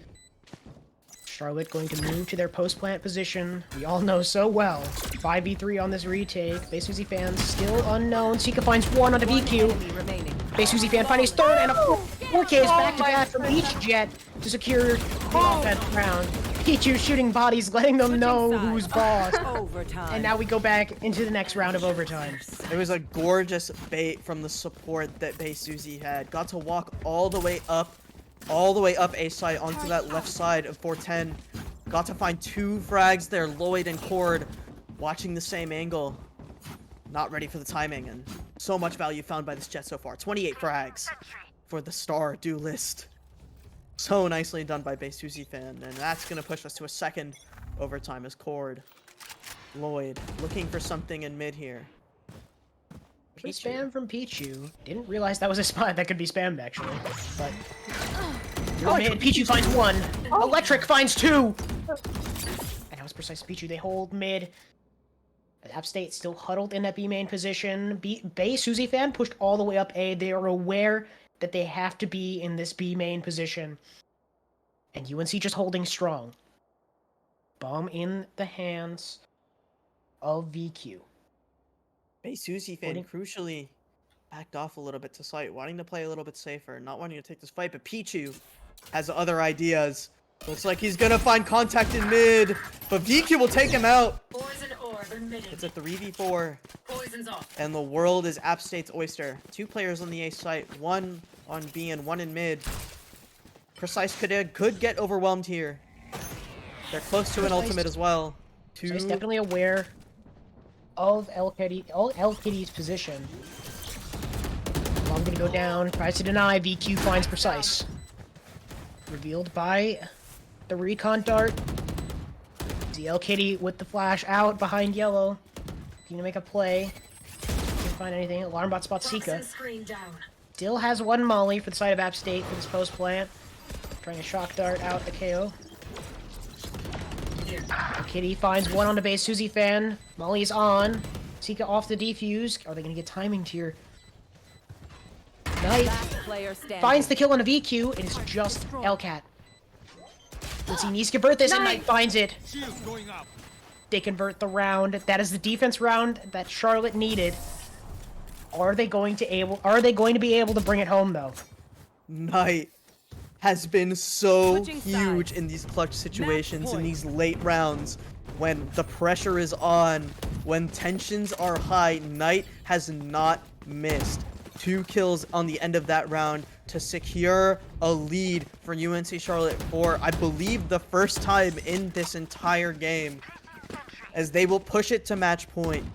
Charlotte going to move to their post-plant position. We all know so well. 5v3 on this retake. Bay Susie fans still unknown. Sika finds 1 onto VQ. Enemy remaining. Bay Susie fan finds his 3rd and a 4Ks back-to-back from each jet to secure the offense round. Pichu shooting bodies, letting them know who's boss. Overtime. And now we go back into the next round of overtime. It was a gorgeous bait from the support that Bay Susie had. Got to walk all the way up A side onto that left side of 410. Got to find 2 frags there, Lloyd and Cord, watching the same angle. Not ready for the timing, and so much value found by this jet so far. 28 frags for the star duelist. So nicely done by Bay Susie fan, and that's gonna push us to a second overtime as Cord, Lloyd, looking for something in mid here. Good spam from Pichu. Didn't realize that was a spot that could be spammed, actually. But mid. Pichu finds 1. Electric finds 2. And that was precise Pichu. They hold mid. App State still huddled in that B main position. Bay Susie fan pushed all the way up A. They are aware that they have to be in this B main position. And UNC just holding strong. Bomb in the hands of VQ. Bay Susie fan crucially backed off a little bit to site, wanting to play a little bit safer, not wanting to take this fight, but Pichu has other ideas. Looks like he's gonna find contact in mid, but VQ will take him out. It's a 3v4, and the world is App State's oyster. 2 players on the A site, 1 on B and 1 in mid. Precise could get overwhelmed here. They're close to an ultimate as well. Precise definitely aware of El Kitty's position. Bomb gonna go down, tries to deny, VQ finds Precise. Revealed by the recon dart. See El Kitty with the flash out behind yellow. Gonna make a play. Can't find anything. Alarm bot spots Sika. Still has 1 molly for the side of App State for this post plant. Trying a shock dart out the KO. El Kitty finds 1 on the base. Susie fan. Molly is on. Sika off the defuse. Are they gonna get timing here? Knight finds the kill on a VQ. It is just Elcat. Let's see, needs to convert this, and Knight finds it. They convert the round. That is the defense round that Charlotte needed. Are they going to be able to bring it home though? Knight has been so huge in these clutch situations, in these late rounds, when the pressure is on, when tensions are high. Knight has not missed. 2 kills on the end of that round to secure a lead for UNC Charlotte for, I believe, the first time in this entire game, as they will push it to match point,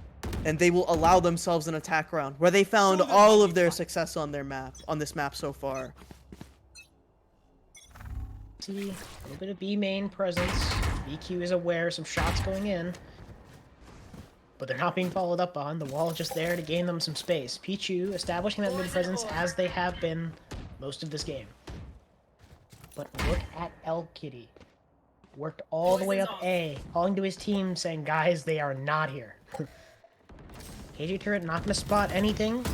and they will allow themselves an attack round where they found all of their success on this map so far. See, a little bit of B main presence. VQ is aware, some shots going in. But they're not being followed up on. The wall is just there to gain them some space. Pichu establishing that mid presence as they have been most of this game. But look at El Kitty. Worked all the way up A, calling to his team saying, guys, they are not here. KJ turret not gonna spot anything,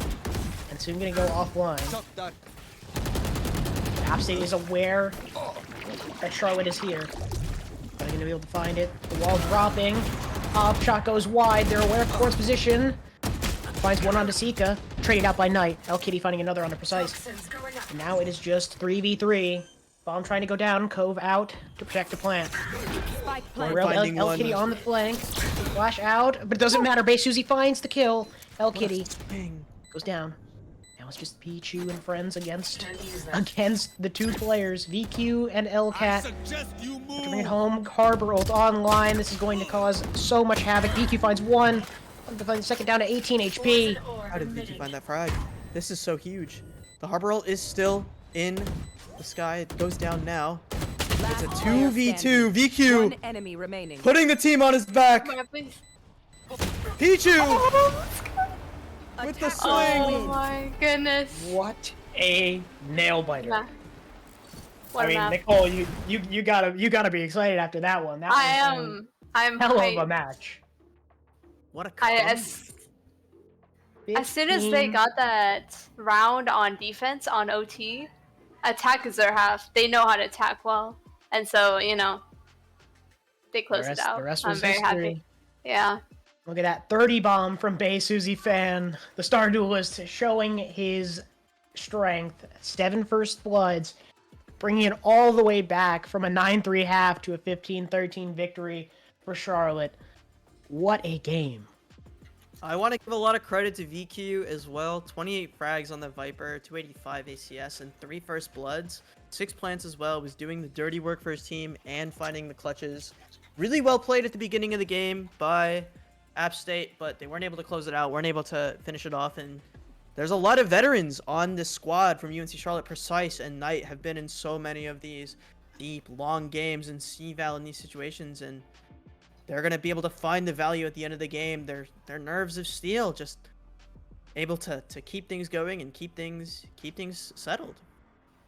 and soon gonna go offline. App State is aware that Charlotte is here. Are they gonna be able to find it? The wall dropping. Up shot goes wide. They're aware of Cord's position. Finds 1 onto Sika. Traded out by Knight. El Kitty finding another on the Precise. And now it is just 3v3. Bomb trying to go down. Cove out to protect the plant. El Kitty on the flank. Flash out, but it doesn't matter. Bay Susie finds the kill. El Kitty goes down. Now it's just Pichu and friends against the two players, VQ and I Lcat. suggest you move. To bring it home, Harbor ult online. This is going to cause so much havoc. VQ finds one. To find the second down to 18 HP. How did VQ find that frag? This is so huge. The Harbor ult is still in the sky. It goes down now. It's a 2v2. VQ One enemy remaining. putting the team on his back. Come on, please. Pichu Oh, with the Attack swing. oh my goodness. What a nail biter. Yeah. What I a mean, map. Nicole, you gotta be excited after that one. That was I'm a hell of a hyped. match. What a As soon as they 15. got that round on defense on OT, attack is their half. They know how to attack well, and so they close it out. The rest I'm was very history. happy. Yeah. Look at that 30 bomb from Bay Susie Fan, the Star Duelist, showing his strength. 7 first bloods, bringing it all the way back from a 9-3 half to a 15-13 victory for Charlotte. What a game. I want to give a lot of credit to VQ as well. 28 frags on the Viper, 285 ACS, and 3 first bloods. 6 plants as well. Was doing the dirty work for his team and finding the clutches. Really well played at the beginning of the game by App State, but they weren't able to close it out. Weren't able to finish it off. And there's a lot of veterans on this squad from UNC Charlotte. Precise and Knight have been in so many of these deep, long games and CVAL in these situations, and they're going to be able to find the value at the end of the game. They're nerves of steel, just able to keep things going and keep things settled.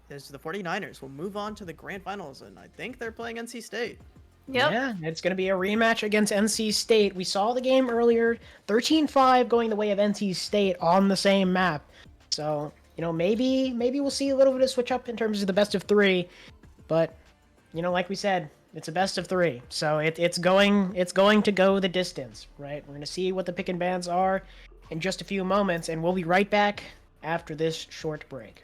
As the 49ers will move on to the grand finals, and I think they're playing NC State. Yep. Yeah, it's going to be a rematch against NC State. We saw the game earlier, 13-5 going the way of NC State on the same map. So, maybe we'll see a little bit of switch up in terms of the best of 3. But, like we said, it's a best of 3. So it's going to go the distance, right? We're going to see what the pick and bans are in just a few moments, and we'll be right back after this short break.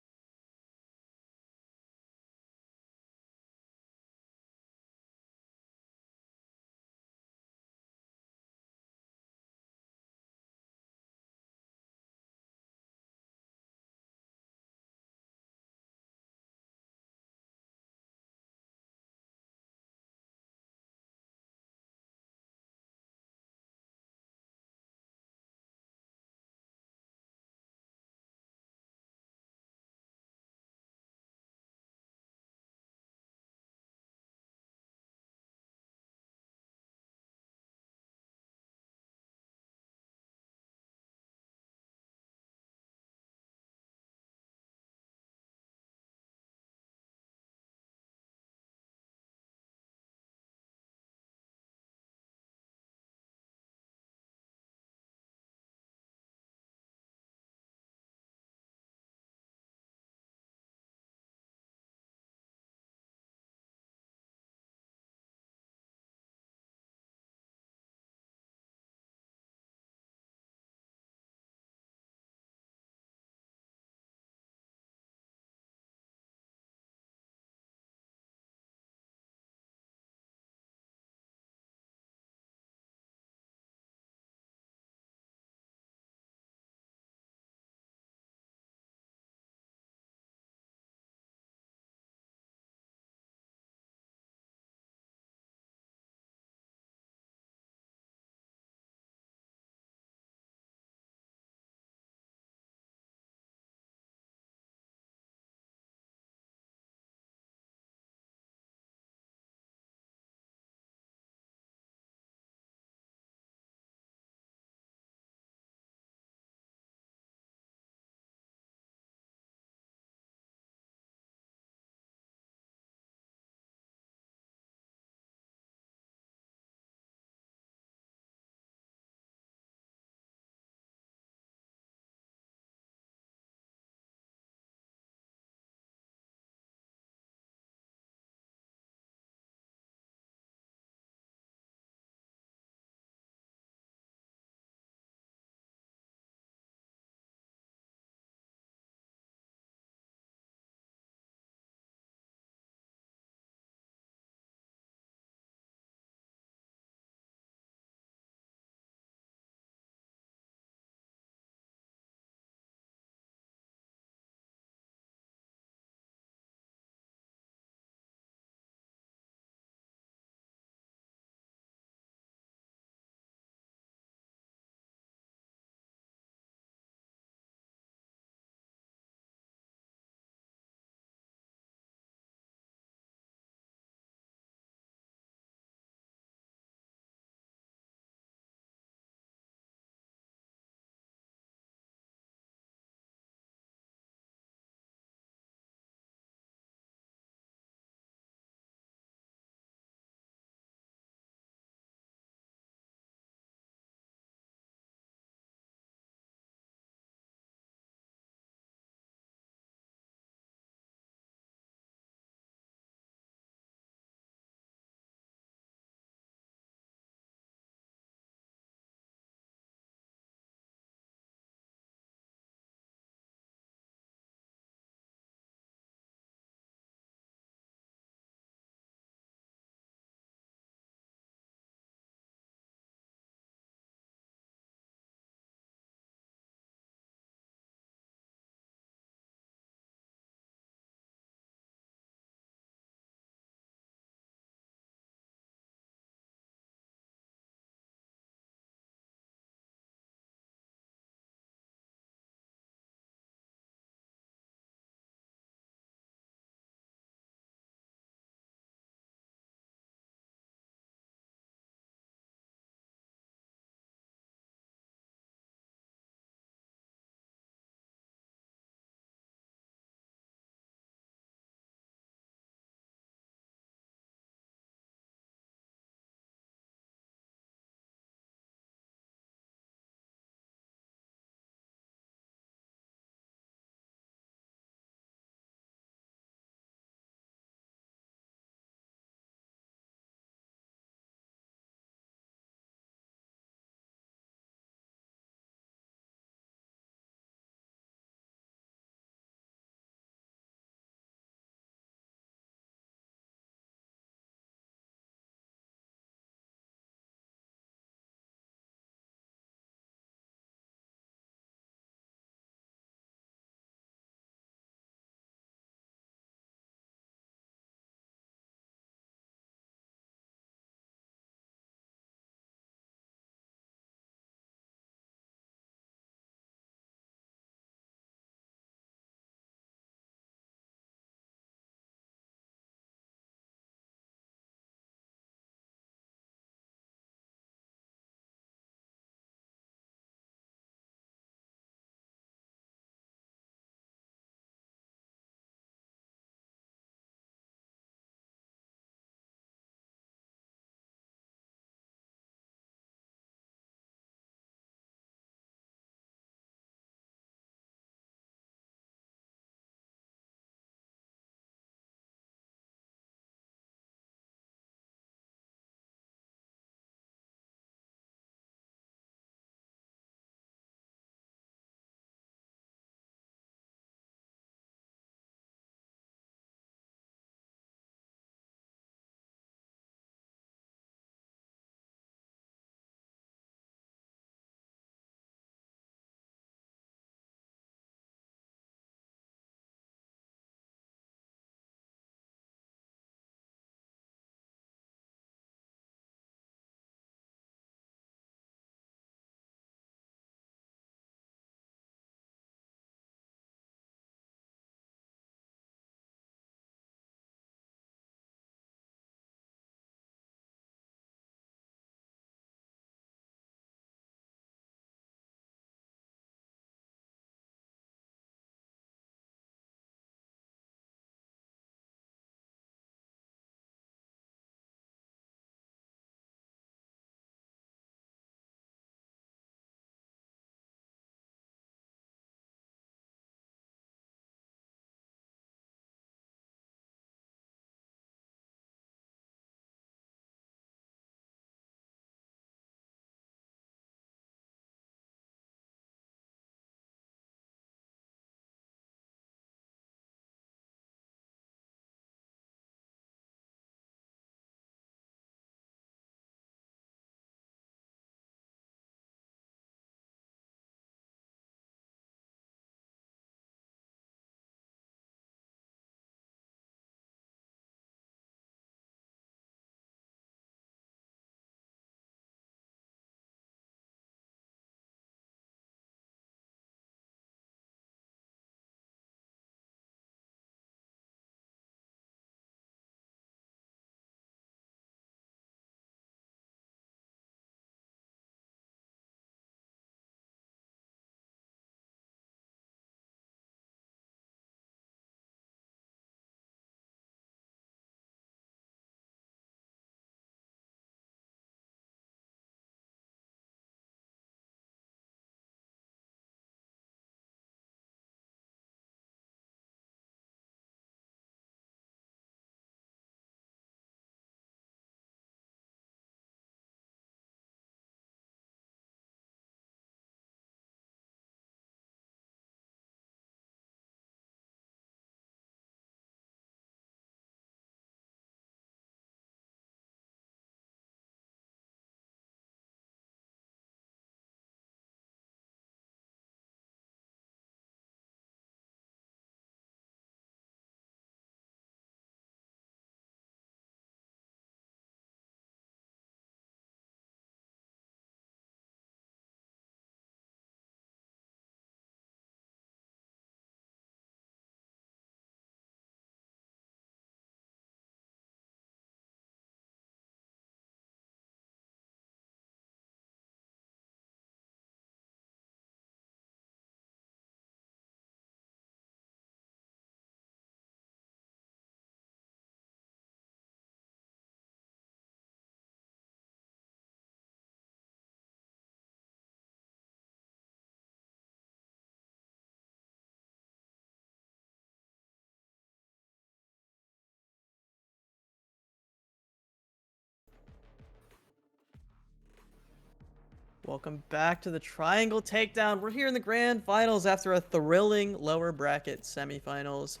Welcome back to the Triangle Takedown. We're here in the grand finals after a thrilling lower bracket semifinals,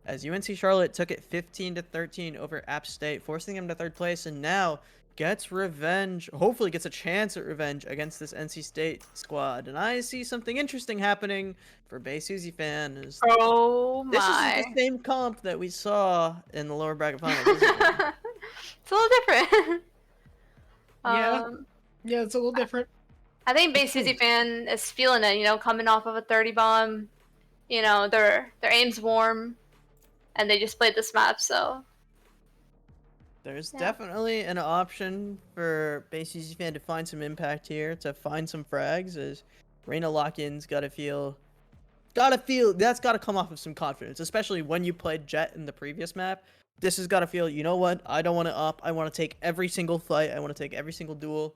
as UNC Charlotte took it 15-13 over App State, forcing them to third place, and now gets revenge, hopefully gets a chance at revenge against this NC State squad. And I see something interesting happening for Bay Suzy fan. Oh This is my. the same comp that we saw in the lower bracket finals, isn't it? It's a little different. Yeah. Yeah, it's a little different. I think Bay Suzy fan is feeling it, you know, coming off of a 30 bomb. You know, their aim's warm, and they just played this map, so. There's Yeah. definitely an option for Bay Suzy fan to find some impact here, to find some frags, as Reyna lock-in's gotta feel, that's gotta come off of some confidence, especially when you played Jet in the previous map. This has gotta feel, you know what, I don't want to up, I want to take every single fight, I want to take every single duel.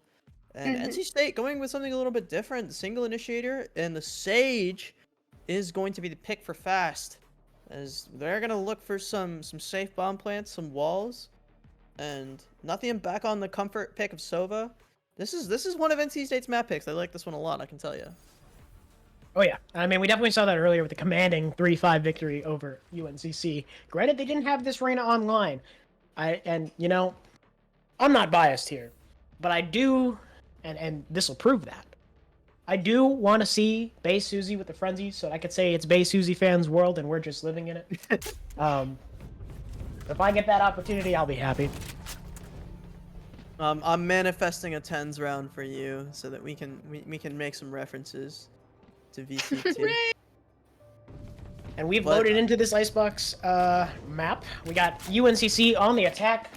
And NC State going with something a little bit different, the single initiator, and the Sage is going to be the pick for Fast, as they're gonna look for some safe bomb plants, some walls, and nothing back on the comfort pick of Sova. This is one of NC State's map picks. I like this one a lot, I can tell you. Oh yeah, I mean we definitely saw that earlier with the commanding 3-5 victory over UNCC. Granted, they didn't have this Reyna online, and you know, I'm not biased here, but I do, and this will prove that. I do want to see Bay Suzy with the frenzy, so I could say it's Bay Suzy fans' world and we're just living in it. If I get that opportunity, I'll be happy. I'm manifesting a tens round for you so that we can make some references to VC2. And we've loaded into this Icebox map. We got UNCC on the attack,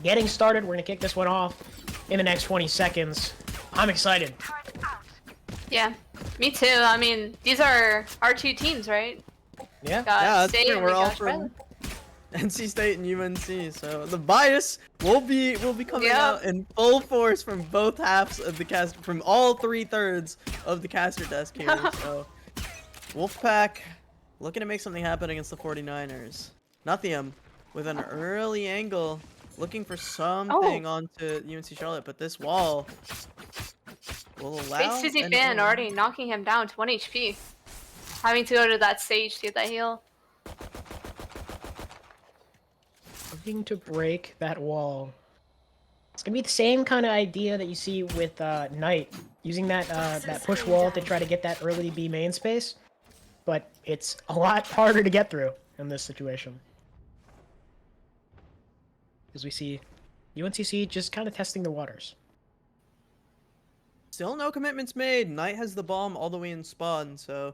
getting started. We're gonna kick this one off in the next 20 seconds. I'm excited. Yeah, me too. I mean, these are our two teams, right? Yeah. Got that's State true. and We're we all got from NC State and UNC, so the bias will be coming out in full force from both halves of the cast, from all 3/3 of the caster desk here. So Wolfpack looking to make something happen against the 49ers. Nothium with an early angle, looking for something onto UNC Charlotte, but this wall will allow. Bay Suzy fan already knocking him down to 1 HP. Having to go to that Sage to get that heal. Looking to break that wall. It's gonna be the same kind of idea that you see with Knight, using that that push wall to try to get that early B main space, but it's a lot harder to get through in this situation. As we see UNCC just kind of testing the waters. Still no commitments made. Knight has the bomb all the way in spawn, so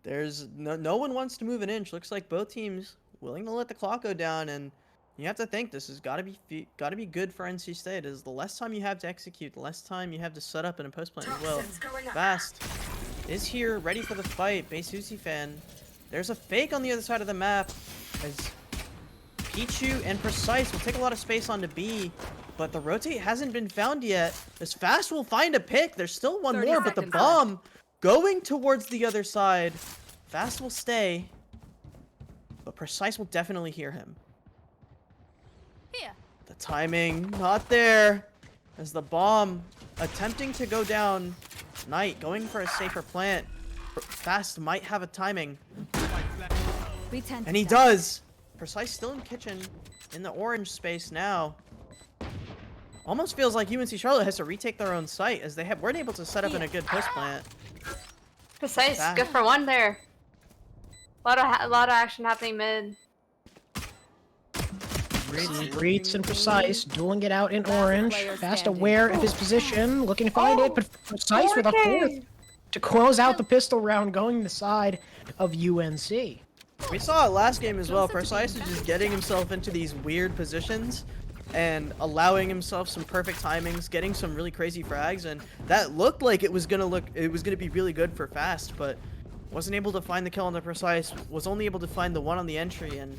there's no one wants to move an inch. Looks like both teams willing to let the clock go down, and you have to think this has got to be good for NC State. Is the less time you have to execute, the less time you have to set up in a post plant as well. Fast is here, ready for the fight. Bay Suzy fan. There's a fake on the other side of the map, as Pichu and Precise will take a lot of space onto B, but the rotate hasn't been found yet. As Fast will find a pick. There's still one more, but the bomb going towards the other side. Fast will stay, but Precise will definitely hear him. Here. The timing not there, as the bomb attempting to go down. Knight going for a safer plant. Fast might have a timing, and he does. Precise still in kitchen, in the orange space now. Almost feels like UNC Charlotte has to retake their own site, as they weren't able to set up in a good post plant. Precise, good for one there. A lot of action happening mid. Breeds and Precise dueling it out in orange. Fast aware of his position, looking to find it, but Precise with a fourth to close out the pistol round, going the side of UNC. We saw it last game as well. Precise is just getting himself into these weird positions and allowing himself some perfect timings, getting some really crazy frags, and that looked like it was gonna be really good for Fast, but wasn't able to find the kill on the Precise. Was only able to find the one on the entry, and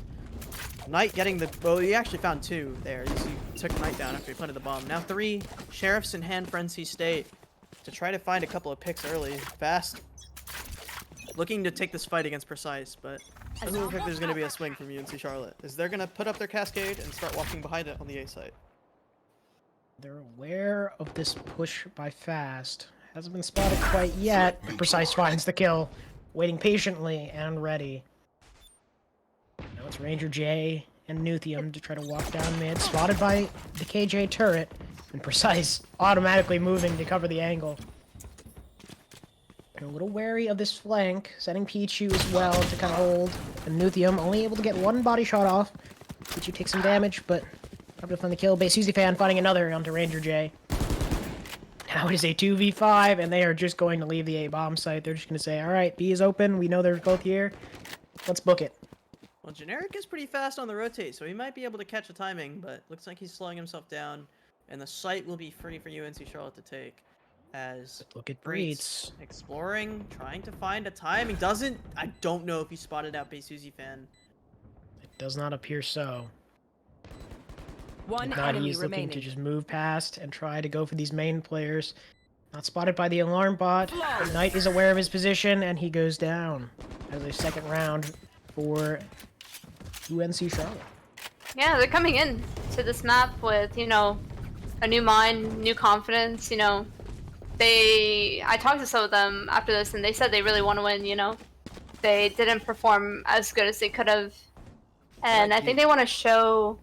Knight getting the, well, he actually found two there. He took Knight down after he planted the bomb. Now 3 sheriffs in hand for NC State to try to find a couple of picks early. Fast looking to take this fight against Precise, but doesn't look like there's going to be a swing from UNC Charlotte. Is they're going to put up their cascade and start walking behind it on the A site. They're aware of this push by Fast. Hasn't been spotted quite yet, but Precise finds the kill, waiting patiently and ready. Now it's Ranger J and Nuthium to try to walk down mid, spotted by the KJ turret, and Precise automatically moving to cover the angle. And a little wary of this flank, setting Pichu as well to kind of hold, and Nuthium only able to get one body shot off. Pichu takes some damage, but able to find the kill. Suzy fan finding another onto Ranger J. Now it is a 2v5, and they are just going to leave the A bomb site. They're just going to say, alright, B is open, we know they're both here, let's book it. Well, Generic is pretty fast on the rotate, so he might be able to catch a timing, but looks like he's slowing himself down, and the site will be free for UNC Charlotte to take. As look at Breeds exploring, trying to find a timing. I don't know if he spotted out Suzy fan. It does not appear so. One If enemy he's remaining. looking to just move past and try to go for these main players. Not spotted by the alarm bot. But Knight is aware of his position, and he goes down. As a second round for UNC Charlotte. Yeah, they're coming in to this map with, you know, a new mind, new confidence, you know. I talked to some of them after this, and they said they really want to win, you know. They didn't perform as good as they could have. And I think they want to show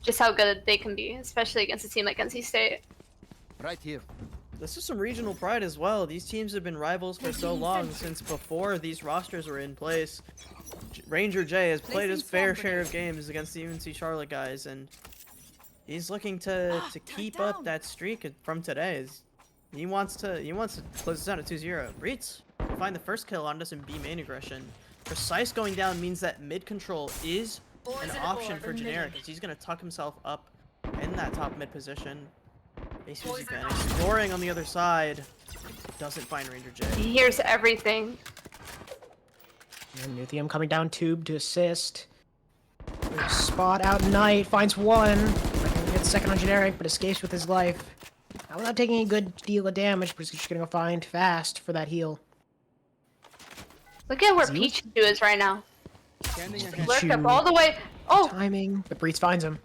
just how good they can be, especially against a team like NC State. Right here. This is some regional pride as well. These teams have been rivals for so long, since before these rosters were in place. Ranger J has played his fair share of games against the UNC Charlotte guys, and he's looking to keep up that streak from today's. He wants to close this out at 2-0. Breeds find the first kill on us in B main aggression. Precise going down means that mid control is an option for Generic, as he's gonna tuck himself up in that top mid position. Suzy fan exploring on the other side, doesn't find Ranger J. He hears everything. And Nuthium coming down tube to assist. Spot out Knight, finds one. Gets second on Generic, but escapes with his life. Now without taking a good deal of damage, but he's just gonna go find Fast for that heal. Look at where Pichu is right now. Lurk up all the way. Oh! Timing, but Breeds finds him.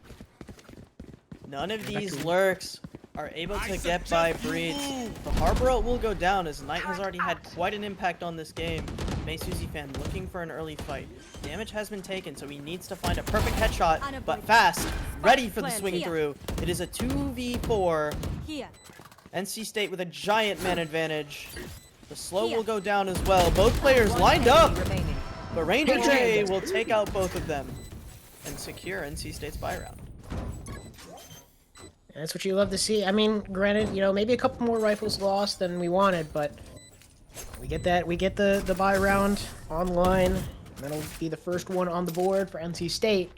None of these lurks are able to get by Breeds. The Harbor will go down, as Knight has already had quite an impact on this game. Suzy fan looking for an early fight. Damage has been taken, so he needs to find a perfect headshot, but Fast, ready for the swing through. It is a 2v4. NC State with a giant man advantage. The slow will go down as well. Both players lined up, but Ranger J will take out both of them and secure NC State's buy round. That's what you love to see. I mean, granted, you know, maybe a couple more rifles lost than we wanted, but we get that. We get the buy round online. That'll be the first one on the board for NC State.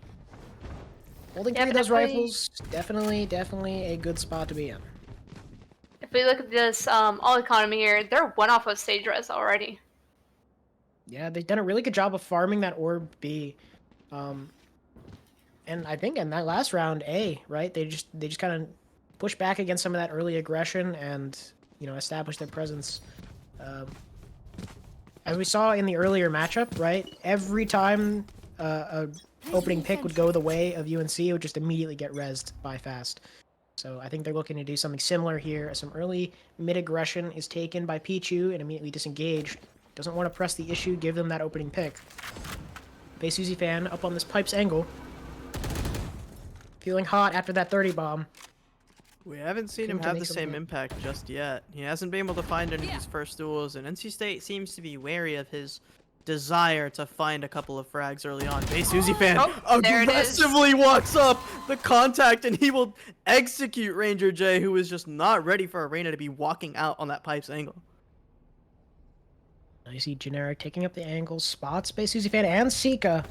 Holding three of those rifles, definitely a good spot to be in. If we look at this all economy here, they're one off of stage res already. Yeah, they've done a really good job of farming that orb B. And I think in that last round A, right? They just kind of push back against some of that early aggression and, you know, establish their presence. As we saw in the earlier matchup, right? Every time a opening pick would go the way of UNC, it would just immediately get rezzed by Fast. So I think they're looking to do something similar here. Some early mid-aggression is taken by Pichu and immediately disengaged. Doesn't want to press the issue, give them that opening pick. Suzy fan up on this Pipes angle. Feeling hot after that 30 bomb. We haven't seen him have the same impact just yet. He hasn't been able to find any of his first duels, and NC State seems to be wary of his desire to find a couple of frags early on. Suzy fan aggressively walks up the contact, and he will execute Ranger J, who is just not ready for Arena to be walking out on that Pipes angle. You see Generic taking up the angle, spots Suzy fan and Sika,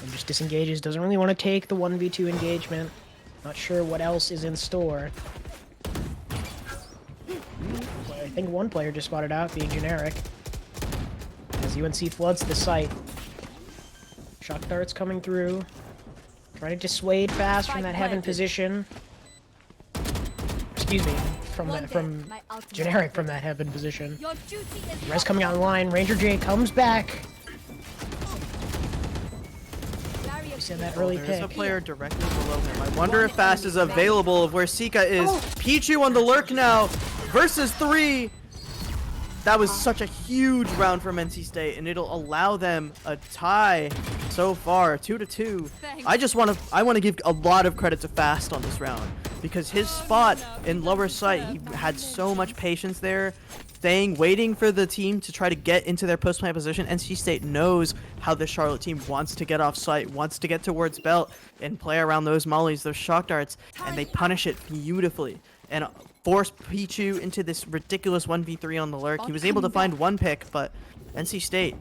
and just disengages. Doesn't really want to take the 1v2 engagement. Not sure what else is in store. I think one player just spotted out, being Generic. As UNC floods the site. Shock darts coming through. Trying to dissuade Fast from that heaven position. Excuse me, from Generic from that heaven position. Res coming online. Ranger J comes back. said that early There's pick. a player directly below him. I wonder if Fast is available of where Sika is. Pichu on the lurk now versus 3. That was such a huge round from NC State, and it'll allow them a tie so far, 2-2. I want to give a lot of credit to Fast on this round because his spot in lower sight, he had so much patience there, waiting for the team to try to get into their post plant position. NC State knows how the Charlotte team wants to get off site, wants to get towards belt and play around those mollies, those shock darts, and they punish it beautifully and force Pichu into this ridiculous 1v3 on the lurk. He was able to find one pick, but NC State,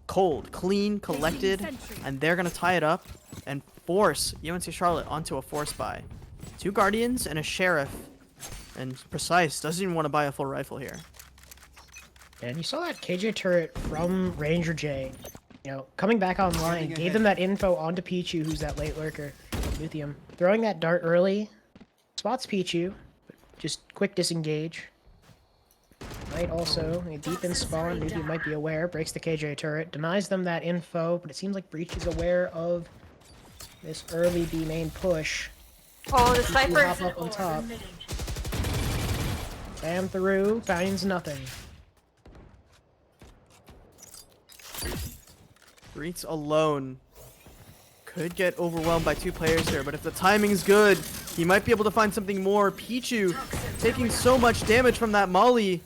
cold, clean, collected, and they're going to tie it up and force UNC Charlotte onto a force buy. 2 Guardians and a Sheriff, and Precise doesn't even want to buy a full rifle here. And you saw that KJ turret from Ranger J, you know, coming back online, gave them that info onto Pichu, who's that late lurker, Lithium. Throwing that dart early, spots Pichu, just quick disengage. Right, also, deep in spawn, Lithium might be aware, breaks the KJ turret, denies them that info, but it seems like Breach is aware of this early B main push. Oh, the Pichu sniper. hop up on top. Bam through, finds nothing. Breach alone could get overwhelmed by 2 players here, but if the timing's good, he might be able to find something more. Pichu taking so much damage from that molly,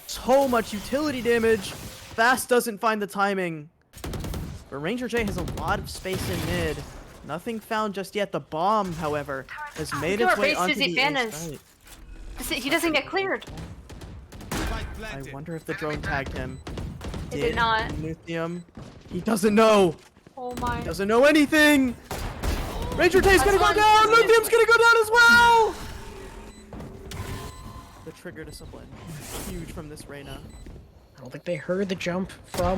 so much utility damage. Fast doesn't find the timing, but Ranger J has a lot of space in mid. Nothing found just yet. The bomb, however, has made its way onto the A site. He doesn't get cleared. I wonder if the drone tagged him. It did not. Lithium. He doesn't know. Oh my. Doesn't know anything. Ranger J's gonna go down. Lithium's gonna go down as well. The trigger discipline, huge from this Reyna. I don't think they heard the jump from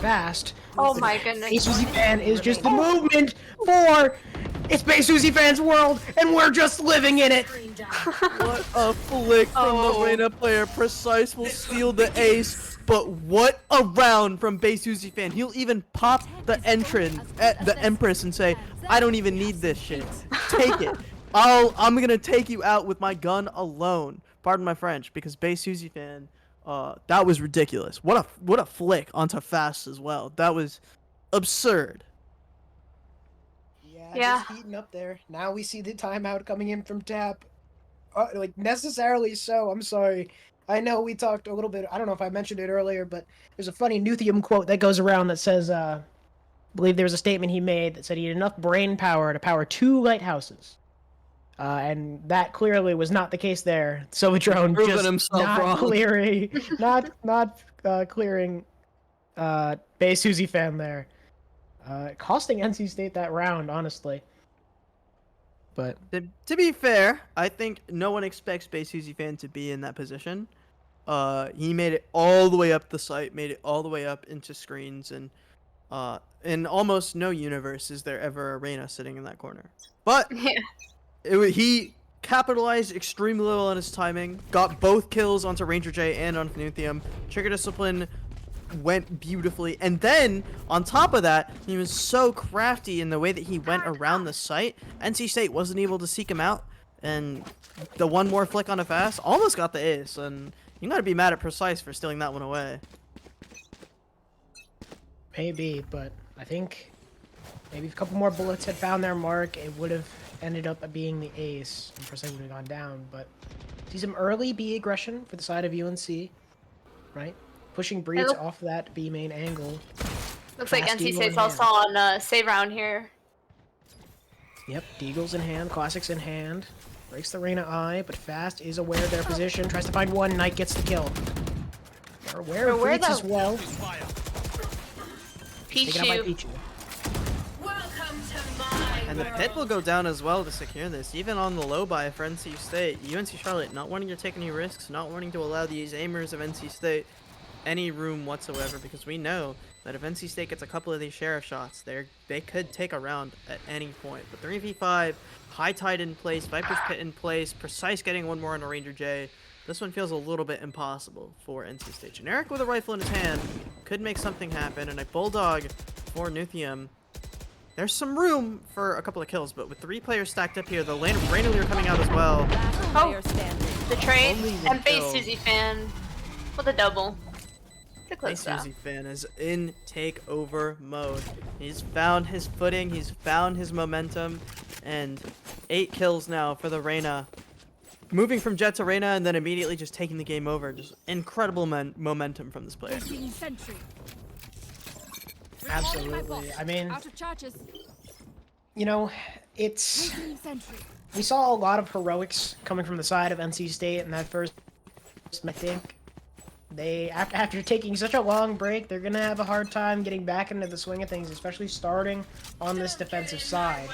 Fast. Oh my goodness. Base Uzi Fan is just the movement for it's Base Uzi Fan's world, and we're just living in it. What a flick from the Reyna player. Precise will steal the ace, but what a round from Base Uzi Fan. He'll even pop the entrance at the Empress and say, "I don't even need this shit. Take it. I'm gonna take you out with my gun alone." Pardon my French, because Base Uzi Fan. That was ridiculous. What a flick onto Fast as well. That was absurd. Yeah. Just heating up there. Now we see the timeout coming in from Tap. Like, necessarily so. I'm sorry. I know we talked a little bit. I don't know if I mentioned it earlier, but there's a funny Nuthium quote that goes around that says, I believe there was a statement he made that said he had enough brain power to power 2 lighthouses. And that clearly was not the case there. Silverdrone just not clearing, clearing Base Uzi Fan there, costing NC State that round, honestly. But to be fair, I think no one expects Base Uzi Fan to be in that position. He made it all the way up the site, made it all the way up into screens, and in almost no universe is there ever a Reyna sitting in that corner. But Yeah. He capitalized extremely well on his timing, got both kills onto Ranger J and onto Nuthium. Trigger discipline went beautifully, and then on top of that, he was so crafty in the way that he went around the site. NC State wasn't able to seek him out, and the one more flick on a Fast almost got the ace, and you gotta be mad at Precise for stealing that one away. maybe, but I think maybe if a couple more bullets had found their mark, it would have ended up being the ace, and Precise would have gone down. But see some early B aggression for the side of UNC, right? Pushing Breach off that B main angle. Looks like NC State's also on save round here. Yep, Deagle's in hand, Classics in hand. Breaks the Reyna eye, but Fast is aware of their position. Tries to find one, Knight gets the kill. They're aware of Breach as well. Taken out by Pichu. And the pit will go down as well to secure this, even on the low buy for NC State. UNC Charlotte not wanting to take any risks, not wanting to allow these aimers of NC State any room whatsoever, because we know that if NC State gets a couple of these Sheriff shots, they could take a round at any point. But 3v5, High Tide in place, Viper's Pit in place, Precise getting one more on a Ranger J. This one feels a little bit impossible for NC State. Generic with a rifle in his hand could make something happen, and a Bulldog for Nuthium. there's some room for a couple of kills, but with 3 players stacked up here, the Reyna Lear coming out as well. Last player standing. The trade Only one and base kill. Susie fan with a double. It's a Hey, close Susie fan is in takeover mode. He's found his footing, he's found his momentum, and 8 kills now for the Reyna. Moving from Jet to Reyna and then immediately just taking the game over. Just incredible momentum from this player. Taking sentry. Absolutely. I mean, Out of charges. you know, it's Taking sentry. we saw a lot of heroics coming from the side of NC State in that first. I think they after taking such a long break, they're gonna have a hard time getting back into the swing of things, especially starting on this defensive side.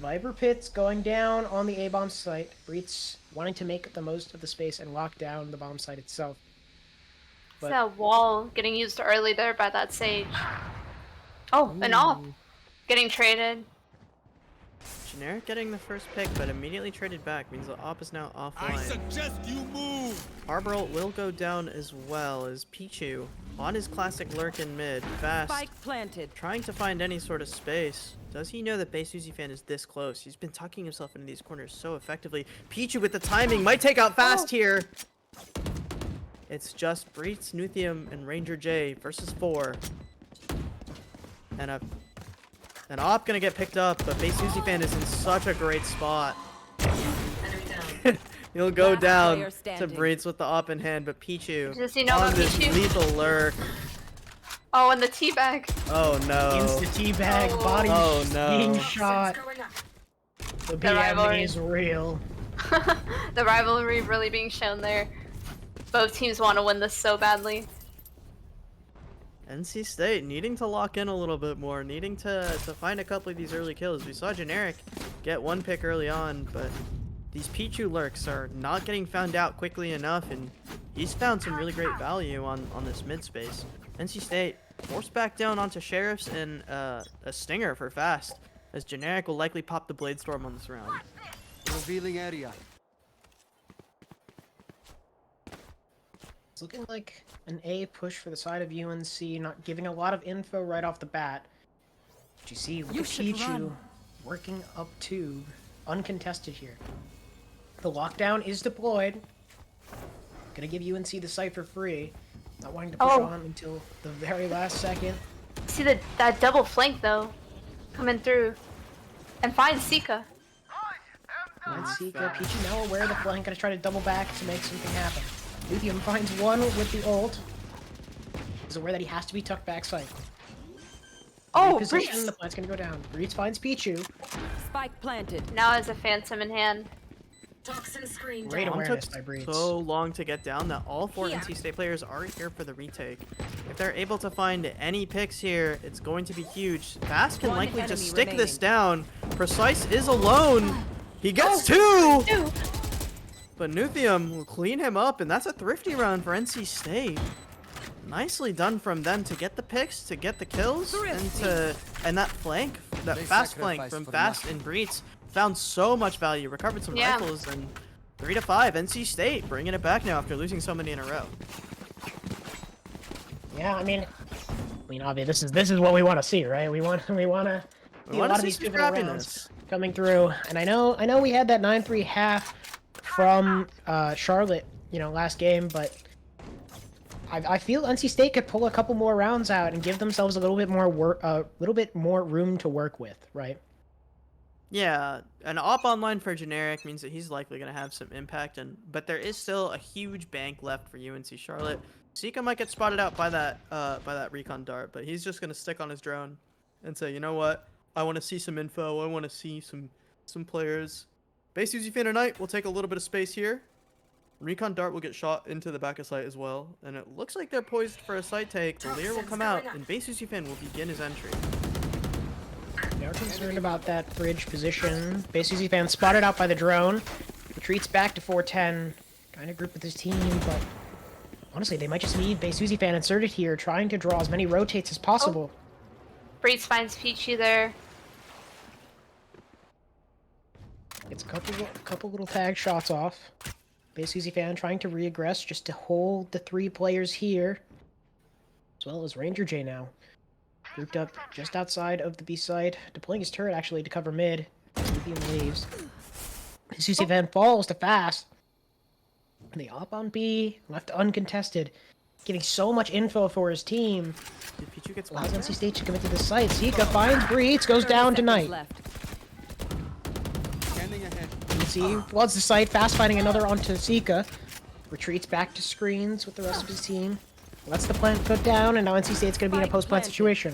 Viper Pit's going down on the A-bomb site. Breach wanting to make the most of the space and lock down the bomb site itself. It's that wall getting used early there by that Sage. Oh, an AWP getting traded. Generic getting the first pick, but immediately traded back means the AWP is now I offline. suggest you move. Arbor will go down as well as Pichu on his classic lurk in mid, fast, Spike planted. trying to find any sort of space. Does he know that Base Suzy fan is this close? He's been tucking himself into these corners so effectively. Pichu with the timing might take out fast here. It's just Breach, Nuthium, and Ranger J versus 4. And an AWP gonna get picked up, but Base Suzy fan is in such a great spot. He'll go Last down player to standing. Breach with the AWP in hand, but Pichu Does he know on about this Pichu? lethal lurk. Oh, and the teabag. Oh no. Insta teabag, Oh. body Oh, no. being shot. The BM rivalry. is real. The rivalry really being shown there. Both teams want to win this so badly. NC State needing to lock in a little bit more, needing to find a couple of these early kills. We saw Generic get 1 pick early on, but these Pichu lurks are not getting found out quickly enough, and he's found some really great value on this mid space. NC State forced back down onto Sheriffs and a Stinger for fast, as Generic will likely pop the Blade Storm on this round. Revealing area. It's looking like an A push for the side of UNC, not giving a lot of info right off the bat. But you see, look You at should Pichu run. working up to uncontested here. The lockdown is deployed. Gonna give UNC the site for free. Not wanting to push Oh. on until the very last second. See that double flank though, coming through, and find Sika. And Sika, Pichu now aware of the flank, gonna try to double back to make something happen. Lithium finds one with the ult. He's aware that he has to be tucked back site. Oh, Reposition, Breach the plant's gonna go down. Breach finds Pichu. Spike planted. now has a Phantom in hand. Great Bomb awareness took by Breach. so long to get down that all 4 NC State players are here for the retake. If they're able to find any picks here, it's going to be huge. Fast can One likely just enemy stick this remaining. down. Precise is alone. He gets 2! Ew. But Nuthium will clean him up, and that's a thrifty round for NC State. Nicely done from them to get the picks, to get the kills, and that flank, that They fast flank sacrificed from for Fast nothing. and Breach found so much value, recovered some Yeah. rifles, and 3-5 NC State bringing it back now after losing so many in a row. Yeah, I mean, obviously, this is what we want to see, right? We want to see a wanna lot of see these some pivotal scrappiness. rounds coming through, and I know we had that 9-3 half from Charlotte, last game, but I feel NC State could pull a couple more rounds out and give themselves a little bit more room to work with, right? Yeah, an op online for Generic means that he's likely going to have some impact, but there is still a huge bank left for UNC Charlotte. Sika might get spotted out by that recon dart, but he's just going to stick on his drone and say, you know what? I want to see some info. I want to see some players. Base Suzy fan tonight will take a little bit of space here. Recon dart will get shot into the back of site as well, and it looks like they're poised for a site take. The Lear will come out, and Base Suzy fan will begin his entry. They are concerned about that bridge position. Base Suzy fan spotted out by the drone. Retreats back to 410. Trying to group with his team, but honestly, they might just need Base Suzy fan inserted here, trying to draw as many rotates as possible. Breach finds Peachy there. It's a couple little tag shots off. Base Suzy fan trying to reaggress just to hold the 3 players here. As well as Ranger J now. grouped up just outside of the B side, deploying his turret actually to cover mid. Nuthium leaves. Susie Van falls to Fast. And the op on B, left uncontested. Getting so much info for his team. Did Pichu get Allows spotted? NC State to commit to the site. Zika finds Breeds, goes down 30 seconds tonight. left. Scanning ahead. You can see floods the site, Fast finding another onto Zika. Retreats back to screens with the rest of his team. Lets the plant put down, and now NC State's going to be in a post-plant situation.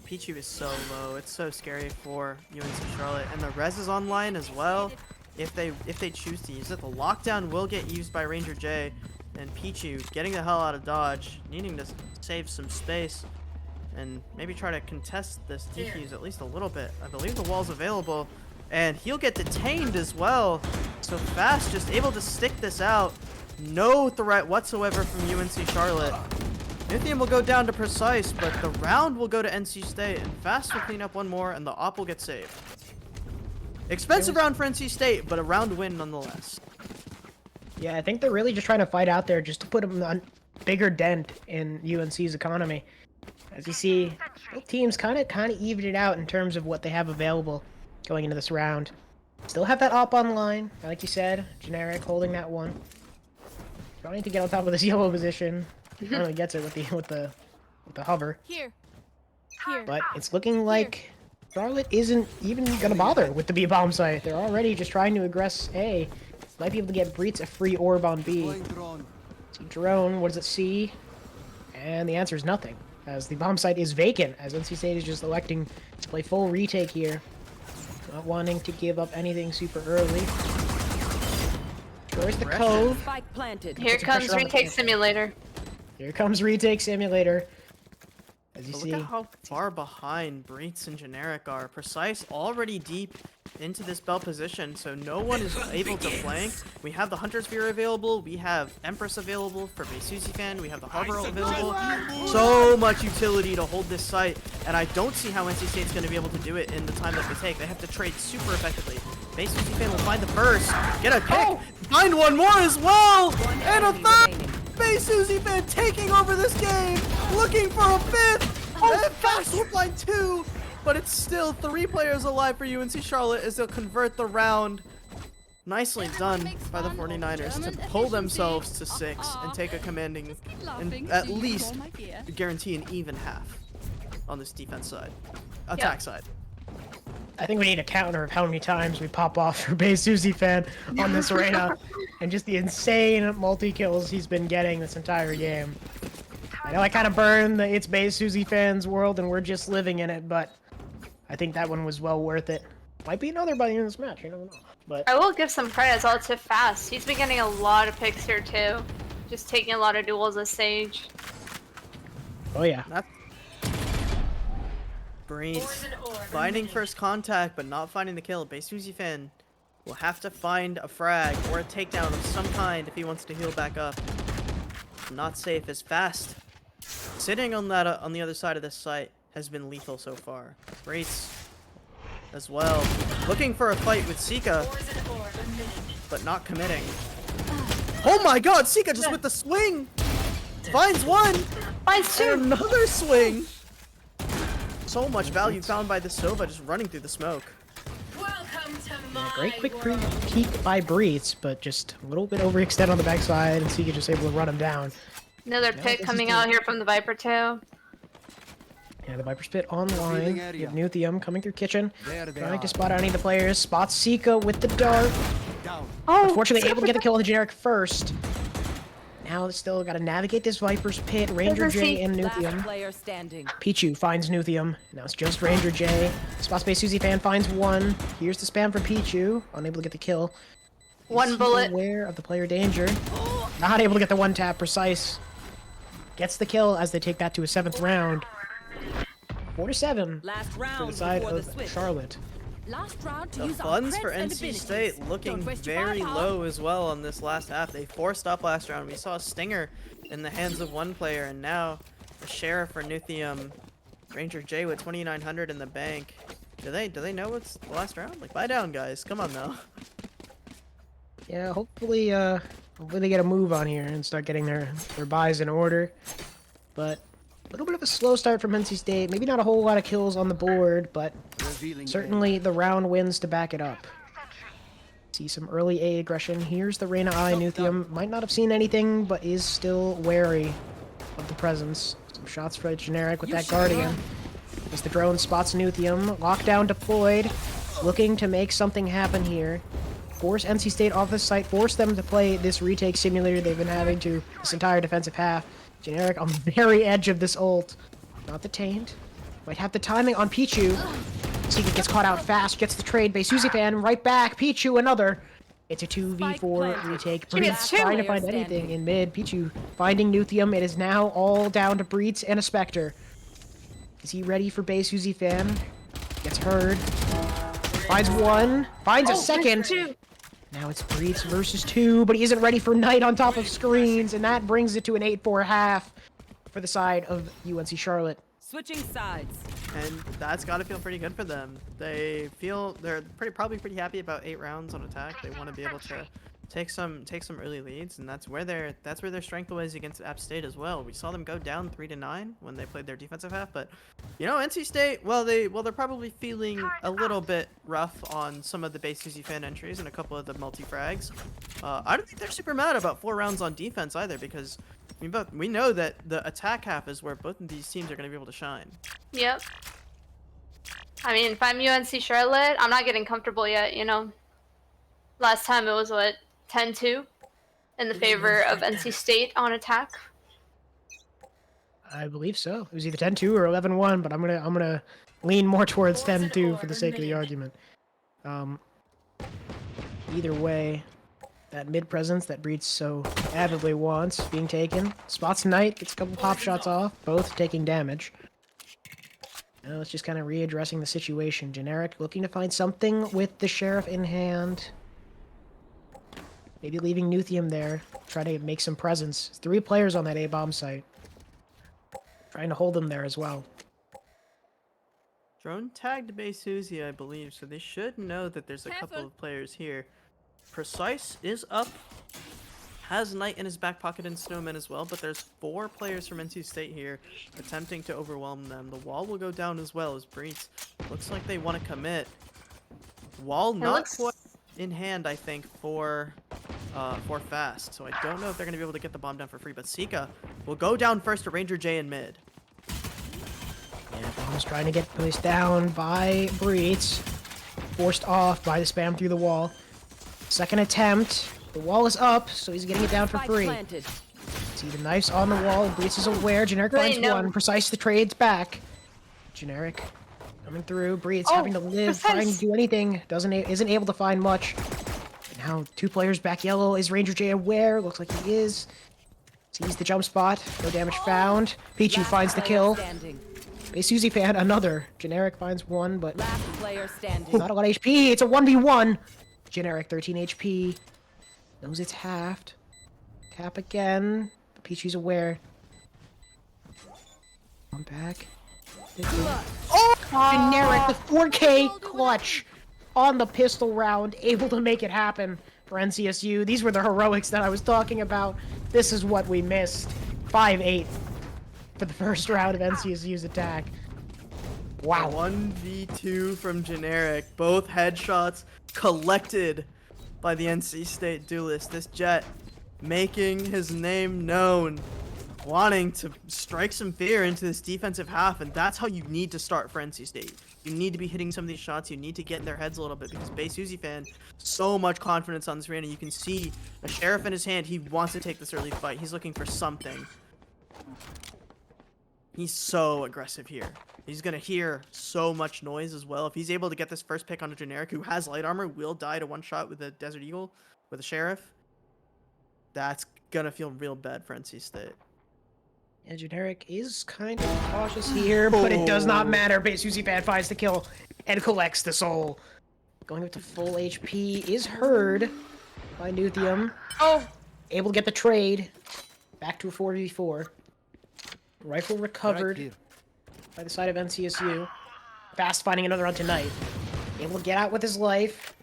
Pichu is so low. It's so scary for UNC Charlotte, and the res is online as well. If they choose to use it, the lockdown will get used by Ranger J, and Pichu getting the hell out of dodge, needing to save some space, and maybe try to contest this defuse at least a little bit. I believe the wall's available, and he'll get detained as well. So Fast just able to stick this out. No threat whatsoever from UNC Charlotte. Nuthium will go down to Precise, but the round will go to NC State, and Fast will clean up one more, and the op will get saved. Expensive round for NC State, but a round win nonetheless. Yeah, I think they're really just trying to fight out there just to put a bigger dent in UNC's economy. As you see, both teams kind of evened it out in terms of what they have available going into this round. Still have that op online, like you said, generic holding that one. Trying to get on top of this yellow position. Finally gets it with the hover. Here. Here. But it's looking like Charlotte isn't even gonna bother with the B bomb site. They're already just trying to aggress A. Might be able to get Breets a free orb on B. Deploying drone. See drone, what does it see? And the answer is nothing, as the bomb site is vacant, as NC State is just electing to play full retake here. Not wanting to give up anything super early. Destroys the cove. Spike planted. Here Puts some comes pressure on the Retake flank. Simulator. Here comes retake simulator. As you But see, look at how far behind Breets and Generic are. Precise already deep into this belt position, so no one is able to flank. We have the Hunter Sphere available, we have Empress available for Susie Fan, we have the Harbor available. So much utility to hold this site, and I don't see how NC State's going to be able to do it in the time that they take. They have to trade super effectively. Susie Fan will find the first, get a pick, find one more as well, and a third! Susie Fan taking over this game, looking for a fifth, and Fast will find two, but it's still 3 players alive for UNC Charlotte as they'll convert the round. Nicely done by the 49ers to pull themselves to 6 and take a commanding, and at least guarantee an even half on this defense side, attack side. I think we need a counter of how many times we pop off for Bay Susie Fan on this arena, and just the insane multi-kills he's been getting this entire game. I know I kind of burned the It's Bay Susie Fan's world, and we're just living in it, but I think that one was well worth it. Might be another by the end of this match, you never know. But I will give some credit as well to Fast. He's been getting a lot of picks here too. Just taking a lot of duels as Sage. oh yeah, Breeze finding first contact, but not finding the kill. Susie Fan will have to find a frag or a takedown of some kind if he wants to heal back up. Not safe as Fast. Sitting on that on the other side of this site has been lethal so far. Breeze as well, looking for a fight with Sika, but not committing. Oh my God, Sika just with the swing finds one, Finds two! and another swing. So much value found by the Sova just running through the smoke. yeah, great quick peek by Breeze, but just a little bit overextend on the backside, and Sika just able to run him down. Another this pick is coming the- out here from the Viper too. Yeah, the Viper's Pit online. Revealing You area. have Nuthium coming through kitchen. There they Trying are. to spot out any of the players. Spots Sika with the dart. Down. Oh! Unfortunately, able to get the kill on the generic first. Now it's still got to navigate this Viper's Pit. Ranger Doesn't J see- and Last Nuthium. player standing. Pichu finds Nuthium. Now it's just Ranger J. Spot Space Susie Fan finds one. Here's the spam for Pichu. Unable to get the kill. One Is he bullet. aware of the player danger. Not able to get the one tap. Precise. Gets the kill as they take that to a 7th round. 4-7 Last for round the side before of the switch. Charlotte. Last round to The use our funds for creds and NC abilities. State looking Don't waste your very firepower. low as well on this last half. They forced up last round. We saw a stinger in the hands of one player, and now the sheriff for Nuthium, Ranger J with 2,900 in the bank. Do they know it's the last round? Like, buy down, guys. Come on now. Yeah, hopefully they get a move on here and start getting their buys in order. But A little bit of a slow start from NC State. Maybe not a whole lot of kills on the board, but Revealing certainly the round wins to back it up. See some early A aggression. Here's the Reyna I. Nuthium. Might not have seen anything, but is still wary of the presence. Some shots for Generic with that Guardian. As the drone spots Nuthium. Lockdown deployed. Looking to make something happen here. Force NC State off the site. Force them to play this retake simulator they've been having to this entire defensive half. Generic on the very edge of this ult. Not detained. Might have the timing on Pichu. Seeker gets caught out fast, gets the trade. Suzy fan right back. Pichu another. It's a 2v4 retake. Breeds trying to find anything in mid. Pichu finding Nuthium. It is now all down to Breeds and a Spectre. Is he ready for Suzy fan? Gets heard. Finds one. Finds a second. Now it's Breeds versus 2, but he isn't ready for Knight on top of screens, and that brings it to an 8-4 half for the side of UNC Charlotte. Switching sides. And that's got to feel pretty good for them. They feel they're probably pretty happy about 8 rounds on attack. They want to be able to take some early leads, and that's where their strength was against App State as well. We saw them go down 3-9 when they played their defensive half, but you know, NC State, they're probably feeling a little bit rough on some of the base Suzy fan entries and a couple of the multi-frags. I don't think they're super mad about 4 rounds on defense either, because we know that the attack half is where both of these teams are going to be able to shine. Yep. I mean, if I'm UNC Charlotte, I'm not getting comfortable yet, you know. Last time it was, what, 10-2 in the favor of NC State on attack? I believe so. It was either 10-2 or 11-1, but I'm gonna lean more towards 10-2 for the sake of the argument. Either way, that mid presence that Breeds so avidly wants being taken. Spots Knight, gets a couple pop shots off, both taking damage. Now it's just kind of readdressing the situation. Generic looking to find something with the Sheriff in hand. Maybe leaving Nuthium there, try to make some presence. 3 players on that A-bomb site. Trying to hold them there as well. Drone tagged base Suzy, I believe, so they should know that there's a couple of players here. Precise is up. Has Knight in his back pocket and Snowman as well, but there's 4 players from NC State here attempting to overwhelm them. The wall will go down as well as Breeds. Looks like they want to commit. Wall not quite in hand, I think, for Fast. So I don't know if they're going to be able to get the bomb down for free, but Sika will go down first to Ranger J in mid. Yeah, bomb's trying to get pushed down by Breeds. Forced off by the spam through the wall. Second attempt. The wall is up, so he's getting it down for free. See the knife's on the wall. Breeds is aware. Generic finds one. Precise the trades back. Generic coming through. Breeds having to live, trying to do anything. Isn't able to find much. And now 2 players back yellow. Is Ranger J aware? Looks like he is. Sees the jump spot. No damage found. Pichu finds the kill. Suzy fan another. Generic finds one, but Last player standing. not a lot of HP. It's a 1v1. Generic 13 HP. Knows it's halved. Tap again. Pichu's aware. Come back. Oh! Generic, the 4K clutch on the pistol round, able to make it happen for NCSU. These were the heroics that I was talking about. This is what we missed. 5-8 for the first round of NCSU's attack. Wow. 1v2 from Generic. Both headshots collected by the NC State duelist. This Jet making his name known, wanting to strike some fear into this defensive half, and that's how you need to start for NC State. You need to be hitting some of these shots. You need to get in their heads a little bit, because Bay Suzy fan, so much confidence on this arena. You can see a Sheriff in his hand. He wants to take this early fight. He's looking for something. He's so aggressive here. He's gonna hear so much noise as well. If he's able to get this first pick on a Generic who has light armor, will die to one shot with a Desert Eagle, with a Sheriff, that's gonna feel real bad for NC State. Yeah, Generic is kind of cautious here, but it does not matter. Suzy fan finds the kill and collects the soul. Going up to full HP is heard by Nuthium. Oh! Able to get the trade. Back to a 4v4. Rifle recovered by the side of NCSU. Fast finding another on tonight. Able to get out with his life.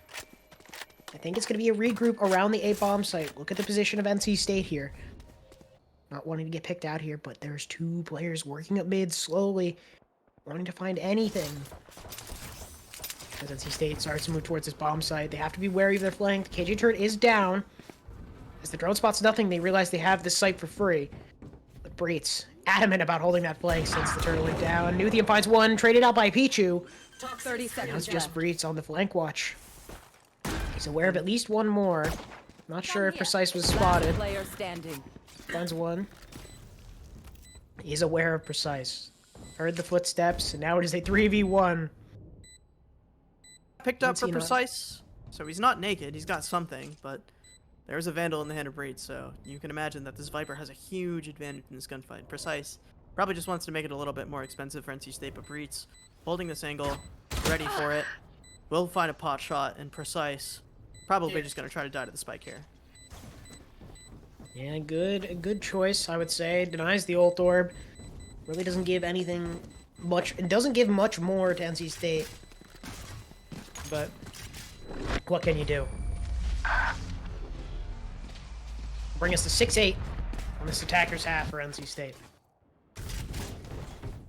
I think it's going to be a regroup around the A-bomb site. Look at the position of NC State here. not wanting to get picked out here, but there's 2 players working up mid slowly, wanting to find anything. As NC State starts to move towards this bomb site, they have to be wary of their flank. The KJ turret is down. As the drone spots nothing, they realize they have this site for free. But Breitz, adamant about holding that flank since the turret went down. Nuthium finds one, traded out by Pichu. 30 Now seconds it's just left. Breitz on the flank watch. He's aware of at least one more. Not sure if Precise was spotted. Last player standing. Finds one. He's aware of Precise. Heard the footsteps, and now it is a 3v1. Picked up What's for he not- Precise, so he's not naked. He's got something, but there's a Vandal in the hand of Breed, so you can imagine that this Viper has a huge advantage in this gunfight. Precise probably just wants to make it a little bit more expensive for NC State, but Breed's holding this angle, ready for it. Will find a pot shot, and Precise probably just going to try to die to the spike here. Yeah, a good choice, I would say. Denies the ult orb. Really doesn't give anything much. It doesn't give much more to NC State. But what can you do? Bring us to 6-8 on this attacker's half for NC State.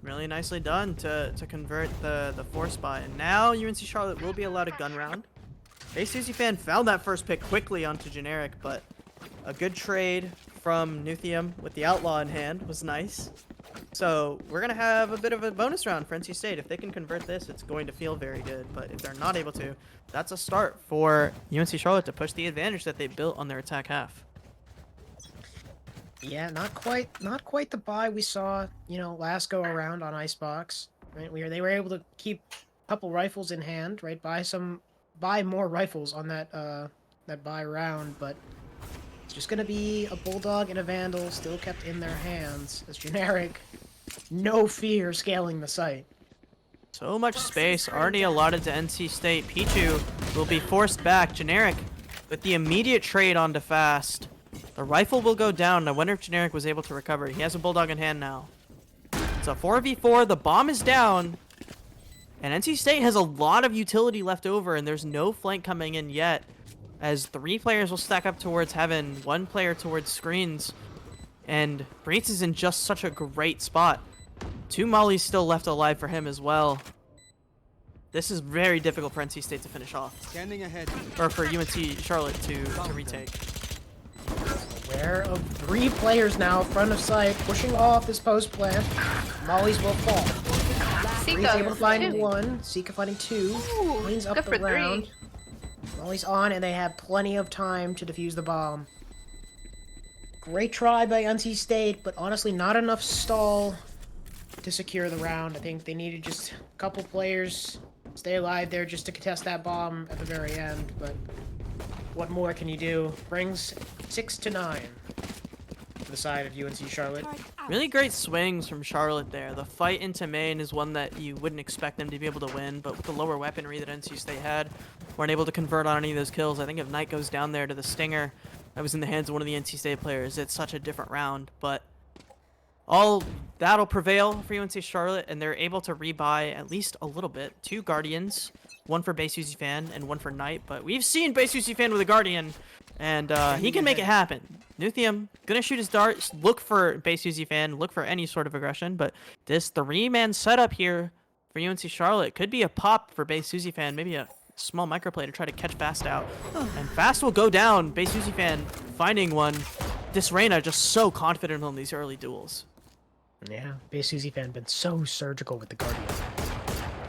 Really nicely done to convert the force buy. And now UNC Charlotte will be allowed a gun round. Base Suzy fan found that first pick quickly onto Generic, but a good trade from Nuthium with the Outlaw in hand was nice. So we're going to have a bit of a bonus round for NC State. If they can convert this, it's going to feel very good. But if they're not able to, that's a start for UNC Charlotte to push the advantage that they built on their attack half. Yeah, not quite the buy we saw, last go around on Icebox. Right, they were able to keep a couple rifles in hand, right? Buy more rifles on that buy round, but it's just gonna be a Bulldog and a Vandal still kept in their hands as Generic. No fear scaling the site. So much space already allotted to NC State. Pichu will be forced back. Generic with the immediate trade onto Fast. The rifle will go down. I wonder if Generic was able to recover. He has a Bulldog in hand now. It's a 4v4. The bomb is down. And NC State has a lot of utility left over, and there's no flank coming in yet, as 3 players will stack up towards Heaven, 1 player towards Screens, and Breitz is in just such a great spot. 2 mollies still left alive for him as well. This is very difficult for NC State to finish off, Scanning ahead. or for UNC Charlotte to retake. Aware of 3 players now, front of site, pushing off this post plant. Mollies will fall. Breed's able to find 1. Sika finding 2. Cleans up good the for 3. round. Molly's on, and they have plenty of time to defuse the bomb. Great try by NC State, but honestly not enough stall to secure the round. I think they needed just a couple players stay alive there just to contest that bomb at the very end, but what more can you do? Brings 6-9 to the side of UNC Charlotte. Really great swings from Charlotte there. The fight into main is one that you wouldn't expect them to be able to win, but with the lower weaponry that NC State had, weren't able to convert on any of those kills. I think if Knight goes down there to the Stinger that was in the hands of one of the NC State players, it's such a different round, but all that'll prevail for UNC Charlotte, and they're able to rebuy at least a little bit. 2 Guardians, 1 for Base UC Fan and 1 for Knight, but we've seen Base UC Fan with a Guardian, and he can make it happen. Nuthium gonna shoot his darts, look for Base UC Fan, look for any sort of aggression, but this 3-man setup here for UNC Charlotte could be a pop for Base UC Fan, maybe a small microplay to try to catch Fast out. And Fast will go down, Base UC Fan finding one. This Reyna just so confident on these early duels. Yeah, Base Suzy fan been so surgical with the Guardian.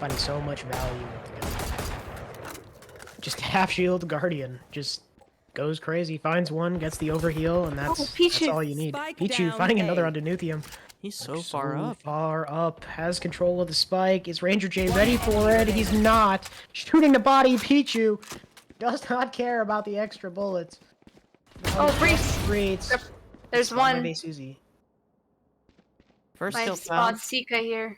Finding so much value with the Guardian. Just half shield Guardian. Just goes crazy. Finds one, gets the overheal, and that's all you need. Spike Pichu down finding A. another onto Nuthium. He's so far up. Far up. Has control of the spike. Is Ranger J ready for it? He's not. Shooting the body. Pichu does not care about the extra bullets. Oh, Breitz. There's one. Base Suzy. First My kill spot found. Sika here.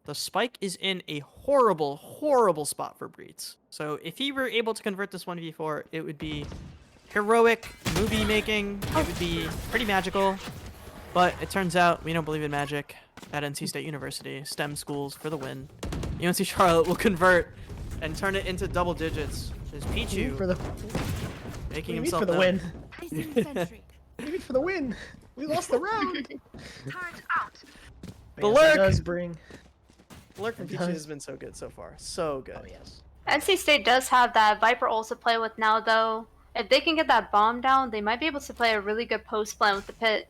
The spike is in a horrible, horrible spot for Breitz. So if he were able to convert this 1v4, it would be heroic, movie making. It would be pretty magical. But it turns out we don't believe in magic at NC State University. STEM schools for the win. UNC Charlotte will convert and turn it into double digits. There's Pichu For the making Maybe himself for the known. win. Maybe for the win. We lost the round. The Yes, lurk! that does bring. Lurk from It Peachy does. has been so good so far. So good. Oh yes. NC State does have that Viper ult to play with now, though. If they can get that bomb down, they might be able to play a really good post plan with the pit.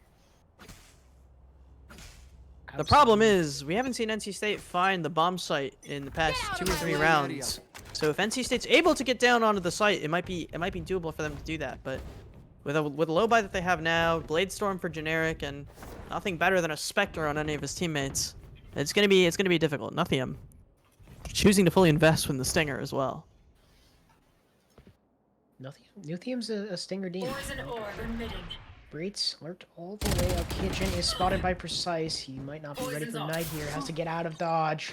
The problem is, we haven't seen NC State find the bomb site in the past 2 or 3 rounds. So if NC State's able to get down onto the site, it might be doable for them to do that. But with a low buy that they have now, Blade Storm for generic, and nothing better than a Spectre on any of his teammates, it's gonna be difficult. Nothium choosing to fully invest in the Stinger as well. Nuthium's a Stinger demon. Breitz lurked all the way up kitchen, is spotted by Precise. He might not be ready for Night here, has to get out of dodge.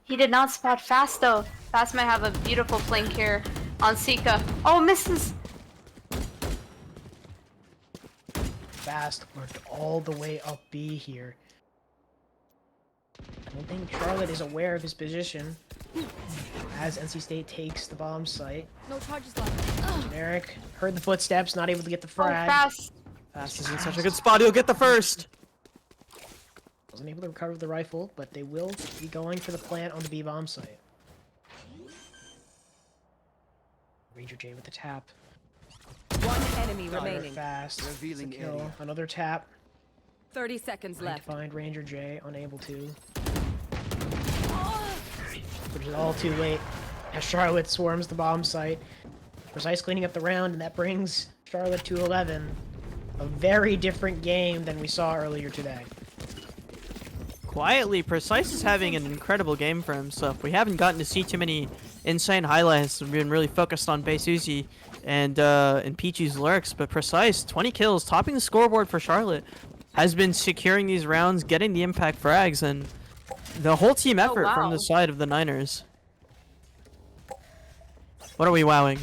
He did not spot Fast, though. Fast might have a beautiful flank here on Sika. Oh, misses! Fast lurked all the way up B here. I don't think Charlotte is aware of his position as NC State takes the bomb site. No charges left. Generic heard the footsteps, not able to get the Oh, frag. Fast. Fast is in such a good spot. He'll get the first. Wasn't able to recover the rifle, but they will be going for the plant on the B bomb site. Ranger J with the tap. One enemy Got her remaining. fast. Revealing It's a kill. area. Another tap. 30 seconds Trying to left. find Ranger J, unable to. Which is all too late as Charlotte swarms the bomb site. Precise cleaning up the round, and that brings Charlotte to 11. A very different game than we saw earlier today. Quietly, Precise is having an incredible game for himself. We haven't gotten to see too many insane highlights. We've been really focused on Base Uzi and Peachy's lurks, but Precise, 20 kills, topping the scoreboard for Charlotte, has been securing these rounds, getting the impact frags, and the whole team effort from wow. the side of the Niners. What are we wowing?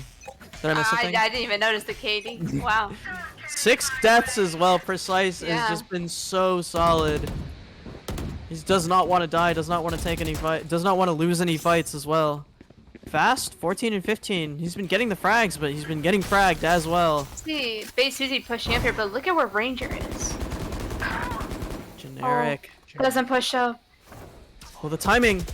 Did I miss something? I didn't even notice the KD. Wow. 6 deaths as well. Precise Yeah. has just been so solid. He does not want to die, does not want to take any fight, does not want to lose any fights as well. Fast, 14 and 15. He's been getting the frags, but he's been getting fragged as well. See, Base Uzi pushing up here, but look at where Ranger is. Generic. Doesn't push up. Oh, the timing.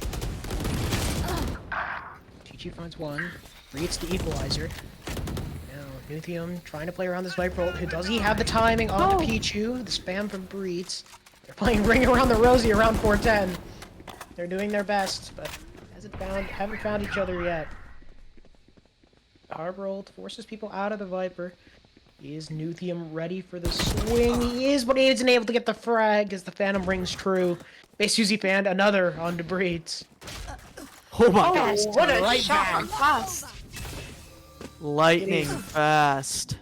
TG finds one. Reads the equalizer. Now, Nuthium trying to play around this Viper ult. Does he have the timing on the Pichu? The spam from Breeds. They're playing Ring Around the Rosie around 410. They're doing their best, but haven't found each other yet. Harbor ult forces people out of the Viper. Is Nuthium ready for the swing? He is, but he isn't able to get the frag as the Phantom rings true. Base Uzi fanned another on the Breeds. Oh my Oh, god. what a right shot back. from Fast. Lightning fast.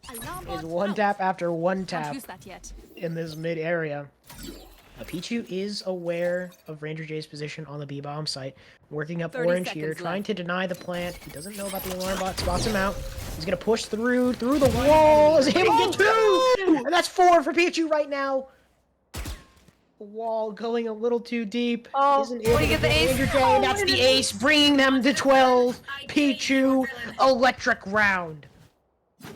Alarm Is bot one out. tap after one Can't tap use that yet. in this mid area. Pichu is aware of Ranger J's position on the B bomb site, working up 30 orange here, seconds trying left. to deny the plant. He doesn't know about the alarm bot, spots him out. He's gonna push through the wall. Is able to get 2, and that's 4 for Pichu right now. The wall going a little too deep. Oh, Isn't will able he to get the ace? Ranger J, Oh, and that's what the is it? ace, bringing them to 12. Pichu, electric round.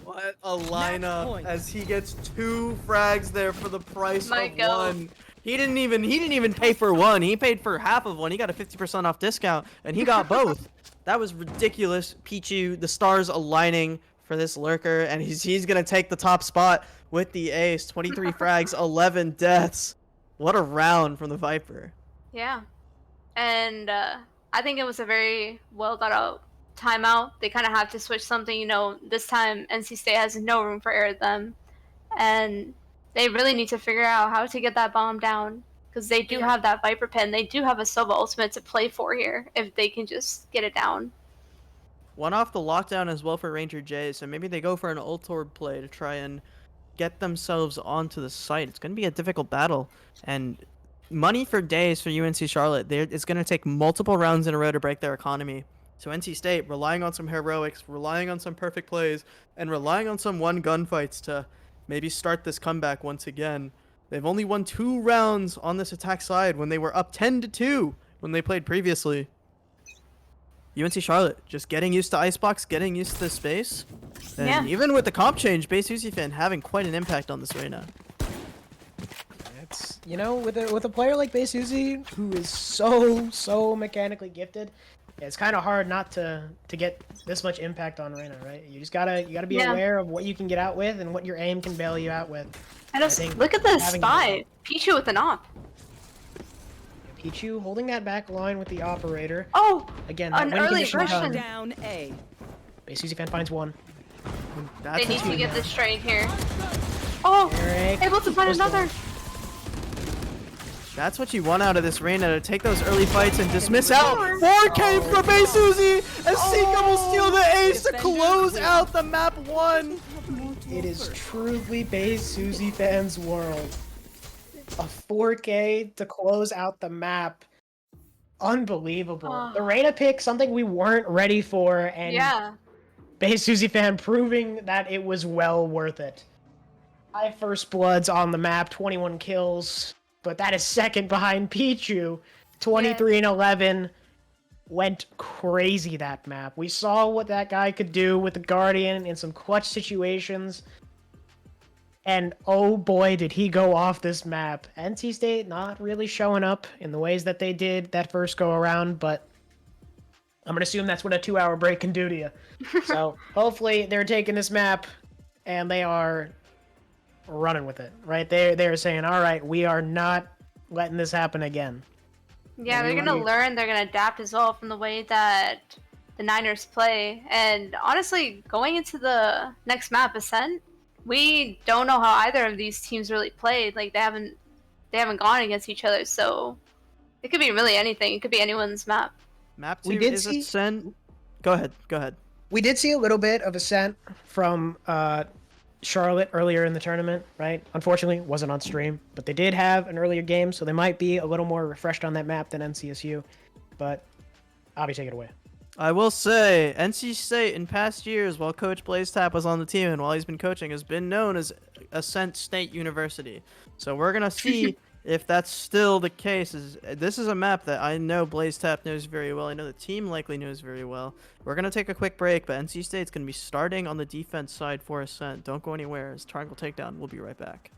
What a lineup as he gets 2 frags there for the price My of God. 1. He didn't even pay for 1. He paid for half of 1. He got a 50% off discount and he got both. That was ridiculous. Pichu, the stars aligning for this lurker, and he's going to take the top spot with the ace. 23 frags, 11 deaths. What a round from the Viper. Yeah. And I think it was a very well thought out timeout. They kind of have to switch something. You know, this time NC State has no room for error at them. And they really need to figure out how to get that bomb down. Because they do have that Viper pen. They do have a Sova ultimate to play for here if they can just get it down. One off the lockdown as well for Ranger J, so maybe they go for an ult orb play to try and get themselves onto the site. It's going to be a difficult battle, and money for days for UNC Charlotte. It's going to take multiple rounds in a row to break their economy. So NC State relying on some heroics, relying on some perfect plays, and relying on some one gunfights to maybe start this comeback once again. They've only won 2 rounds on this attack side when they were up 10-2 when they played previously. UNC Charlotte just getting used to Icebox, getting used to the space. And Yeah. even with the comp change, Base Uzi fan having quite an impact on this arena. you know, with a player like Suzy, who is so mechanically gifted, it's kind of hard not to get this much impact on Reyna, right? You gotta be Yeah. aware of what you can get out with and what your aim can bail you out with. And I just think look at the having spy. Pichu with an op. Pichu holding that back line with the operator. Oh, Again, that an win early condition Russian. done. Down A. Suzy fan finds one. That's They need what to you- get this trade here. Oh, Eric able to find was another. gone. That's what you want out of this Reyna, to take those early fights and just miss out. 4K for Suzy as Seeker will steal the ace to close out the map 1. It is truly Suzy fans' world. A 4K to close out the map. Unbelievable. Oh. The Reyna pick, something we weren't ready for, and Yeah. Suzy fan proving that it was well worth it. 5 first bloods on the map, 21 kills, but that is second behind Pichu. 23 and 11. Went crazy that map. We saw what that guy could do with the Guardian in some clutch situations. And oh boy, did he go off this map. NC State not really showing up in the ways that they did that first go around, but I'm going to assume that's what a 2-hour break can do to you. So hopefully they're taking this map and they are running with it, right? They're saying, all right, we are not letting this happen again. Yeah, And they're gonna learn, they're gonna adapt as well from the way that the Niners play. And honestly, going into the next map, Ascent, we don't know how either of these teams really played. Like they haven't gone against each other, so it could be really anything. It could be anyone's map. Map 2 We did is see- Ascent. Go ahead. We did see a little bit of Ascent from Charlotte earlier in the tournament, right? Unfortunately, wasn't on stream, but they did have an earlier game, so they might be a little more refreshed on that map than NCSU. But Abby, take it away. I will say, NC State in past years, while Coach Blaze Tap was on the team and while he's been coaching, has been known as Ascent State University. So we're gonna see if that's still the case. This is a map that I know Blaze Tap knows very well. I know the team likely knows very well. We're gonna take a quick break, but NC State's gonna be starting on the defense side for Ascent. Don't go anywhere. It's Triangle Takedown. We'll be right back.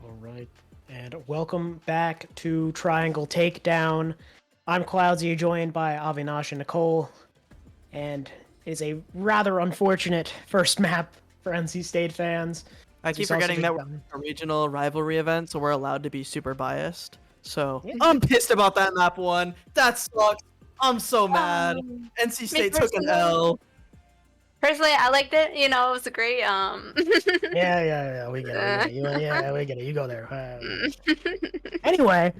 All right, and welcome back to Triangle Takedown. I'm Cloudsy, joined by Avinash and Nicole, and it is a rather unfortunate first map for NC State fans. I keep forgetting that we're a regional rivalry event, so we're allowed to be super biased. So I'm pissed about that map 1. That sucks. I'm so mad. NC State took an L. Personally, I liked it. You know, it was a great. Yeah, we get it. Yeah, we get it. You go there. Anyway,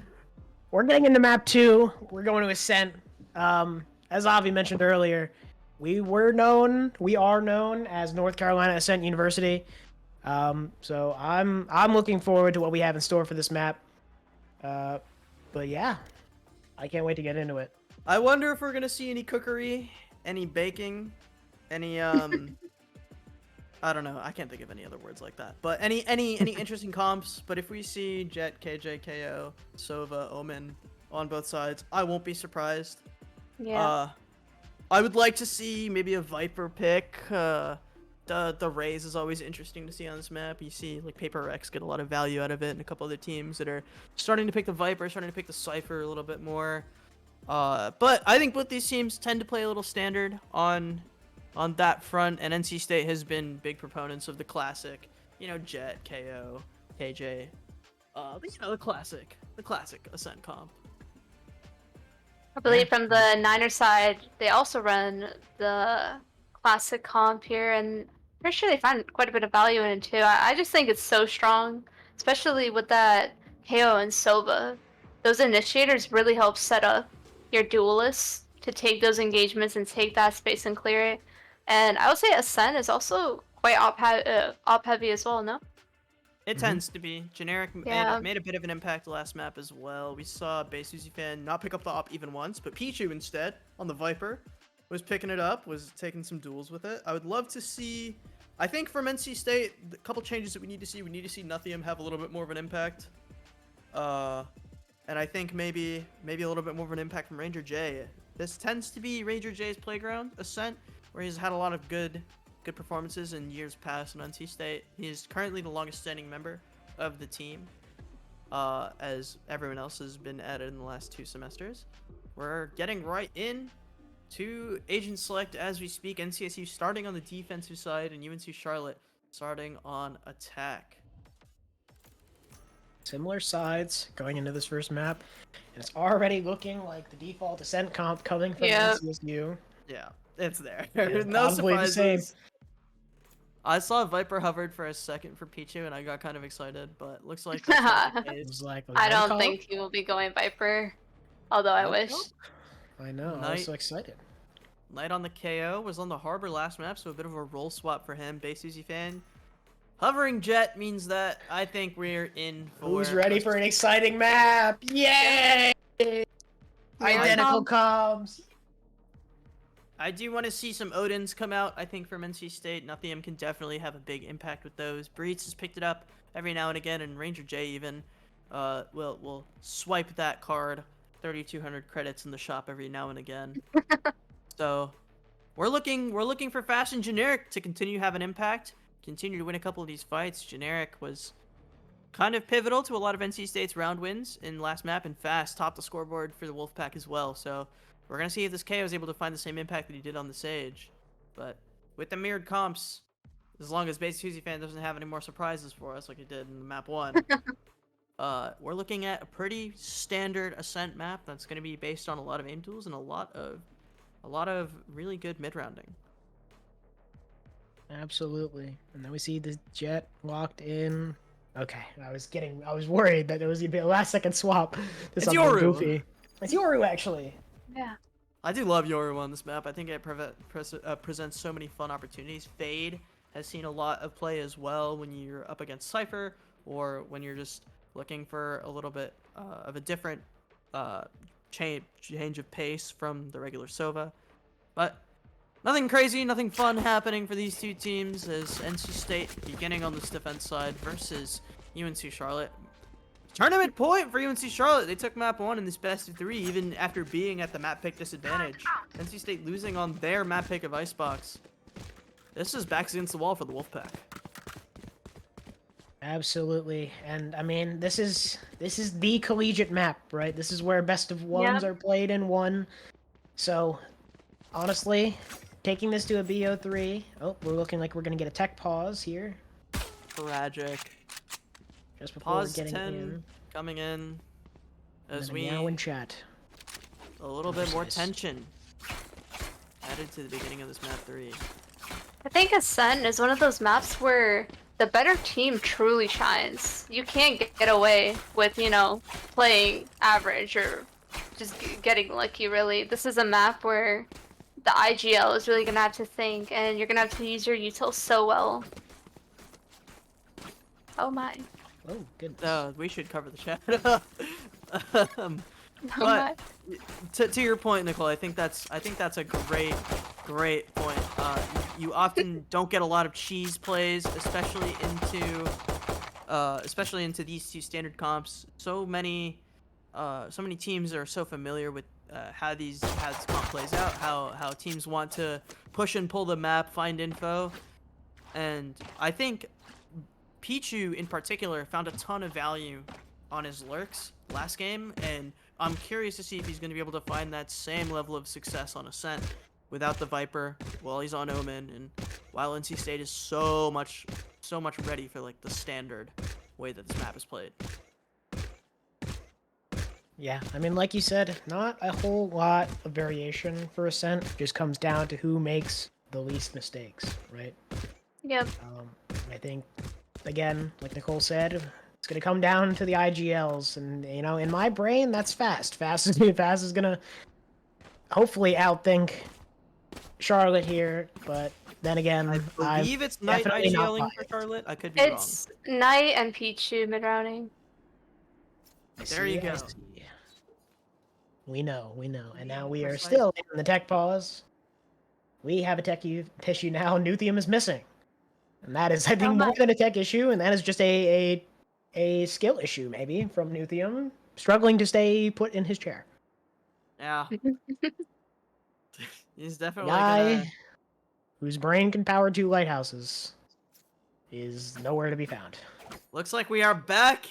we're getting into map 2. We're going to Ascent. As Avi mentioned earlier, we are known as North Carolina Ascent University. So I'm looking forward to what we have in store for this map. But yeah, I can't wait to get into it. I wonder if we're gonna see any cookery, any baking, any I don't know. I can't think of any other words like that. But any interesting comps. But if we see Jet, KJ, KO, Sova, Omen on both sides, I won't be surprised. Yeah. I would like to see maybe a Viper pick. The Rays is always interesting to see on this map. You see like Paper Rex get a lot of value out of it, and a couple other teams that are starting to pick the Viper, starting to pick the Cypher a little bit more. But I think both these teams tend to play a little standard on that front, and NC State has been big proponents of the classic, you know, Jet, KO, KJ, the classic Ascent comp. I believe from the Niner side, they also run the classic comp here, and pretty sure they find quite a bit of value in it too. I just think it's so strong, especially with that KO and Sova. Those initiators really help set up your duelists to take those engagements and take that space and clear it. And I would say Ascent is also quite op heavy as well, no? It tends to be. Generic made a bit of an impact last map as well. We saw Base Uzi fan not pick up the op even once, but Pichu instead on the Viper was picking it up, was taking some duels with it. I would love to see, I think from NC State, the couple changes that we need to see Nothium have a little bit more of an impact. And I think maybe a little bit more of an impact from Ranger J. This tends to be Ranger J's playground, Ascent, where he's had a lot of good performances in years past in NC State. He is currently the longest standing member of the team, as everyone else has been added in the last 2 semesters. We're getting right in to Agent Select as we speak. NCSU starting on the defensive side, and UNC Charlotte starting on attack. Similar sides going into this first map, and it's already looking like the default Ascent comp coming from NCSU. Yeah, it's there. Yeah, No surprises. The same. I saw Viper hovered for a second for Pichu, and I got kind of excited, but looks like that's not the case. I don't think he will be going Viper, although I wish. I know, I was so excited. Knight on the KO was on the Harbor last map, so a bit of a role swap for him. Base Uzi fan. Hovering Jet means that I think we're in for... Who's ready for an exciting map? Yay! Identical comms. I do want to see some Odins come out, I think, from NC State. Nothium can definitely have a big impact with those. Breeds has picked it up every now and again, and Ranger J even will swipe that card. 3,200 credits in the shop every now and again. So we're looking for Fast and Generic to continue to have an impact, continue to win a couple of these fights. Generic was kind of pivotal to a lot of NC State's round wins in last map, and Fast topped the scoreboard for the Wolfpack as well. So we're going to see if this KO is able to find the same impact that he did on the Sage. But with the mirrored comps, as long as Base Tuesday fan doesn't have any more surprises for us like he did in map 1, we're looking at a pretty standard Ascent map that's going to be based on a lot of aim tools and a lot of really good mid-rounding. Absolutely. And then we see the Jet locked in. Okay, I was worried that there was going to be a last-second swap. It's Yoru. Goofy. It's Yoru, actually. Yeah. I do love Yoru on this map. I think it presents so many fun opportunities. Fade has seen a lot of play as well when you're up against Cypher, or when you're just looking for a little bit of a different change of pace from the regular Sova. But nothing crazy, nothing fun happening for these two teams as NC State beginning on this defense side versus UNC Charlotte. Tournament point for UNC Charlotte. They took map 1 in this best of 3 even after being at the map pick disadvantage. NC State losing on their map pick of Icebox. This is backs against the wall for the Wolfpack. Absolutely. And I mean, this is the collegiate map, right? This is where best of ones Yep. are played in one. So, honestly, taking this to a BO3. Oh, we're looking like we're gonna get a tech pause here. Tragic. Just before Pause getting 10 in. coming in as And we now in chat. a little bit more Nice. tension added to the beginning of this map 3. I think Ascent is one of those maps where the better team truly shines. You can't get away with, you know, playing average or just getting lucky, really. This is a map where the IGL is really gonna have to think, and you're gonna have to use your util so well. Oh my. Oh, goodness. We should cover the chat. Oh But my. to your point, Nicole, I think that's a great point. You often don't get a lot of cheese plays, especially into these two standard comps. So many teams are so familiar with how this comp plays out, how teams want to push and pull the map, find info, and I think Pichu in particular found a ton of value on his lurks last game, and I'm curious to see if he's going to be able to find that same level of success on Ascent without the Viper while he's on Omen, and while NC State is so much ready for like the standard way that this map is played. Yeah, I mean, like you said, not a whole lot of variation for Ascent. Just comes down to who makes the least mistakes, right? Yep. I think, again, like Nicole said, it's gonna come down to the IGLs, and you know, in my brain, that's Fast. Fast is gonna hopefully outthink Charlotte here, but then again, I believe it's Knight definitely not IGLing for biased. Charlotte. I could be wrong. It's Knight and Pichu mid-rounding. There you go. We know, and now we are still in the tech pause. We have a tech issue now. Nuthium is missing, and that is, I think, more than a tech issue, and that is just a skill issue maybe from Nuthium struggling to stay put in his chair. Yeah. He's definitely Guy gonna... whose brain can power 2 lighthouses is nowhere to be found. Looks like we are back.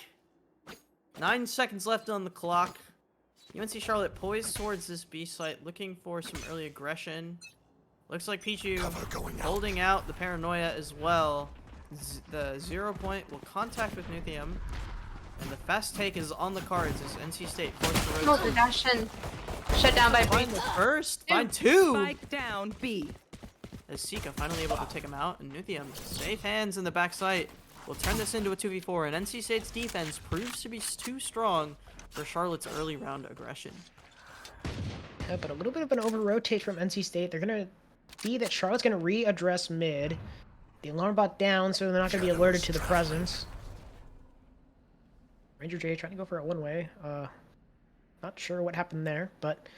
9 seconds left on the clock. UNC Charlotte poised towards this B site, looking for some early aggression. Looks like Pichu holding out the paranoia as well. The 0 point will contact with Nuthium, and the fast take is on the cards as NC State forced to rotate. Oh, the dash in. Shut down by Find Breeze. the first, find 2! Spike down B. As Sika finally able to take him out, and Nuthium, safe hands in the back site, will turn this into a 2v4, and NC State's defense proves to be too strong for Charlotte's early round aggression. Yeah, but a little bit of an over-rotate from NC State. They're going to see that Charlotte's going to readdress mid. The alarm bot down, so they're not going to be alerted to the presence. Ranger J trying to go for a one-way. Not sure what happened there, but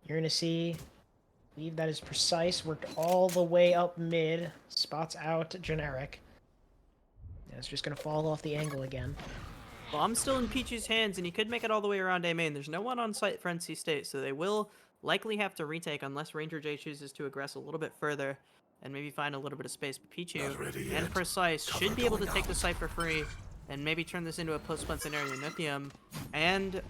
you're going to see... I believe that is Precise. Worked all the way up mid. Spots out Generic. Yeah, it's just going to fall off the angle again. Bomb's still in Pichu's hands, and he could make it all the way around A main. There's no one on site for NC State, so they will likely have to retake unless Ranger J chooses to aggress a little bit further and maybe find a little bit of space. But Pichu and Precise should be able to take the site for free and maybe turn this into a post-plant scenario. Nuthium and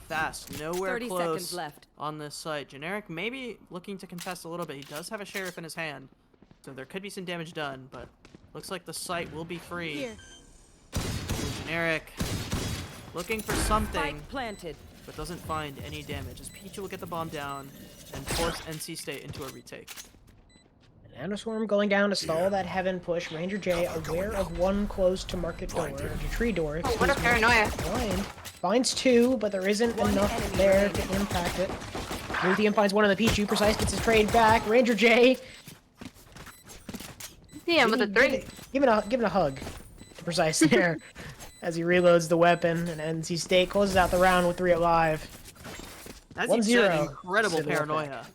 Fast nowhere 30 close seconds left. on this site. Generic maybe looking to contest a little bit. He does have a Sheriff in his hand, so there could be some damage done, but looks like the site will be free. Here. Generic looking for something, Spike planted. but doesn't find any damage, as Pichu will get the bomb down and force NC State into a retake. Andoswarm going down to stall that Heaven push. Ranger J aware of one closed to market door, or tree door. Oh, what a paranoia. Blind. Finds 2, but there isn't enough there to impact it. Nuthium finds one of the Pichu. Precise gets his trade back. Ranger J Yeah, with a 3. giving a hug to Precise there as he reloads the weapon, and NC State closes out the round with 3 alive. That's 1-0. incredible Civil paranoia.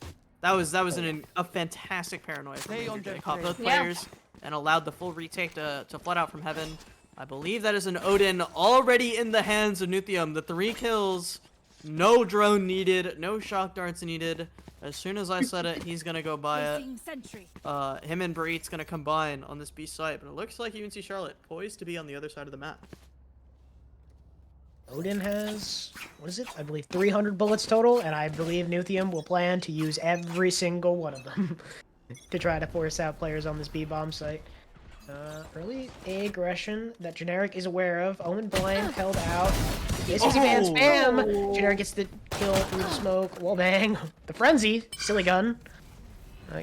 That was a fantastic paranoia from Ranger J. Caught both players and allowed the full retake to flood out from Heaven. I believe that is an Odin already in the hands of Nuthium. The 3 kills No drone needed. No shock darts needed. As soon as I said it, he's gonna go buy it. Placing sentry. Him and Barit's gonna combine on this B site, but it looks like UNC Charlotte poised to be on the other side of the map. Odin has, what is it? I believe 300 bullets total, and I believe Nuthium will plan to use every single one of them to try to force out players on this B-bomb site. Early aggression that Generic is aware of. Omen blind held out. This is fan spam. Generic gets the kill through the smoke. Wall bang. The frenzy. Silly gun.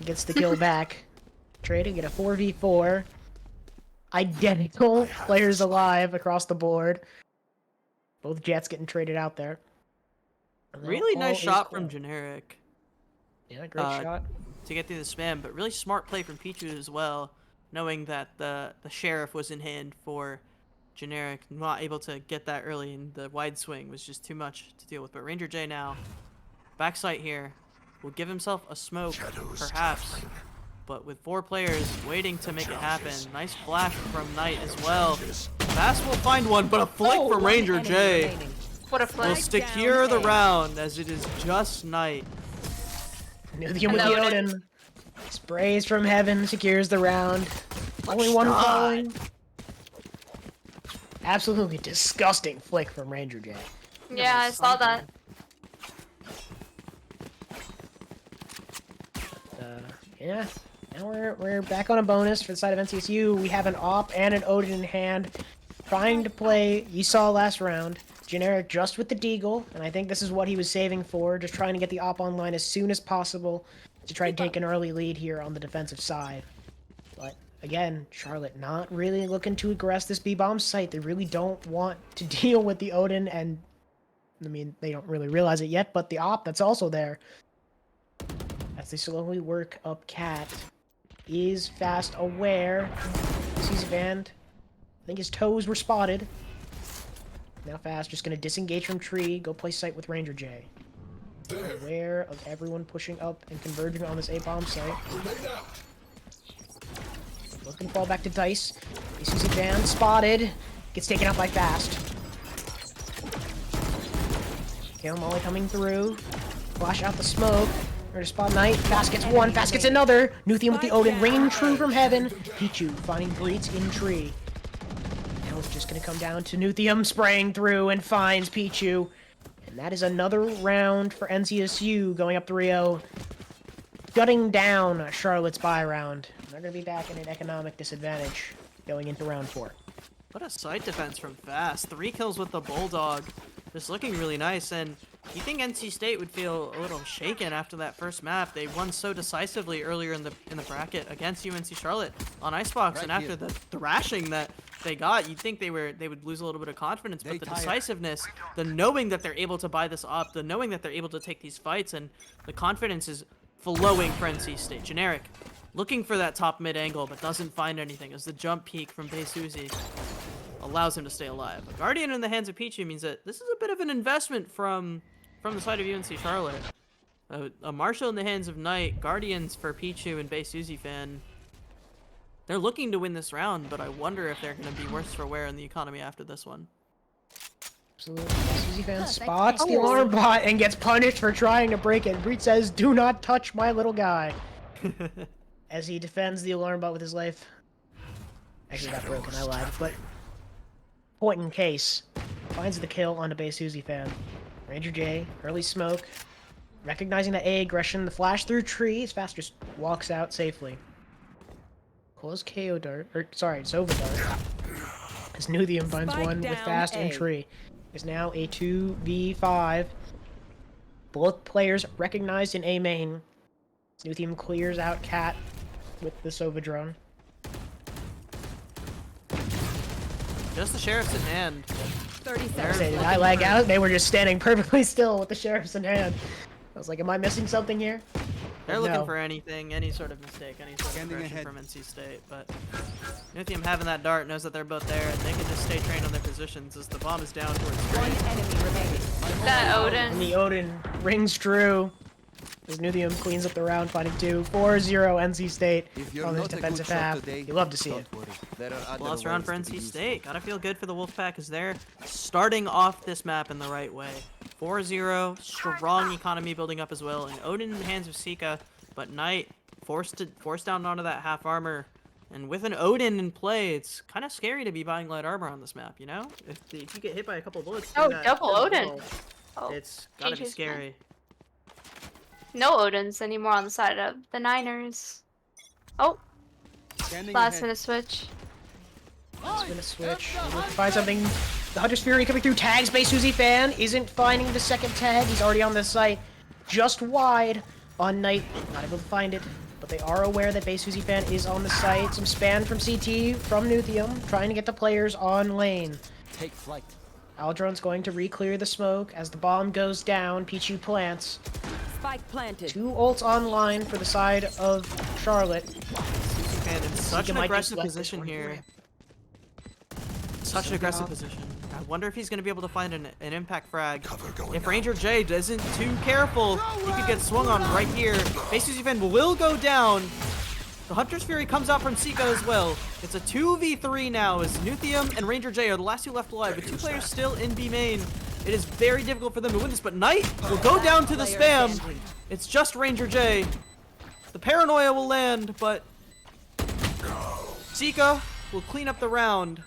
Gets the kill back. Trading get a 4v4. Identical players alive across the board. Both jets getting traded out there. Really nice shot from Generic. Yeah, great shot. To get through the spam, but really smart play from Pichu as well, knowing that the Sheriff was in hand for Generic, not able to get that early, and the wide swing was just too much to deal with. But Ranger J now, backside here, will give himself a smoke, perhaps, but with 4 players waiting to make it happen. Nice flash from Knight as well. Fast will find one, but a flick from Ranger J What a will flick. secure the round, as it is just Knight. Nuthium with the Odin. Sprays from heaven, secures the round. Only one falling. Absolutely disgusting flick from Ranger J. Yeah, I saw that. Yeah. Now we're back on a bonus for the side of NCSU. We have an op and an Odin in hand. Trying to play, you saw last round, Generic just with the Deagle, and I think this is what he was saving for, just trying to get the op online as soon as possible to try to take an early lead here on the defensive side. But again, Charlotte not really looking to aggress this B-bomb site. They really don't want to deal with the Odin, and I mean, they don't really realize it yet, but the op that's also there. As they slowly work up Cat. Is fast aware. Sees a band. I think his toes were spotted. Now Fast just gonna disengage from tree, go play site with Ranger J. Aware of everyone pushing up and converging on this A-bomb site. Looking to fall back to Dice. He sees a band, spotted. Gets taken out by Fast. Kill Molly coming through. Flash out the smoke. Or to spot Knight. Fast gets one, Fast gets another. Nuthium with the Odin, ringing true from heaven. Pichu finding Breach in tree. Now it's just gonna come down to Nuthium spraying through and finds Pichu. And that is another round for NCSU going up 3-0. Gutting down Charlotte's bye round. They're gonna be back in an economic disadvantage going into round 4. What a site defense from Fast. 3 kills with the Bulldog. Just looking really nice, and you think NC State would feel a little shaken after that first map. They won so decisively earlier in the bracket against UNC Charlotte on Icebox, and after the thrashing that they got, you'd think they would lose a little bit of confidence, but the decisiveness, the knowing that they're able to buy this up, the knowing that they're able to take these fights, and the confidence is flowing for NC State. Generic, looking for that top mid angle, but doesn't find anything as the jump peak from Beisuzi allows him to stay alive. A Guardian in the hands of Pichu means that this is a bit of an investment from the side of UNC Charlotte. A Marshall in the hands of Knight, Guardians for Pichu and Beisuzi fan. They're looking to win this round, but I wonder if they're going to be worse for wear in the economy after this one. Absolutely. Beisuzi fan spots the alarm bot and gets punished for trying to break it. Breach says, "Do not touch my little guy." As he defends the alarm bot with his life. Actually got broken, I lied, but point in case. Finds the kill on the Beisuzi fan. Ranger J, early smoke. Recognizing the A aggression, the flash through trees. Fast just walks out safely. Close KO dart, or sorry, Sova dart. As Nuthium finds one with Fast and tree. Is now a 2v5. Both players recognized in A main. Nuthium clears out Cat with the Sova drone. Just the Sheriff's in hand. 30 I say, seconds. did I lag out? They were just standing perfectly still with the Sheriff's in hand. I was like, am I missing something here? They're looking No. for anything, any sort of mistake, any sort of Scanning aggression ahead. from NC State, but Nuthium having that dart knows that they're both there, and they can just stay trained on their positions as the bomb is down towards One straight. enemy remaining. That And Odin. the Odin rings true. as Nuthium cleans up the round, finding 2. 4-0 NC State If you're on this not a good defensive shot half. today, You love to see it. don't worry. There are other Last round for ways to be NC useful. State. Gotta feel good for the Wolfpack as they're starting off this map in the right way. 4-0, strong economy building up as well, and Odin in the hands of Sika, but Knight forced down onto that half armor. And with an Odin in play, it's kind of scary to be buying light armor on this map, you know? If you get hit by a couple bullets, Oh, through that double Odin. wall, Oh, it's gotta be GG's, man. scary. No Odins anymore on the side of the Niners. Oh, Scanning last ahead. minute switch. It's gonna switch. Look to find something. The Hunter's Fury coming through. Tags by Susie Fan. Isn't finding the second tag. He's already on this site. Just wide on Knight. Not able to find it. But they are aware that Base Susie Fan is on the site. Some spam from CT, from Nuthium, trying to get the players on lane. Take flight. Aldron's going to re-clear the smoke as the bomb goes down. Pichu plants. Spike planted. 2 ults online for the side of Charlotte. And in such Sika an might aggressive just let this position one here. rip. Such an Sika aggressive up. position. I wonder if he's going to be able to find an impact frag. If Ranger J isn't too careful, he could get swung on right here. Base Fan will go down. The Hunter's Fury comes out from Sika as well. It's a 2v3 now as Nuthium and Ranger J are the last 2 left alive, with 2 players still in B main. It is very difficult for them to win this, but Knight will go down to the spam. It's just Ranger J. The paranoia will land, but Sika will clean up the round.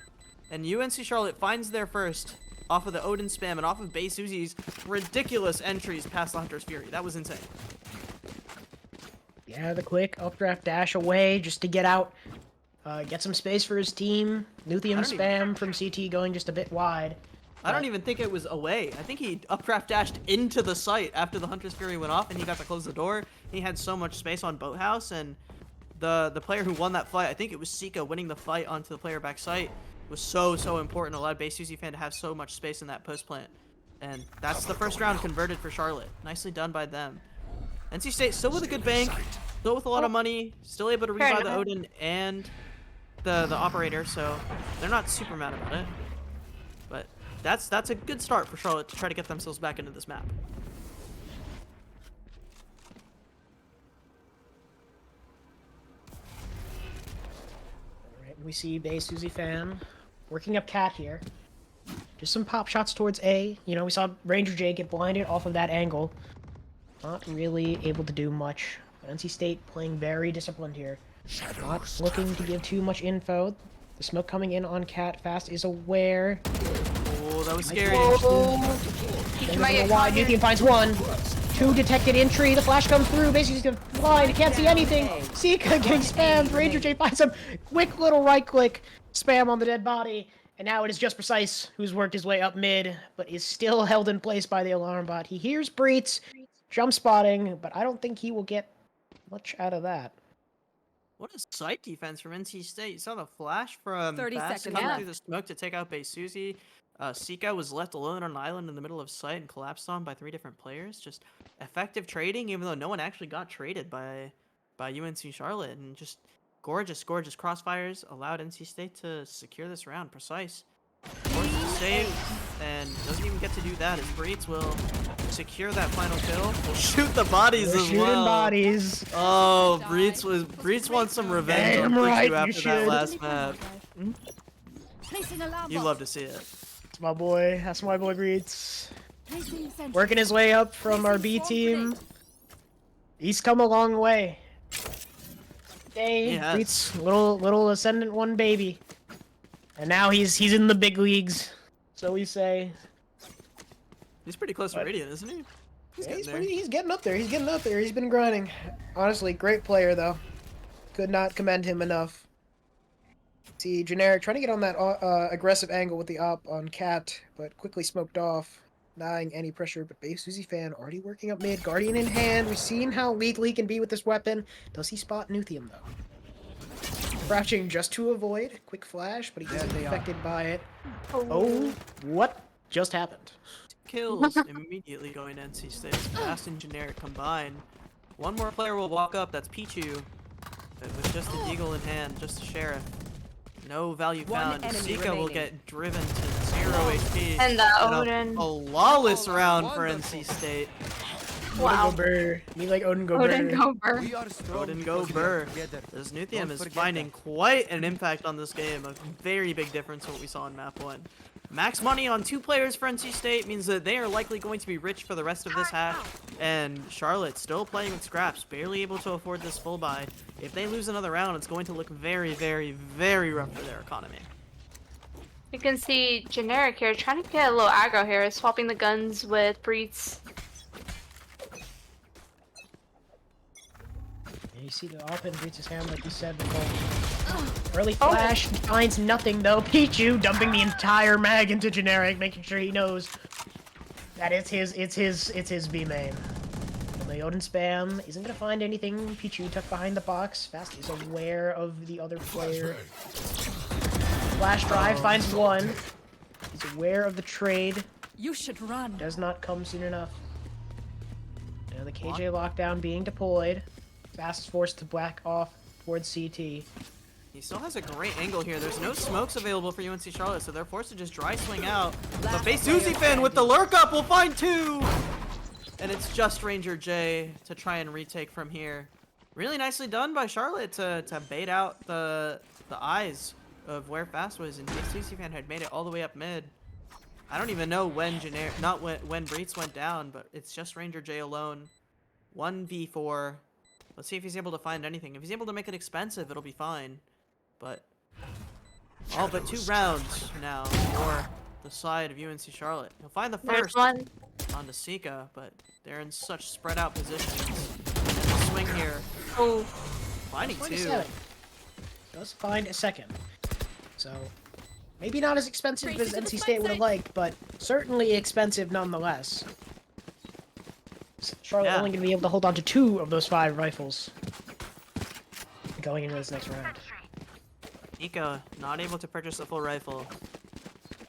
And UNC Charlotte finds their first off of the Odin spam and off of Base Uzi's ridiculous entries past the Hunter's Fury. That was insane. Yeah, the quick updraft dash away just to get out, get some space for his team. Nuthium I don't spam from CT going just a bit wide. I don't even think it was away. I think he updraft dashed into the site after the Hunter's Fury went off and he got to close the door. He had so much space on Boathouse, and the player who won that fight, I think it was Sika winning the fight onto the player back site, was so important. Allowed Base Uzi fan to have so much space in that post plant. And that's the first round converted for Charlotte. Nicely done by them. NC State still with a good bank, still with a lot of money, still able to rebuy the Odin and the operator, so they're not super mad about it. But that's a good start for Charlotte to try to get themselves back into this map. Alright, we see Base Susie fan working up Cat here. Just some pop shots towards A. You know, we saw Ranger J get blinded off of that angle. Not really able to do much. NC State playing very disciplined here. Not looking to give too much info. The smoke coming in on Cat. Fast is aware. Oh, that was scary. He might get Wide. caught here. Nuthium finds 1. 2 detected entry. The flash comes through. Basically, he's blind. Can't see anything. Sika getting spammed. Ranger J finds him. Quick little right click. Spam on the dead body. And now it is just Precise who's worked his way up mid, but is still held in place by the alarm bot. He hears Breets jump spotting, but I don't think he will get much out of that. What a site defense from NC State. You saw the flash from 30 Fast seconds coming left. through the smoke to take out Base Susie. Sika was left alone on an island in the middle of site and collapsed on by 3 different players. Just effective trading, even though no one actually got traded by UNC Charlotte. And just gorgeous crossfires allowed NC State to secure this round. Precise forced to save and doesn't even get to do that as Breets will secure that final kill. Will shoot the bodies They're as shooting well. bodies. Oh, Breets wants some revenge Damn on right, Pichu you after that should. last map. Placing alarm You bot. love to see it. That's my boy. That's my boy Breets. Placing sentry. Working his way up from our B team. He's come a long way. Hey, He has. Breets, little Ascendant 1 baby. And now he's in the big leagues. So we say. He's pretty close to But- Radiant, isn't he? Yeah, getting there. he's getting up there. He's getting up there. He's been grinding. Honestly, great player though. Could not commend him enough. See, Generic trying to get on that aggressive angle with the op on Cat, but quickly smoked off, denying any pressure. But Base Susie fan already working up mid, Guardian in hand. We've seen how lethal he can be with this weapon. Does he spot Nuthium though? Crouching just to avoid quick flash, but he isn't affected by it. Oh, what just happened? Kills immediately going to NC State. Fast and Generic combined. One more player will walk up. That's Pichu. With just the Deagle in hand, just a Sheriff. No value One found. enemy Sika will remaining. get driven to 0 HP. And the And Odin. a lawless round for NC State. Wow. Odin go burr. Me like Odin go Odin burr. go burr. We are strong Odin go because we are burr. together. This Nuthium Don't is forget finding that. quite an impact on this game. A very big difference from what we saw in map 1. Max money on 2 players for NC State means that they are likely going to be rich for the rest of this half. And Charlotte still playing with scraps, barely able to afford this full buy. If they lose another round, it's going to look very, very, very rough for their economy. You can see Generic here trying to get a little aggro here, swapping the guns with Breeds. Yeah, you see the open beats his hand like you said before. Early flash finds nothing though. Pichu dumping the entire mag into Generic, making sure he knows that it's his B main. The Odin spam isn't gonna find anything. Pichu tucked behind the box. Fast is aware of the other player. Flash drive finds one. He's aware of the trade. You should run. Does not come soon enough. Now the KJ lockdown being deployed. Fast is forced to back off towards CT. He still has a great angle here. There's no smokes available for UNC Charlotte, so they're forced to just dry swing out. But Base Uzi fan with the lurk up will find 2! And it's just Ranger J to try and retake from here. Really nicely done by Charlotte to bait out the eyes of where Fast was, and Base Uzi fan had made it all the way up mid. I don't even know when when Breets went down, but it's just Ranger J alone. 1v4. Let's see if he's able to find anything. If he's able to make it expensive, it'll be fine. But all but 2 rounds now for the side of UNC Charlotte. He'll find the There's first one. onto Sika, but they're in such spread out positions. And the swing here. Oh, Finding 2. 27. Does find a second. So maybe not as expensive as NC State would have liked, but certainly expensive nonetheless. Charlotte only going to be able to hold on to 2 of those 5 rifles going into this next round. Sika not able to purchase a full rifle.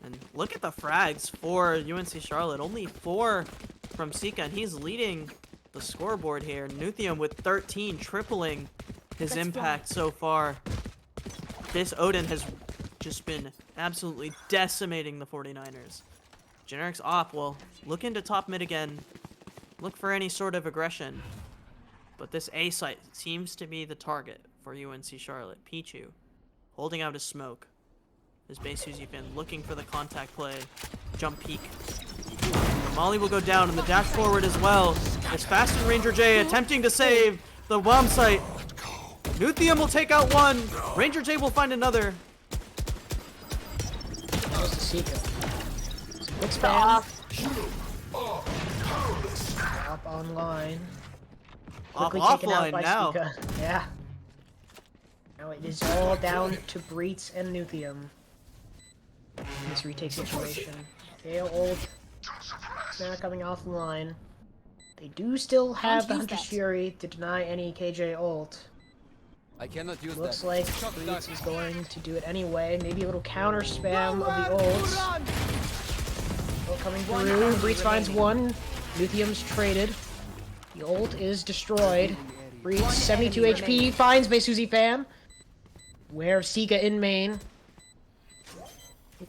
And look at the frags for UNC Charlotte. Only 4 from Sika, and he's leading the scoreboard here. Nuthium with 13, tripling his impact so far. This Odin has just been absolutely decimating the 49ers. Generic's op will look into top mid again. Look for any sort of aggression. But this A site seems to be the target for UNC Charlotte. Pichu holding out his smoke. His base Uzi fan looking for the contact play. Jump peek. Molly will go down and the dash forward as well. As Fast and Ranger J attempting to save the bomb site. Nuthium will take out 1. Ranger J will find another. Goes to Sika. Quick spam. Up online. Quickly taken out Offline by now. Sika. Yeah. Now it is all down to Breets and Nuthium. In this retake situation. Gale ult. Now coming offline. They do still have the Hunter's Fury to deny any KJ ult. I cannot use Looks that. like Breets is going to do it anyway. Maybe a little counter spam of the ults. Ult coming through. Breets finds 1. Nuthium's traded. The ult is destroyed. Breeds 72 HP. Finds Besuzi fan. Where Sika in main.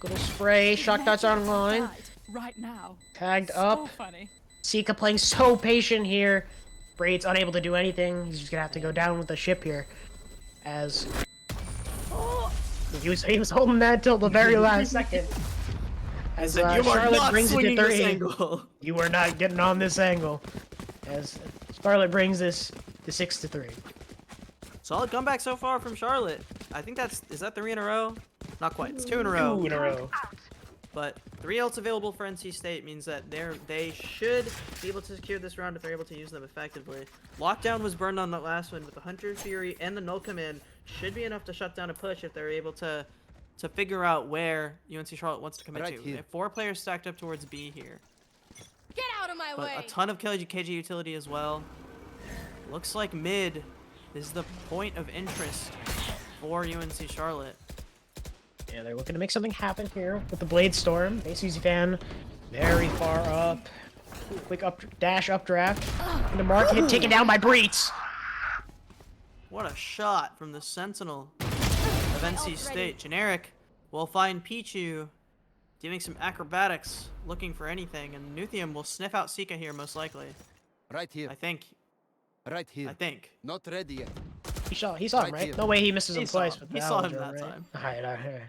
Little spray. Shock dots online. Right now. Tagged So up. funny. Sika playing so patient here. Breeds unable to do anything. He's just gonna have to go down with the ship here. As he was holding that till the very last second. As You are Charlotte not brings it swinging to this 3. angle. You are not getting on this angle. As Charlotte brings this to 6-3. Solid comeback so far from Charlotte. I think is that 3 in a row? Not quite. It's 2 in a row. 2 in a row. But 3 ults available for NC State means that they should be able to secure this round if they're able to use them effectively. Lockdown was burned on that last one, but the Hunter Fury and the Null Command should be enough to shut down a push if they're able to figure out where UNC Charlotte wants to commit Right to. here. They have 4 players stacked up towards B here. Get out of my But way. a ton of KG utility as well. Looks like mid is the point of interest for UNC Charlotte. Yeah, they're looking to make something happen here with the Blade Storm. Base Uzi fan very far up. Quick dash updraft. Into market, taken down by Breets. What a shot from the Sentinel of NC State. Generic will find Pichu doing some acrobatics, looking for anything, and Nuthium will sniff out Sika here most likely. Right here. I think. Right here. I think. Not ready yet. He saw him, Right right? here. No way he misses him He saw twice him. with He the saw him Alger, that right? time. Alright, I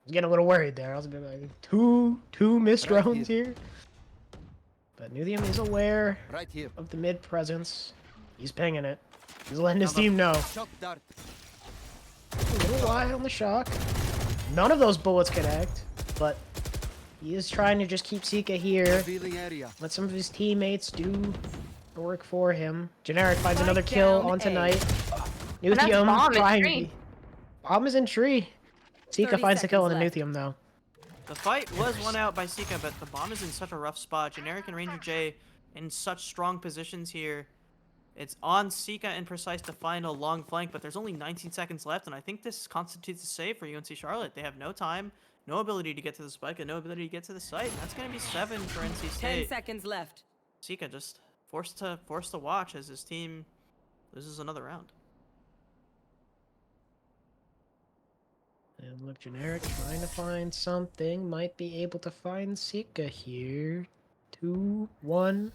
was getting a little worried there. I was gonna be like, two missed Right drones here. But Nuthium is aware Right here. of the mid presence. He's pinging it. He's letting his Now the- team know. Shock dart. A little wide on the shock. None of those bullets connect, but he is trying to just keep Sika here. Revealing area. Let some of his teammates do the work for him. Generic finds Spike another kill down on A. tonight. that's Nuthium bomb in trying to tree. be... Bomb is in tree. Sika 30 finds the kill on seconds the left. Nuthium though. The fight was won out by Sika, but the bomb is in such a rough spot. Generic and Ranger J in such strong positions here. It's on Sika and Precise to find a long flank, but there's only 19 seconds left, and I think this constitutes a save for UNC Charlotte. They have no time, no ability to get to the spike, and no ability to get to the site. And that's going to be 7 for NC 10 State. seconds left. Sika just forced to watch as his team loses another round. And look, Generic trying to find something. Might be able to find Sika here. 2, 1.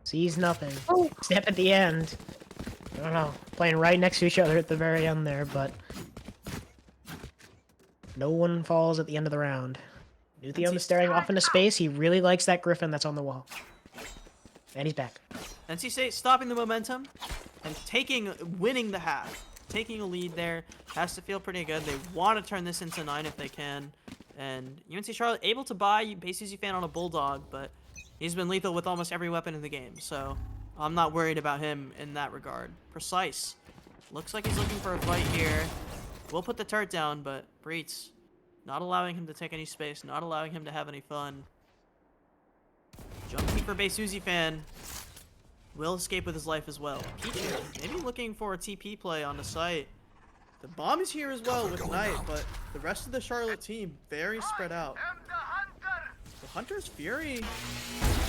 Sees nothing. Oh. Step at the end. I don't know. Playing right next to each other at the very end there, but... No one falls at the end of the round. Nuthium is staring off into space. He really likes that Griffin that's on the wall. And he's back. NC State stopping the momentum and winning the half. Taking a lead there has to feel pretty good. They want to turn this into 9 if they can. And UNC Charlotte able to buy base UC fan on a Bulldog, but he's been lethal with almost every weapon in the game. So I'm not worried about him in that regard. Precise. Looks like he's looking for a fight here. We'll put the turret down, but Breets not allowing him to take any space, not allowing him to have any fun. Jumping for base Uzi fan. Will escape with his life as well. Peach maybe looking for a TP play on the site. The bomb is here as well with Knight, but the rest of the Charlotte team very spread out. The Hunter's Fury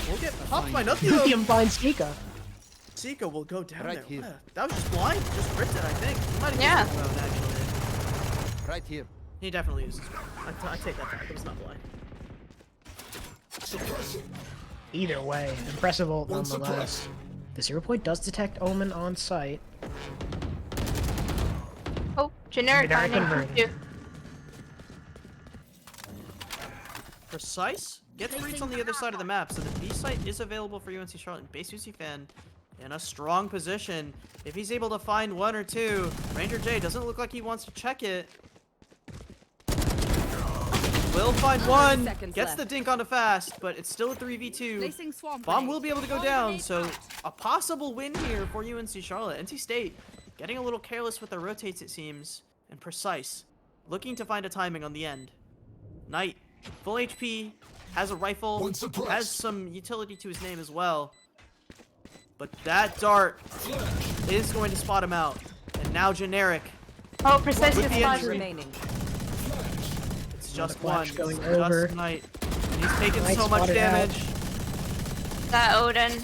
will get popped by nothing. Nuthium finds Sika. Sika will go down Right there. here. What? That was just blind. Just ripped it, I think. He might have Yeah. used his round, actually. Right here. He definitely used his round. I take that back. It was not blind. Either way, impressive ult nonetheless. The 0 point does detect Omen on site. Oh, generic Generic finding converted. you. Precise gets Breach on the other side of the map, so the B site is available for UNC Charlotte. Base UC fan in a strong position. If he's able to find 1 or 2, Ranger J doesn't look like he wants to check it. Will find 1, seconds gets left. the dink onto fast, but it's still a 3v2. Placing swamp Bomb grenade. will be able to go Bomb down, grenade so out. a possible win here for UNC Charlotte. NC State getting a little careless with their rotates, it seems, and Precise looking to find a timing on the end. Knight, full HP, has a rifle, has some utility to his name as well. But that dart is going to spot him out. And now Generic, Oh, Precise With gets the spotted. injury. Remaining. it's just flash one, going it's over. just Knight. And he's taking Knight so much spotted out. damage. That Odin.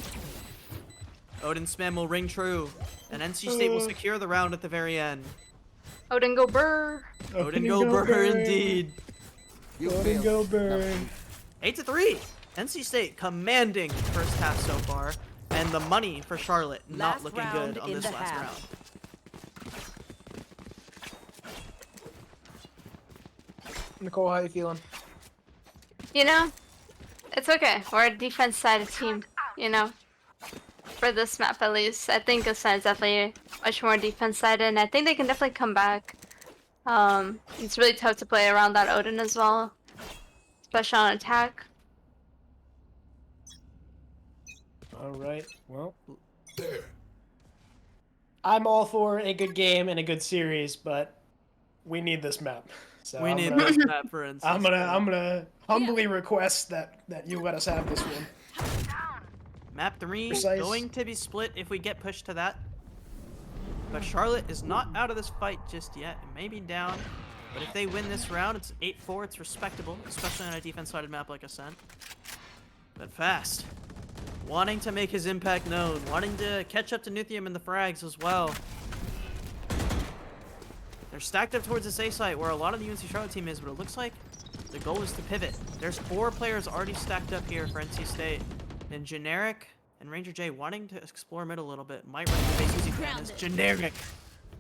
Odin's spam will ring true, and NC State will secure the round at the very end. Odin go burr. Odin go burr indeed. You Odin failed. go burn. 8-3. NC State commanding first half so far, and the money for Charlotte not Last looking round good on in this the last half. round. Nicole, how you feeling? You know, it's okay. We're a defense-sided team, you know. For this map, at least. I think this side's definitely much more defense-sided, and I think they can definitely come back. It's really tough to play around that Odin as well. Especially on attack. Alright, well. I'm all for a good game and a good series, but we need this map. So We I'm need gonna, this map for instance. I'm gonna humbly request that you let us have this one. Map 3 Precise. going to be split if we get pushed to that. But Charlotte is not out of this fight just yet. It may be down, but if they win this round, it's 8-4. It's respectable, especially on a defense-sided map like Ascent. But Fast, wanting to make his impact known, wanting to catch up to Nuthium in the frags as well. They're stacked up towards this A site where a lot of the UNC Charlotte team is, but it looks like the goal is to pivot. There's 4 players already stacked up here for NC State. And Generic And Ranger J wanting to explore mid a little bit. Might run the base easy fan is generic.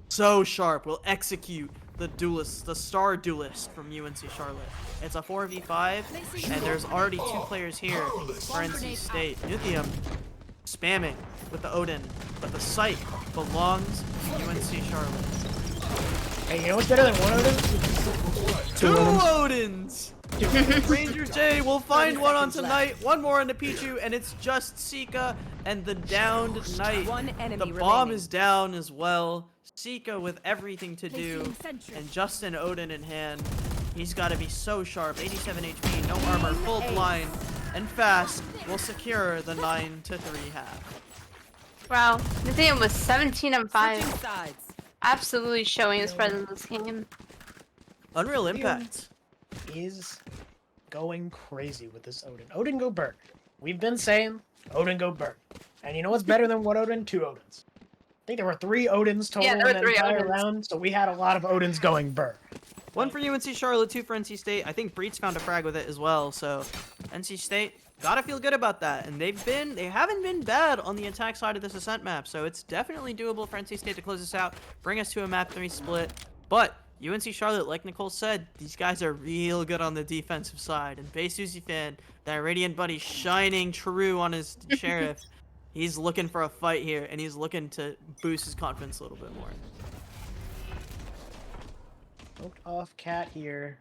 So sharp. Will execute the duelist, the star duelist from UNC Charlotte. It's a 4v5, and there's already 2 players here for NC State. Nuthium spamming with the Odin, but the site belongs to UNC Charlotte. Hey, you know what's better than one Odin? 2 Odins! Ranger J will find one on tonight, one more on the Pichu, and it's just Sika and the downed Knight. One enemy The bomb remaining. is down as well. Sika with everything to do, Placing sentry. and Justin Odin in hand. He's got to be so sharp. 87 HP, no armor, full blind, and fast will secure the 9-3 half. Wow, Nithium was 17 and 5. Switching sides. Absolutely showing his presence this game. Unreal Impact. Is going crazy with this Odin. Odin go burn. We've been saying Odin go burn. And you know what's better than one Odin? 2 Odins. I think there were 3 Odins total Yeah, there in were the 3 entire Odins. round, so we had a lot of Odins going burn. 1 for UNC Charlotte, 2 for NC State. I think Breach found a frag with it as well, so NC State gotta feel good about that. And they haven't been bad on the attack side of this Ascent map, so it's definitely doable for NC State to close this out, bring us to a map 3 split. But UNC Charlotte, like Nicole said, these guys are real good on the defensive side. And Bay Susie fan, that Radiant buddy shining true on his Sheriff. He's looking for a fight here, and he's looking to boost his confidence a little bit more. Poked off Cat here.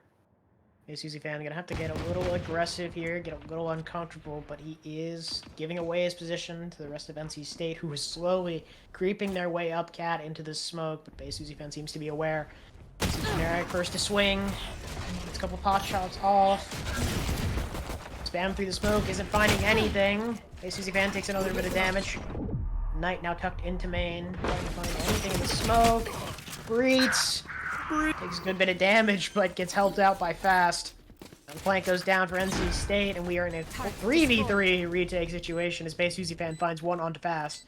Hey, Susie fan, gonna have to get a little aggressive here, get a little uncomfortable, but he is giving away his position to the rest of NC State, who is slowly creeping their way up Cat into the smoke, but Bay Susie fan seems to be aware. Generic first to swing. Gets a couple pot shots off. Spam through the smoke, isn't finding anything. Hey, Susie fan takes another bit of damage. Knight now tucked into main. Trying to find anything in the smoke. Breach. Takes a good bit of damage, but gets helped out by Fast. The flank goes down for NC State, and we are in a 3v3 retake situation as Bay Susie fan finds one onto Fast.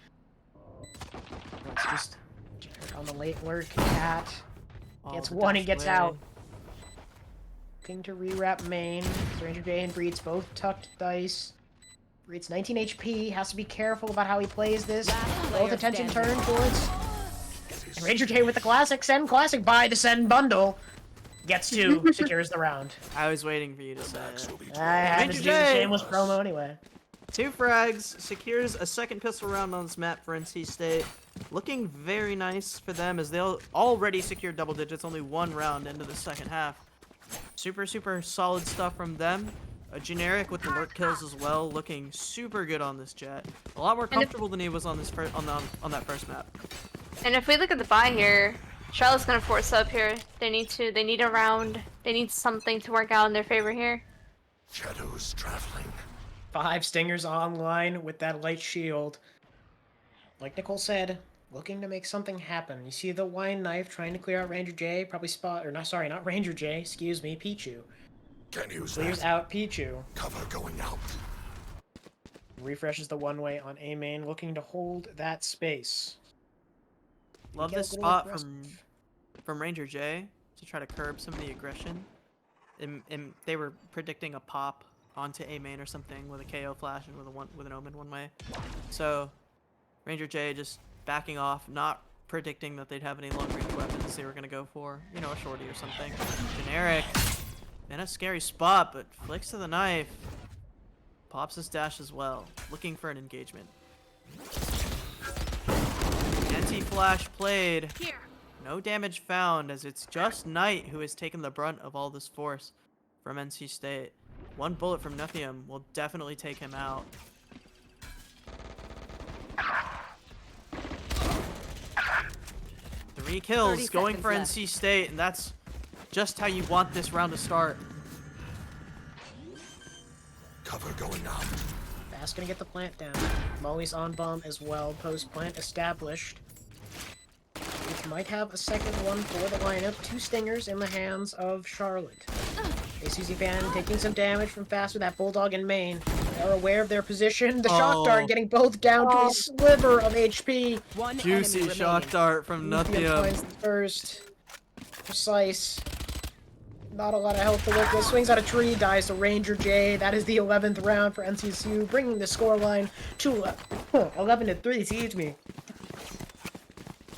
It's just on the late lurk. Cat gets one and gets out. Looking to rewrap main. Ranger J and Breeds both tucked dice. Breeds 19 HP, has to be careful about how he plays this. Both attention turned towards. And Ranger J with the classic Send Classic buy the Send bundle. Gets 2, secures the round. I was waiting for you to say it. I had to do the shameless promo anyway. 2 frags, secures a second pistol round on this map for NC State. Looking very nice for them as they'll already secure double digits, only 1 round into the second half. Super solid stuff from them. A generic with the lurk kills as well, looking super good on this Jet. A lot more comfortable than he was on this on that first map. And if we look at the buy here, Charlotte's gonna force up here. They need a round. They need something to work out in their favor here. Shadows traveling. 5 Stingers online with that light shield. Like Nicole said, looking to make something happen. You see the wine knife trying to clear out Ranger J, probably spot, or not, sorry, not Ranger J, excuse me, Pichu. Can use Clears that. out Pichu. Cover going out. Refreshes the one way on A main, looking to hold that space. Love Get a this little spot aggressive. from Ranger J to try to curb some of the aggression. And they were predicting a pop onto A main or something with a KO flash and with an omen one way. So Ranger J just backing off, not predicting that they'd have any long range weapons they were gonna go for, you know, a shorty or something. Generic. In a scary spot, but flicks to the knife. Pops his dash as well, looking for an engagement. Anti-flash played. No damage found, as it's just Knight who has taken the brunt of all this force from NC State. 1 bullet from Nuthium will definitely take him out. Three kills 30 going for seconds NC State, and that's just how you want this round to start. Cover going out. Fast gonna get the plant down. Molly's on bomb as well, post plant established. Which might have a second one for the lineup. 2 Stingers in the hands of Charlotte. ACC fan taking some damage from Fast with that Bulldog in main. They are aware of their position. The shock dart getting both down to a sliver of HP. One Juicy enemy shock remaining. dart from Nuthium Nuthium. finds the first. Precise. Not a lot of health to work with. Swings out a tree, dies to Ranger J. That is the 11th round for NCSU, bringing the scoreline to 11-3. Excuse me.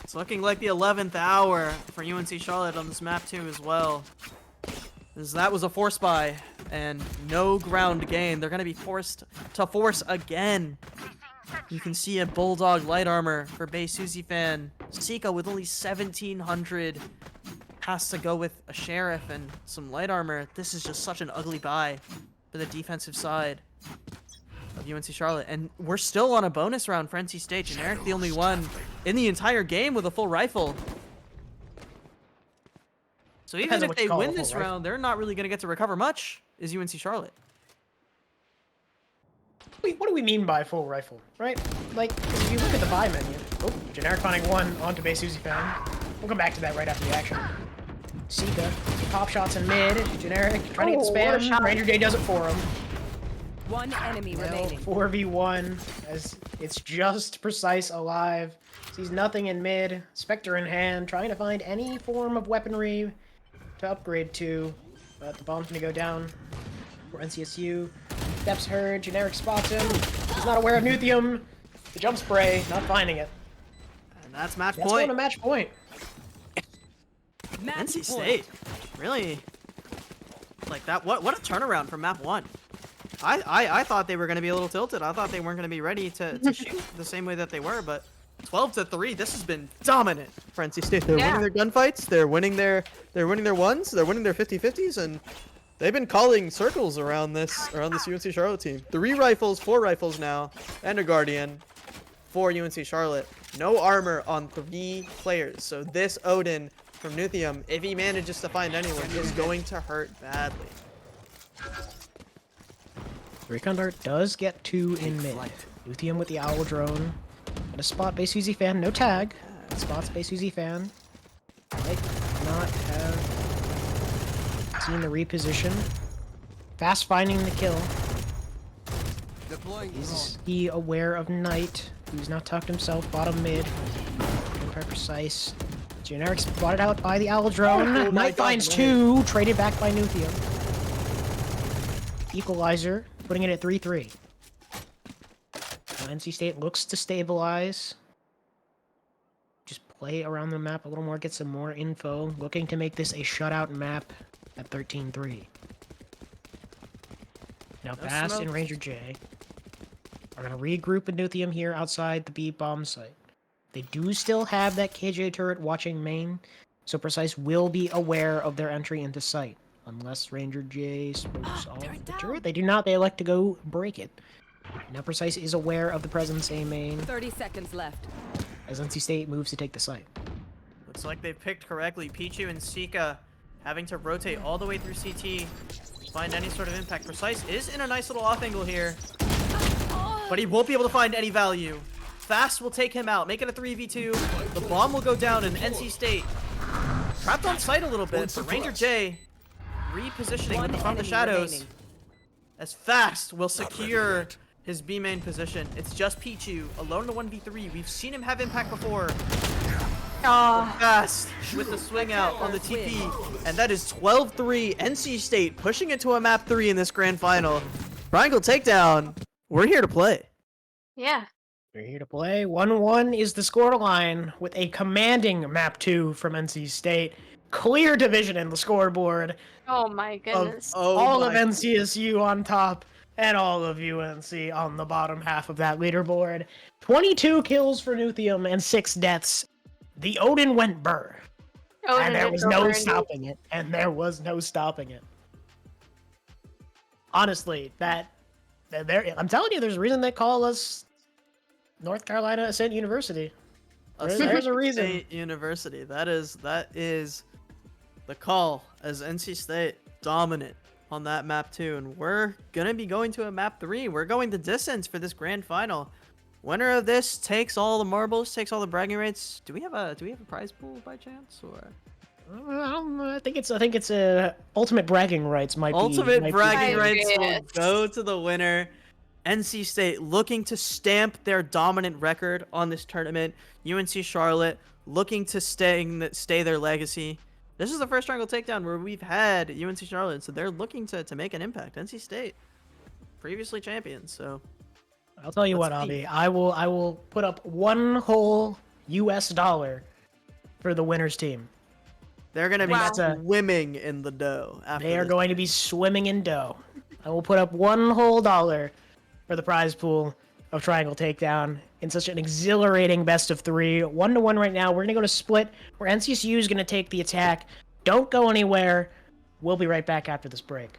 It's looking like the 11th hour for UNC Charlotte on this map too as well. As that was a force buy and no ground gain. They're going to be forced to force again. You can see a Bulldog light armor for Bay Susie fan. Sika with only 1,700 has to go with a Sheriff and some light armor. This is just such an ugly buy for the defensive side of UNC Charlotte. And we're still on a bonus round for NC State. Generic the only one in the entire game with a full rifle. So even if they win this round, they're not really going to get to recover much, is UNC Charlotte. Wait, what do we mean by full rifle, right? Like, 'cause if you look at the buy menu, oh, Generic finding one onto Bay Susie fan. We'll come back to that right after the action. Sika, pop shots in mid, Generic, trying to get the spam. Ranger J does it for him. One enemy remaining. 4v1, as it's just Precise alive. Sees nothing in mid, Spectre in hand, trying to find any form of weaponry to upgrade to, but the bomb's gonna go down for NCSU. Steps heard, Generic spots him. He's not aware of Nuthium. The jump spray, not finding it. And that's match That's point. going to match point. NC State, really, like that. What a turnaround from map 1. I thought they were going to be a little tilted. I thought they weren't going to be ready to shoot the same way that they were, but 12-3. This has been dominant for NC State. They're winning their gunfights. They're winning their ones. They're winning their 50-50s, and they've been calling circles around this UNC Charlotte team. 3 rifles, 4 rifles now, and a Guardian for UNC Charlotte. No armor on 3 players. So this Odin from Nuthium, if he manages to find anyone, is going to hurt badly. Recon Dart does get 2 in mid. Nuthium with the Owl Drone. And a spot Bay Susie fan, no tag. Spots Bay Susie fan. Might not have seen the reposition. Fast finding the kill. Is he aware of Knight? He's not tucked himself, bottom mid. Very precise. Generic spotted out by the Owl Drone. Knight finds 2, traded back by Nuthium. Equalizer, putting it at 3-3. NC State looks to stabilize. Just play around the map a little more, get some more info. Looking to make this a shutout map at 13-3. Now Fast and Ranger J are going to regroup with Nuthium here outside the B bomb site. They do still have that KJ turret watching main, so Precise will be aware of their entry into site. Unless Ranger J smokes off the turret. They do not, they elect to go break it. Now Precise is aware of the presence A main. 30 seconds left. As NC State moves to take the site. Looks like they've picked correctly. Pichu and Sika having to rotate all the way through CT. Find any sort of impact. Precise is in a nice little off angle here. But he won't be able to find any value. Fast will take him out. Make it a 3v2. The bomb will go down in NC State. Trapped on site a little bit, but Ranger J repositioning from the shadows. Remaining. As Fast will secure his B main position. It's just Pichu alone to 1v3. We've seen him have impact before. Fast with the swing out on the TP, and that is 12-3. NC State pushing it to a map 3 in this grand final. Triangle Takedown. We're here to play. Yeah. We're here to play. 1-1 is the scoreline with a commanding map 2 from NC State. Clear division in the scoreboard. Oh my goodness. All of NCSU on top and all of UNC on the bottom half of that leaderboard. 22 kills for Nuthium and 6 deaths. The Odin went burr. And there was no stopping it. And there was no stopping it. Honestly, I'm telling you, there's a reason they call us North Carolina Ascent University. There's a reason. State University. That is the call, as NC State dominant on that map 2, and we're gonna be going to a map 3. We're going the distance for this grand final. Winner of this takes all the marbles, takes all the bragging rights. Do we have a prize pool by chance, or? I think it's a ultimate bragging rights might ultimate be. bragging rights will go to the winner. NC State looking to stamp their dominant record on this tournament. UNC Charlotte looking to stay their legacy This is the first triangle takedown where we've had UNC Charlotte, so they're looking to make an impact. NC State, previously champions, so I'll tell you Let's what, see. Avi. I will put up one whole US dollar for the winners team. they're gonna be Wow. swimming in the dough. After They are this. going to be swimming in dough. I will put up one whole dollar for the prize pool of Triangle Takedown in such an exhilarating best of 3. 1-1 right now. We're gonna go to split where NCSU is gonna take the attack. Don't go anywhere. We'll be right back after this break.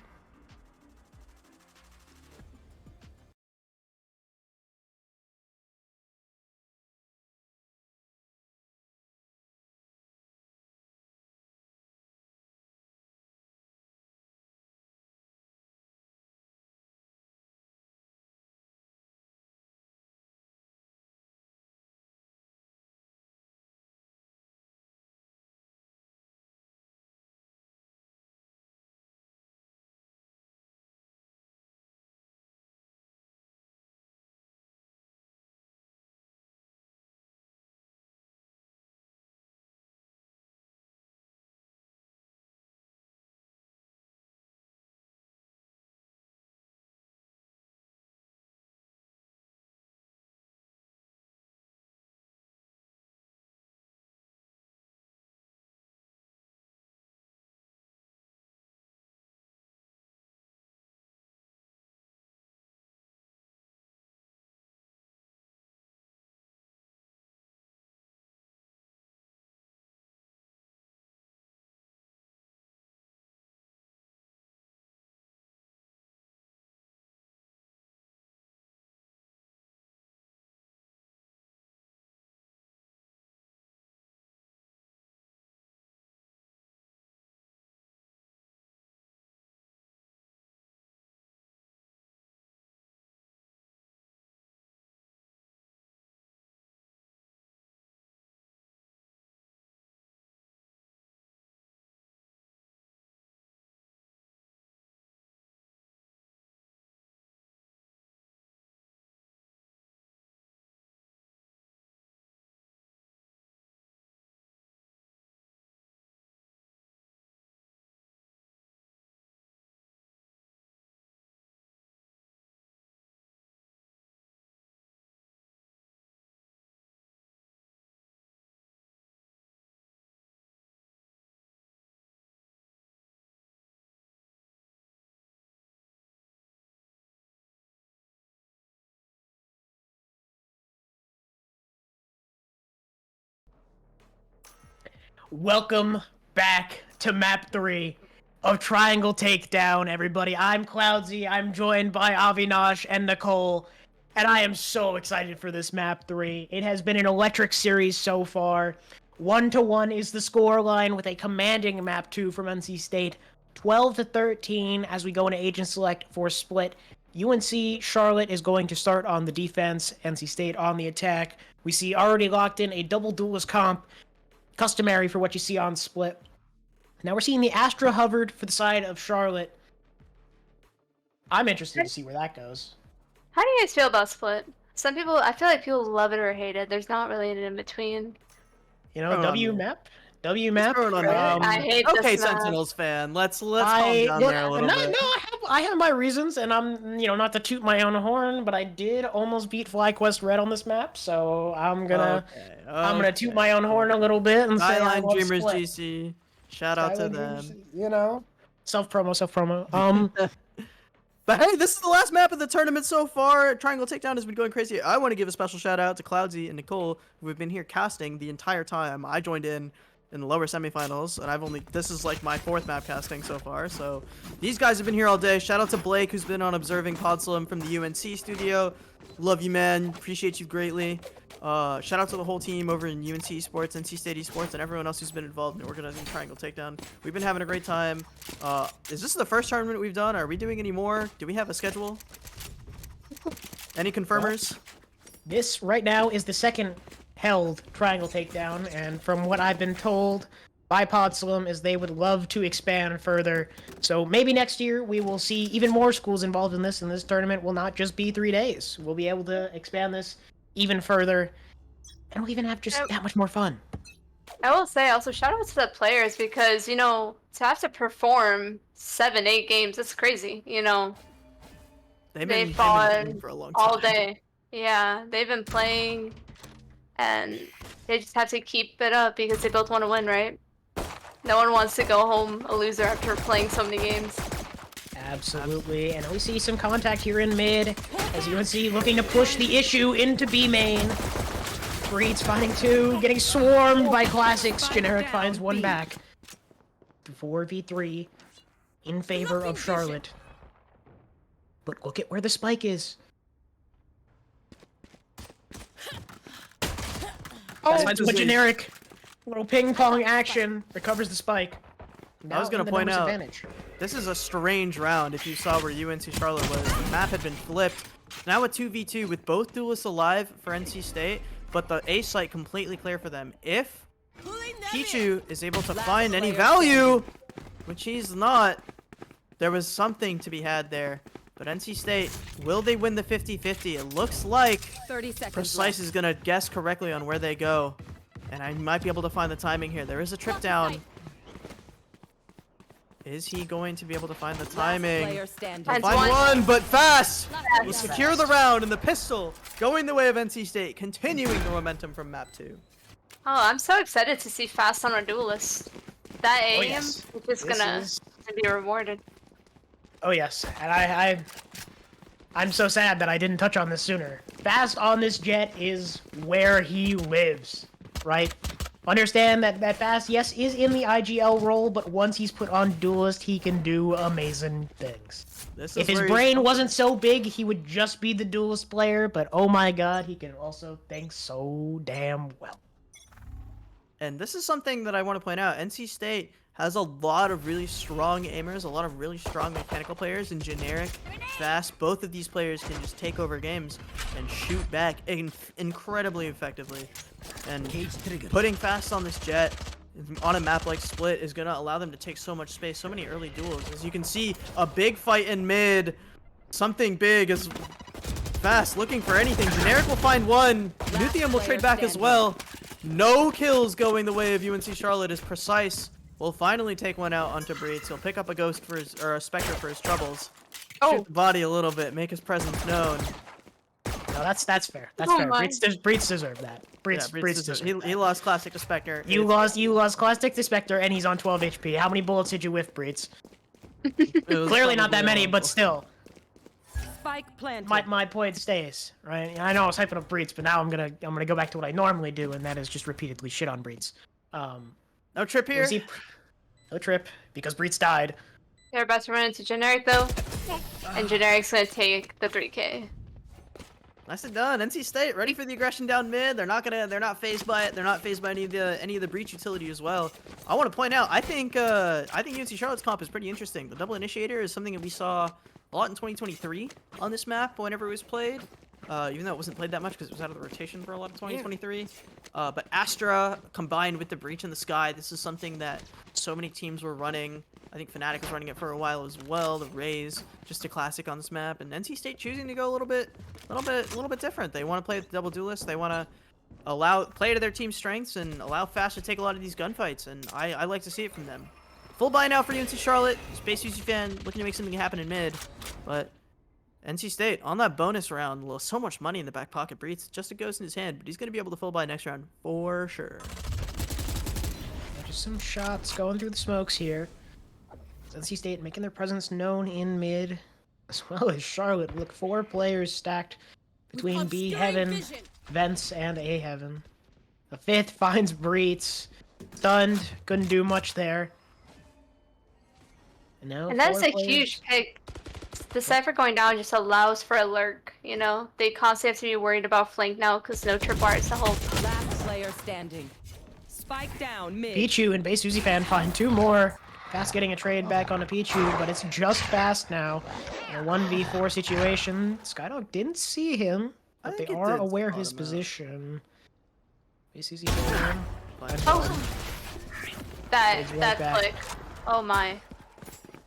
Welcome back to map 3 of Triangle Takedown, everybody. I'm Cloudsy. I'm joined by Avinash and Nicole, and I am so excited for this map 3. It has been an electric series so far. 1-1 is the scoreline with a commanding map 2 from NC State. 12-13 as we go into Agent Select for split. UNC Charlotte is going to start on the defense, NC State on the attack. We see already locked in a double duelist comp, customary for what you see on split. Now we're seeing the Astra hovered for the side of Charlotte. I'm interested to see where that goes. How do you guys feel about split? Some people, I feel like people love it or hate it. There's not really an in between. You know, Throw it on W there. map. W map. throw it on there. I hate Okay, this map. Sentinels fan. Let's calm down there a little bit. I have my reasons, and I'm, not to toot my own horn, but I did almost beat FlyQuest Red on this map, so I'm gonna toot my own horn a little bit and say I Skyline love Dreamers split. GC. Shout out to Skyline them. Dreamers, self promo. But hey, this is the last map of the tournament so far. Triangle Takedown has been going crazy. I want to give a special shout out to Cloudsy and Nicole, who have been here casting the entire time. I joined in the lower semifinals, and this is like my 4th map casting so far. So these guys have been here all day. Shout out to Blake, who's been on observing Podslim from the UNC studio. Love you, man. Appreciate you greatly. Shout out to the whole team over in UNC Esports, NC State Esports, and everyone else who's been involved in organizing Triangle Takedown. We've been having a great time. Is this the first tournament we've done? Are we doing any more? Do we have a schedule? Any confirmers? This right now is the second held Triangle Takedown, and from what I've been told by Podslim is they would love to expand further. So maybe next year we will see even more schools involved in this, and this tournament will not just be 3 days. We'll be able to expand this even further, and we'll even have just that much more fun. I will say also shout out to the players because, you know, to have to perform 7, 8 games, it's crazy, you know. They've They been fought playing for a long time. all day. Yeah, they've been playing and they just have to keep it up because they both want to win, right? No one wants to go home a loser after playing so many games. Absolutely, and we see some contact here in mid, as UNC looking to push the issue into B main. Breeds finding 2, getting swarmed by Classics. Generic finds 1 back. 4v3 in favor of Charlotte. But look at where the spike is. Finds one Generic. Little ping pong action. Recovers the spike. I was gonna in the point numbers out, advantage. this is a strange round if you saw where UNC Charlotte was. The map had been flipped. Now a 2v2 with both duelists alive for NC State, but the A site completely clear for them. If Pichu is able to find any value, which he's not, there was something to be had there. But NC State, will they win the 50-50? It looks like 30 seconds Precise left. is gonna guess correctly on where they go. And I might be able to find the timing here. There is a trip down. Is he going to be able to find the timing? Player standing. Finds Find one, but fast! Yeah. Will secure the round, and the pistol going the way of NC State, continuing the momentum from map 2. Oh, I'm so excited to see Fast on our duelist. That aim yes. is just gonna be rewarded. Oh yes, and I'm so sad that I didn't touch on this sooner. Fast on this jet is where he lives, right? Understand that Fast, yes, is in the IGL role, but once he's put on Duelist, he can do amazing things. If his brain wasn't so big, he would just be the Duelist player, but oh my god, he can also think so damn well. And this is something that I want to point out. NC State has a lot of really strong aimers, a lot of really strong mechanical players, and Generic, Fast, both of these players can just take over games and shoot back incredibly effectively. And putting Fast on this jet on a map like Split is going to allow them to take so much space, so many early duels. As you can see, a big fight in mid. Something big is Fast looking for anything. Generic will find one. Nuthium will trade back as well. No kills going the way of UNC Charlotte as Precise will finally take one out onto Breeds. He'll pick up a Ghost for his, or a Spectre for his troubles. Shoot the body a little bit, make his presence known. No, that's fair. That's Oh fair. my. Breeds deserve that. Breeds deserve that. He lost Classic to Spectre. You lost Classic to Spectre, and he's on 12 HP. How many bullets did you whiff, Breeds? Clearly not that many, but still. Spike planted. My point stays, right? I know I was hyping up Breeds, but now I'm gonna go back to what I normally do, and that is just repeatedly shit on Breeds. No trip here. No trip, because Breeds died. They're about to run into Generic though, and Generic's gonna take the 3K. Nicely done. NC State ready for the aggression down mid. They're not phased by it. They're not phased by any of the breach utility as well. I want to point out, I think UNC Charlotte's comp is pretty interesting. The double initiator is something that we saw a lot in 2023 on this map whenever it was played. Even though it wasn't played that much because it was out of the rotation for a lot of 2023. But Astra combined with the breach in the sky, this is something that so many teams were running. I think Fnatic was running it for a while as well. The Rays, just a classic on this map, and NC State choosing to go a little bit different. They want to play with the double duelist. They want to play to their team's strengths and allow Fast to take a lot of these gunfights, and I like to see it from them. Full buy now for UNC Charlotte. Space UC fan looking to make something happen in mid, but NC State on that bonus round, so much money in the back pocket. Breeds just a ghost in his hand, but he's going to be able to full buy next round for sure. Just some shots going through the smokes here. NC State making their presence known in mid, as well as Charlotte. Look, 4 players stacked between B Heaven, Vents, and A Heaven. The 5th finds Breeds. Stunned, couldn't do much there. And that's a huge pick. The Cypher going down just allows for a lurk, you know? They constantly have to be worried about flank now because no trip wires to hold. Last player standing. Spike down mid. Pichu and Base Uzi fan find 2 more. Fast getting a trade back onto Pichu, but it's just Fast now. In a 1v4 situation. Skydog didn't see him, but they are aware of his position. Base Uzi fan. Oh! That click. Oh my.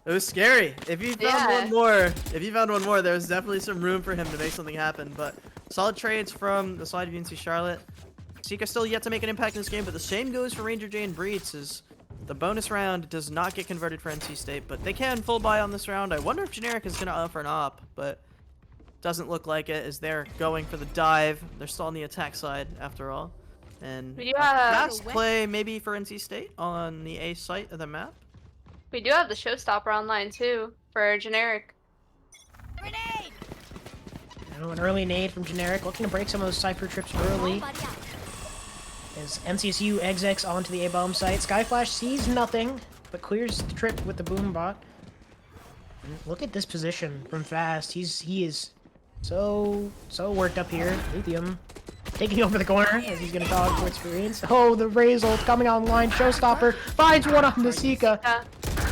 It was scary. If you found one more, there was definitely some room for him to make something happen. But solid trades from the side of UNC Charlotte. Sika still yet to make an impact in this game, but the same goes for Ranger J and Breeds, as the bonus round does not get converted for NC State, but they can full buy on this round. I wonder if Generic is going to offer an op, but doesn't look like it, as they're going for the dive. They're still on the attack side, after all. And We do have- fast play maybe for NC State on the A site of the map. We do have the showstopper online too for Generic. Grenade! An early nade from Generic, looking to break some of those Cypher trips early. Nobody out. As NCSU execs onto the A-bomb site. Skyflash sees nothing, but clears the trip with the boom bot. And look at this position from Fast. He is so worked up here. Lithium taking over the corner as he's gonna dodge for experience. Oh, the Raze ult coming online. Showstopper finds one on the Sika.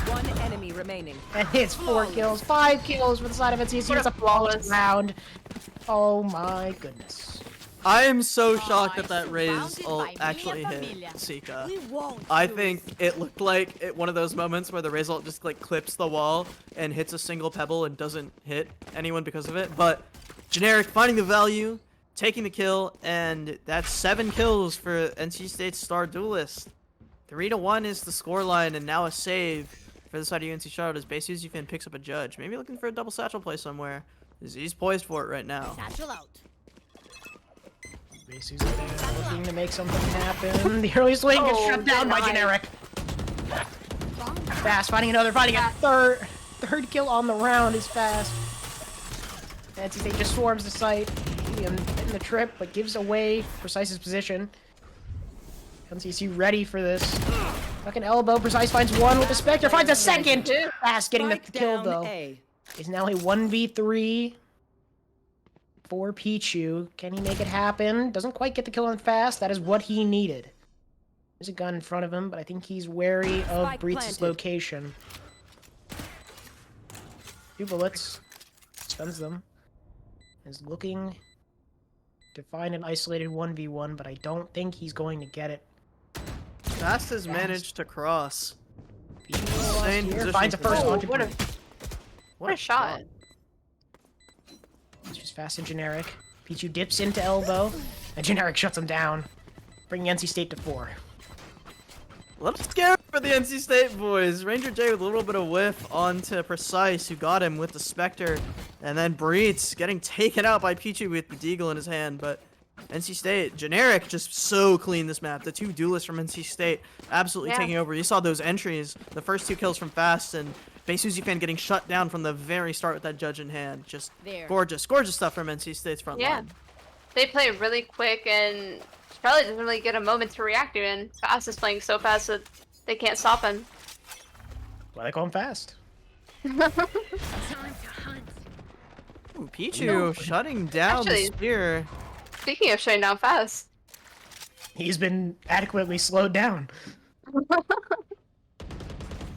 One enemy remaining. And it's 4 kills, 5 kills for the side of NCSU. What It's a a flawless flawless. round. Oh my goodness. I am so shocked that that Raze surrounded ult by me actually and hit familia. Sika. We won't I lose. think it looked like one of those moments where the Raze ult just like clips the wall and hits a single pebble and doesn't hit anyone because of it. But Generic finding the value, taking the kill, and that's 7 kills for NC State's star duelist. 3-1 is the scoreline, and now a save for the side of UNC Charlotte as Base Fan picks up a judge. Maybe looking for a double satchel play somewhere. He's poised for it right now. Satchel out. Basic's there looking to make something happen. The early swing gets Oh, shut down by denied. Generic. Fast finding another, finding a third kill on the round is Fast. NC State just swarms the site, in the trip, but gives away Precise's position. NCSU ready for this. Fucking elbow, Precise finds one with the Spectre, finds a second! Fast getting the Spike kill down though. A. Is now a 1v3 for Pichu. Can he make it happen? Doesn't quite get the kill on Fast. That is what he needed. There's a gun in front of him, but I think he's wary of Spike Breetz's planted. location. 2 bullets. Spends them. Is looking to find an isolated 1v1, but I don't think he's going to get it. Fast has managed to cross. Pichu Insane here position finds a for first him. launch. What a shot. It's just Fast and Generic. Pichu dips into elbow, and Generic shuts him down, bringing NC State to 4. Let's go for the NC State boys. Ranger J with a little bit of whiff onto Precise, who got him with the Spectre. And then Breeds getting taken out by Pichu with the Deagle in his hand. But NC State, Generic just so clean this map. The 2 duelists from NC State absolutely Yeah. taking over. You saw those entries. The first 2 kills from Fast, and Base Fan getting shut down from the very start with that judge in hand. Just There. gorgeous, gorgeous stuff from NC State's front Yeah. line. They play really quick, and Charlotte doesn't really get a moment to react even. Fast is playing so fast that they can't stop him. Well, they call him Fast. Ooh, Pichu shutting down Actually- the spear. Speaking of shutting down Fast, He's been adequately slowed down.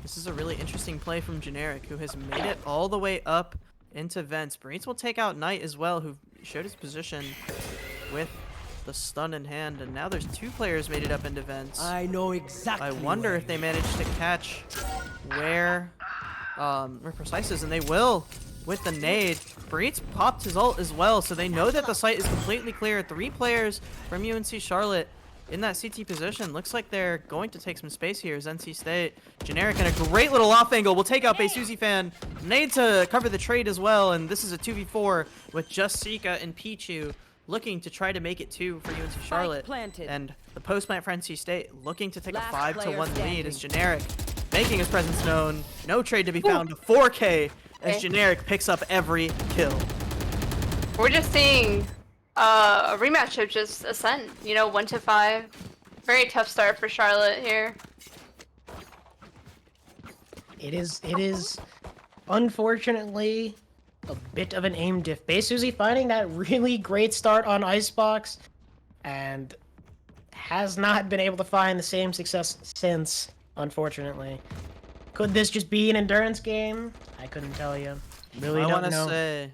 This is a really interesting play from Generic, who has made it all the way up into vents. Breeds will take out Knight as well, who showed his position with the stun in hand, and now there's 2 players made it up into vents. I know exactly. I wonder if they managed to catch where Precise is, and they will with the nade. Breeds popped his ult as well, so they know that the site is completely clear. 3 players from UNC Charlotte in that CT position. Looks like they're going to take some space here as NC State. Generic and a great little off angle will take out Beisuzi Fan. Nade to cover the trade as well, and this is a 2v4 with just Sika and Pichu looking to try to make it 2 for UNC Charlotte. planted. And the post-plant for NC State looking to take Last a 5-1 player lead as standing. Generic making his presence known. No trade to be found. 4K as Okay. Generic picks up every kill. we're just seeing a rematch of just ascent. You know, 1 to 5. Very tough start for Charlotte here. It is unfortunately a bit of an aim diff. Beisuzi finding that really great start on Icebox and has not been able to find the same success since, unfortunately. Could this just be an endurance game? I couldn't tell you. Really I don't want to know. say,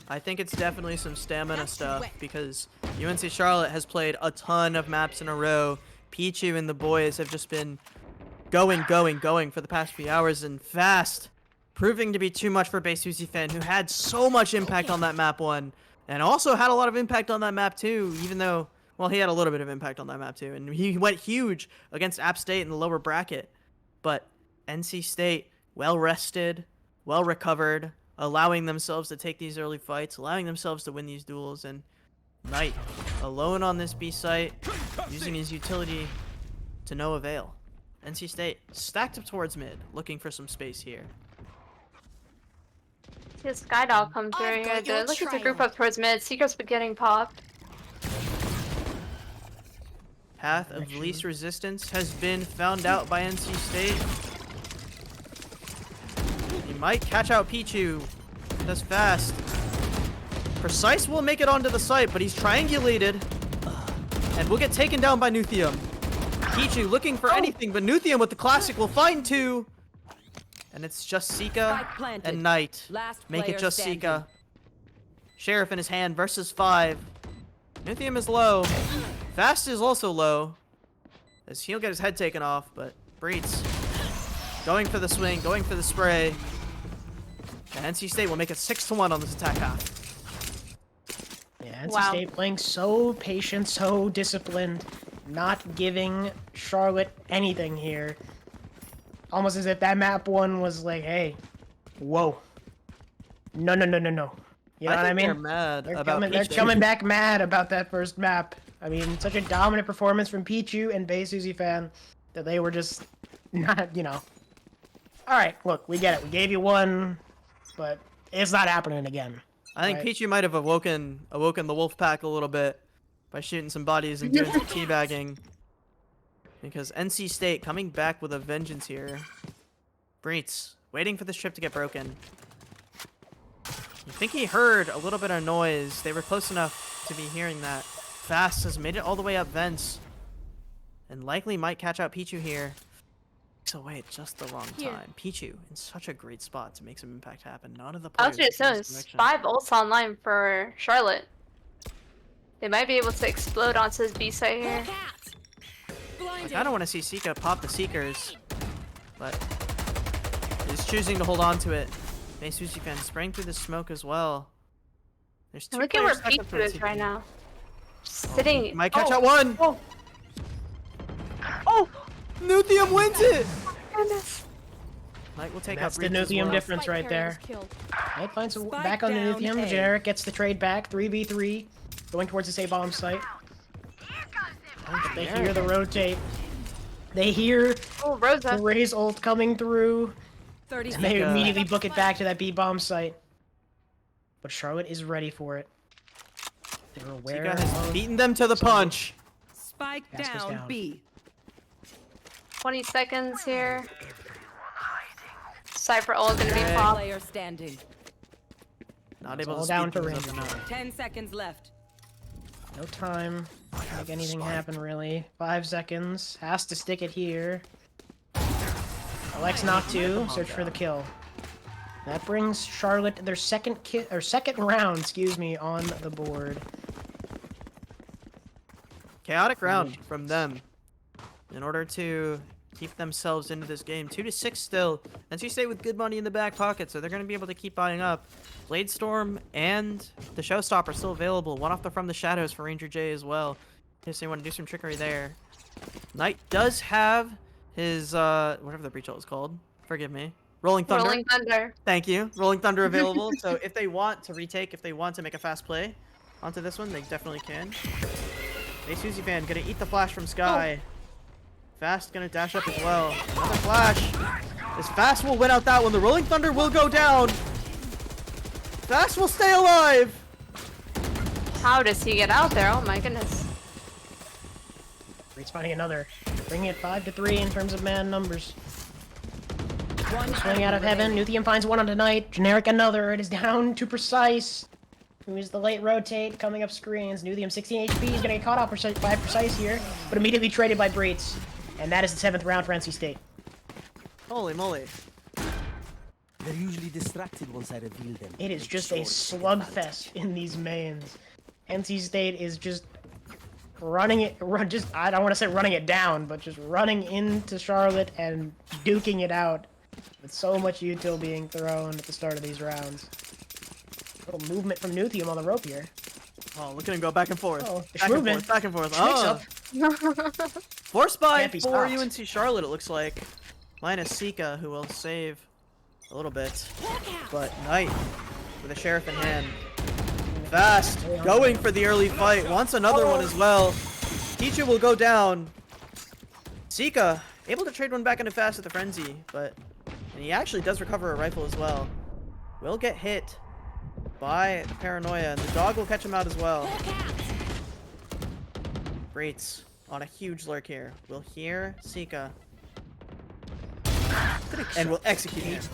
I think it's definitely some stamina That's stuff wet. because UNC Charlotte has played a ton of maps in a row. Pichu and the boys have just been going for the past few hours, and Fast proving to be too much for Beisuzi Fan, who had so much impact on that map 1, and also had a lot of impact on that map 2, even though Well, he had a little bit of impact on that map too, and he went huge against App State in the lower bracket. But NC State, well rested, well recovered, allowing themselves to take these early fights, allowing themselves to win these duels, and Knight alone on this B site, using his utility to no avail. NC State stacked up towards mid, looking for some space here. See a Skydog come through I've here. got They're your looking to trail. group up towards mid. Seeker's been getting popped. Path of least resistance has been found out by NC State. He might catch out Pichu. That's fast. Precise will make it onto the site, but he's triangulated. And will get taken down by Nuthium. Pichu looking for anything, but Nuthium with the classic will find two. And it's just Sika Spike planted. and Knight. Last Make it player just standing. Sika. Sheriff in his hand versus 5. Nuthium is low. Fast is also low. As he'll get his head taken off, but Breeds going for the swing, going for the spray. And NC State will make it 6-1 on this attack half. Yeah, NC Wow. State playing so patient, so disciplined, not giving Charlotte anything here. Almost as if that map one was like, hey, whoa. No, no, no, no, no. You know what I think they're mean? mad They're about coming, they're Pichu. coming back mad about that first map. I mean, such a dominant performance from Pichu and Bay Suzy fan that they were just not, you know. Alright, look, we get it. We gave you one, but it's not happening again. I think Right. Pichu might have awoken the wolf pack a little bit by shooting some bodies and doing some teabagging. Because NC State coming back with a vengeance here. Breeds waiting for this trip to get broken. I think he heard a little bit of noise. They were close enough to be hearing that. Fast has made it all the way up vents. And likely might catch out Pichu here. So wait, just the wrong Here. time. Pichu in such a great spot to make some impact happen. None of the I was players just in noticed this direction. 5 ults online for Charlotte. They might be able to explode onto his B site here. I kind of want to see Sika pop the Seekers, but he's choosing to hold on to it. May Suzy fan spraying through the smoke as well. There's 2 Look at where players stacked up Pichu towards is Sika. right now. Just sitting. Might catch oh, out one. Oh. Oh. Nuthium wins it. Goodness. Might will take That's out the Breeds as Nuthium well. difference right there. Might find some back on the down Nuthium. A. Generic gets the trade back. 3v3. Going towards the A-bomb site. They hear the rotate. They hear Oh, Rosa. the Raze ult coming through. 30 And they seconds. immediately book it back to that B-bomb site. But Charlotte is ready for it. They're aware Sika has of... beaten them to the punch. Spike Fast was down, down. B. 20 seconds here. Cypher ult gonna be Okay. popped. Player standing. Not It's able all to down speed to things up range. enough. 10 seconds left. No time to make anything happen, really. 5 seconds. Has to stick it here. Alex knocked 2. Search for the kill. That brings Charlotte their second round, excuse me, on the board. Chaotic round from them in order to keep themselves into this game. 2-6 still. NC State with good money in the back pocket, so they're going to be able to keep buying up. Blade Storm and the Showstopper still available. One off the From the Shadows for Ranger J as well, in case they want to do some trickery there. Knight does have his, whatever the breach ult is called. Forgive me. Rolling Thunder. Rolling Thunder. Thank you. Rolling Thunder available. So if they want to retake, if they want to make a fast play onto this one, they definitely can. Hey, Suzy fan, gonna eat the flash from Sky. Fast gonna dash up as well. Another flash. This Fast will win out that one. The Rolling Thunder will go down. Fast will stay alive. How does he get out there? Oh my goodness. Breed's finding another. Bringing it 5-3 in terms of man numbers. One Swing out of heaven. Nuthium finds one on tonight. Generic another. It is down to Precise. Who is the late rotate coming up screens. Nuthium 16 HP. He's gonna get caught off by Precise here, but immediately traded by Breeds. And that is the 7th round for NC State. Holy moly. They're usually distracted once I reveal them. It is Make just sure a to take slugfest in these mains. NC State is just running it, I don't want to say running it down, but just running into Charlotte and duking it out with so much util being thrown at the start of these rounds. Little movement from Nuthium on the rope here. Oh, look at him go back and forth. Oh, Back and movement. forth, back and forth. Mix up. Force buy Can't be for stopped. UNC Charlotte, it looks like. Minus Sika, who will save a little bit. But Knight, with a Sheriff in hand. Fast, going for the early fight. Wants another one as well. Pichu will go down. Sika, able to trade one back into Fast with the Frenzy, and he actually does recover a rifle as well. Will get hit by the Paranoia, and the dog will catch him out as well. Breitz on a huge lurk here. We'll hear Sika. And we'll execute it.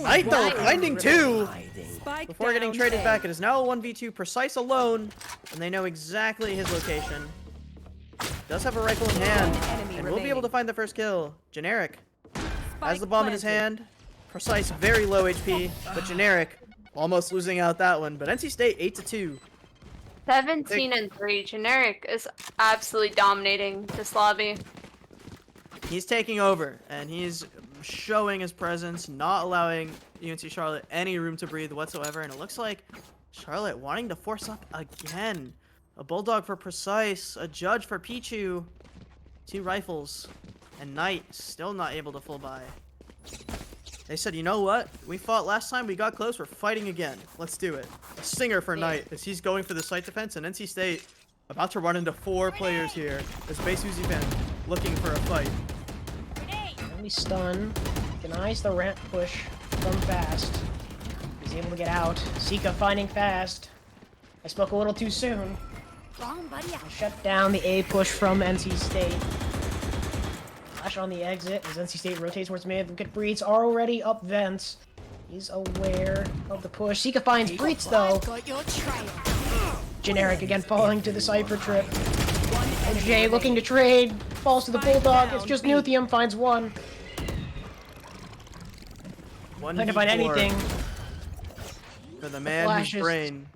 Knight though, finding two! Spike Before getting down traded A. back, it is now a 1v2, Precise alone, and they know exactly his location. Does have a rifle in hand, enemy and will be able to find the first kill. Generic has the Spike bomb in his planted. hand. Precise, very low HP, but Generic almost losing out that one. But NC State 8-2. 17-3. Generic is absolutely dominating this lobby. He's taking over, and he's showing his presence, not allowing UNC Charlotte any room to breathe whatsoever. And it looks like Charlotte wanting to force up again. A Bulldog for Precise, a Judge for Pichu, 2 rifles, and Knight still not able to full buy. They said, you know what? We fought last time, we got close, we're fighting again. Let's do it. A stinger for Knight as he's going for the site defense, and NC State about to run into 4 players here. This base Uzi fan looking for a fight. Early stun. Denies the ramp push from Fast. He's able to get out. Sika finding Fast. I spoke a little too soon. Wrong, buddy. Shut down the A push from NC State. Flash on the exit as NC State rotates towards mid. Look at Breitz already up vents. He's aware of the push. Sika finds Breitz though. Got your trail. Generic again falling to the Cypher trip. And Jay looking to trade. Falls to the Bulldog. It's just Nuthium finds one. Trying to find anything. For the man whose Flashes. brain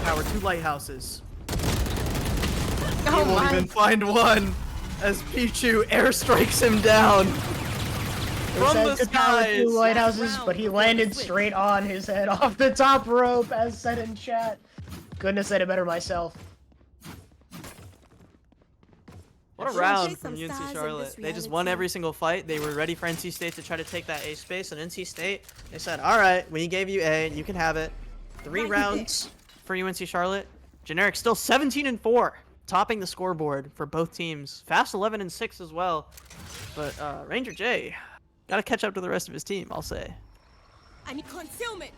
powered 2 lighthouses. He Oh won't my. even find one as Pichu airstrikes him down. From the Said to power skies. 2 lighthouses, but he landed straight on his head off the top rope, as said in chat. Couldn't have said it better myself. What a Should I round say from some UNC stars in Charlotte. this They just reality? won every single fight. They were ready for NC State to try to take that A space, and NC State, they said, alright, we gave you A, you can have it. 3 rounds for UNC Charlotte. Generic still 17-4, topping the scoreboard for both teams. Fast 11-6 as well. But Ranger J, gotta catch up to the rest of his team, I'll say. I need concealment.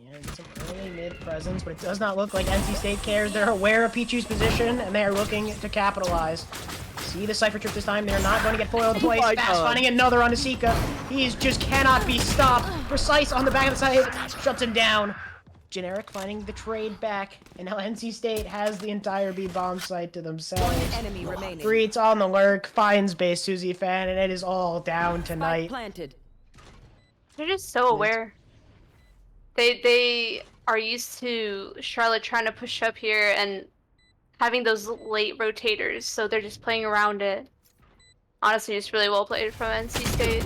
Yeah, some early mid presence, but it does not look like NC State cares. They're aware of Pichu's position, and they are looking to capitalize. See the Cypher trip this time. They're not going to get foiled twice. my Fast God. finding another onto Sika. He just cannot be stopped. Precise on the back of the side. Shuts him down. Generic finding the trade back, and now NC State has the entire B bomb site to themselves. One enemy remaining. Breitz on the lurk, finds base Susie fan, and it is all down Spike tonight. planted. They're just so aware. They are used to Charlotte trying to push up here and having those late rotators, so they're just playing around it. Honestly, it's really well played from NC State.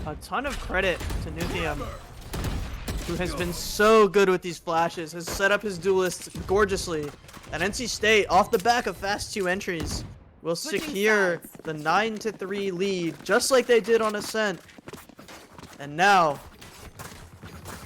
A ton of credit to Nuthium, who has been so good with these flashes, has set up his duelists gorgeously. And NC State, off the back of fast 2 entries, will secure the 9-3 lead, just like they did on Ascent. And now,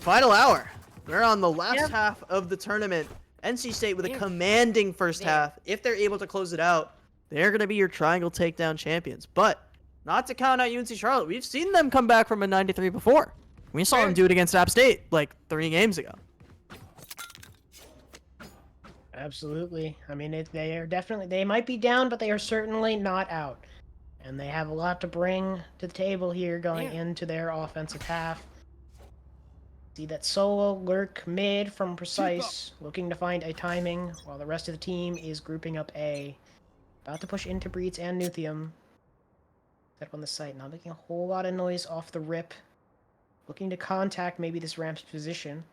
final hour. We're on the last half of the tournament. NC State with a commanding first half. If they're able to close it out, they're going to be your triangle takedown champions. But not to count out UNC Charlotte. We've seen them come back from a 9-3 before. We saw them do it against App State like 3 games ago. Absolutely. I mean, they are definitely, they might be down, but they are certainly not out. And they have a lot to bring to the table here going into their offensive half. See that solo lurk mid from Precise, looking to find a timing, while the rest of the team is grouping up A. About to push into Breitz and Nuthium. Set up on the site, not making a whole lot of noise off the rip. Looking to contact maybe this ramp's position.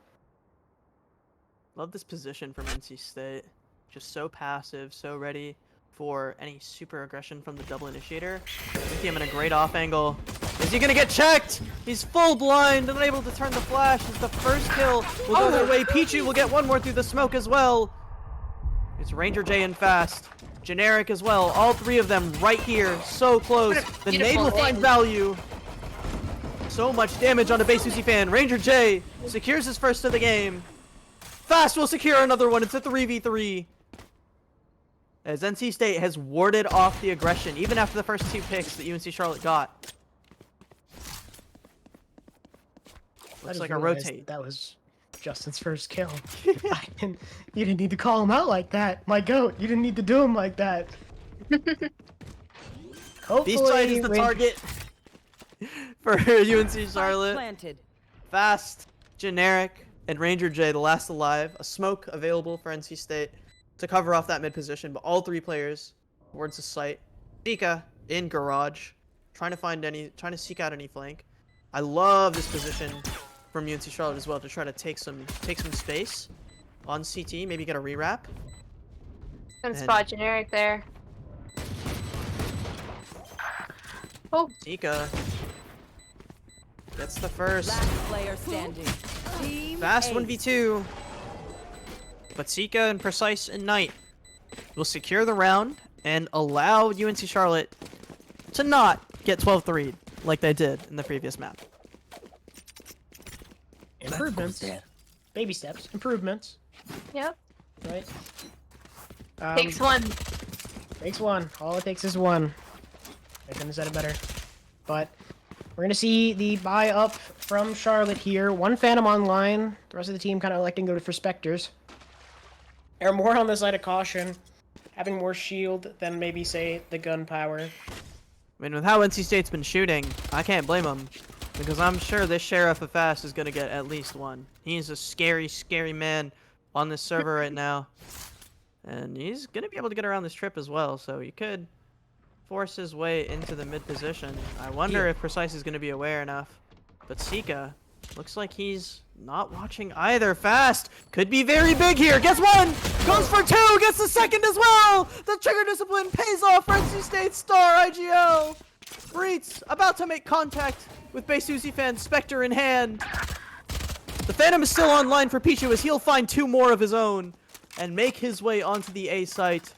Love this position from NC State. Just so passive, so ready for any super aggression from the double initiator. Nuthium in a great off angle. Is he gonna get checked? He's full blind, unable to turn the flash as the first kill will go their way. Pichu will get one more through the smoke as well. It's Ranger J and Fast. Generic as well. All three of them right here. So close. The nade will find value. So much damage on a base Uzi fan. Ranger J secures his first of the game. Fast will secure another one. It's a 3v3. As NC State has warded off the aggression, even after the first 2 picks that UNC Charlotte got. Looks like a rotate. That was Justin's first kill. You didn't need to call him out like that. My goat, you didn't need to do him like that. Beast Fight is the target for UNC Charlotte. Planted. Fast, Generic, and Ranger J, the last alive. A smoke available for NC State to cover off that mid position, but all 3 players towards the site. Pika in garage, trying to seek out any flank. I love this position from UNC Charlotte as well to try to take some space on CT, maybe get a rewrap. Gonna spot Generic there. Oh, Nika gets the first. Last player standing. Team Fast Ace. 1v2. But Sika and Precise and Knight will secure the round and allow UNC Charlotte to not get 12-3'd like they did in the previous map. Improvements. Baby steps. Improvements. yep. Right? Takes one. Takes one. All it takes is one. I couldn't have said it better. But we're gonna see the buy up from Charlotte here. 1 Phantom online. The rest of the team kind of electing to go for Spectres. They're more on the side of caution, having more shield than maybe, say, the gunpowder. I mean, with how NC State's been shooting, I can't blame them. Because I'm sure this Sheriff of Fast is going to get at least one. He's a scary, scary man on this server right now. And he's going to be able to get around this trip as well, so he could force his way into the mid position. I wonder if Precise is going to be aware enough. But Sika looks like he's not watching either. Fast could be very big here. Gets one, goes for 2, gets the second as well. The trigger discipline pays off for NC State star IGL. Breets about to make contact with base Uzi fan, Spectre in hand. The Phantom is still online for Pichu as he'll find 2 more of his own and make his way onto the A site.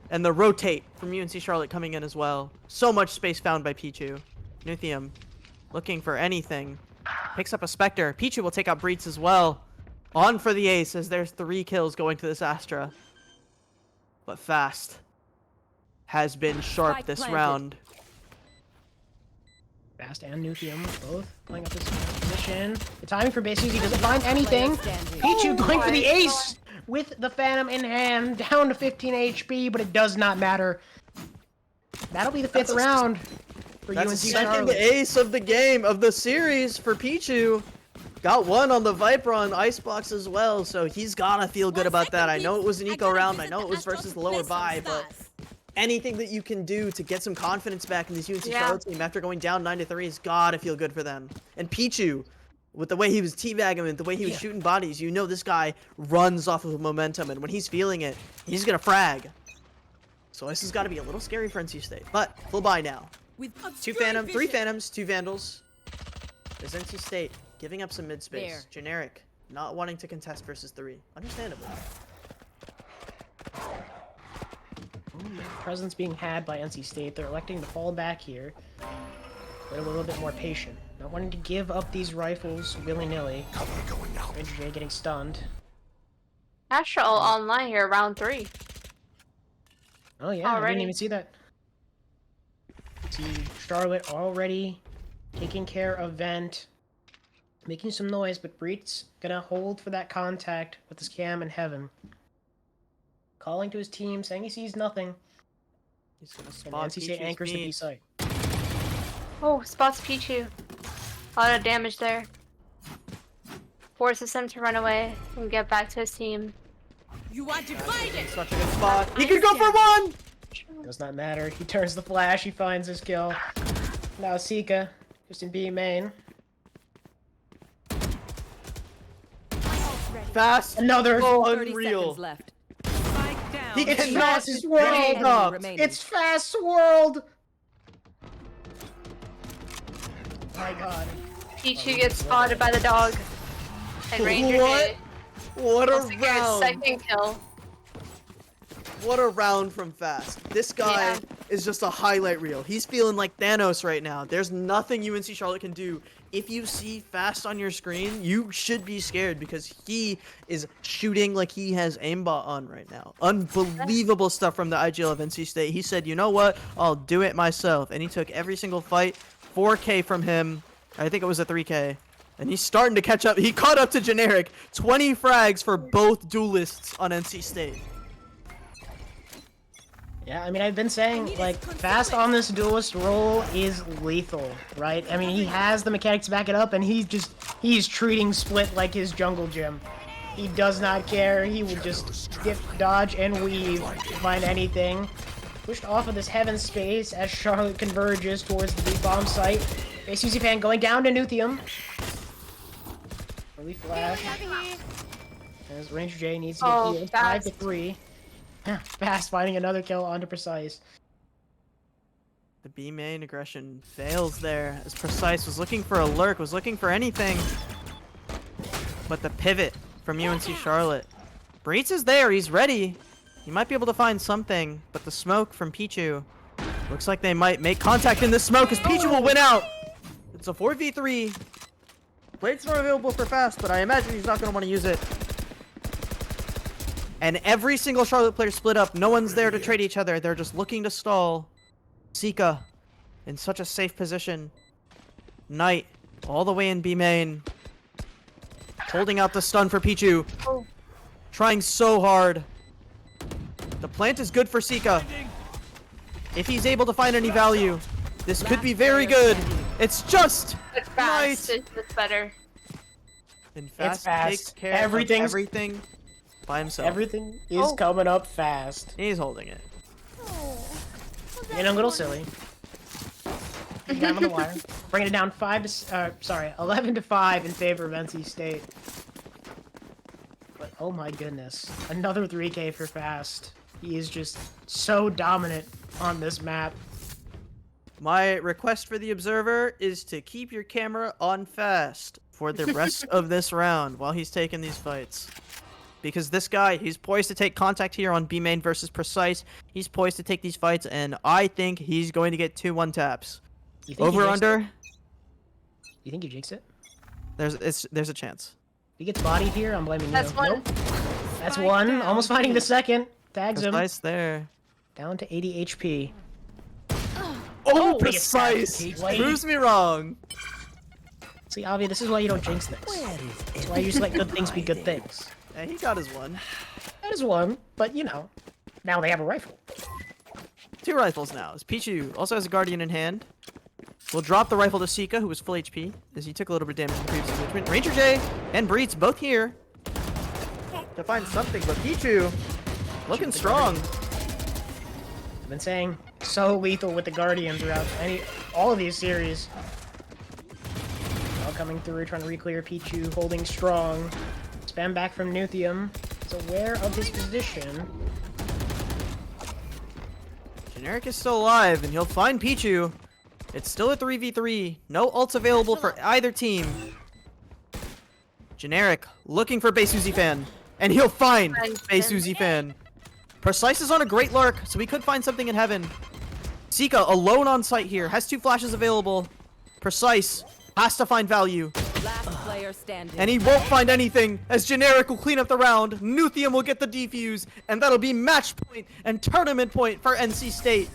And the rotate from UNC Charlotte coming in as well. So much space found by Pichu. Nuthium looking for anything. Picks up a Spectre. Pichu will take out Breets as well. On for the ace as there's 3 kills going to this Astra. But Fast has been sharp Spike this planted. round. Fast and Nuthium both playing up this position. The timing for base Uzi doesn't find anything. Pichu going for the ace with the Phantom in hand, down to 15 HP, but it does not matter. That'll be the 5th round for That's UNC the second Charlotte. ace of the game, of the series for Pichu. Got one on the Viper on Icebox as well, so he's gotta feel good about that. I know it was an eco round, I know it was versus the lower buy, but anything that you can do to get some confidence back in this UNC Charlotte team after going down 9-3 has gotta feel good for them. And Pichu, with the way he was teabagging and the way he was shooting bodies, you know this guy runs off of momentum, and when he's feeling it, he's gonna frag. So this has got to be a little scary for NC State, but full buy now. With 3 Phantoms, 2 Vandals. There's NC State giving up some mid space. There. Generic, not wanting to contest versus 3. Understandable. Presence being had by NC State. They're electing to fall back here. But a little bit more patient. Not wanting to give up these rifles willy-nilly. Cover going out. Ranger J getting stunned. Astral online here, round 3. Oh yeah, I Already. didn't even see that. See Charlotte already taking care of Vent. Making some noise, but Breets gonna hold for that contact with his cam in heaven. Calling to his team, saying he sees nothing. He's gonna And spot NC State Pichu's anchors the B meat. site. Oh, spots Pichu. A lot of damage there. Forces him to run away and get back to his team. You are divided. Such a good spot. He could go for 1! Does not matter. He turns the flash, he finds his kill. Now Sika, just in B main. Fast. Another 30 unreal. seconds left. Spike down. He It's cannot Fast's hold world! up. remaining. It's Fast's world! my god. Pichu gets spotted by the dog. And Ranger What? What a will secure his round! second kill. What a round from Fast. This guy is just a highlight reel. He's feeling like Thanos right now. There's nothing UNC Charlotte can do. If you see Fast on your screen, you should be scared because he is shooting like he has aimbot on right now. Unbelievable stuff from the IGL of NC State. He said, you know what? I'll do it myself. And he took every single fight. 4K from him. I think it was a 3K. And he's starting to catch up. He caught up to Generic. 20 frags for both duelists on NC State. Yeah, I mean, I've been saying, like, Fast on this duelist role is lethal, right? I mean, he has the mechanics to back it up, and he's treating Split like his jungle gym. He does not care. He will just dip, dodge, and weave to find anything. Pushed off of this heaven space as Charlotte converges towards the B-bomb site. Base UC fan going down to Nuthium. Early flash. As Ranger J needs to get healed. 5-3. Fast finding another kill onto Precise. The B main aggression fails there as Precise was looking for a lurk, was looking for anything. But the pivot from UNC Charlotte. Breitz is there, he's ready. He might be able to find something, but the smoke from Pichu. Looks like they might make contact in this smoke as Pichu will win out. It's a 4v3. Blade's not available for Fast, but I imagine he's not going to want to use it. And every single Charlotte player split up. No one's there to trade each other. They're just looking to stall. Sika in such a safe position. Knight all the way in B main. Holding out the stun for Pichu. Trying so hard. The plant is good for Sika. If he's able to find any value, this could be very good. It's just Fast. It's better. And Fast Fast. takes care of everything by himself. Everything is coming up fast. He's holding it. Getting a little silly. Got him on the wire. Bringing it down 11 to 5 in favor of NC State. But oh my goodness, another 3K for Fast. He is just so dominant on this map. My request for the observer is to keep your camera on Fast for the rest of this round while he's taking these fights. Because this guy, he's poised to take contact here on B main versus Precise. He's poised to take these fights, and I think he's going to get 2 1-taps. Over under? You think you jinx it? There's a chance. If he gets bodied here, I'm blaming That's you. one. Nope. That's one. Almost finding the second. Tags him. Precise there. Down to 80 HP. Oh, Precise! Proves me wrong. See, Avi, this is why you don't jinx things. That's why you just let good things be good things. Yeah, he got his one. That is one, but you know, now they have a rifle. 2 rifles now. As Pichu also has a Guardian in hand. We'll drop the rifle to Sika, who was full HP, as he took a little bit of damage in the previous engagement. Ranger J and Breitz both here to find something, but Pichu looking strong. I've been saying so lethal with the Guardian throughout all of these series. Now coming through, trying to re-clear Pichu, holding strong. Spam back from Nuthium. He's aware of his position. Generic is still alive, and he'll find Pichu. It's still a 3v3. No ults available for either team. Generic looking for base Uzi fan, and he'll find base Uzi fan. Precise is on a great lurk, so we could find something in heaven. Sika alone on site here, has 2 flashes available. Precise has to find value. Last player standing. And he won't find anything, as Generic will clean up the round. Nuthium will get the defuse, and that'll be match point and tournament point for NC State.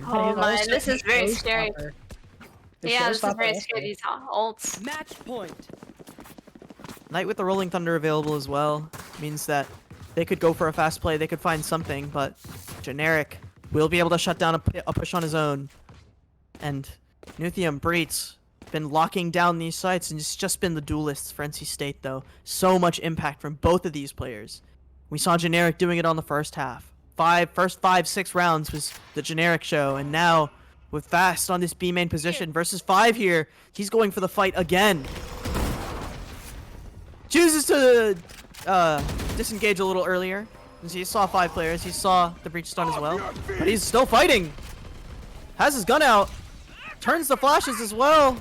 Oh my, this is very scary. Yeah, this is very scary, these ults. Match point. Knight with the Rolling Thunder available as well means that they could go for a fast play, they could find something, but Generic will be able to shut down a push on his own. And Nuthium, Breitz, been locking down these sites, and it's just been the duelists for NC State, though. So much impact from both of these players. We saw Generic doing it on the first half. First 5-6 rounds was the Generic show, and now with Fast on this B main position versus 5 here, he's going for the fight again. Chooses to disengage a little earlier, since he saw 5 players. He saw the breach stun as well, but he's still fighting. Has his gun out. turns the flashes as well.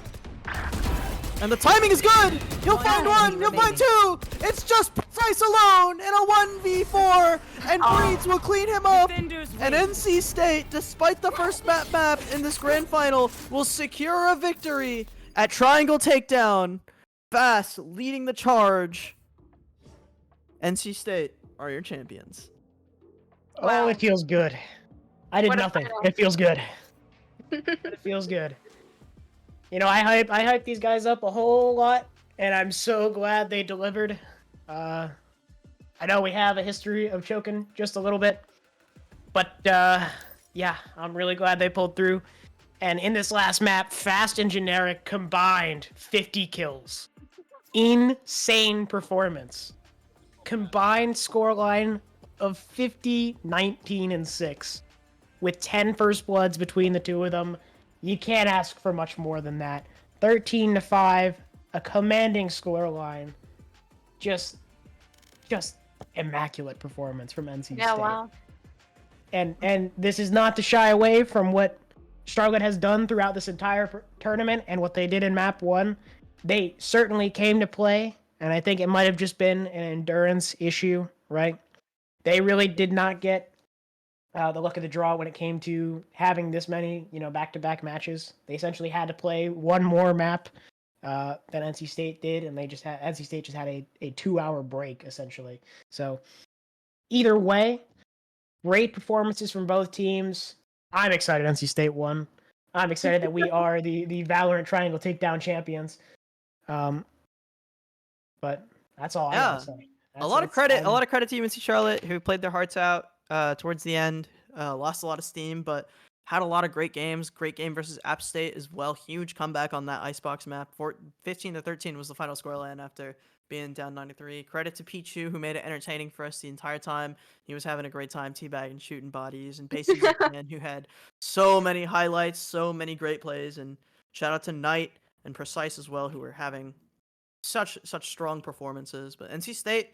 And the timing is good! He'll find one! He'll find two! It's just Precise alone in a 1v4! And Breeds will clean him up! And NC State, despite the first map in this grand final, will secure a victory at Triangle Takedown. Fast leading the charge. NC State are your champions. Oh, it feels good. I did What a nothing. final. It feels good. It feels good. You know, I hype these guys up a whole lot, and I'm so glad they delivered. I know we have a history of choking just a little bit, but yeah, I'm really glad they pulled through. And in this last map, Fast and Generic combined 50 kills. Insane performance. Combined scoreline of 50, 19, and 6. With 10 first bloods between the two of them. You can't ask for much more than that. 13-5, a commanding scoreline. Just immaculate performance from NC State. Yeah, wow. And this is not to shy away from what Charlotte has done throughout this entire tournament and what they did in map 1. They certainly came to play, and I think it might have just been an endurance issue, right? They really did not get the luck of the draw when it came to having this many, back-to-back matches. They essentially had to play one more map than NC State did, and NC State just had a 2-hour break, essentially. So, either way, great performances from both teams. I'm excited NC State won. I'm excited that we are the Valorant Triangle Takedown champions. But that's all I gotta say. A lot of credit to UNC Charlotte, who played their hearts out towards the end. Lost a lot of steam, but had a lot of great games. Great game versus App State as well. Huge comeback on that Icebox map. 15-13 was the final scoreline after being down 93. Credit to Pichu, who made it entertaining for us the entire time. He was having a great time teabagging, shooting bodies, and Pacey man, who had so many highlights, so many great plays. And shout out to Knight and Precise as well, who were having such strong performances. But NC State,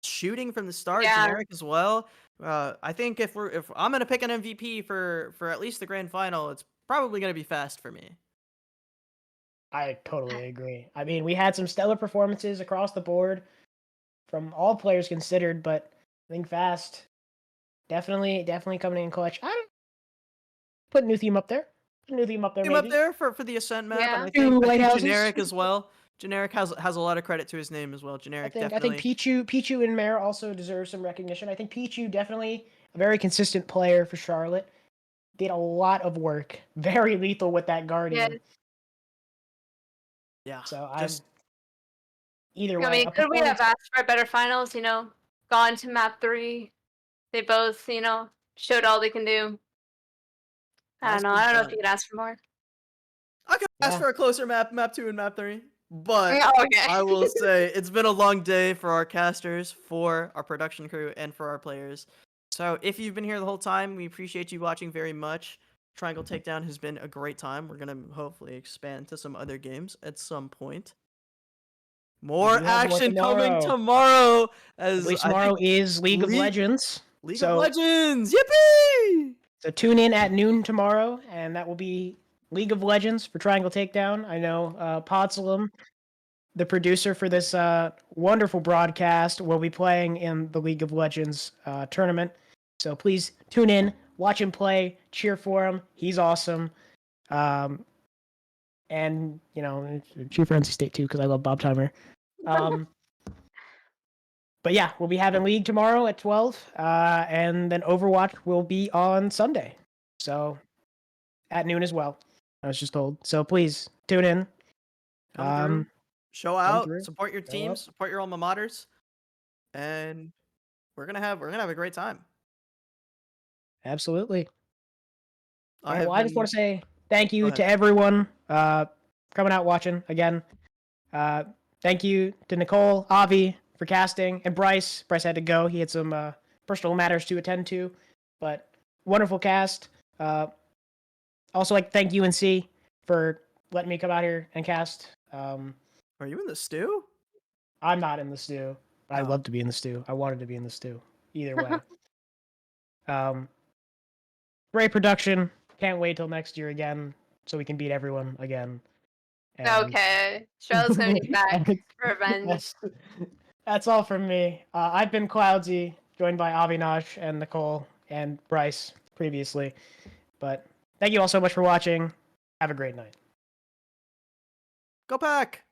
shooting from the start, Generic as well. I think if I'm gonna pick an MVP for at least the grand final, it's probably gonna be Fast for me. I totally agree. I mean, we had some stellar performances across the board from all players considered, but I think Fast definitely coming in clutch. I don't put new theme up there. New theme up there. Team up there for the Ascent map, Yeah. and I Two think lighthouses. Generic as well. Generic has a lot of credit to his name as well. Generic I definitely. think Pichu and Mare also deserve some recognition. I think Pichu definitely a very consistent player for Charlotte. Did a lot of work. Very lethal with that Guardian. Yeah. So just either way. I mean, could we have asked for better finals? Gone to map 3. They both, showed all they can do. I don't know. I don't know if you could ask for more. I could ask for a closer map 2 and map 3. But Oh, okay. I will say it's been a long day for our casters, for our production crew, and for our players. So if you've been here the whole time, we appreciate you watching very much. Triangle Takedown has been a great time. We're going to hopefully expand to some other games at some point. More action coming tomorrow. At least tomorrow is League of Legends. League of Legends! Yippee! So tune in at noon tomorrow, and that will be League of Legends for Triangle Takedown. I know Podsalem, the producer for this wonderful broadcast, will be playing in the League of Legends tournament. So please tune in, watch him play, cheer for him. He's awesome. And, cheer for NC State too, because I love Bob Timer. But yeah, we'll be having League tomorrow at 12, and then Overwatch will be on Sunday. So at noon as well, I was just told. So please tune in. Show out, support your teams, support your alma maters, and we're gonna have a great time. Absolutely. I just want to say thank you to everyone coming out watching again. Thank you to Nicole, Avi for casting, and Bryce. Bryce had to go. He had some personal matters to attend to, but wonderful cast. Also, thank UNC for letting me come out here and cast. Are you in the stew? I'm not in the stew. But I'd Oh. love to be in the stew. I wanted to be in the stew. Either way. Great production. Can't wait till next year again, so we can beat everyone again. And Okay, Strela's gonna be back for revenge. that's all from me. I've been Cloudsy, joined by Avinash and Nicole and Bryce previously. But thank you all so much for watching. Have a great night. Go Pack!